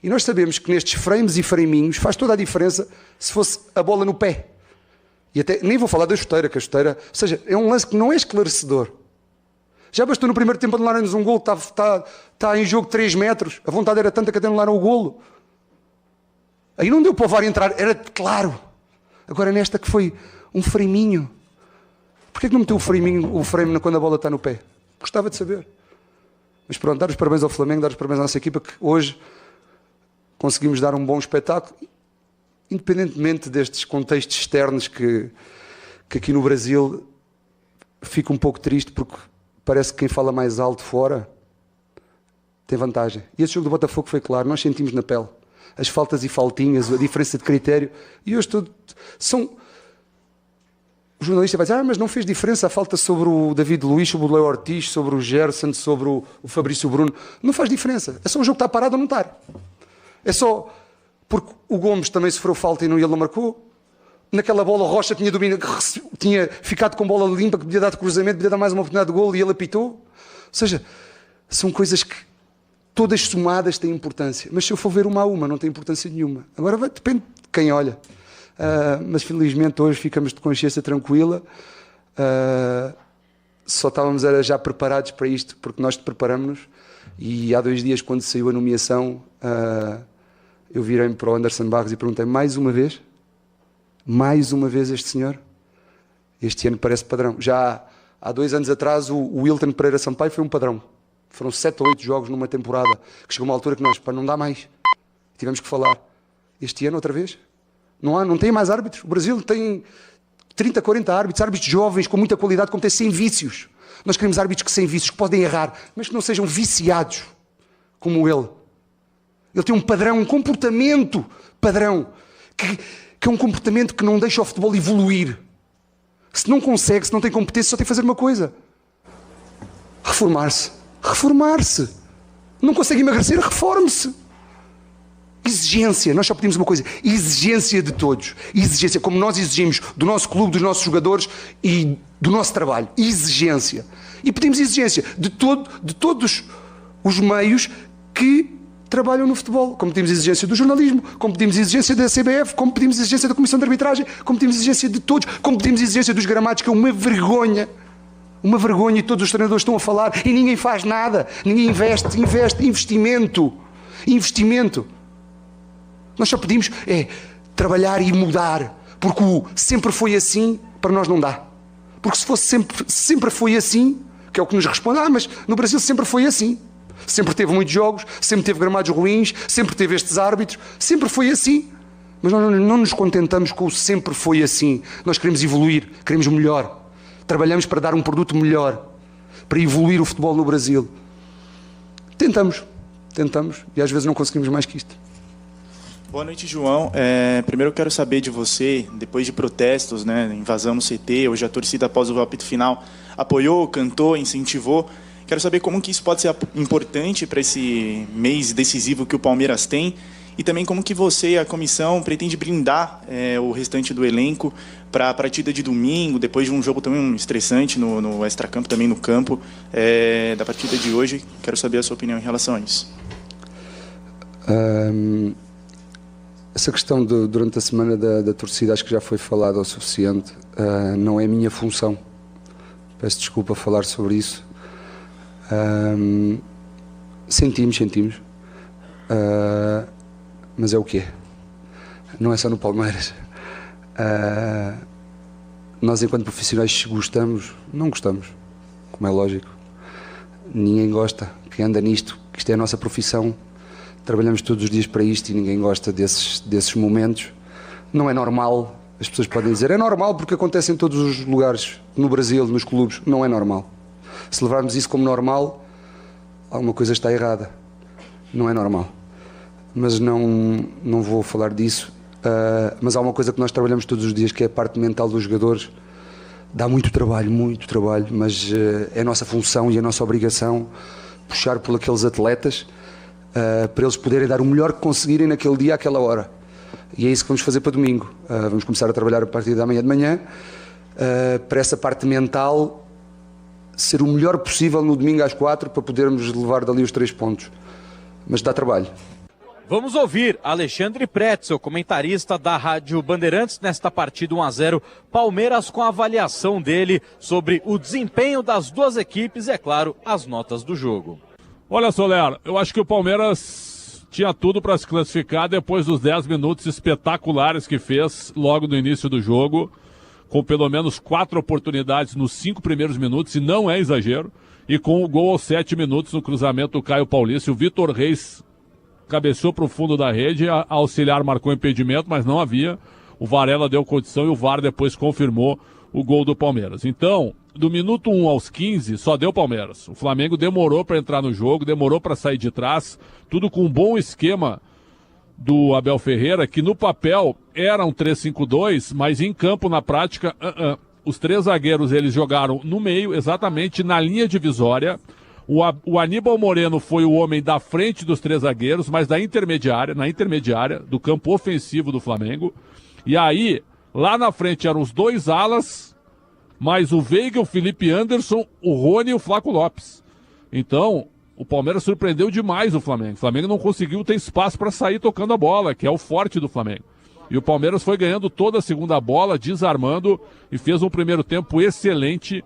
E nós sabemos que nestes frames e framinhos faz toda a diferença se fosse a bola no pé. E até nem vou falar da chuteira, que a chuteira... Ou seja, é um lance que não é esclarecedor. Já bastou no primeiro tempo anularem-nos um golo, está em jogo 3 metros, a vontade era tanta que até anularam o golo. Aí não deu para o VAR entrar, era claro. Agora nesta que foi um framinho. Porquê que não meteu o frame quando a bola está no pé? Gostava de saber. Mas pronto, dar os parabéns ao Flamengo, dar os parabéns à nossa equipa, que hoje conseguimos dar um bom espetáculo, independentemente destes contextos externos que aqui no Brasil fico um pouco triste, porque parece que quem fala mais alto fora tem vantagem. E esse jogo do Botafogo foi claro, nós sentimos na pele as faltas e faltinhas, a diferença de critério, e hoje o jornalista vai dizer, mas não fez diferença a falta sobre o David Luiz, sobre o Léo Ortiz, sobre o Gerson, sobre o Fabrício Bruno. Não faz diferença, é só o jogo estar parado ou não estar. É só porque o Gomes também sofreu falta e ele não marcou. Naquela bola o Rocha tinha ficado com bola limpa, que podia dar de cruzamento, podia dar mais uma oportunidade de golo e ele apitou. Ou seja, são coisas que todas somadas têm importância. Mas se eu for ver uma a uma, não tem importância nenhuma. Agora depende de quem olha. Mas felizmente hoje ficamos de consciência tranquila. Só estávamos já preparados para isto, porque nós preparamos-nos. E há 2 dias, quando saiu a nomeação, eu virei-me para o Anderson Barros e perguntei mais uma vez este senhor? Este ano parece padrão. Já há 2 anos atrás o Wilton Pereira Sampaio foi um padrão. Foram 7 ou 8 jogos numa temporada, que chegou uma altura que nós, para não dá mais, tivemos que falar. Este ano outra vez? Não tem mais árbitros. O Brasil tem 30, 40 árbitros jovens com muita qualidade, como tem sem vícios. Nós queremos árbitros que sem vícios, que podem errar, mas que não sejam viciados como ele. Ele tem um padrão, um comportamento padrão, que é um comportamento que não deixa o futebol evoluir. Se não consegue, se não tem competência, só tem que fazer uma coisa. Reformar-se. Reformar-se. Não consegue emagrecer, reforme-se. Exigência, nós só pedimos uma coisa, exigência de todos, exigência, como nós exigimos do nosso clube, dos nossos jogadores e do nosso trabalho, exigência. E pedimos exigência de todos os meios que trabalham no futebol, como pedimos exigência do jornalismo, como pedimos exigência da CBF, como pedimos exigência da Comissão de Arbitragem, como pedimos exigência de todos, como pedimos exigência dos gramados, que é uma vergonha, e todos os treinadores estão a falar e ninguém faz nada, ninguém investimento. Nós só pedimos trabalhar e mudar, porque o sempre foi assim, para nós não dá. Porque se fosse sempre foi assim, que é o que nos responde, mas no Brasil sempre foi assim. Sempre teve muitos jogos, sempre teve gramados ruins, sempre teve estes árbitros, sempre foi assim. Mas nós não nos contentamos com o sempre foi assim. Nós queremos evoluir, queremos melhor. Trabalhamos para dar um produto melhor, para evoluir o futebol no Brasil. Tentamos, e às vezes não conseguimos mais que isto. Boa noite, João. Primeiro eu quero saber de você, depois de protestos, invasão no CT, hoje a torcida após o apito final apoiou, cantou, incentivou. Quero saber como que isso pode ser importante para esse mês decisivo que o Palmeiras tem e também como que você e a comissão pretende brindar o restante do elenco para a partida de domingo, depois de um jogo também estressante no extracampo, também no campo, da partida de hoje. Quero saber a sua opinião em relação a isso. Essa questão durante a semana da torcida acho que já foi falada o suficiente. Não é minha função. Peço desculpa falar sobre isso. Sentimos. Mas é o que é. Não é só no Palmeiras. Nós, enquanto profissionais, gostamos, não gostamos, como é lógico. Ninguém gosta. Quem anda nisto, que isto é a nossa profissão, trabalhamos todos os dias para isto e ninguém gosta desses momentos. Não é normal, As pessoas podem dizer, é normal porque acontece em todos os lugares, no Brasil, nos clubes. Não é normal. Se levarmos isso como normal, alguma coisa está errada. Não é normal. Mas não vou falar disso. Mas há uma coisa que nós trabalhamos todos os dias, que é a parte mental dos jogadores. Dá muito trabalho, mas é a nossa função e a nossa obrigação puxar por aqueles atletas para eles poderem dar o melhor que conseguirem naquele dia, àquela hora. E é isso que vamos fazer para domingo. Vamos começar a trabalhar a partir da manhã de manhã para essa parte mental ser o melhor possível no domingo às 4 para podermos levar dali os 3 pontos. Mas dá trabalho. Vamos ouvir Alexandre Pretzel, comentarista da Rádio Bandeirantes, nesta partida 1-0, Palmeiras, com a avaliação dele sobre o desempenho das duas equipes e, é claro, as notas do jogo. Olha, Soler, eu acho que o Palmeiras tinha tudo para se classificar depois dos 10 minutos espetaculares que fez logo no início do jogo, com pelo menos 4 oportunidades nos 5 primeiros minutos, e não é exagero, e com o gol aos 7 minutos no cruzamento do Caio Paulista. O Vitor Reis cabeceou para o fundo da rede, a auxiliar marcou impedimento, mas não havia. O Varela deu condição e o VAR depois confirmou o gol do Palmeiras. Então, do minuto 1 aos 15, só deu Palmeiras. O Flamengo demorou para entrar no jogo, demorou para sair de trás, tudo com um bom esquema do Abel Ferreira, que no papel era um 3-5-2, mas em campo, na prática, os 3 zagueiros eles jogaram no meio, exatamente na linha divisória. O Aníbal Moreno foi o homem da frente dos 3 zagueiros, mas na intermediária do campo ofensivo do Flamengo. E aí, lá na frente eram os 2 alas, mais o Veiga, o Felipe Anderson, o Rony e o Flaco Lopes. Então, o Palmeiras surpreendeu demais o Flamengo. O Flamengo não conseguiu ter espaço para sair tocando a bola, que é o forte do Flamengo. E o Palmeiras foi ganhando toda a segunda bola, desarmando, e fez um primeiro tempo excelente.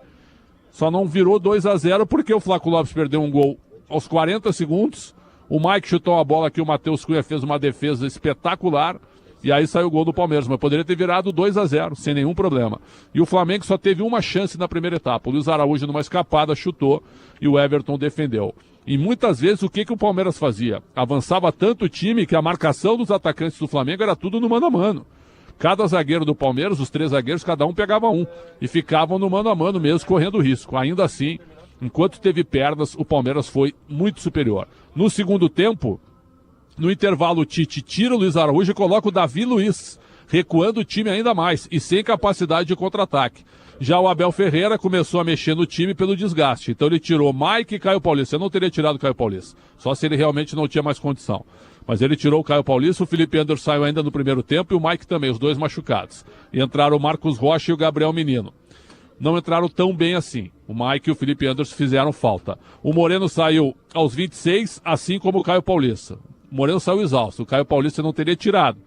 Só não virou 2-0 porque o Flaco Lopes perdeu um gol aos 40 segundos. O Mike chutou a bola que o Matheus Cunha fez uma defesa espetacular. E aí saiu o gol do Palmeiras, mas poderia ter virado 2-0, sem nenhum problema. E o Flamengo só teve uma chance na primeira etapa. O Luiz Araújo, numa escapada, chutou e o Everton defendeu. E muitas vezes o que o Palmeiras fazia? Avançava tanto o time que a marcação dos atacantes do Flamengo era tudo no mano a mano. Cada zagueiro do Palmeiras, os 3 zagueiros, cada um pegava um. E ficavam no mano a mano mesmo, correndo risco. Ainda assim, enquanto teve pernas, o Palmeiras foi muito superior. No segundo tempo, no intervalo, o Tite tira o Luiz Araújo e coloca o Davi Luiz, recuando o time ainda mais e sem capacidade de contra-ataque. Já o Abel Ferreira começou a mexer no time pelo desgaste. Então ele tirou Mike e Caio Paulista. Eu não teria tirado o Caio Paulista, só se ele realmente não tinha mais condição. Mas ele tirou o Caio Paulista, o Felipe Anderson saiu ainda no primeiro tempo e o Mike também, os 2 machucados. E entraram o Marcos Rocha e o Gabriel Menino. Não entraram tão bem assim. O Mike e o Felipe Anderson fizeram falta. O Moreno saiu aos 26, assim como o Caio Paulista. O Moreno saiu exausto, o Caio Paulista não teria tirado.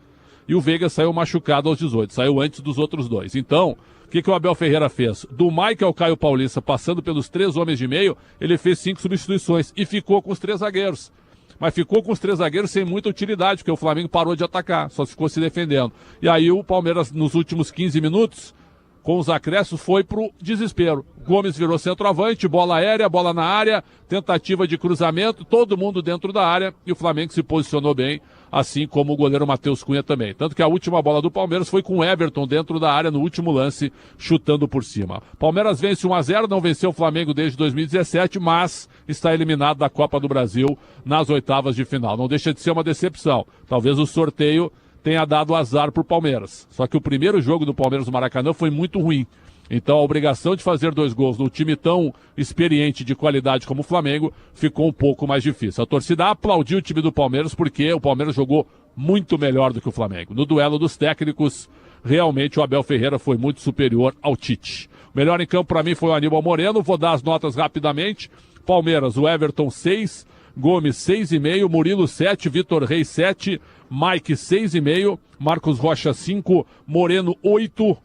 E o Veiga saiu machucado aos 18, saiu antes dos outros 2. Então, o que o Abel Ferreira fez? Do Mike ao Caio Paulista, passando pelos 3 homens de meio, ele fez 5 substituições e ficou com os 3 zagueiros. Mas ficou com os 3 zagueiros sem muita utilidade, porque o Flamengo parou de atacar, só ficou se defendendo. E aí o Palmeiras, nos últimos 15 minutos, com os acréscimos, foi pro desespero. Gomes virou centroavante, bola aérea, bola na área, tentativa de cruzamento, todo mundo dentro da área, e o Flamengo se posicionou bem, assim como o goleiro Matheus Cunha também. Tanto que a última bola do Palmeiras foi com o Everton dentro da área, no último lance, chutando por cima. Palmeiras vence 1-0, não venceu o Flamengo desde 2017, mas está eliminado da Copa do Brasil nas oitavas de final. Não deixa de ser uma decepção. Talvez o sorteio tenha dado azar pro Palmeiras. Só que o primeiro jogo do Palmeiras no Maracanã foi muito ruim. Então a obrigação de fazer 2 gols num time tão experiente, de qualidade como o Flamengo, ficou um pouco mais difícil. A torcida aplaudiu o time do Palmeiras porque o Palmeiras jogou muito melhor do que o Flamengo. No duelo dos técnicos, realmente o Abel Ferreira foi muito superior ao Tite. O melhor em campo para mim foi o Aníbal Moreno. Vou dar as notas rapidamente. Palmeiras, o Everton 6, Gomes 6,5, Murilo 7, Vitor Reis 7, Mike 6,5, Marcos Rocha 5, Moreno 8,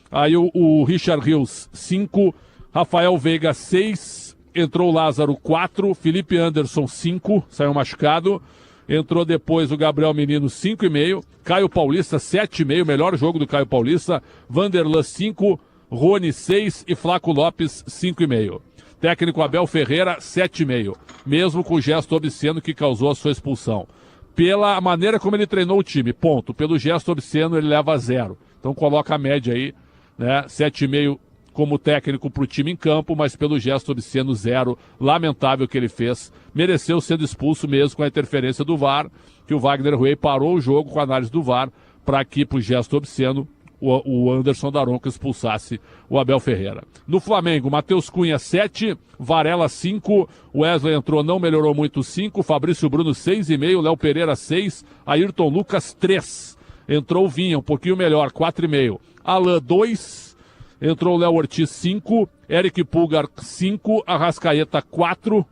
aí o Richard Rios 5, Rafael Veiga 6, entrou o Lázaro 4, Felipe Anderson 5, saiu machucado, entrou depois o Gabriel Menino 5,5, Caio Paulista 7,5, melhor jogo do Caio Paulista, Vanderlan 5, Rony 6 e Flaco Lopes 5,5. Técnico Abel Ferreira 7,5, mesmo com o gesto obsceno que causou a sua expulsão. pela maneira como ele treinou o time, ponto. Pelo gesto obsceno ele leva 0. Então coloca a média aí, né? 7,5 como técnico para o time em campo, mas pelo gesto obsceno 0. Lamentável que ele fez. Mereceu sendo expulso mesmo com a interferência do VAR, que o Wagner Ruey parou o jogo com a análise do VAR para que, por gesto obsceno, o Anderson Daronco expulsasse o Abel Ferreira. No Flamengo, Matheus Cunha 7, Varela 5, Wesley entrou, não melhorou muito 5, Fabrício Bruno 6,5, Léo Pereira 6, Ayrton Lucas 3. Entrou o Vinha, um pouquinho melhor, 4,5. Alain 2, entrou o Léo Ortiz 5, Eric Pulgar 5, Arrascaeta 4,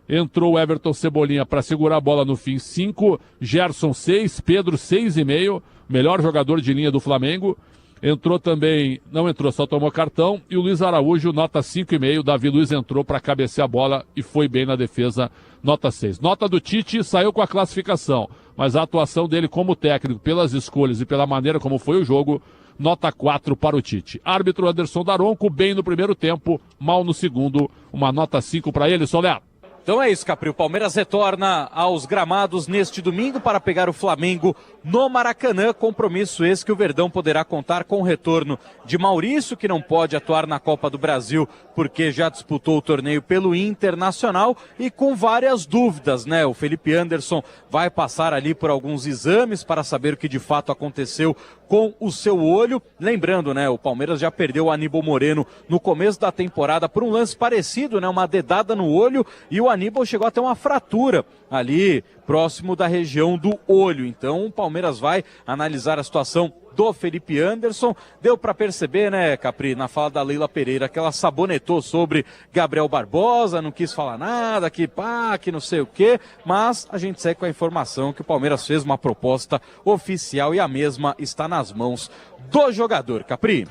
entrou o Everton Cebolinha para segurar a bola no fim 5, Gerson 6, Pedro 6,5, melhor jogador de linha do Flamengo. Entrou também, não entrou, só tomou cartão. E o Luiz Araújo, nota 5,5. Davi Luiz entrou para cabecear a bola e foi bem na defesa, nota 6. Nota do Tite, saiu com a classificação. Mas a atuação dele como técnico, pelas escolhas e pela maneira como foi o jogo, nota 4 para o Tite. Árbitro Anderson Daronco, bem no primeiro tempo, mal no segundo. Uma nota 5 para ele, Soler. Então é isso, Capri. O Palmeiras retorna aos gramados neste domingo para pegar o Flamengo no Maracanã. Compromisso esse que o Verdão poderá contar com o retorno de Maurício, que não pode atuar na Copa do Brasil porque já disputou o torneio pelo Internacional, e com várias dúvidas, né? O Felipe Anderson vai passar ali por alguns exames para saber o que de fato aconteceu com o seu olho. Lembrando, né? O Palmeiras já perdeu o Aníbal Moreno no começo da temporada por um lance parecido, né? Uma dedada no olho, e o Aníbal chegou a ter uma fratura ali próximo da região do olho. Então o Palmeiras vai analisar a situação do Felipe Anderson. Deu para perceber, né, Capri, na fala da Leila Pereira, que ela sabonetou sobre Gabriel Barbosa, não quis falar nada, que não sei o quê, mas a gente segue com a informação que o Palmeiras fez uma proposta oficial e a mesma está nas mãos do jogador, Capri.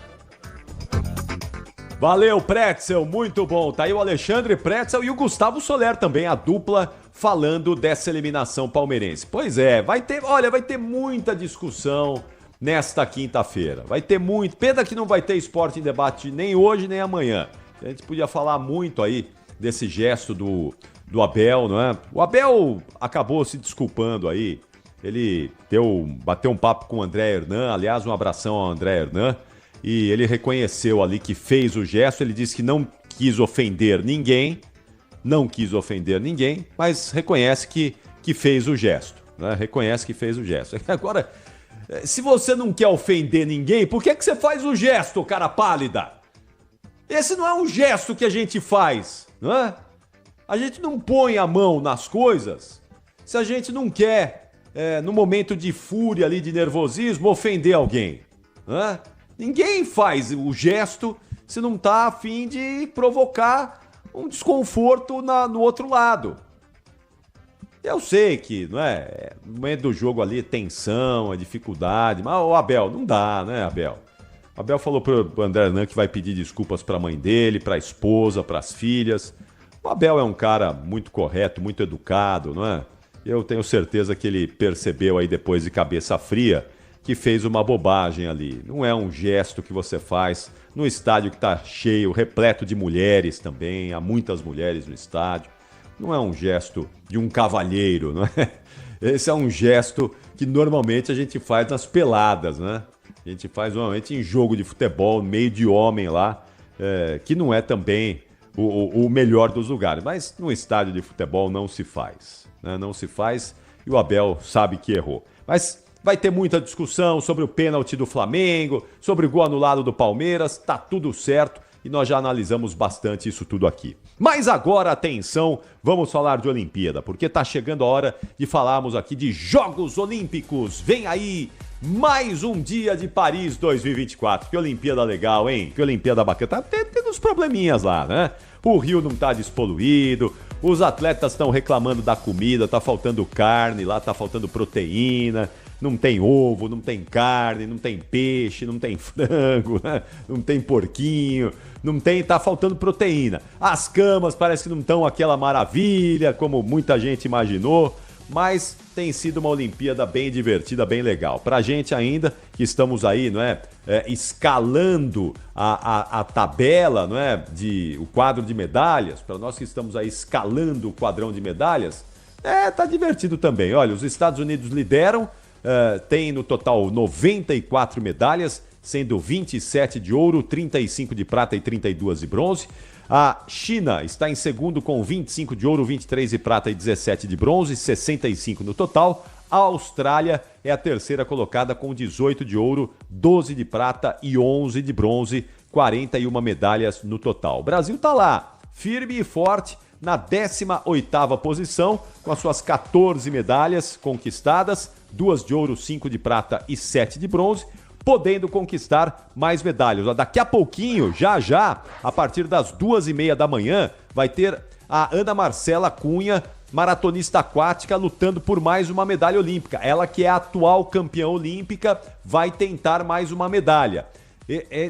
Valeu, Pretzel, muito bom. Tá aí o Alexandre Pretzel e o Gustavo Soler também, a dupla falando dessa eliminação palmeirense. Pois é, vai ter muita discussão nesta quinta-feira. Vai ter muito. Pena que não vai ter Esporte em Debate nem hoje nem amanhã. A gente podia falar muito aí desse gesto do Abel, não é? O Abel acabou se desculpando aí. Ele bateu um papo com o André Hernan, aliás, um abração ao André Hernan. E ele reconheceu ali que fez o gesto, ele disse que não quis ofender ninguém, mas reconhece que fez o gesto, né? Reconhece que fez o gesto. Agora, se você não quer ofender ninguém, por que você faz o gesto, cara pálida? Esse não é um gesto que a gente faz, não é? A gente não põe a mão nas coisas se a gente não quer, no momento de fúria ali, de nervosismo, ofender alguém, não é? Ninguém faz o gesto se não está a fim de provocar um desconforto no outro lado. Eu sei que, não é? No momento do jogo ali, tensão, a dificuldade, mas o Abel, não dá, né, Abel? O Abel falou pro André Hernan que vai pedir desculpas para a mãe dele, para a esposa, para as filhas. O Abel é um cara muito correto, muito educado, não é? Eu tenho certeza que ele percebeu aí depois de cabeça fria que fez uma bobagem ali. Não é um gesto que você faz no estádio que está cheio, repleto de mulheres também, há muitas mulheres no estádio. Não é um gesto de um cavalheiro, não é? Esse é um gesto que normalmente a gente faz nas peladas, né? A gente faz normalmente em jogo de futebol, meio de homem lá, que não é também o melhor dos lugares. Mas no estádio de futebol não se faz, né? Não se faz, e o Abel sabe que errou. Mas vai ter muita discussão sobre o pênalti do Flamengo, sobre o gol anulado do Palmeiras, tá tudo certo e nós já analisamos bastante isso tudo aqui. Mas agora, atenção, vamos falar de Olimpíada, porque tá chegando a hora de falarmos aqui de Jogos Olímpicos. Vem aí mais um dia de Paris 2024. Que Olimpíada legal, hein? Que Olimpíada bacana. Tá tendo uns probleminhas lá, né? O Rio não tá despoluído, os atletas estão reclamando da comida, tá faltando carne lá, tá faltando proteína. Não tem ovo, não tem carne, não tem peixe, não tem frango, né? Não tem porquinho, tá faltando proteína. As camas parece que não estão aquela maravilha, como muita gente imaginou, mas tem sido uma Olimpíada bem divertida, bem legal. Pra gente ainda, que estamos aí, não é? Escalando a tabela, não é? O quadro de medalhas, para nós que estamos aí escalando o quadrão de medalhas, Tá divertido também. Olha, os Estados Unidos lideram, tem no total 94 medalhas, sendo 27 de ouro, 35 de prata e 32 de bronze. A China está em segundo com 25 de ouro, 23 de prata e 17 de bronze, 65 no total. A Austrália é a terceira colocada com 18 de ouro, 12 de prata e 11 de bronze, 41 medalhas no total. O Brasil está lá, firme e forte, na 18ª posição, com as suas 14 medalhas conquistadas, 2 de ouro, 5 de prata e 7 de bronze, podendo conquistar mais medalhas. Daqui a pouquinho, já, a partir das 2h30 da manhã, vai ter a Ana Marcela Cunha, maratonista aquática, lutando por mais uma medalha olímpica. Ela que é a atual campeã olímpica, vai tentar mais uma medalha.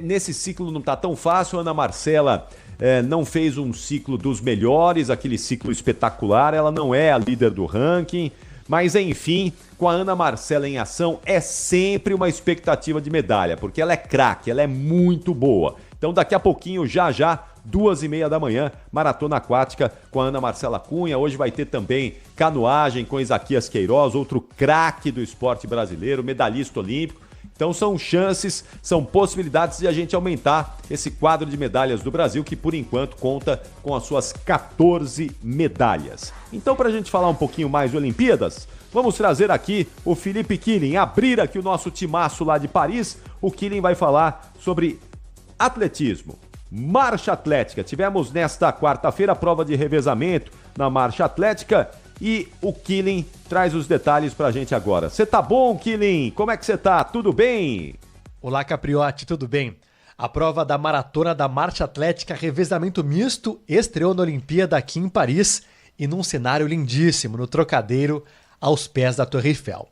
Nesse ciclo não está tão fácil, a Ana Marcela não fez um ciclo dos melhores, aquele ciclo espetacular, ela não é a líder do ranking, mas enfim, com a Ana Marcela em ação, é sempre uma expectativa de medalha, porque ela é craque, ela é muito boa. Então daqui a pouquinho, já, 2h30 da manhã, maratona aquática com a Ana Marcela Cunha. Hoje vai ter também canoagem com Isaquias Queiroz, outro craque do esporte brasileiro, medalhista olímpico. Então são chances, são possibilidades de a gente aumentar esse quadro de medalhas do Brasil, que por enquanto conta com as suas 14 medalhas. Então, para a gente falar um pouquinho mais de Olimpíadas, vamos trazer aqui o Felipe Killing, abrir aqui o nosso timaço lá de Paris. O Killing vai falar sobre atletismo, marcha atlética. Tivemos nesta quarta-feira a prova de revezamento na marcha atlética. E o Killing traz os detalhes pra gente agora. Você tá bom, Killing? Como é que você tá? Tudo bem? Olá, Capriotti, tudo bem? A prova da maratona da marcha atlética revezamento misto estreou na Olimpíada aqui em Paris e num cenário lindíssimo, no Trocadeiro, aos pés da Torre Eiffel.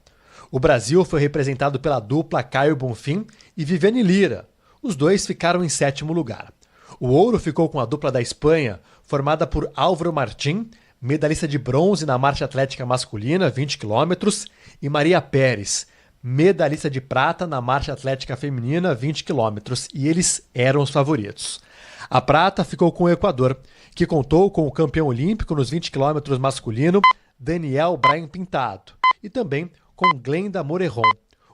O Brasil foi representado pela dupla Caio Bonfim e Viviane Lira. Os dois ficaram em 7º lugar. O ouro ficou com a dupla da Espanha, formada por Álvaro Martín, medalhista de bronze na marcha atlética masculina, 20 km, e Maria Pérez, medalhista de prata na marcha atlética feminina, 20 km, e eles eram os favoritos. A prata ficou com o Equador, que contou com o campeão olímpico nos 20 km masculino, Daniel Bryan Pintado, e também com Glenda Morejon.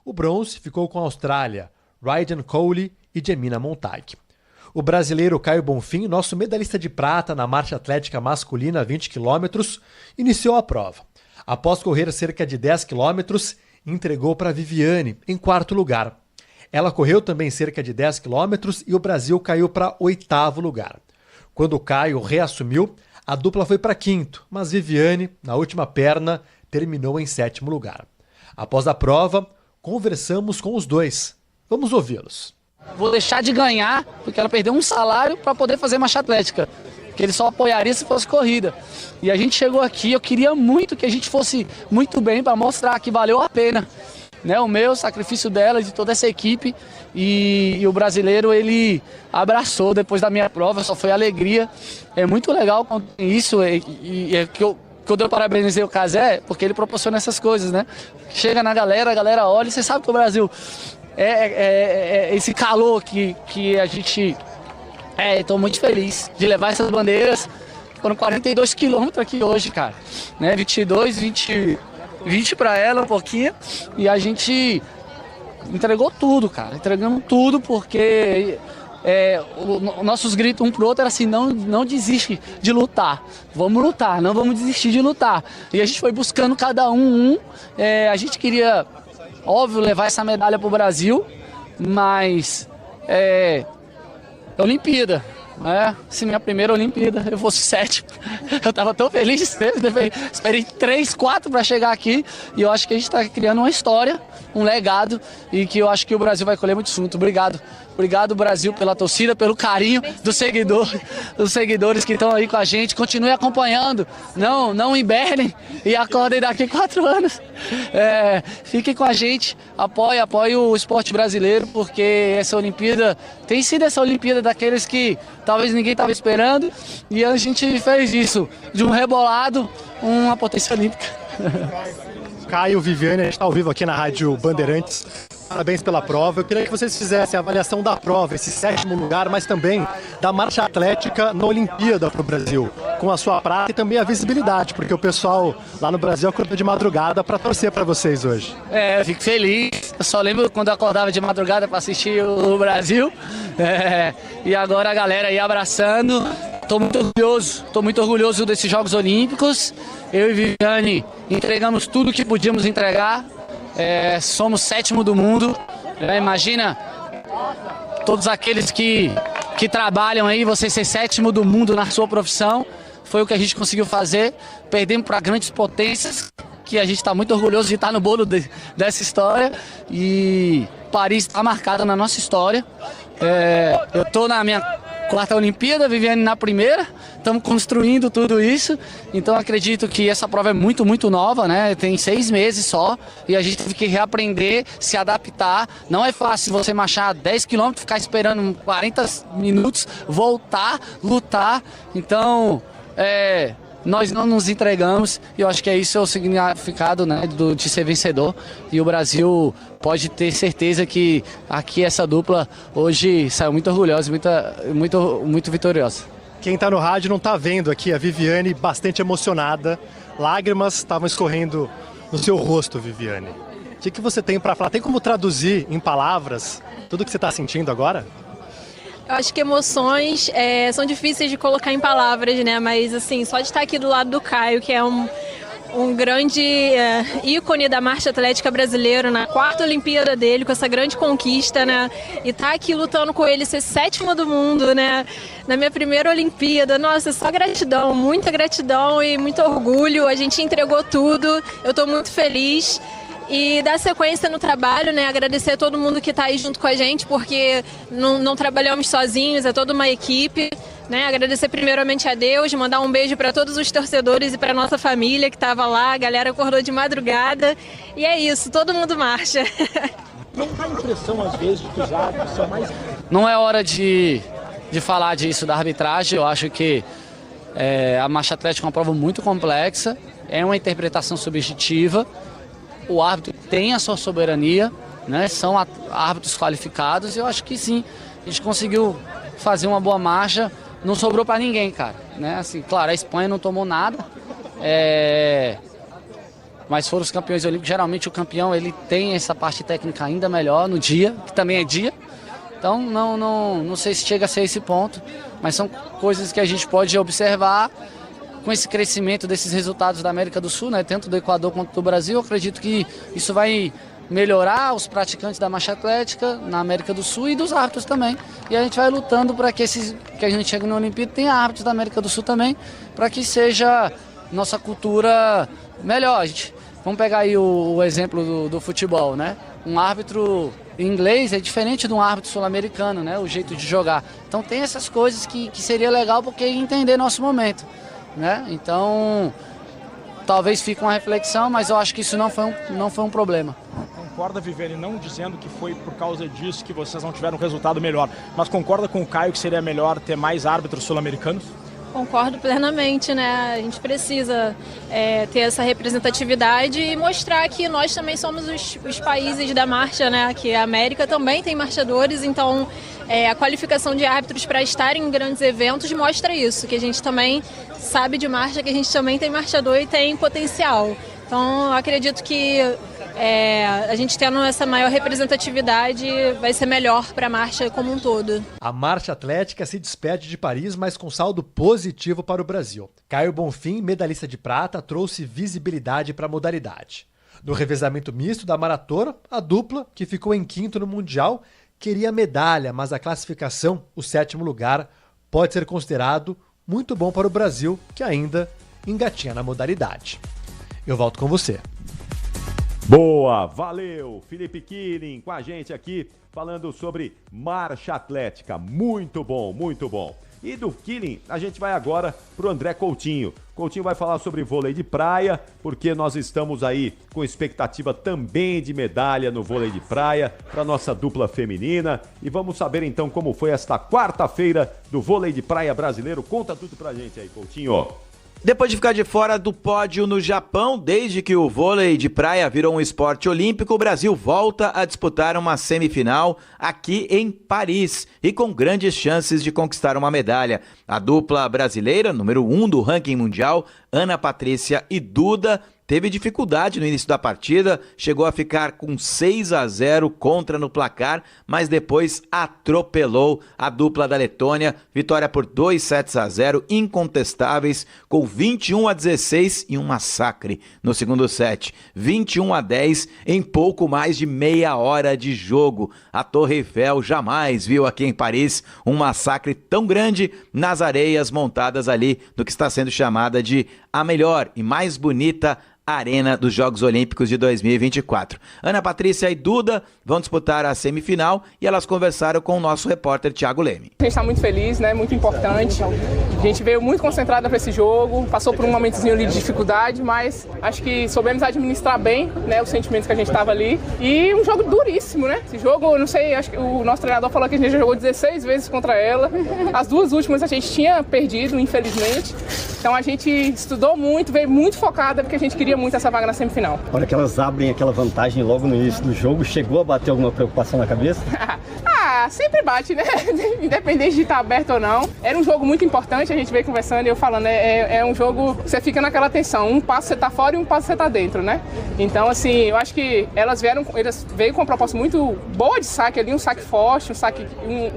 O bronze ficou com a Austrália, Ryan Cowley e Jemina Montag. O brasileiro Caio Bonfim, nosso medalhista de prata na marcha atlética masculina 20 km, iniciou a prova. Após correr cerca de 10 km, entregou para Viviane, em 4º lugar. Ela correu também cerca de 10 km e o Brasil caiu para 8º lugar. Quando o Caio reassumiu, a dupla foi para 5º, mas Viviane, na última perna, terminou em 7º lugar. Após a prova, conversamos com os dois. Vamos ouvi-los. Vou deixar de ganhar, porque ela perdeu um salário para poder fazer marcha atlética, que ele só apoiaria se fosse corrida. E a gente chegou aqui, eu queria muito que a gente fosse muito bem para mostrar que valeu a pena, né? O meu sacrifício dela, de toda essa equipe, e o brasileiro, ele abraçou depois da minha prova, só foi alegria. É muito legal isso, e é que eu dei parabéns ao Cazé, porque ele proporciona essas coisas, né? Chega na galera, a galera olha, e você sabe que o Brasil... esse calor que a gente... Estou muito feliz de levar essas bandeiras. Foram 42 quilômetros aqui hoje, cara. Né? 22, 20 para ela, um pouquinho. E a gente entregou tudo, cara. Entregamos tudo porque... nossos gritos um pro outro era assim, não desiste de lutar. Vamos lutar, não vamos desistir de lutar. E a gente foi buscando cada um. A gente queria... Óbvio, levar essa medalha para o Brasil, mas Olimpíada, né? Se minha primeira Olimpíada, eu fosse 7º. Eu estava tão feliz, esperei 3, 4 para chegar aqui, e eu acho que a gente está criando uma história, um legado, e que eu acho que o Brasil vai colher muito fruto. Obrigado. Obrigado, Brasil, pela torcida, pelo carinho dos seguidores que estão aí com a gente. Continue acompanhando, não hibernem e acordem daqui 4 anos. Fiquem com a gente, apoie o esporte brasileiro, porque essa Olimpíada tem sido essa Olimpíada daqueles que talvez ninguém estava esperando, e a gente fez isso, de um rebolado, uma potência olímpica. Caio, Viviane, a gente está ao vivo aqui na Rádio Bandeirantes. Parabéns pela prova. Eu queria que vocês fizessem a avaliação da prova, esse 7º lugar, mas também da marcha atlética na Olimpíada para o Brasil. com a sua prata e também a visibilidade, porque o pessoal lá no Brasil acordou de madrugada para torcer para vocês hoje. Eu fico feliz. Eu só lembro quando eu acordava de madrugada para assistir o Brasil. E agora a galera aí abraçando. Tô muito orgulhoso desses Jogos Olímpicos. Eu e Viviane entregamos tudo que podíamos entregar. Somos 7º do mundo. Imagina todos aqueles que trabalham aí, você ser 7º do mundo na sua profissão. Foi o que a gente conseguiu fazer. Perdemos para grandes potências, que a gente está muito orgulhoso de estar no bolo dessa história. E Paris está marcada na nossa história. Eu estou na minha 4ª Olimpíada, Viviane na primeira. Estamos construindo tudo isso. Então acredito que essa prova é muito, muito nova, né? Tem 6 meses só. E a gente teve que reaprender, se adaptar. Não é fácil você marchar 10 km, ficar esperando 40 minutos, voltar, lutar. Então, nós não nos entregamos, e eu acho que é o significado, né, de ser vencedor. E o Brasil pode ter certeza que aqui essa dupla hoje saiu muito orgulhosa, muito vitoriosa. Quem está no rádio não está vendo aqui a Viviane bastante emocionada. Lágrimas estavam escorrendo no seu rosto, Viviane. O que você tem para falar? Tem como traduzir em palavras tudo que você está sentindo agora? Eu acho que emoções são difíceis de colocar em palavras, né? Mas, assim, só de estar aqui do lado do Caio, que é um grande ícone da marcha atlética brasileira, na 4ª Olimpíada dele, com essa grande conquista, né? E estar aqui lutando com ele, ser 7º do mundo, né? Na minha primeira Olimpíada, nossa, só gratidão, muita gratidão e muito orgulho. A gente entregou tudo, eu estou muito feliz. E dar sequência no trabalho, né? Agradecer a todo mundo que está aí junto com a gente, porque não trabalhamos sozinhos, é toda uma equipe, né? Agradecer primeiramente a Deus, mandar um beijo para todos os torcedores e para nossa família que estava lá, a galera acordou de madrugada. E é isso, todo mundo marcha. Não dá a impressão, às vezes, de que os árbitros são mais... Não é hora de falar disso da arbitragem. Eu acho que a marcha atlética é uma prova muito complexa, é uma interpretação subjetiva. O árbitro tem a sua soberania, né? São árbitros qualificados, e eu acho que sim, a gente conseguiu fazer uma boa marcha, não sobrou para ninguém, cara, né? Assim, claro, a Espanha não tomou nada, mas foram os campeões olímpicos. Geralmente o campeão ele tem essa parte técnica ainda melhor no dia, que também é dia, então não sei se chega a ser esse ponto, mas são coisas que a gente pode observar. Com esse crescimento desses resultados da América do Sul, né, tanto do Equador quanto do Brasil, eu acredito que isso vai melhorar os praticantes da marcha atlética na América do Sul e dos árbitros também. E a gente vai lutando para que a gente chegue na Olimpíada tenha árbitros da América do Sul também, para que seja nossa cultura melhor. Vamos pegar aí o exemplo do futebol, né? Um árbitro inglês é diferente de um árbitro sul-americano, né? O jeito de jogar. Então tem essas coisas que seria legal porque entender nosso momento, né? Então, talvez fique uma reflexão, mas eu acho que isso não foi um problema. Concorda, Viviane, não dizendo que foi por causa disso que vocês não tiveram um resultado melhor, mas concorda com o Caio que seria melhor ter mais árbitros sul-americanos? Concordo plenamente, né? A gente precisa ter essa representatividade e mostrar que nós também somos os países da marcha, né? Que a América também tem marchadores, então a qualificação de árbitros para estar em grandes eventos mostra isso, que a gente também sabe de marcha, que a gente também tem marchador e tem potencial. Então, eu acredito que a gente tendo essa maior representatividade vai ser melhor para a marcha como um todo. A marcha atlética se despede de Paris, mas com saldo positivo para o Brasil. Caio Bonfim, medalhista de prata, trouxe visibilidade para a modalidade. No revezamento misto da maratona, a dupla, que ficou em 5º no Mundial, queria medalha, mas a classificação, o 7º lugar, pode ser considerado muito bom para o Brasil, que ainda engatinha na modalidade. Eu volto com você. Boa, valeu! Felipe Killing com a gente aqui, falando sobre marcha atlética. Muito bom, muito bom. E do Killing, a gente vai agora para o André Coutinho. Coutinho vai falar sobre vôlei de praia, porque nós estamos aí com expectativa também de medalha no vôlei de praia para nossa dupla feminina. E vamos saber então como foi esta quarta-feira do vôlei de praia brasileiro. Conta tudo pra gente aí, Coutinho. Depois de ficar de fora do pódio no Japão, desde que o vôlei de praia virou um esporte olímpico, o Brasil volta a disputar uma semifinal aqui em Paris e com grandes chances de conquistar uma medalha. A dupla brasileira, número 1 do ranking mundial, Ana Patrícia e Duda, teve dificuldade no início da partida, chegou a ficar com 6-0 contra no placar, mas depois atropelou a dupla da Letônia, vitória por 2-0 incontestáveis, com 21-16 e um massacre no segundo set, 21-10 em pouco mais de meia hora de jogo. A Torre Eiffel jamais viu aqui em Paris um massacre tão grande nas areias montadas ali no que está sendo chamada de a melhor e mais bonita Arena dos Jogos Olímpicos de 2024. Ana Patrícia e Duda vão disputar a semifinal e elas conversaram com o nosso repórter Thiago Leme. A gente está muito feliz, né? Muito importante. A gente veio muito concentrada para esse jogo, passou por um momentozinho ali de dificuldade, mas acho que soubemos administrar bem, né, os sentimentos que a gente estava ali. E um jogo duríssimo, né? Esse jogo, eu não sei, acho que o nosso treinador falou que a gente já jogou 16 vezes contra ela. As duas últimas a gente tinha perdido, infelizmente. Então a gente estudou muito, veio muito focada porque a gente queria muito essa vaga na semifinal. A hora que elas abrem aquela vantagem logo no início do jogo, chegou a bater alguma preocupação na cabeça? Sempre bate, né? Independente de estar aberto ou não. Era um jogo muito importante, a gente veio conversando e eu falando, é um jogo, você fica naquela tensão, um passo você tá fora e um passo você tá dentro, né? Então, assim, eu acho que elas veio com uma proposta muito boa de saque ali, um saque forte,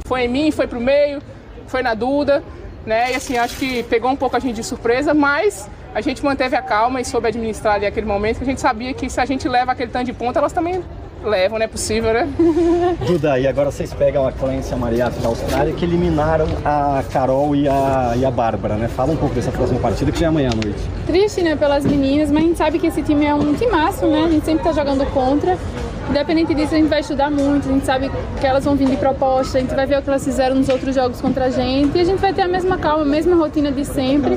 foi em mim, foi pro meio, foi na Duda, né? E assim, acho que pegou um pouco a gente de surpresa, mas a gente manteve a calma e soube administrar ali aquele momento, que a gente sabia que se a gente leva aquele tanto de ponto, elas também levam, não é possível, né? Duda, e agora vocês pegam a Clência Mariato da Austrália, que eliminaram a Carol e a Bárbara, né? Fala um pouco dessa próxima partida, que já é amanhã à noite. Triste, né, pelas meninas, mas a gente sabe que esse time é um timaço, né? A gente sempre tá jogando contra. Independente disso, a gente vai estudar muito, a gente sabe que elas vão vir de proposta, a gente vai ver o que elas fizeram nos outros jogos contra a gente e a gente vai ter a mesma calma, a mesma rotina de sempre.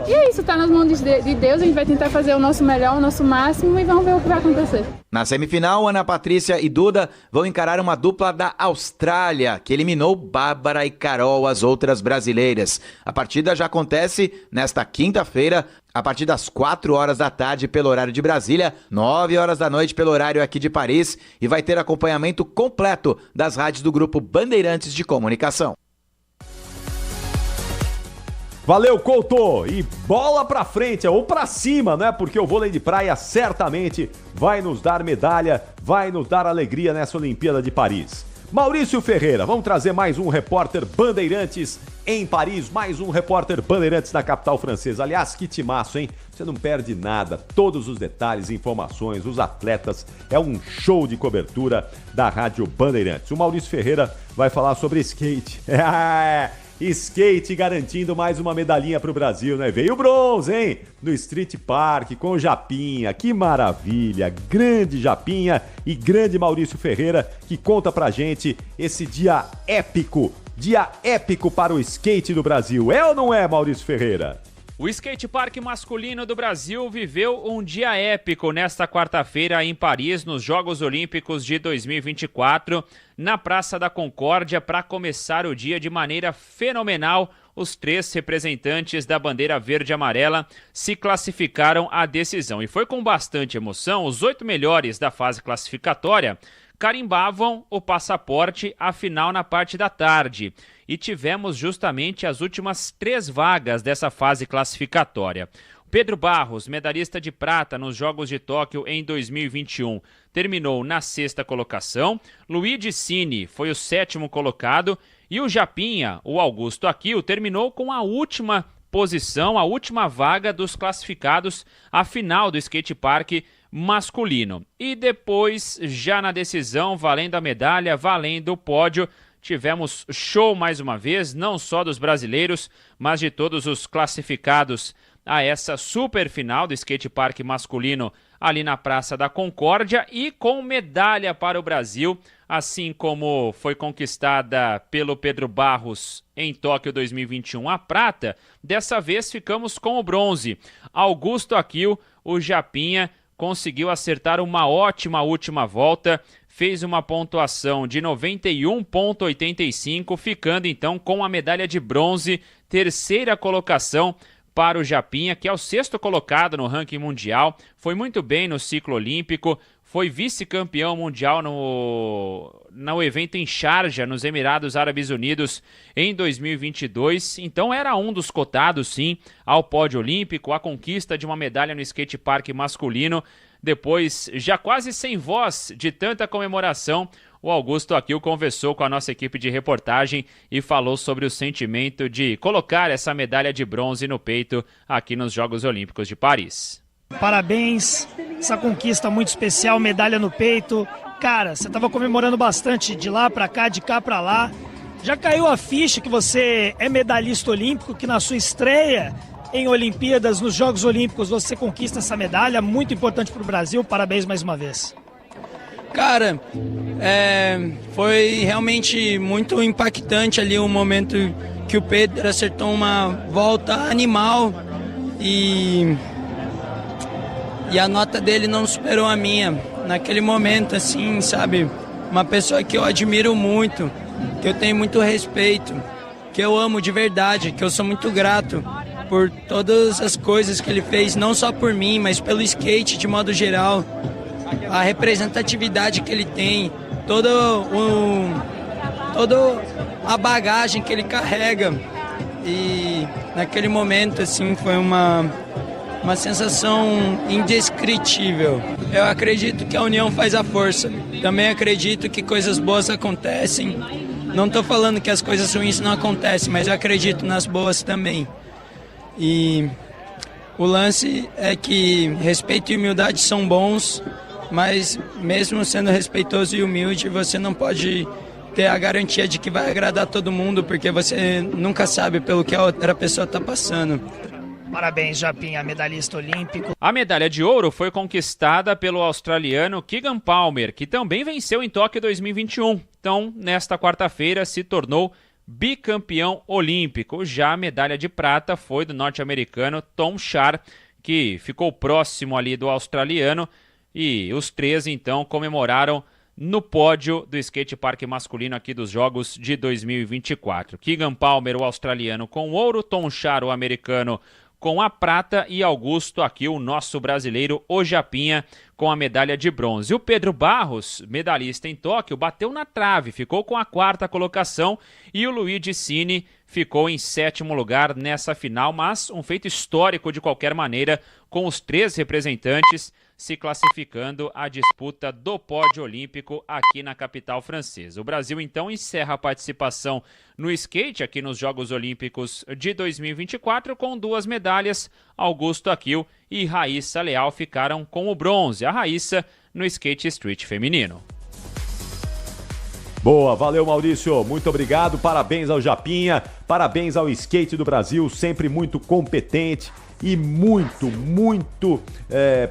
E é isso, tá nas mãos de Deus, a gente vai tentar fazer o nosso melhor, o nosso máximo e vamos ver o que vai acontecer. Na semifinal, Ana Patrícia e Duda vão encarar uma dupla da Austrália, que eliminou Bárbara e Carol, as outras brasileiras. A partida já acontece nesta quinta-feira, a partir das 4 horas da tarde pelo horário de Brasília, 9 horas da noite pelo horário aqui de Paris, e vai ter acompanhamento completo das rádios do Grupo Bandeirantes de Comunicação. Valeu, Couto! E bola pra frente, ou pra cima, né? Porque o vôlei de praia certamente vai nos dar medalha, vai nos dar alegria nessa Olimpíada de Paris. Maurício Ferreira, vamos trazer mais um repórter Bandeirantes em Paris, mais um repórter Bandeirantes na capital francesa. Aliás, que timaço, hein? Você não perde nada, todos os detalhes, informações, os atletas, é um show de cobertura da Rádio Bandeirantes. O Maurício Ferreira vai falar sobre skate. Skate garantindo mais uma medalhinha pro Brasil, né? Veio bronze, hein? No Street Park com o Japinha, que maravilha! Grande Japinha e grande Maurício Ferreira, que conta pra gente esse dia épico para o skate do Brasil. É ou não é, Maurício Ferreira? O Skate Park masculino do Brasil viveu um dia épico nesta quarta-feira em Paris, nos Jogos Olímpicos de 2024, na Praça da Concórdia, para começar o dia de maneira fenomenal. Os 3 representantes da bandeira verde e amarela se classificaram à decisão. E foi com bastante emoção, os 8 melhores da fase classificatória carimbavam o passaporte à final na parte da tarde. E tivemos justamente as últimas 3 vagas dessa fase classificatória. Pedro Barros, medalhista de prata nos Jogos de Tóquio em 2021, terminou na 6ª colocação. Luigi Cini foi o 7º colocado. E o Japinha, o Augusto Aquil, terminou com a última posição, a última vaga dos classificados à final do Skate Park masculino. E depois, já na decisão, valendo a medalha, valendo o pódio, tivemos show mais uma vez, não só dos brasileiros, mas de todos os classificados a essa super final do Skate Park masculino ali na Praça da Concórdia e com medalha para o Brasil, assim como foi conquistada pelo Pedro Barros em Tóquio 2021 a prata. Dessa vez ficamos com o bronze. Augusto Aquil, o Japinha, conseguiu acertar uma ótima última volta, fez uma pontuação de 91,85, ficando então com a medalha de bronze, 3ª colocação para o Japinha, que é o 6º colocado no ranking mundial, foi muito bem no ciclo olímpico, foi vice-campeão mundial no evento em Sharjah, nos Emirados Árabes Unidos, em 2022. Então era um dos cotados, sim, ao pódio olímpico, a conquista de uma medalha no skate park masculino. Depois, já quase sem voz de tanta comemoração, o Augusto Aquil conversou com a nossa equipe de reportagem e falou sobre o sentimento de colocar essa medalha de bronze no peito aqui nos Jogos Olímpicos de Paris. Parabéns, essa conquista muito especial, medalha no peito. Cara, você estava comemorando bastante de lá para cá, de cá para lá. Já caiu a ficha que você é medalhista olímpico, que na sua estreia em Olimpíadas, nos Jogos Olímpicos, você conquista essa medalha, muito importante para o Brasil. Parabéns mais uma vez. Cara, foi realmente muito impactante ali o momento que o Pedro acertou uma volta animal e a nota dele não superou a minha. Naquele momento, assim, sabe, uma pessoa que eu admiro muito, que eu tenho muito respeito, que eu amo de verdade, que eu sou muito grato por todas as coisas que ele fez, não só por mim, mas pelo skate de modo geral. A representatividade que ele tem, toda a bagagem que ele carrega. E naquele momento, assim, foi uma sensação indescritível. Eu acredito que a união faz a força. Também acredito que coisas boas acontecem. Não estou falando que as coisas ruins não acontecem, mas eu acredito nas boas também. E o lance é que respeito e humildade são bons, mas mesmo sendo respeitoso e humilde, você não pode ter a garantia de que vai agradar todo mundo, porque você nunca sabe pelo que a outra pessoa está passando. Parabéns, Japinha, medalhista olímpico. A medalha de ouro foi conquistada pelo australiano Keegan Palmer, que também venceu em Tóquio 2021. Então, nesta quarta-feira, se tornou bicampeão olímpico. Já a medalha de prata foi do norte-americano Tom Schaar, que ficou próximo ali do australiano. E os três, então, comemoraram no pódio do skate park masculino aqui dos Jogos de 2024. Keegan Palmer, o australiano, com o ouro, Tom Schaar, o americano, com a prata, e Augusto aqui, o nosso brasileiro, o Japinha, com a medalha de bronze. O Pedro Barros, medalhista em Tóquio, bateu na trave, ficou com a 4ª colocação, e o Luigi Cini ficou em 7º lugar nessa final, mas um feito histórico de qualquer maneira, com os 3 representantes se classificando à disputa do pódio olímpico aqui na capital francesa. O Brasil, então, encerra a participação no skate aqui nos Jogos Olímpicos de 2024 com 2 medalhas. Augusto Aquil e Raíssa Leal ficaram com o bronze. A Raíssa no skate street feminino. Boa, valeu Maurício, muito obrigado, parabéns ao Japinha, parabéns ao skate do Brasil, sempre muito competente e muito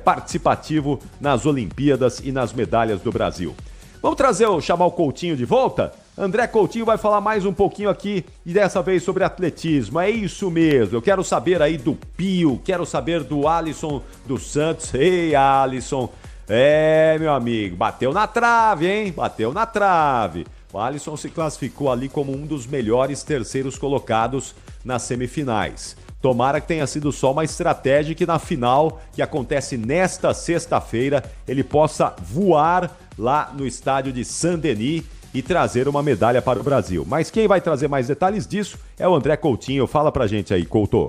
participativo nas Olimpíadas e nas medalhas do Brasil. Vamos chamar o Coutinho de volta? André Coutinho vai falar mais um pouquinho aqui e dessa vez sobre atletismo. É isso mesmo, eu quero saber aí do Pio, quero saber do Alisson dos Santos. Ei, Alisson, meu amigo, bateu na trave, hein? Bateu na trave. O Alisson se classificou ali como um dos melhores terceiros colocados nas semifinais. Tomara que tenha sido só uma estratégia que na final, que acontece nesta sexta-feira, ele possa voar lá no estádio de Saint-Denis e trazer uma medalha para o Brasil. Mas quem vai trazer mais detalhes disso é o André Coutinho. Fala pra gente aí, Couto.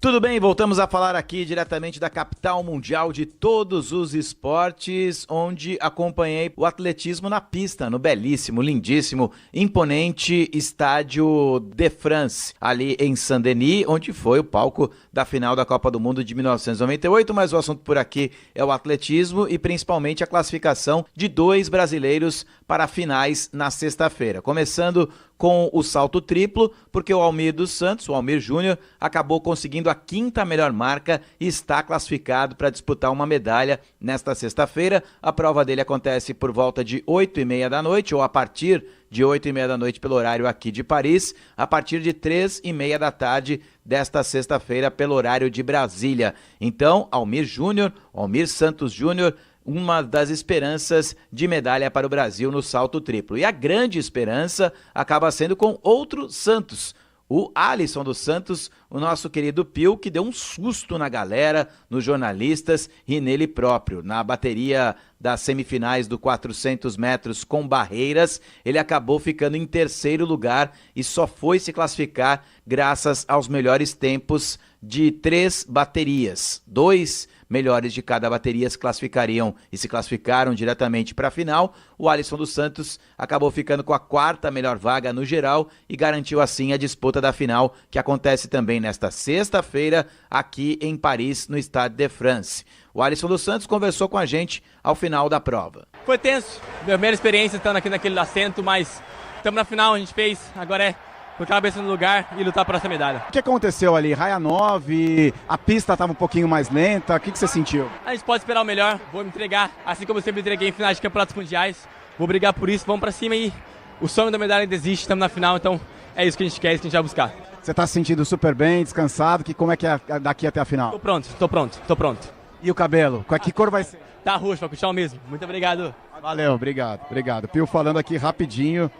Tudo bem, voltamos a falar aqui diretamente da capital mundial de todos os esportes, onde acompanhei o atletismo na pista, no belíssimo, lindíssimo, imponente estádio de France, ali em Saint-Denis, onde foi o palco da final da Copa do Mundo de 1998, mas o assunto por aqui é o atletismo e principalmente a classificação de 2 brasileiros para finais na sexta-feira, começando com o salto triplo, porque o Almir dos Santos, o Almir Júnior, acabou conseguindo a 5ª melhor marca e está classificado para disputar uma medalha nesta sexta-feira. A prova dele acontece por volta de 8h30 da noite, ou a partir de 8h30 da noite pelo horário aqui de Paris, a partir de 3h30 da tarde desta sexta-feira pelo horário de Brasília. Então, Almir Júnior, Almir Santos Júnior, uma das esperanças de medalha para o Brasil no salto triplo. E a grande esperança acaba sendo com outro Santos, o Alisson dos Santos, o nosso querido Pio, que deu um susto na galera, nos jornalistas e nele próprio. Na bateria das semifinais do 400 metros com barreiras, ele acabou ficando em terceiro lugar e só foi se classificar graças aos melhores tempos de 3 baterias. 2 melhores de cada bateria se classificariam e se classificaram diretamente para a final. O Alisson dos Santos acabou ficando com a 4ª melhor vaga no geral e garantiu assim a disputa da final, que acontece também nesta sexta-feira aqui em Paris, no Stade de France. O Alisson dos Santos conversou com a gente ao final da prova. Foi tenso, minha primeira experiência estando aqui naquele assento, mas estamos na final, a gente fez, agora é colocar a cabeça no lugar e lutar por essa medalha. O que aconteceu ali? Raia 9, a pista estava um pouquinho mais lenta, o que você sentiu? A gente pode esperar o melhor, vou me entregar, assim como eu sempre entreguei em finais de campeonatos mundiais, vou brigar por isso, vamos pra cima e o sonho da medalha ainda existe, estamos na final, então é isso que a gente quer, é isso que a gente vai buscar. Você está se sentindo super bem, descansado, como é que é daqui até a final? Tô pronto. E o cabelo? Que cor vai ser? Tá roxo, vai puxar o mesmo. Muito obrigado. Valeu, obrigado. Pio falando aqui rapidinho,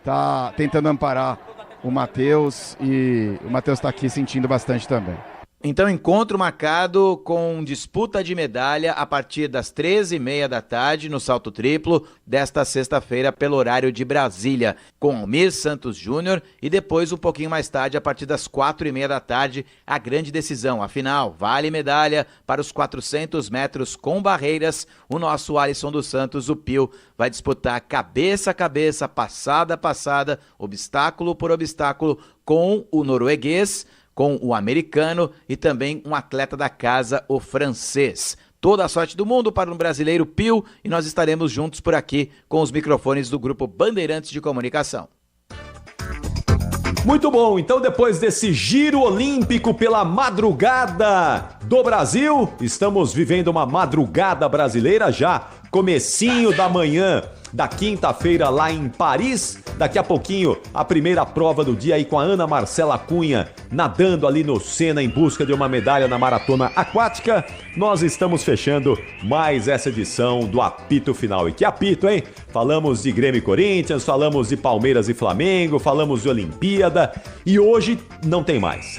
tá tentando amparar o Matheus e o Matheus está aqui sentindo bastante também. Então, encontro marcado com disputa de medalha a partir das 13h30 da tarde no salto triplo desta sexta-feira pelo horário de Brasília, com Almir Santos Júnior e depois um pouquinho mais tarde, a partir das 4h30 da tarde, a grande decisão. Afinal, vale medalha para os 400 metros com barreiras. O nosso Alisson dos Santos, o Pio, vai disputar cabeça a cabeça, passada a passada, obstáculo por obstáculo com o norueguês, com o americano e também um atleta da casa, o francês. Toda a sorte do mundo para o brasileiro Pio e nós estaremos juntos por aqui com os microfones do Grupo Bandeirantes de Comunicação. Muito bom, então depois desse giro olímpico pela madrugada do Brasil, estamos vivendo uma madrugada brasileira já, comecinho da manhã da quinta-feira lá em Paris. Daqui a pouquinho a primeira prova do dia aí com a Ana Marcela Cunha nadando ali no Sena em busca de uma medalha na maratona aquática. Nós estamos fechando mais essa edição do Apito Final. E que apito, hein? Falamos de Grêmio e Corinthians, falamos de Palmeiras e Flamengo, falamos de Olimpíada e hoje não tem mais.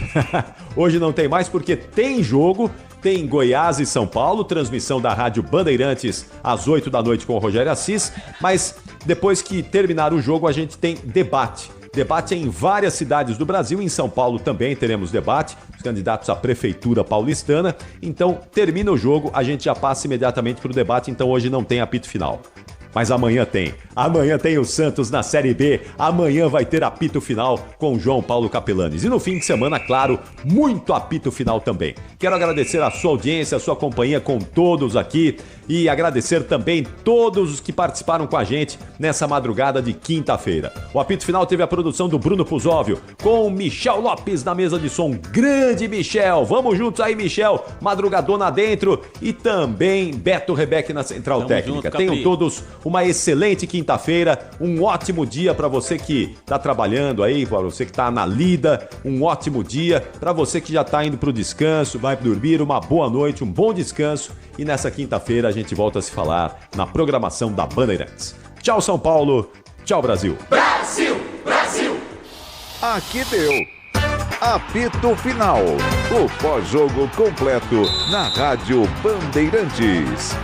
Hoje não tem mais porque tem jogo. Tem Goiás e São Paulo, transmissão da Rádio Bandeirantes às 8 da noite com o Rogério Assis, mas depois que terminar o jogo a gente tem debate. Debate em várias cidades do Brasil, em São Paulo também teremos debate, os candidatos à prefeitura paulistana, então termina o jogo, a gente já passa imediatamente para o debate, então hoje não tem apito final. Mas amanhã tem o Santos na Série B, amanhã vai ter apito final com João Paulo Capelanes. E no fim de semana, claro, muito apito final também. Quero agradecer a sua audiência, a sua companhia com todos aqui e agradecer também todos os que participaram com a gente nessa madrugada de quinta-feira. O apito final teve a produção do Bruno Puzóvio, com Michel Lopes na mesa de som. Grande Michel, vamos juntos aí, Michel, madrugadona dentro e também Beto Rebeck na Central Técnica. Tenham todos uma excelente quinta-feira, um ótimo dia para você que está trabalhando aí, para você que está na lida, um ótimo dia, para você que já está indo para o descanso, vai dormir, uma boa noite, um bom descanso e nessa quinta-feira a gente volta a se falar na programação da Bandeirantes. Tchau São Paulo, tchau Brasil. Brasil, Brasil! Aqui deu apito final, o pós-jogo completo na Rádio Bandeirantes.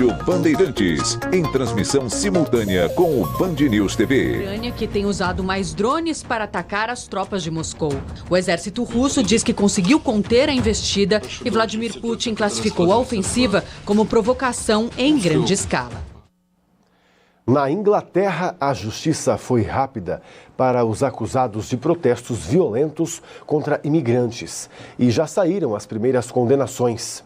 Rádio Bandeirantes, em transmissão simultânea com o Band News TV. Ucrânia, que tem usado mais drones para atacar as tropas de Moscou. O exército russo diz que conseguiu conter a investida e Vladimir Putin classificou a ofensiva como provocação em grande escala. Na Inglaterra, a justiça foi rápida para os acusados de protestos violentos contra imigrantes e já saíram as primeiras condenações.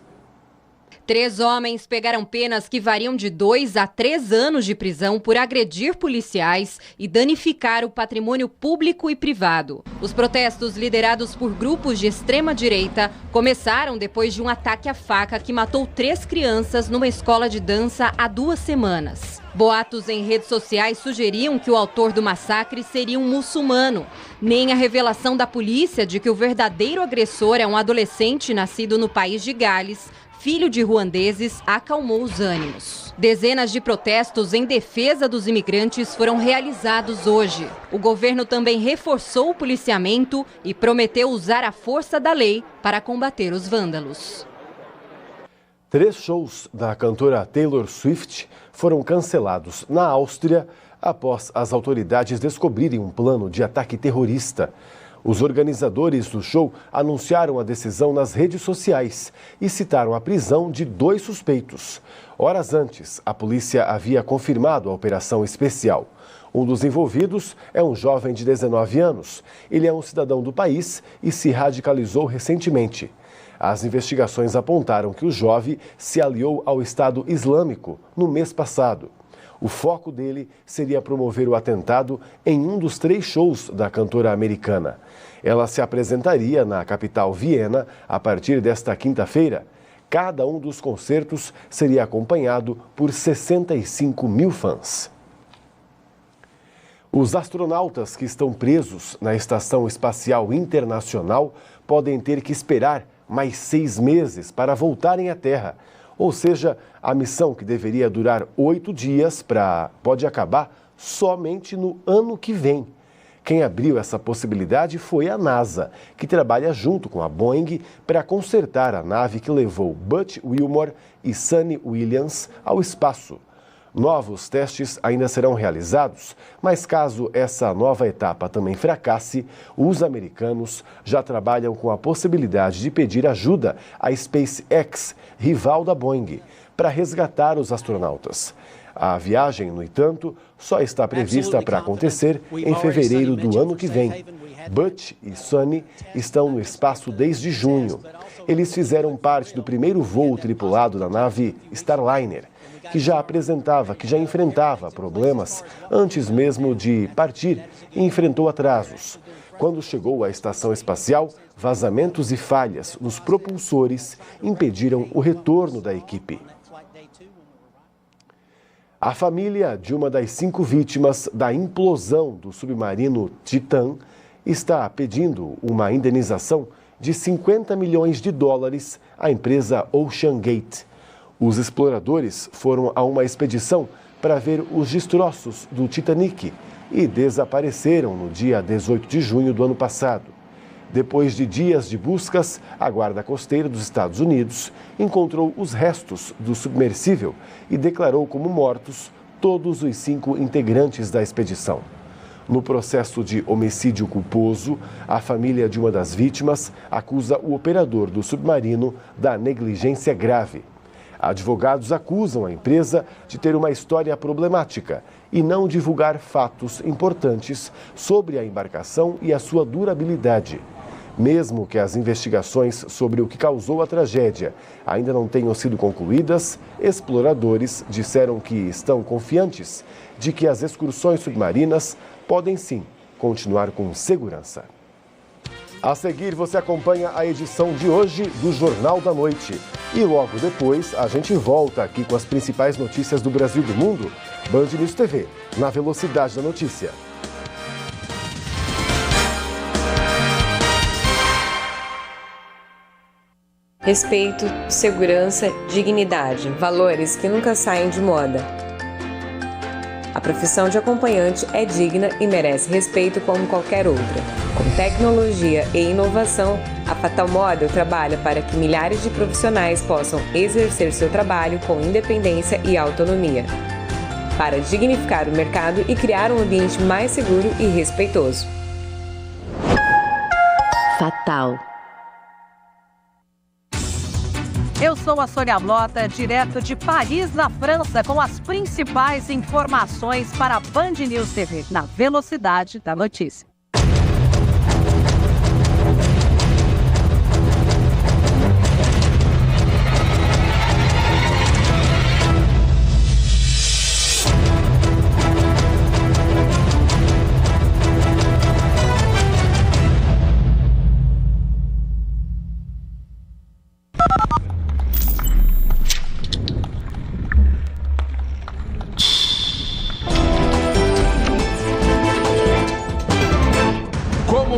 3 homens pegaram penas que variam de 2 a 3 anos de prisão por agredir policiais e danificar o patrimônio público e privado. Os protestos, liderados por grupos de extrema-direita, começaram depois de um ataque à faca que matou 3 crianças numa escola de dança há 2 semanas. Boatos em redes sociais sugeriam que o autor do massacre seria um muçulmano. Nem a revelação da polícia de que o verdadeiro agressor é um adolescente nascido no país de Gales, filho de ruandeses, acalmou os ânimos. Dezenas de protestos em defesa dos imigrantes foram realizados hoje. O governo também reforçou o policiamento e prometeu usar a força da lei para combater os vândalos. 3 shows da cantora Taylor Swift foram cancelados na Áustria após as autoridades descobrirem um plano de ataque terrorista. Os organizadores do show anunciaram a decisão nas redes sociais e citaram a prisão de 2 suspeitos. Horas antes, a polícia havia confirmado a operação especial. Um dos envolvidos é um jovem de 19 anos. Ele é um cidadão do país e se radicalizou recentemente. As investigações apontaram que o jovem se aliou ao Estado Islâmico no mês passado. O foco dele seria promover o atentado em um dos 3 shows da cantora americana. Ela se apresentaria na capital Viena a partir desta quinta-feira. Cada um dos concertos seria acompanhado por 65 mil fãs. Os astronautas que estão presos na Estação Espacial Internacional podem ter que esperar mais 6 meses para voltarem à Terra. Ou seja, a missão, que deveria durar 8 dias, pode acabar somente no ano que vem. Quem abriu essa possibilidade foi a NASA, que trabalha junto com a Boeing para consertar a nave que levou Butch Wilmore e Suni Williams ao espaço. Novos testes ainda serão realizados, mas caso essa nova etapa também fracasse, os americanos já trabalham com a possibilidade de pedir ajuda à SpaceX, rival da Boeing, para resgatar os astronautas. A viagem, no entanto, só está prevista para acontecer em fevereiro do ano que vem. Butch e Suni estão no espaço desde junho. Eles fizeram parte do primeiro voo tripulado da nave Starliner, que já enfrentava problemas antes mesmo de partir e enfrentou atrasos. Quando chegou à estação espacial, vazamentos e falhas nos propulsores impediram o retorno da equipe. A família de uma das 5 vítimas da implosão do submarino Titan está pedindo uma indenização de $50 milhões à empresa OceanGate. Os exploradores foram a uma expedição para ver os destroços do Titanic e desapareceram no dia 18 de junho do ano passado. Depois de dias de buscas, a Guarda Costeira dos Estados Unidos encontrou os restos do submersível e declarou como mortos todos os 5 integrantes da expedição. No processo de homicídio culposo, a família de uma das vítimas acusa o operador do submarino da negligência grave. Advogados acusam a empresa de ter uma história problemática e não divulgar fatos importantes sobre a embarcação e a sua durabilidade. Mesmo que as investigações sobre o que causou a tragédia ainda não tenham sido concluídas, exploradores disseram que estão confiantes de que as excursões submarinas podem sim continuar com segurança. A seguir, você acompanha a edição de hoje do Jornal da Noite. E logo depois, a gente volta aqui com as principais notícias do Brasil e do mundo. Band News TV, na velocidade da notícia. Respeito, segurança, dignidade, valores que nunca saem de moda. A profissão de acompanhante é digna e merece respeito como qualquer outra. Com tecnologia e inovação, a Fatal Model trabalha para que milhares de profissionais possam exercer seu trabalho com independência e autonomia, para dignificar o mercado e criar um ambiente mais seguro e respeitoso. Fatal. Eu sou a Sônia Blota, direto de Paris, na França, com as principais informações para a Band News TV, na velocidade da notícia.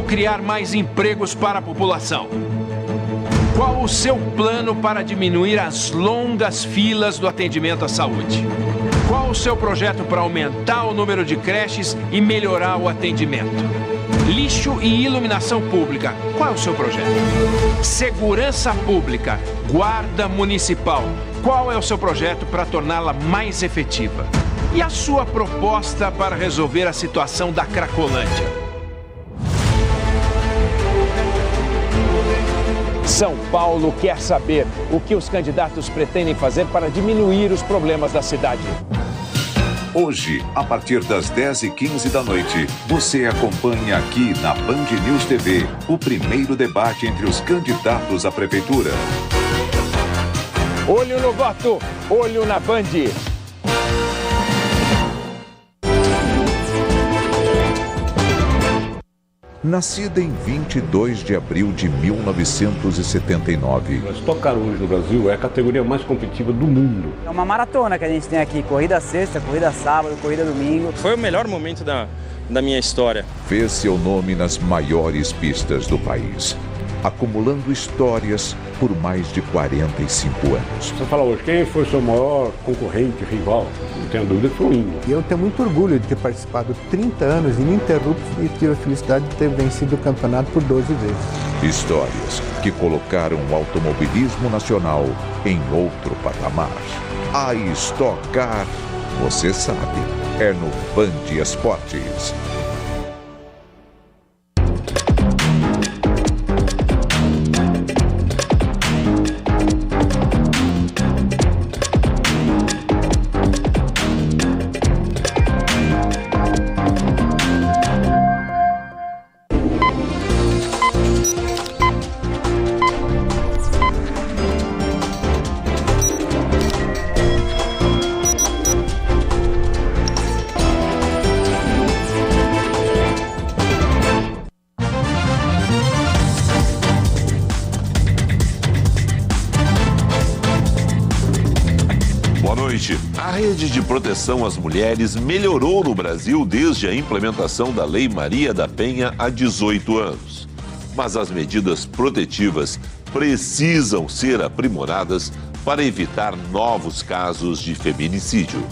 Criar mais empregos para a população? Qual o seu plano para diminuir as longas filas do atendimento à saúde? Qual o seu projeto para aumentar o número de creches e melhorar o atendimento? Lixo e iluminação pública, qual é o seu projeto? Segurança pública, guarda municipal, qual é o seu projeto para torná-la mais efetiva? E a sua proposta para resolver a situação da Cracolândia? São Paulo quer saber o que os candidatos pretendem fazer para diminuir os problemas da cidade. Hoje, a partir das 10h15 da noite, você acompanha aqui na Band News TV o primeiro debate entre os candidatos à prefeitura. Olho no voto, olho na Band. Nascida em 22 de abril de 1979. Stock Car hoje no Brasil é a categoria mais competitiva do mundo. É uma maratona que a gente tem aqui, corrida sexta, corrida sábado, corrida domingo. Foi o melhor momento da minha história. Fez seu nome nas maiores pistas do país, acumulando histórias por mais de 45 anos. Você fala hoje, quem foi seu maior concorrente, rival? Não tenho dúvida que foi o Índio. E eu tenho muito orgulho de ter participado 30 anos ininterruptos e tive a felicidade de ter vencido o campeonato por 12 vezes. Histórias que colocaram o automobilismo nacional em outro patamar. A Stock Car, você sabe, é no Band Esportes. A rede de proteção às mulheres melhorou no Brasil desde a implementação da Lei Maria da Penha há 18 anos. Mas as medidas protetivas precisam ser aprimoradas para evitar novos casos de feminicídio.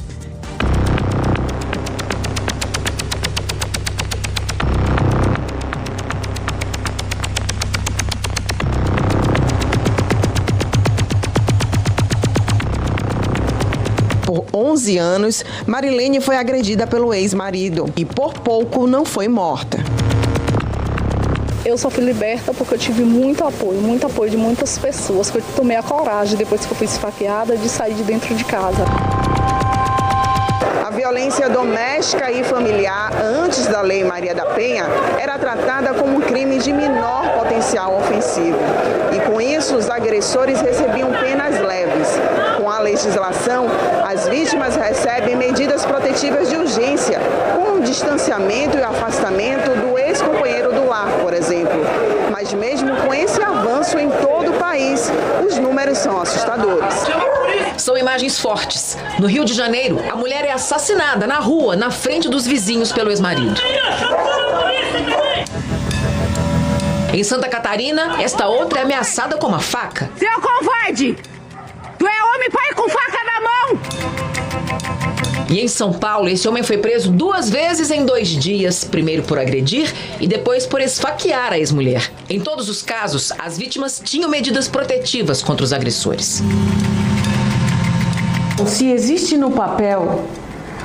Por 11 anos, Marilene foi agredida pelo ex-marido e por pouco não foi morta. Eu só fui liberta porque eu tive muito apoio de muitas pessoas, que eu tomei a coragem, depois que eu fui esfaqueada, de sair de dentro de casa. A violência doméstica e familiar, antes da Lei Maria da Penha, era tratada como um crime de menor potencial ofensivo. E com isso, os agressores recebiam penas leves. Com a legislação, as vítimas recebem medidas protetivas de urgência, como o distanciamento e afastamento do ex-companheiro do lar, por exemplo. Mas mesmo com esse avanço em todo o país, os números são assustadores. São imagens fortes. No Rio de Janeiro, a mulher é assassinada na rua, na frente dos vizinhos pelo ex-marido. Em Santa Catarina, esta outra é ameaçada com uma faca. Seu covarde! Tu é homem para ir com faca na mão! E em São Paulo, esse homem foi preso 2 vezes em 2 dias, primeiro por agredir e depois por esfaquear a ex-mulher. Em todos os casos, as vítimas tinham medidas protetivas contra os agressores. Se existe no papel,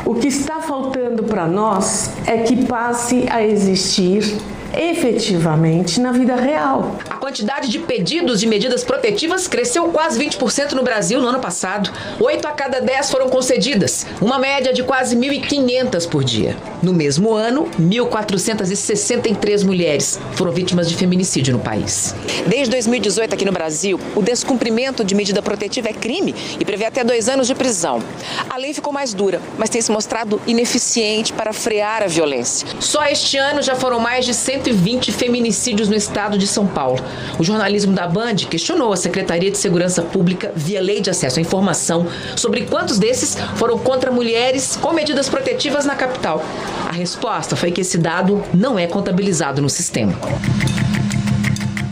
o que está faltando para nós é que passe a existir efetivamente na vida real. A quantidade de pedidos de medidas protetivas cresceu quase 20% no Brasil no ano passado. 8 a cada 10 foram concedidas, uma média de quase 1.500 por dia. No mesmo ano, 1.463 mulheres foram vítimas de feminicídio no país. Desde 2018 aqui no Brasil, o descumprimento de medida protetiva é crime e prevê até 2 anos de prisão. A lei ficou mais dura, mas tem se mostrado ineficiente para frear a violência. Só este ano já foram mais de 120 feminicídios no estado de São Paulo. O jornalismo da Band questionou a Secretaria de Segurança Pública via Lei de Acesso à Informação sobre quantos desses foram contra mulheres com medidas protetivas na capital. A resposta foi que esse dado não é contabilizado no sistema.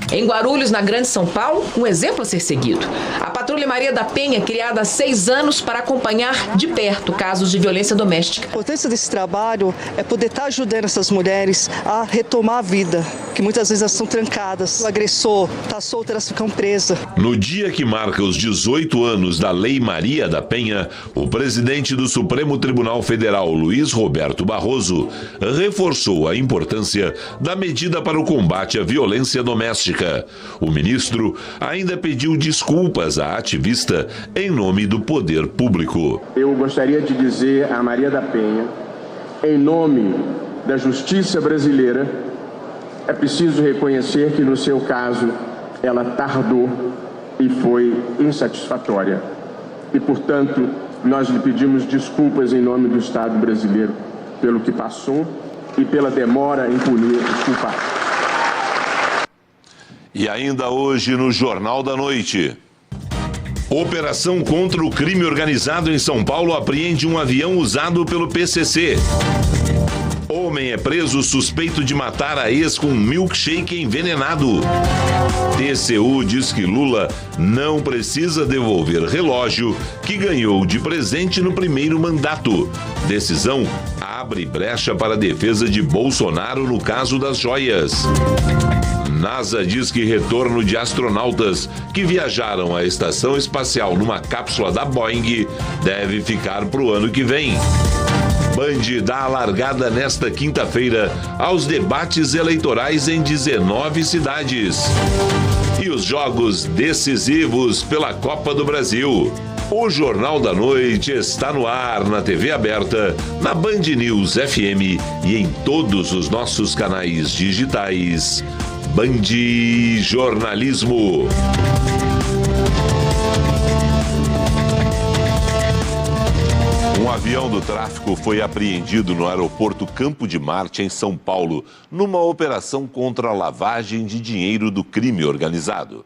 Em Guarulhos, na Grande São Paulo, um exemplo a ser seguido. A Patrulha Maria da Penha, criada há 6 anos para acompanhar de perto casos de violência doméstica. A importância desse trabalho é poder estar ajudando essas mulheres a retomar a vida, que muitas vezes elas estão trancadas. O agressor está solto, elas ficam presas. No dia que marca os 18 anos da Lei Maria da Penha, o presidente do Supremo Tribunal Federal, Luiz Roberto Barroso, reforçou a importância da medida para o combate à violência doméstica. O ministro ainda pediu desculpas à ativista em nome do poder público. Eu gostaria de dizer a Maria da Penha, em nome da justiça brasileira, é preciso reconhecer que no seu caso ela tardou e foi insatisfatória. E, portanto, nós lhe pedimos desculpas em nome do Estado brasileiro pelo que passou e pela demora em punir os culpados. E ainda hoje no Jornal da Noite. Operação contra o crime organizado em São Paulo apreende um avião usado pelo PCC. Homem é preso suspeito de matar a ex com um milkshake envenenado. TCU diz que Lula não precisa devolver relógio que ganhou de presente no primeiro mandato. Decisão abre brecha para a defesa de Bolsonaro no caso das joias. NASA diz que retorno de astronautas que viajaram à estação espacial numa cápsula da Boeing deve ficar para o ano que vem. Band dá a largada nesta quinta-feira aos debates eleitorais em 19 cidades. E os jogos decisivos pela Copa do Brasil. O Jornal da Noite está no ar na TV aberta, na Band News FM e em todos os nossos canais digitais. Band Jornalismo. Um avião do tráfico foi apreendido no aeroporto Campo de Marte, em São Paulo, numa operação contra a lavagem de dinheiro do crime organizado.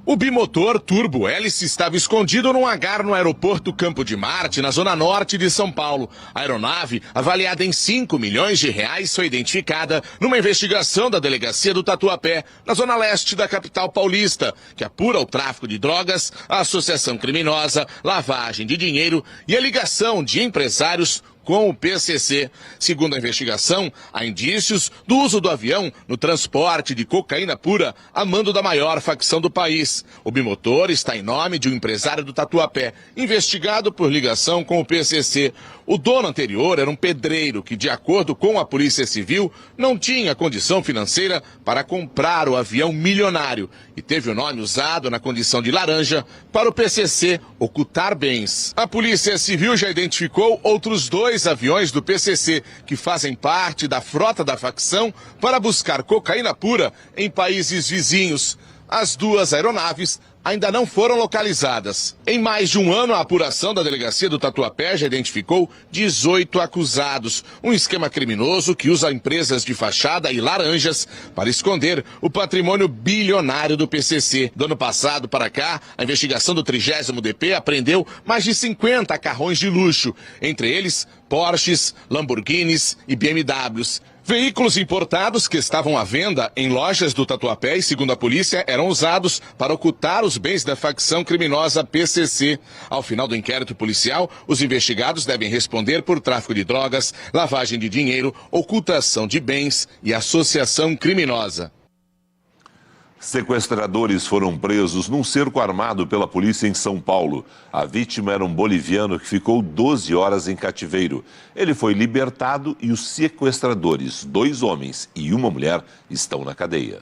O bimotor Turbo Hélice estava escondido num hangar no aeroporto Campo de Marte, na zona norte de São Paulo. A aeronave, avaliada em 5 milhões de reais, foi identificada numa investigação da delegacia do Tatuapé, na zona leste da capital paulista, que apura o tráfico de drogas, a associação criminosa, lavagem de dinheiro e a ligação de empresários com o PCC. Segundo a investigação, há indícios do uso do avião no transporte de cocaína pura a mando da maior facção do país. O bimotor está em nome de um empresário do Tatuapé, investigado por ligação com o PCC. O dono anterior era um pedreiro que, de acordo com a Polícia Civil, não tinha condição financeira para comprar o avião milionário e teve o nome usado na condição de laranja para o PCC ocultar bens. A Polícia Civil já identificou outros 2 aviões do PCC que fazem parte da frota da facção para buscar cocaína pura em países vizinhos. As 2 aeronaves ainda não foram localizadas. Em mais de um ano, a apuração da delegacia do Tatuapé já identificou 18 acusados. Um esquema criminoso que usa empresas de fachada e laranjas para esconder o patrimônio bilionário do PCC. Do ano passado para cá, a investigação do 30º DP apreendeu mais de 50 carrões de luxo, entre eles Porsches, Lamborghinis e BMWs. Veículos importados que estavam à venda em lojas do Tatuapé e, segundo a polícia, eram usados para ocultar os bens da facção criminosa PCC. Ao final do inquérito policial, os investigados devem responder por tráfico de drogas, lavagem de dinheiro, ocultação de bens e associação criminosa. Sequestradores foram presos num cerco armado pela polícia em São Paulo. A vítima era um boliviano que ficou 12 horas em cativeiro. Ele foi libertado e os sequestradores, 2 homens e uma mulher, estão na cadeia.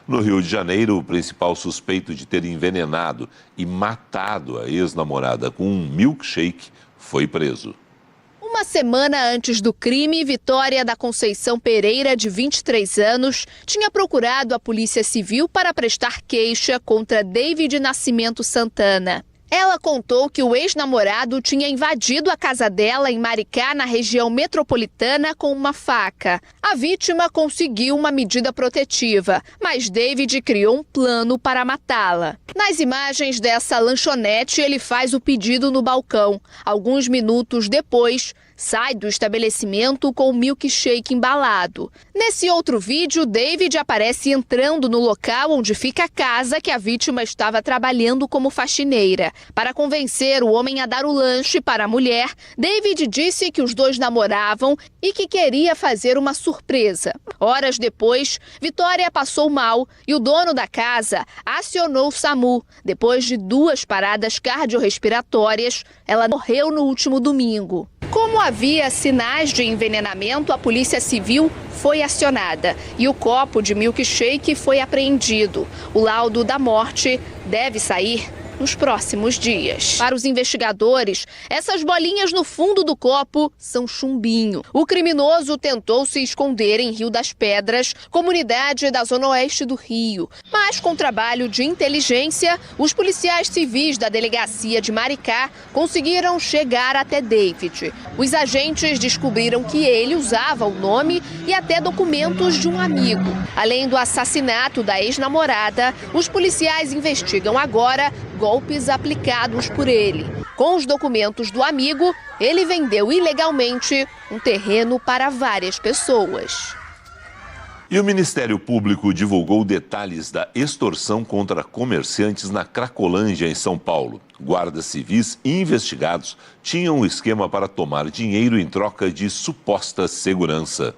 No Rio de Janeiro, o principal suspeito de ter envenenado e matado a ex-namorada com um milkshake foi preso. Uma semana antes do crime, Vitória da Conceição Pereira, de 23 anos, tinha procurado a Polícia Civil para prestar queixa contra David Nascimento Santana. Ela contou que o ex-namorado tinha invadido a casa dela em Maricá, na região metropolitana, com uma faca. A vítima conseguiu uma medida protetiva, mas David criou um plano para matá-la. Nas imagens dessa lanchonete, ele faz o pedido no balcão. Alguns minutos depois, sai do estabelecimento com o milkshake embalado. Nesse outro vídeo, David aparece entrando no local onde fica a casa que a vítima estava trabalhando como faxineira. Para convencer o homem a dar o lanche para a mulher, David disse que os dois namoravam e que queria fazer uma surpresa. Horas depois, Vitória passou mal e o dono da casa acionou o SAMU. Depois de 2 paradas cardiorrespiratórias, ela morreu no último domingo. Como havia sinais de envenenamento, a Polícia Civil foi acionada e o copo de milkshake foi apreendido. O laudo da morte deve sair nos próximos dias. Para os investigadores, essas bolinhas no fundo do copo são chumbinho. O criminoso tentou se esconder em Rio das Pedras, comunidade da zona oeste do Rio. Mas com trabalho de inteligência, os policiais civis da delegacia de Maricá conseguiram chegar até David. Os agentes descobriram que ele usava o nome e até documentos de um amigo. Além do assassinato da ex-namorada, os policiais investigam agora golpes aplicados por ele. Com os documentos do amigo, ele vendeu ilegalmente um terreno para várias pessoas. E o Ministério Público divulgou detalhes da extorsão contra comerciantes na Cracolândia, em São Paulo. Guardas civis e investigados tinham um esquema para tomar dinheiro em troca de suposta segurança.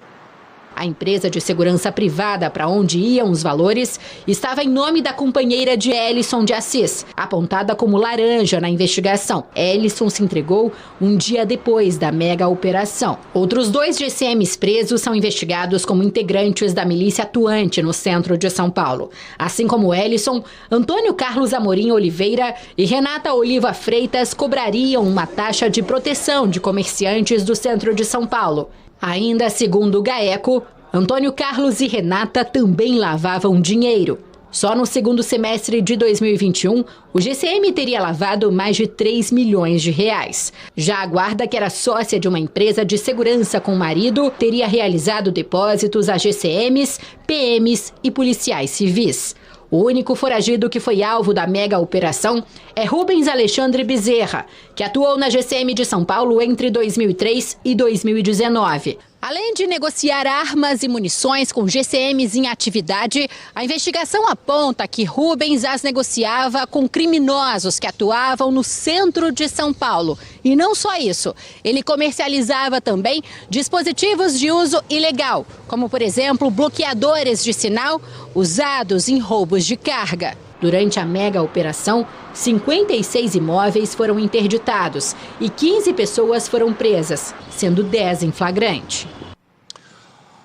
A empresa de segurança privada para onde iam os valores estava em nome da companheira de Ellison de Assis, apontada como laranja na investigação. Ellison se entregou um dia depois da mega operação. Outros 2 GCMs presos são investigados como integrantes da milícia atuante no centro de São Paulo. Assim como Ellison, Antônio Carlos Amorim Oliveira e Renata Oliva Freitas cobrariam uma taxa de proteção de comerciantes do centro de São Paulo. Ainda segundo o GAECO, Antônio Carlos e Renata também lavavam dinheiro. Só no segundo semestre de 2021, o GCM teria lavado mais de 3 milhões de reais. Já a guarda, que era sócia de uma empresa de segurança com o marido, teria realizado depósitos a GCMs, PMs e policiais civis. O único foragido que foi alvo da mega operação é Rubens Alexandre Bezerra, que atuou na GCM de São Paulo entre 2003 e 2019. Além de negociar armas e munições com GCMs em atividade, a investigação aponta que Rubens as negociava com criminosos que atuavam no centro de São Paulo. E não só isso, ele comercializava também dispositivos de uso ilegal, como, por exemplo, bloqueadores de sinal usados em roubos de carga. Durante a mega operação, 56 imóveis foram interditados e 15 pessoas foram presas, sendo 10 em flagrante.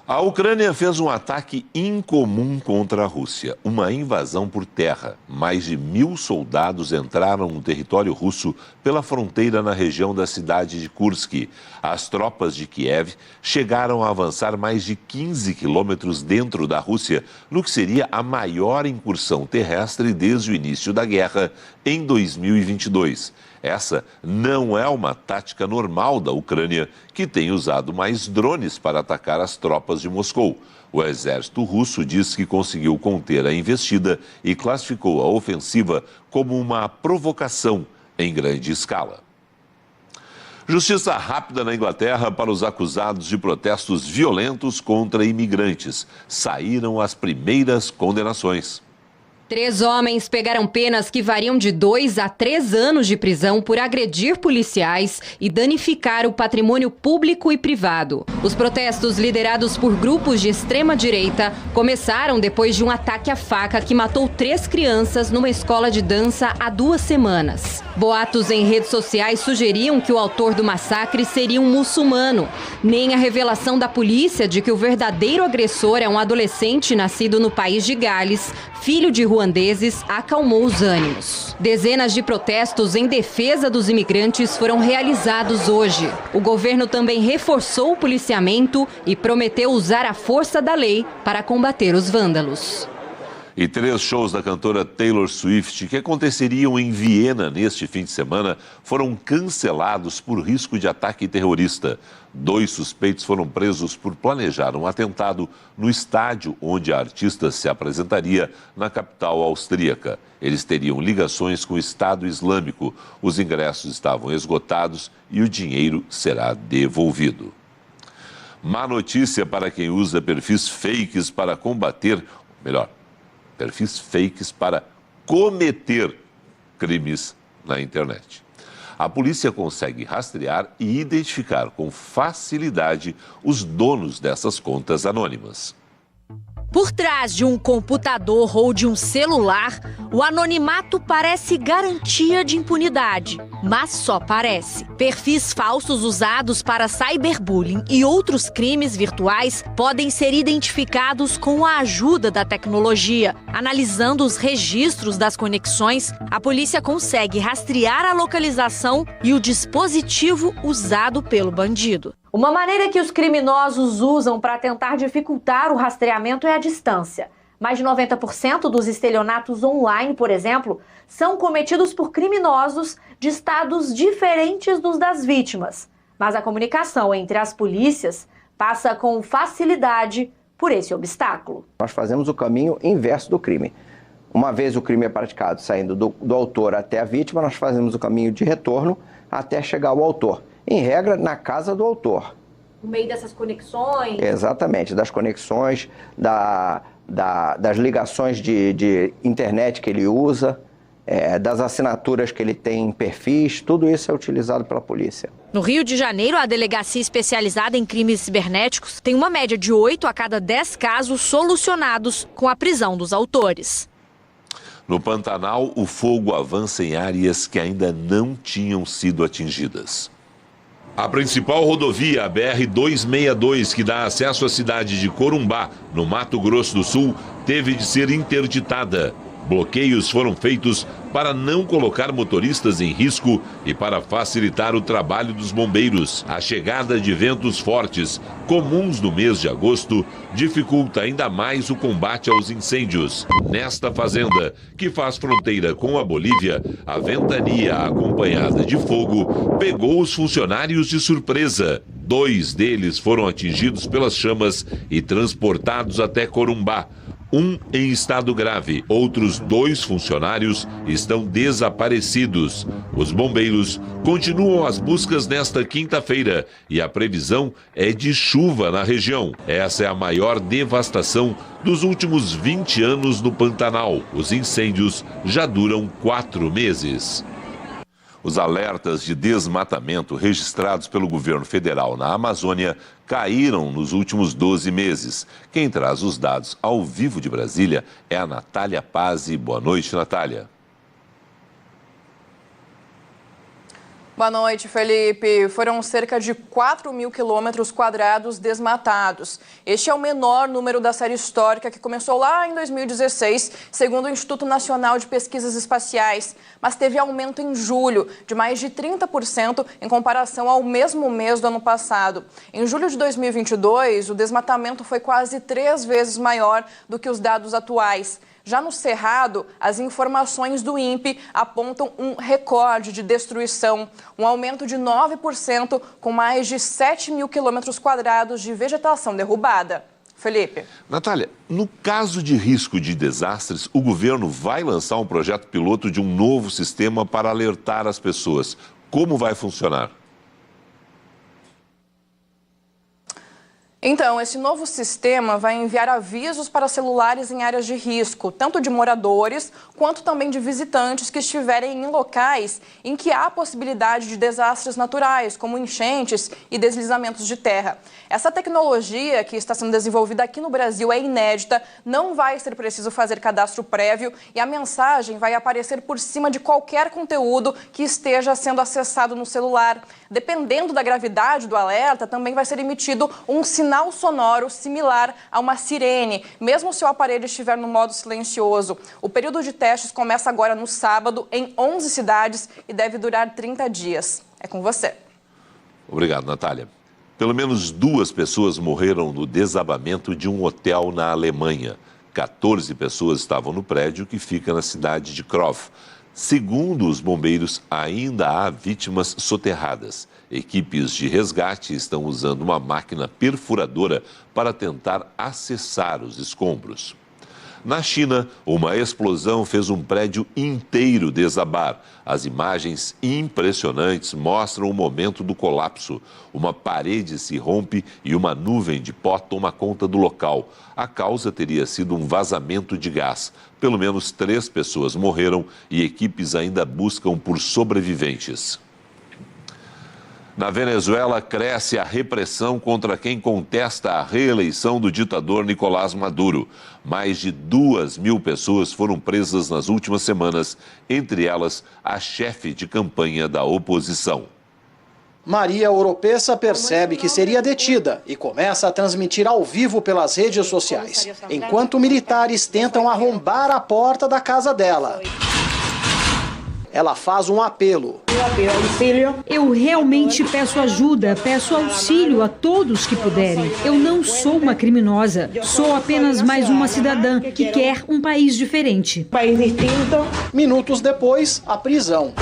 A Ucrânia fez um ataque incomum contra a Rússia, uma invasão por terra. Mais de 1.000 soldados entraram no território russo pela fronteira na região da cidade de Kursk. As tropas de Kiev chegaram a avançar mais de 15 quilômetros dentro da Rússia, no que seria a maior incursão terrestre desde o início da guerra em 2022. Essa não é uma tática normal da Ucrânia, que tem usado mais drones para atacar as tropas de Moscou. O exército russo diz que conseguiu conter a investida e classificou a ofensiva como uma provocação em grande escala. Justiça rápida na Inglaterra para os acusados de protestos violentos contra imigrantes. Saíram as primeiras condenações. 3 homens pegaram penas que variam de 2 a 3 anos de prisão por agredir policiais e danificar o patrimônio público e privado. Os protestos, liderados por grupos de extrema-direita, começaram depois de um ataque à faca que matou 3 crianças numa escola de dança há 2 semanas. Boatos em redes sociais sugeriam que o autor do massacre seria um muçulmano. Nem a revelação da polícia de que o verdadeiro agressor é um adolescente nascido no país de Gales, filho de ruandeses, acalmou os ânimos. Dezenas de protestos em defesa dos imigrantes foram realizados hoje. O governo também reforçou o policiamento e prometeu usar a força da lei para combater os vândalos. E 3 shows da cantora Taylor Swift, que aconteceriam em Viena neste fim de semana, foram cancelados por risco de ataque terrorista. 2 suspeitos foram presos por planejar um atentado no estádio onde a artista se apresentaria na capital austríaca. Eles teriam ligações com o Estado Islâmico. Os ingressos estavam esgotados e o dinheiro será devolvido. Má notícia para quem usa perfis fakes para combater, melhor, perfis fakes para cometer crimes na internet. A polícia consegue rastrear e identificar com facilidade os donos dessas contas anônimas. Por trás de um computador ou de um celular, o anonimato parece garantia de impunidade, mas só parece. Perfis falsos usados para cyberbullying e outros crimes virtuais podem ser identificados com a ajuda da tecnologia. Analisando os registros das conexões, a polícia consegue rastrear a localização e o dispositivo usado pelo bandido. Uma maneira que os criminosos usam para tentar dificultar o rastreamento é a distância. Mais de 90% dos estelionatos online, por exemplo, são cometidos por criminosos de estados diferentes dos das vítimas. Mas a comunicação entre as polícias passa com facilidade por esse obstáculo. Nós fazemos o caminho inverso do crime. Uma vez o crime é praticado saindo do autor até a vítima, nós fazemos o caminho de retorno até chegar ao autor. Em regra, na casa do autor. No meio dessas conexões? Exatamente, das conexões, das ligações de internet que ele usa, das assinaturas que ele tem em perfis, tudo isso é utilizado pela polícia. No Rio de Janeiro, a delegacia especializada em crimes cibernéticos tem uma média de 8 a cada 10 casos solucionados com a prisão dos autores. No Pantanal, o fogo avança em áreas que ainda não tinham sido atingidas. A principal rodovia, a BR-262, que dá acesso à cidade de Corumbá, no Mato Grosso do Sul, teve de ser interditada. Bloqueios foram feitos para não colocar motoristas em risco e para facilitar o trabalho dos bombeiros. A chegada de ventos fortes, comuns no mês de agosto, dificulta ainda mais o combate aos incêndios. Nesta fazenda, que faz fronteira com a Bolívia, a ventania acompanhada de fogo pegou os funcionários de surpresa. 2 deles foram atingidos pelas chamas e transportados até Corumbá. Um em estado grave. Outros 2 funcionários estão desaparecidos. Os bombeiros continuam as buscas nesta quinta-feira e a previsão é de chuva na região. Essa é a maior devastação dos últimos 20 anos no Pantanal. Os incêndios já duram 4 meses. Os alertas de desmatamento registrados pelo governo federal na Amazônia caíram nos últimos 12 meses. Quem traz os dados ao vivo de Brasília é a Natália Pazzi. Boa noite, Natália. Boa noite, Felipe. Foram cerca de 4.000 quilômetros quadrados desmatados. Este é o menor número da série histórica que começou lá em 2016, segundo o Instituto Nacional de Pesquisas Espaciais, mas teve aumento em julho de mais de 30% em comparação ao mesmo mês do ano passado. Em julho de 2022, o desmatamento foi quase 3 vezes maior do que os dados atuais. Já no Cerrado, as informações do INPE apontam um recorde de destruição, um aumento de 9%, com mais de 7.000 quilômetros quadrados de vegetação derrubada. Felipe. Natália, no caso de risco de desastres, o governo vai lançar um projeto piloto de um novo sistema para alertar as pessoas. Como vai funcionar? Então, esse novo sistema vai enviar avisos para celulares em áreas de risco, tanto de moradores quanto também de visitantes que estiverem em locais em que há possibilidade de desastres naturais, como enchentes e deslizamentos de terra. Essa tecnologia que está sendo desenvolvida aqui no Brasil é inédita, não vai ser preciso fazer cadastro prévio e a mensagem vai aparecer por cima de qualquer conteúdo que esteja sendo acessado no celular. Dependendo da gravidade do alerta, também vai ser emitido um sinal sonoro similar a uma sirene, mesmo se o aparelho estiver no modo silencioso. O período de testes começa agora no sábado, em 11 cidades, e deve durar 30 dias. É com você. Obrigado, Natália. Pelo menos 2 pessoas morreram no desabamento de um hotel na Alemanha. 14 pessoas estavam no prédio que fica na cidade de Krof. Segundo os bombeiros, ainda há vítimas soterradas. Equipes de resgate estão usando uma máquina perfuradora para tentar acessar os escombros. Na China, uma explosão fez um prédio inteiro desabar. As imagens impressionantes mostram o momento do colapso. Uma parede se rompe e uma nuvem de pó toma conta do local. A causa teria sido um vazamento de gás. Pelo menos 3 pessoas morreram e equipes ainda buscam por sobreviventes. Na Venezuela, cresce a repressão contra quem contesta a reeleição do ditador Nicolás Maduro. Mais de 2.000 pessoas foram presas nas últimas semanas, entre elas a chefe de campanha da oposição. Maria Oropesa percebe que seria detida e começa a transmitir ao vivo pelas redes sociais, enquanto militares tentam arrombar a porta da casa dela. Ela faz um apelo. Eu realmente peço ajuda, peço auxílio a todos que puderem. Eu não sou uma criminosa, sou apenas mais uma cidadã que quer um país diferente. Minutos depois, a prisão.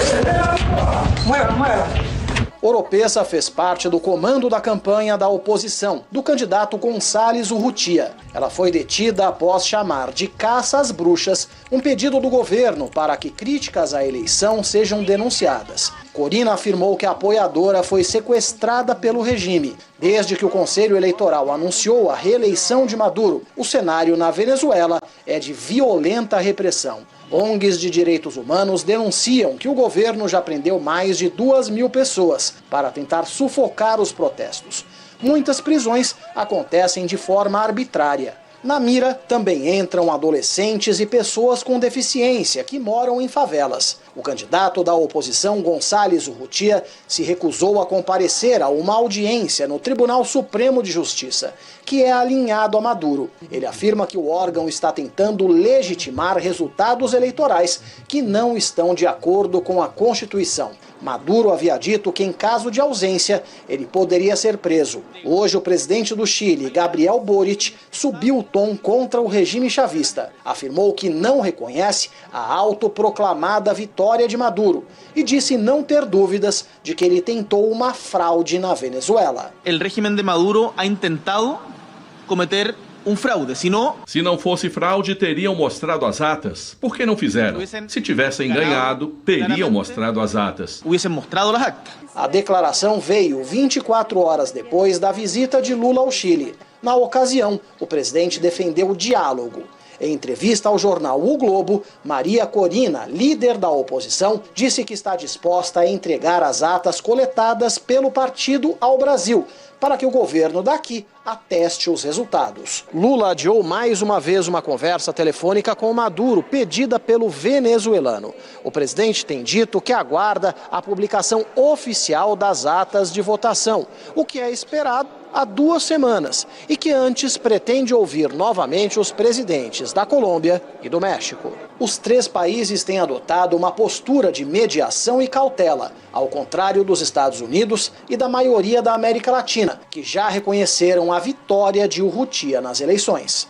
Oropesa fez parte do comando da campanha da oposição, do candidato Gonçalves Urrutia. Ela foi detida após chamar de caça às bruxas um pedido do governo para que críticas à eleição sejam denunciadas. Corina afirmou que a apoiadora foi sequestrada pelo regime. Desde que o Conselho Eleitoral anunciou a reeleição de Maduro, o cenário na Venezuela é de violenta repressão. ONGs de direitos humanos denunciam que o governo já prendeu mais de 2.000 pessoas para tentar sufocar os protestos. Muitas prisões acontecem de forma arbitrária. Na mira também entram adolescentes e pessoas com deficiência que moram em favelas. O candidato da oposição, Gonçalves Urrutia, se recusou a comparecer a uma audiência no Tribunal Supremo de Justiça, que é alinhado a Maduro. Ele afirma que o órgão está tentando legitimar resultados eleitorais que não estão de acordo com a Constituição. Maduro havia dito que, em caso de ausência, ele poderia ser preso. Hoje, o presidente do Chile, Gabriel Boric, subiu o tom contra o regime chavista. Afirmou que não reconhece a autoproclamada vitória de Maduro e disse não ter dúvidas de que ele tentou uma fraude na Venezuela. O regime de Maduro ha intentado cometer fraude. Se não fosse fraude, teriam mostrado as atas. Por que não fizeram? Se tivessem ganhado, teriam mostrado as atas. A declaração veio 24 horas depois da visita de Lula ao Chile. Na ocasião, o presidente defendeu o diálogo. Em entrevista ao jornal O Globo, Maria Corina, líder da oposição, disse que está disposta a entregar as atas coletadas pelo partido ao Brasil, para que o governo daqui ateste os resultados. Lula adiou mais uma vez uma conversa telefônica com Maduro, pedida pelo venezuelano. O presidente tem dito que aguarda a publicação oficial das atas de votação, o que é esperado há 2 semanas, e que antes pretende ouvir novamente os presidentes da Colômbia e do México. Os 3 países têm adotado uma postura de mediação e cautela, ao contrário dos Estados Unidos e da maioria da América Latina, que já reconheceram a vitória de Urrutia nas eleições.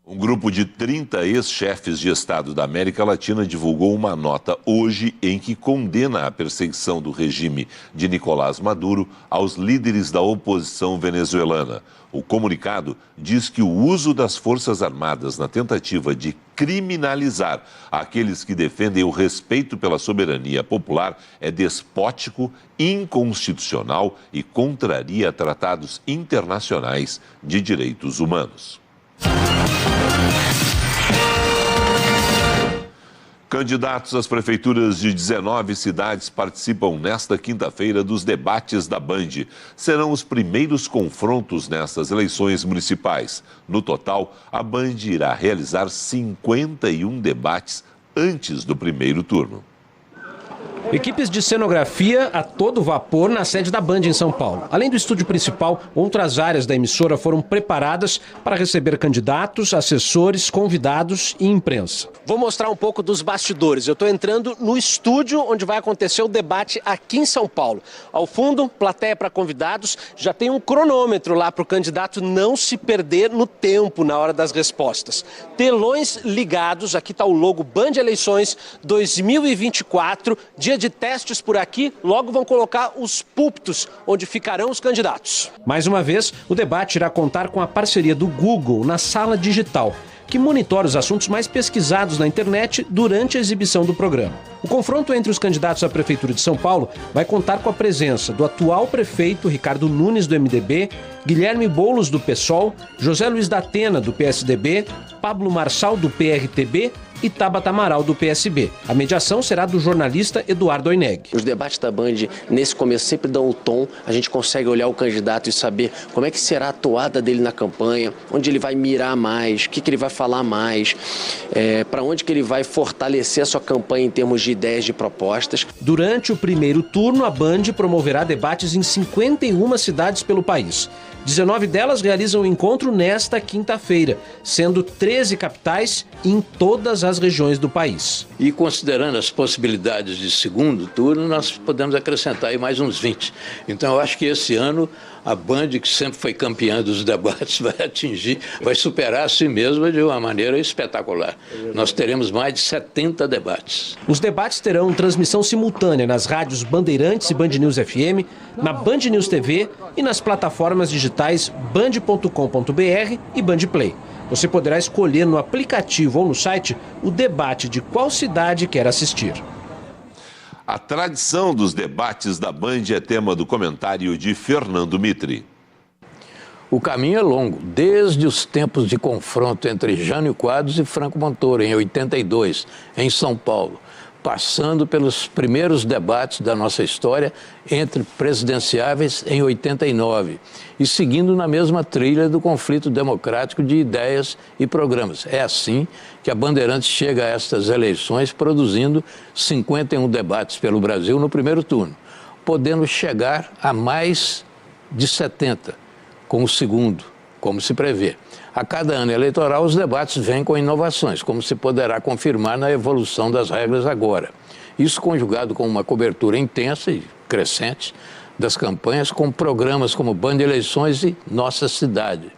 Um grupo de 30 ex-chefes de Estado da América Latina divulgou uma nota hoje em que condena a perseguição do regime de Nicolás Maduro aos líderes da oposição venezuelana. O comunicado diz que o uso das Forças Armadas na tentativa de criminalizar aqueles que defendem o respeito pela soberania popular é despótico, inconstitucional e contraria tratados internacionais de direitos humanos. Candidatos às prefeituras de 19 cidades participam nesta quinta-feira dos debates da Band. Serão os primeiros confrontos nessas eleições municipais. No total, a Band irá realizar 51 debates antes do primeiro turno. Equipes de cenografia a todo vapor na sede da Band em São Paulo. Além do estúdio principal, outras áreas da emissora foram preparadas para receber candidatos, assessores, convidados e imprensa. Vou mostrar um pouco dos bastidores. Eu estou entrando no estúdio onde vai acontecer o debate aqui em São Paulo. Ao fundo, plateia para convidados, já tem um cronômetro lá para o candidato não se perder no tempo na hora das respostas. Telões ligados, aqui está o logo Band Eleições 2024, dia de testes por aqui, logo vão colocar os púlpitos onde ficarão os candidatos. Mais uma vez, o debate irá contar com a parceria do Google na Sala Digital, que monitora os assuntos mais pesquisados na internet durante a exibição do programa. O confronto entre os candidatos à Prefeitura de São Paulo vai contar com a presença do atual prefeito Ricardo Nunes, do MDB, Guilherme Boulos, do PSOL, José Luiz da Atena, do PSDB, Pablo Marçal, do PRTB e Tabata Amaral, do PSB. A mediação será do jornalista Eduardo Oineg. Os debates da Band, nesse começo, sempre dão o tom. A gente consegue olhar o candidato e saber como é que será a toada dele na campanha, onde ele vai mirar mais, o que ele vai falar mais, para onde que ele vai fortalecer a sua campanha em termos de ideias, de propostas. Durante o primeiro turno, a Band promoverá debates em 51 cidades pelo país. 19 delas realizam o encontro nesta quinta-feira, sendo 13 capitais em todas as regiões do país. E considerando as possibilidades de segundo turno, nós podemos acrescentar aí mais uns 20. Então eu acho que esse ano a Band, que sempre foi campeã dos debates, vai superar a si mesma de uma maneira espetacular. Nós teremos mais de 70 debates. Os debates terão transmissão simultânea nas rádios Bandeirantes e Band News FM, na Band News TV e nas plataformas digitais band.com.br e Band Play. Você poderá escolher no aplicativo ou no site o debate de qual cidade quer assistir. A tradição dos debates da Band é tema do comentário de Fernando Mitri. O caminho é longo, desde os tempos de confronto entre Jânio Quadros e Franco Montoro, em 82, em São Paulo, passando pelos primeiros debates da nossa história entre presidenciáveis em 89 e seguindo na mesma trilha do conflito democrático de ideias e programas. É assim que a Bandeirantes chega a estas eleições produzindo 51 debates pelo Brasil no primeiro turno, podendo chegar a mais de 70 com o segundo, como se prevê. A cada ano eleitoral, os debates vêm com inovações, como se poderá confirmar na evolução das regras agora. Isso conjugado com uma cobertura intensa e crescente das campanhas, com programas como Band Eleições e Nossa Cidade.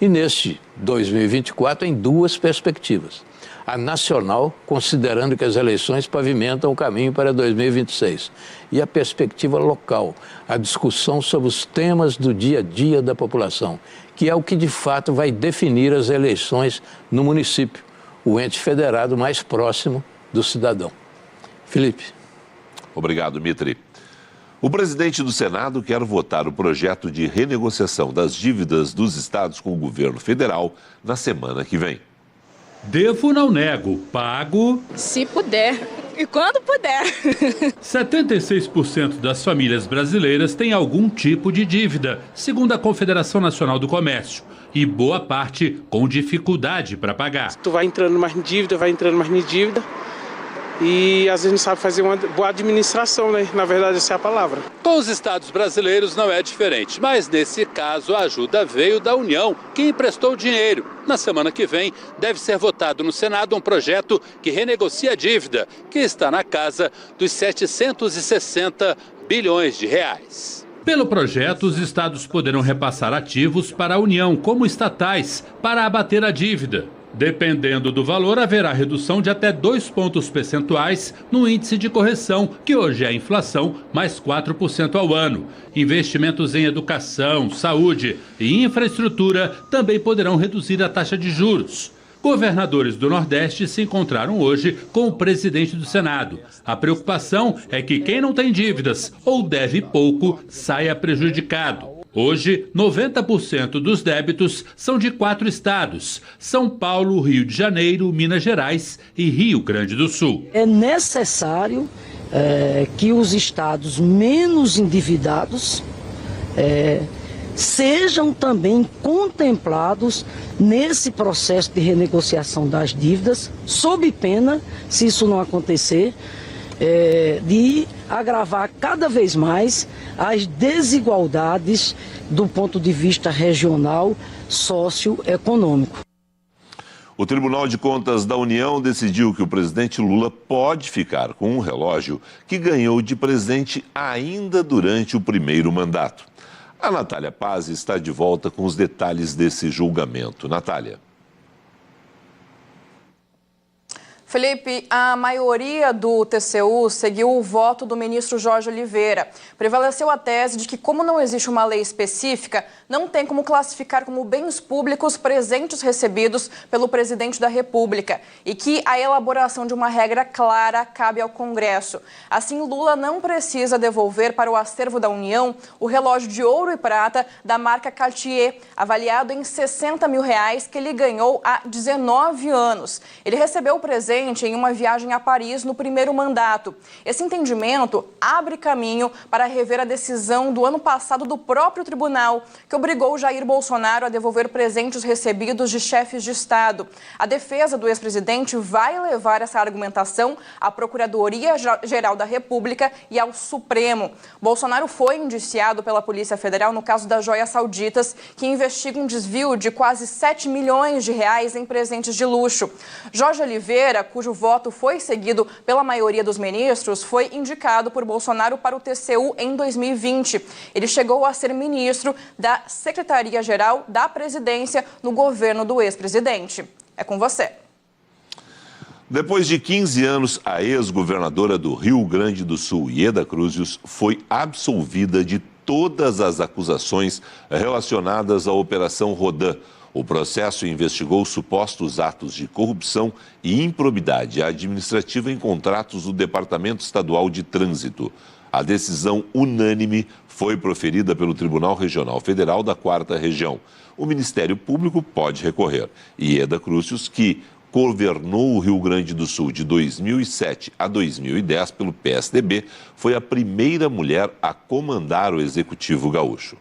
E neste 2024, em duas perspectivas. A nacional, considerando que as eleições pavimentam o caminho para 2026. E a perspectiva local, a discussão sobre os temas do dia a dia da população, que é o que de fato vai definir as eleições no município, o ente federado mais próximo do cidadão. Felipe. Obrigado, Mitri. O presidente do Senado quer votar o projeto de renegociação das dívidas dos estados com o governo federal na semana que vem. Devo, não nego, pago... se puder e quando puder. 76% das famílias brasileiras têm algum tipo de dívida, segundo a Confederação Nacional do Comércio, e boa parte com dificuldade para pagar. Tu vai entrando mais em dívida, e às vezes não sabe fazer uma boa administração, né? Na verdade, essa é a palavra. Com os estados brasileiros não é diferente, mas nesse caso a ajuda veio da União, que emprestou dinheiro. Na semana que vem deve ser votado no Senado um projeto que renegocia a dívida, que está na casa dos 760 bilhões de reais. Pelo projeto, os estados poderão repassar ativos para a União, como estatais, para abater a dívida. Dependendo do valor, haverá redução de até 2 pontos percentuais no índice de correção, que hoje é a inflação, mais 4% ao ano. Investimentos em educação, saúde e infraestrutura também poderão reduzir a taxa de juros. Governadores do Nordeste se encontraram hoje com o presidente do Senado. A preocupação é que quem não tem dívidas ou deve pouco saia prejudicado. Hoje, 90% dos débitos são de 4 estados: São Paulo, Rio de Janeiro, Minas Gerais e Rio Grande do Sul. É necessário que os estados menos endividados sejam também contemplados nesse processo de renegociação das dívidas, sob pena, se isso não acontecer, de agravar cada vez mais as desigualdades do ponto de vista regional, socioeconômico. O Tribunal de Contas da União decidiu que o presidente Lula pode ficar com um relógio que ganhou de presente ainda durante o primeiro mandato. A Natália Paz está de volta com os detalhes desse julgamento. Natália. Felipe, a maioria do TCU seguiu o voto do ministro Jorge Oliveira. Prevaleceu a tese de que, como não existe uma lei específica, não tem como classificar como bens públicos presentes recebidos pelo presidente da República e que a elaboração de uma regra clara cabe ao Congresso. Assim, Lula não precisa devolver para o acervo da União o relógio de ouro e prata da marca Cartier, avaliado em R$60 mil, que ele ganhou há 19 anos. Ele recebeu o presente em uma viagem a Paris no primeiro mandato. Esse entendimento abre caminho para rever a decisão do ano passado do próprio tribunal, que obrigou Jair Bolsonaro a devolver presentes recebidos de chefes de Estado. A defesa do ex-presidente vai levar essa argumentação à Procuradoria-Geral da República e ao Supremo. Bolsonaro foi indiciado pela Polícia Federal no caso das joias sauditas, que investiga um desvio de quase R$7 milhões em presentes de luxo. Jorge Oliveira, cujo voto foi seguido pela maioria dos ministros, foi indicado por Bolsonaro para o TCU em 2020. Ele chegou a ser ministro da Secretaria-Geral da Presidência no governo do ex-presidente. É com você. Depois de 15 anos, a ex-governadora do Rio Grande do Sul, Ieda Cruzius, foi absolvida de todas as acusações relacionadas à Operação Rodan. O processo investigou supostos atos de corrupção e improbidade administrativa em contratos do Departamento Estadual de Trânsito. A decisão unânime foi proferida pelo Tribunal Regional Federal da 4ª Região. O Ministério Público pode recorrer. Ieda Cruzius, que governou o Rio Grande do Sul de 2007 a 2010 pelo PSDB, foi a primeira mulher a comandar o Executivo Gaúcho.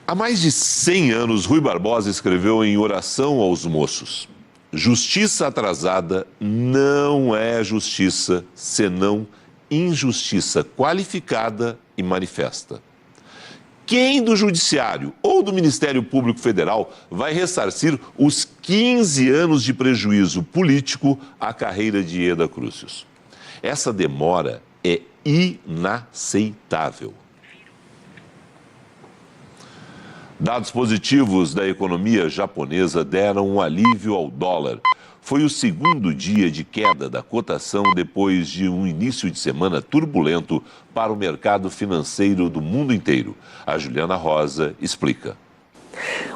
Há mais de 100 anos, Rui Barbosa escreveu em Oração aos Moços: justiça atrasada não é justiça, senão injustiça qualificada e manifesta. Quem do Judiciário ou do Ministério Público Federal vai ressarcir os 15 anos de prejuízo político à carreira de Ieda Cruzius? Essa demora é inaceitável. Dados positivos da economia japonesa deram um alívio ao dólar. Foi o segundo dia de queda da cotação depois de um início de semana turbulento para o mercado financeiro do mundo inteiro. A Juliana Rosa explica.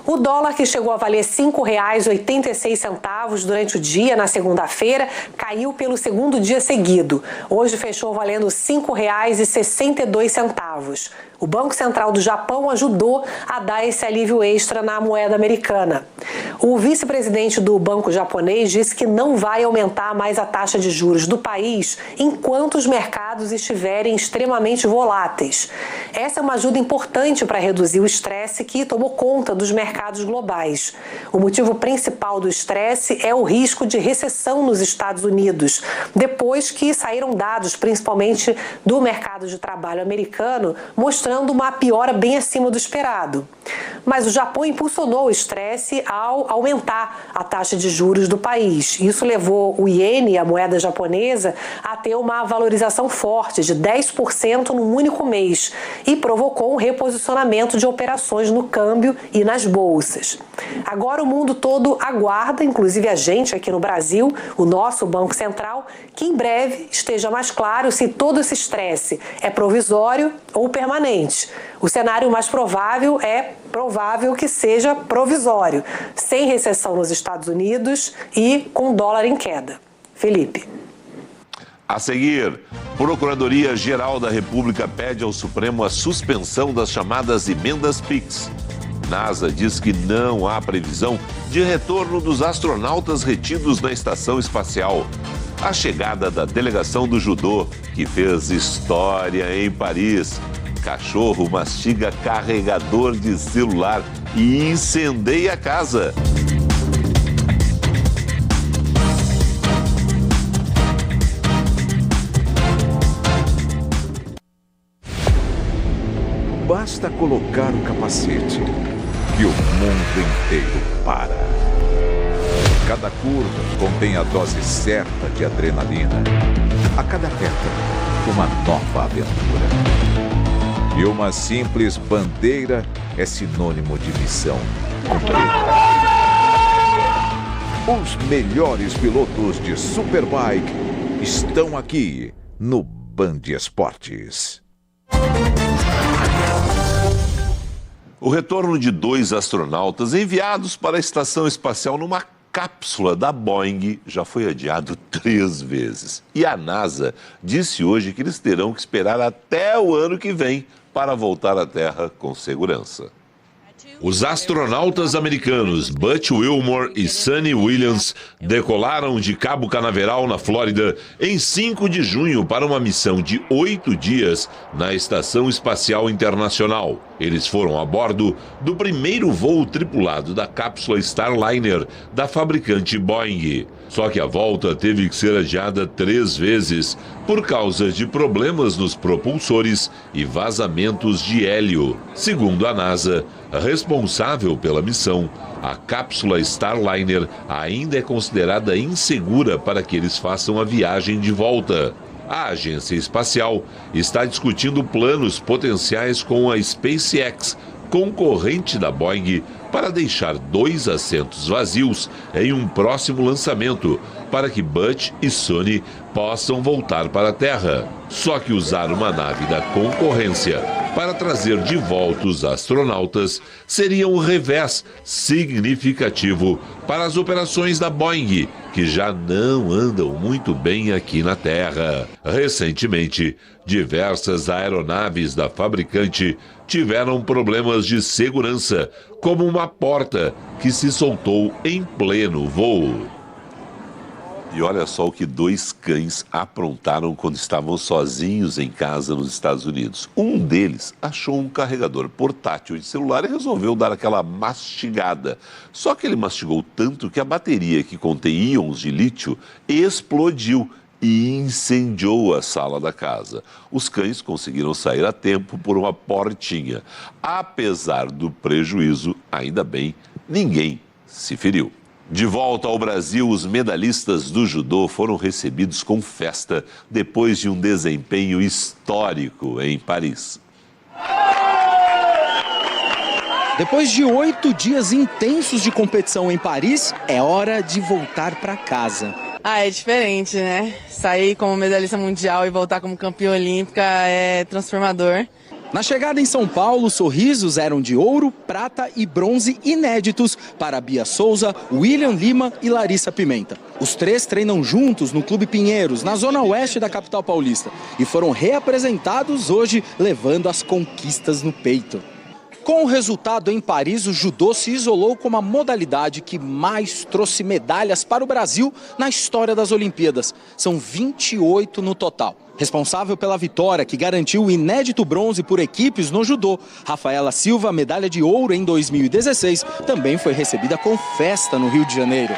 O dólar, que chegou a valer R$ 5,86 durante o dia, na segunda-feira, caiu pelo segundo dia seguido. Hoje fechou valendo R$ 5,62. O Banco Central do Japão ajudou a dar esse alívio extra na moeda americana. O vice-presidente do banco japonês disse que não vai aumentar mais a taxa de juros do país enquanto os mercados estiverem extremamente voláteis. Essa é uma ajuda importante para reduzir o estresse que tomou conta dos mercados globais. O motivo principal do estresse é o risco de recessão nos Estados Unidos, depois que saíram dados, principalmente do mercado de trabalho americano, mostrando uma piora bem acima do esperado. Mas o Japão impulsionou o estresse ao aumentar a taxa de juros do país. Isso levou o iene, a moeda japonesa, a ter uma valorização forte de 10% num único mês e provocou um reposicionamento de operações no câmbio e nas bolsas. Agora o mundo todo aguarda, inclusive a gente aqui no Brasil, o nosso Banco Central, que em breve esteja mais claro se todo esse estresse é provisório ou permanente. O cenário mais provável que seja provisório, sem recessão nos Estados Unidos e com dólar em queda. Felipe. A seguir, Procuradoria-Geral da República pede ao Supremo a suspensão das chamadas emendas PIX. NASA diz que não há previsão de retorno dos astronautas retidos na estação espacial. A chegada da delegação do judô, que fez história em Paris. Cachorro mastiga carregador de celular e incendeia a casa. Basta colocar o capacete que o mundo inteiro para. Cada curva contém a dose certa de adrenalina. A cada reta, uma nova aventura. E uma simples bandeira é sinônimo de missão cumprida. Os melhores pilotos de Superbike estão aqui no Band Esportes. O retorno de 2 astronautas enviados para a Estação Espacial numa cápsula da Boeing já foi adiado 3 vezes. E a NASA disse hoje que eles terão que esperar até o ano que vem para voltar à Terra com segurança. Os astronautas americanos Butch Wilmore e Suni Williams decolaram de Cabo Canaveral, na Flórida, em 5 de junho para uma missão de 8 dias na Estação Espacial Internacional. Eles foram a bordo do primeiro voo tripulado da cápsula Starliner da fabricante Boeing. Só que a volta teve que ser adiada 3 vezes por causa de problemas nos propulsores e vazamentos de hélio. Segundo a NASA, responsável pela missão, a cápsula Starliner ainda é considerada insegura para que eles façam a viagem de volta. A agência espacial está discutindo planos potenciais com a SpaceX, concorrente da Boeing, para deixar 2 assentos vazios em um próximo lançamento, para que Butch e Suni possam voltar para a Terra. Só que usar uma nave da concorrência para trazer de volta os astronautas seria um revés significativo para as operações da Boeing, que já não andam muito bem aqui na Terra. Recentemente, diversas aeronaves da fabricante tiveram problemas de segurança, como uma porta que se soltou em pleno voo. E olha só o que 2 cães aprontaram quando estavam sozinhos em casa nos Estados Unidos. Um deles achou um carregador portátil de celular e resolveu dar aquela mastigada. Só que ele mastigou tanto que a bateria, que contém íons de lítio, explodiu e incendiou a sala da casa. Os cães conseguiram sair a tempo por uma portinha. Apesar do prejuízo, ainda bem, ninguém se feriu. De volta ao Brasil, os medalhistas do judô foram recebidos com festa depois de um desempenho histórico em Paris. Depois de 8 dias intensos de competição em Paris, é hora de voltar para casa. É diferente, né? Sair como medalhista mundial e voltar como campeã olímpica é transformador. Na chegada em São Paulo, os sorrisos eram de ouro, prata e bronze inéditos para Bia Souza, William Lima e Larissa Pimenta. Os 3 treinam juntos no Clube Pinheiros, na zona oeste da capital paulista, e foram reapresentados hoje, levando as conquistas no peito. Com o resultado em Paris, o judô se isolou como a modalidade que mais trouxe medalhas para o Brasil na história das Olimpíadas. São 28 no total. Responsável pela vitória, que garantiu o inédito bronze por equipes no judô, Rafaela Silva, medalha de ouro em 2016, também foi recebida com festa no Rio de Janeiro.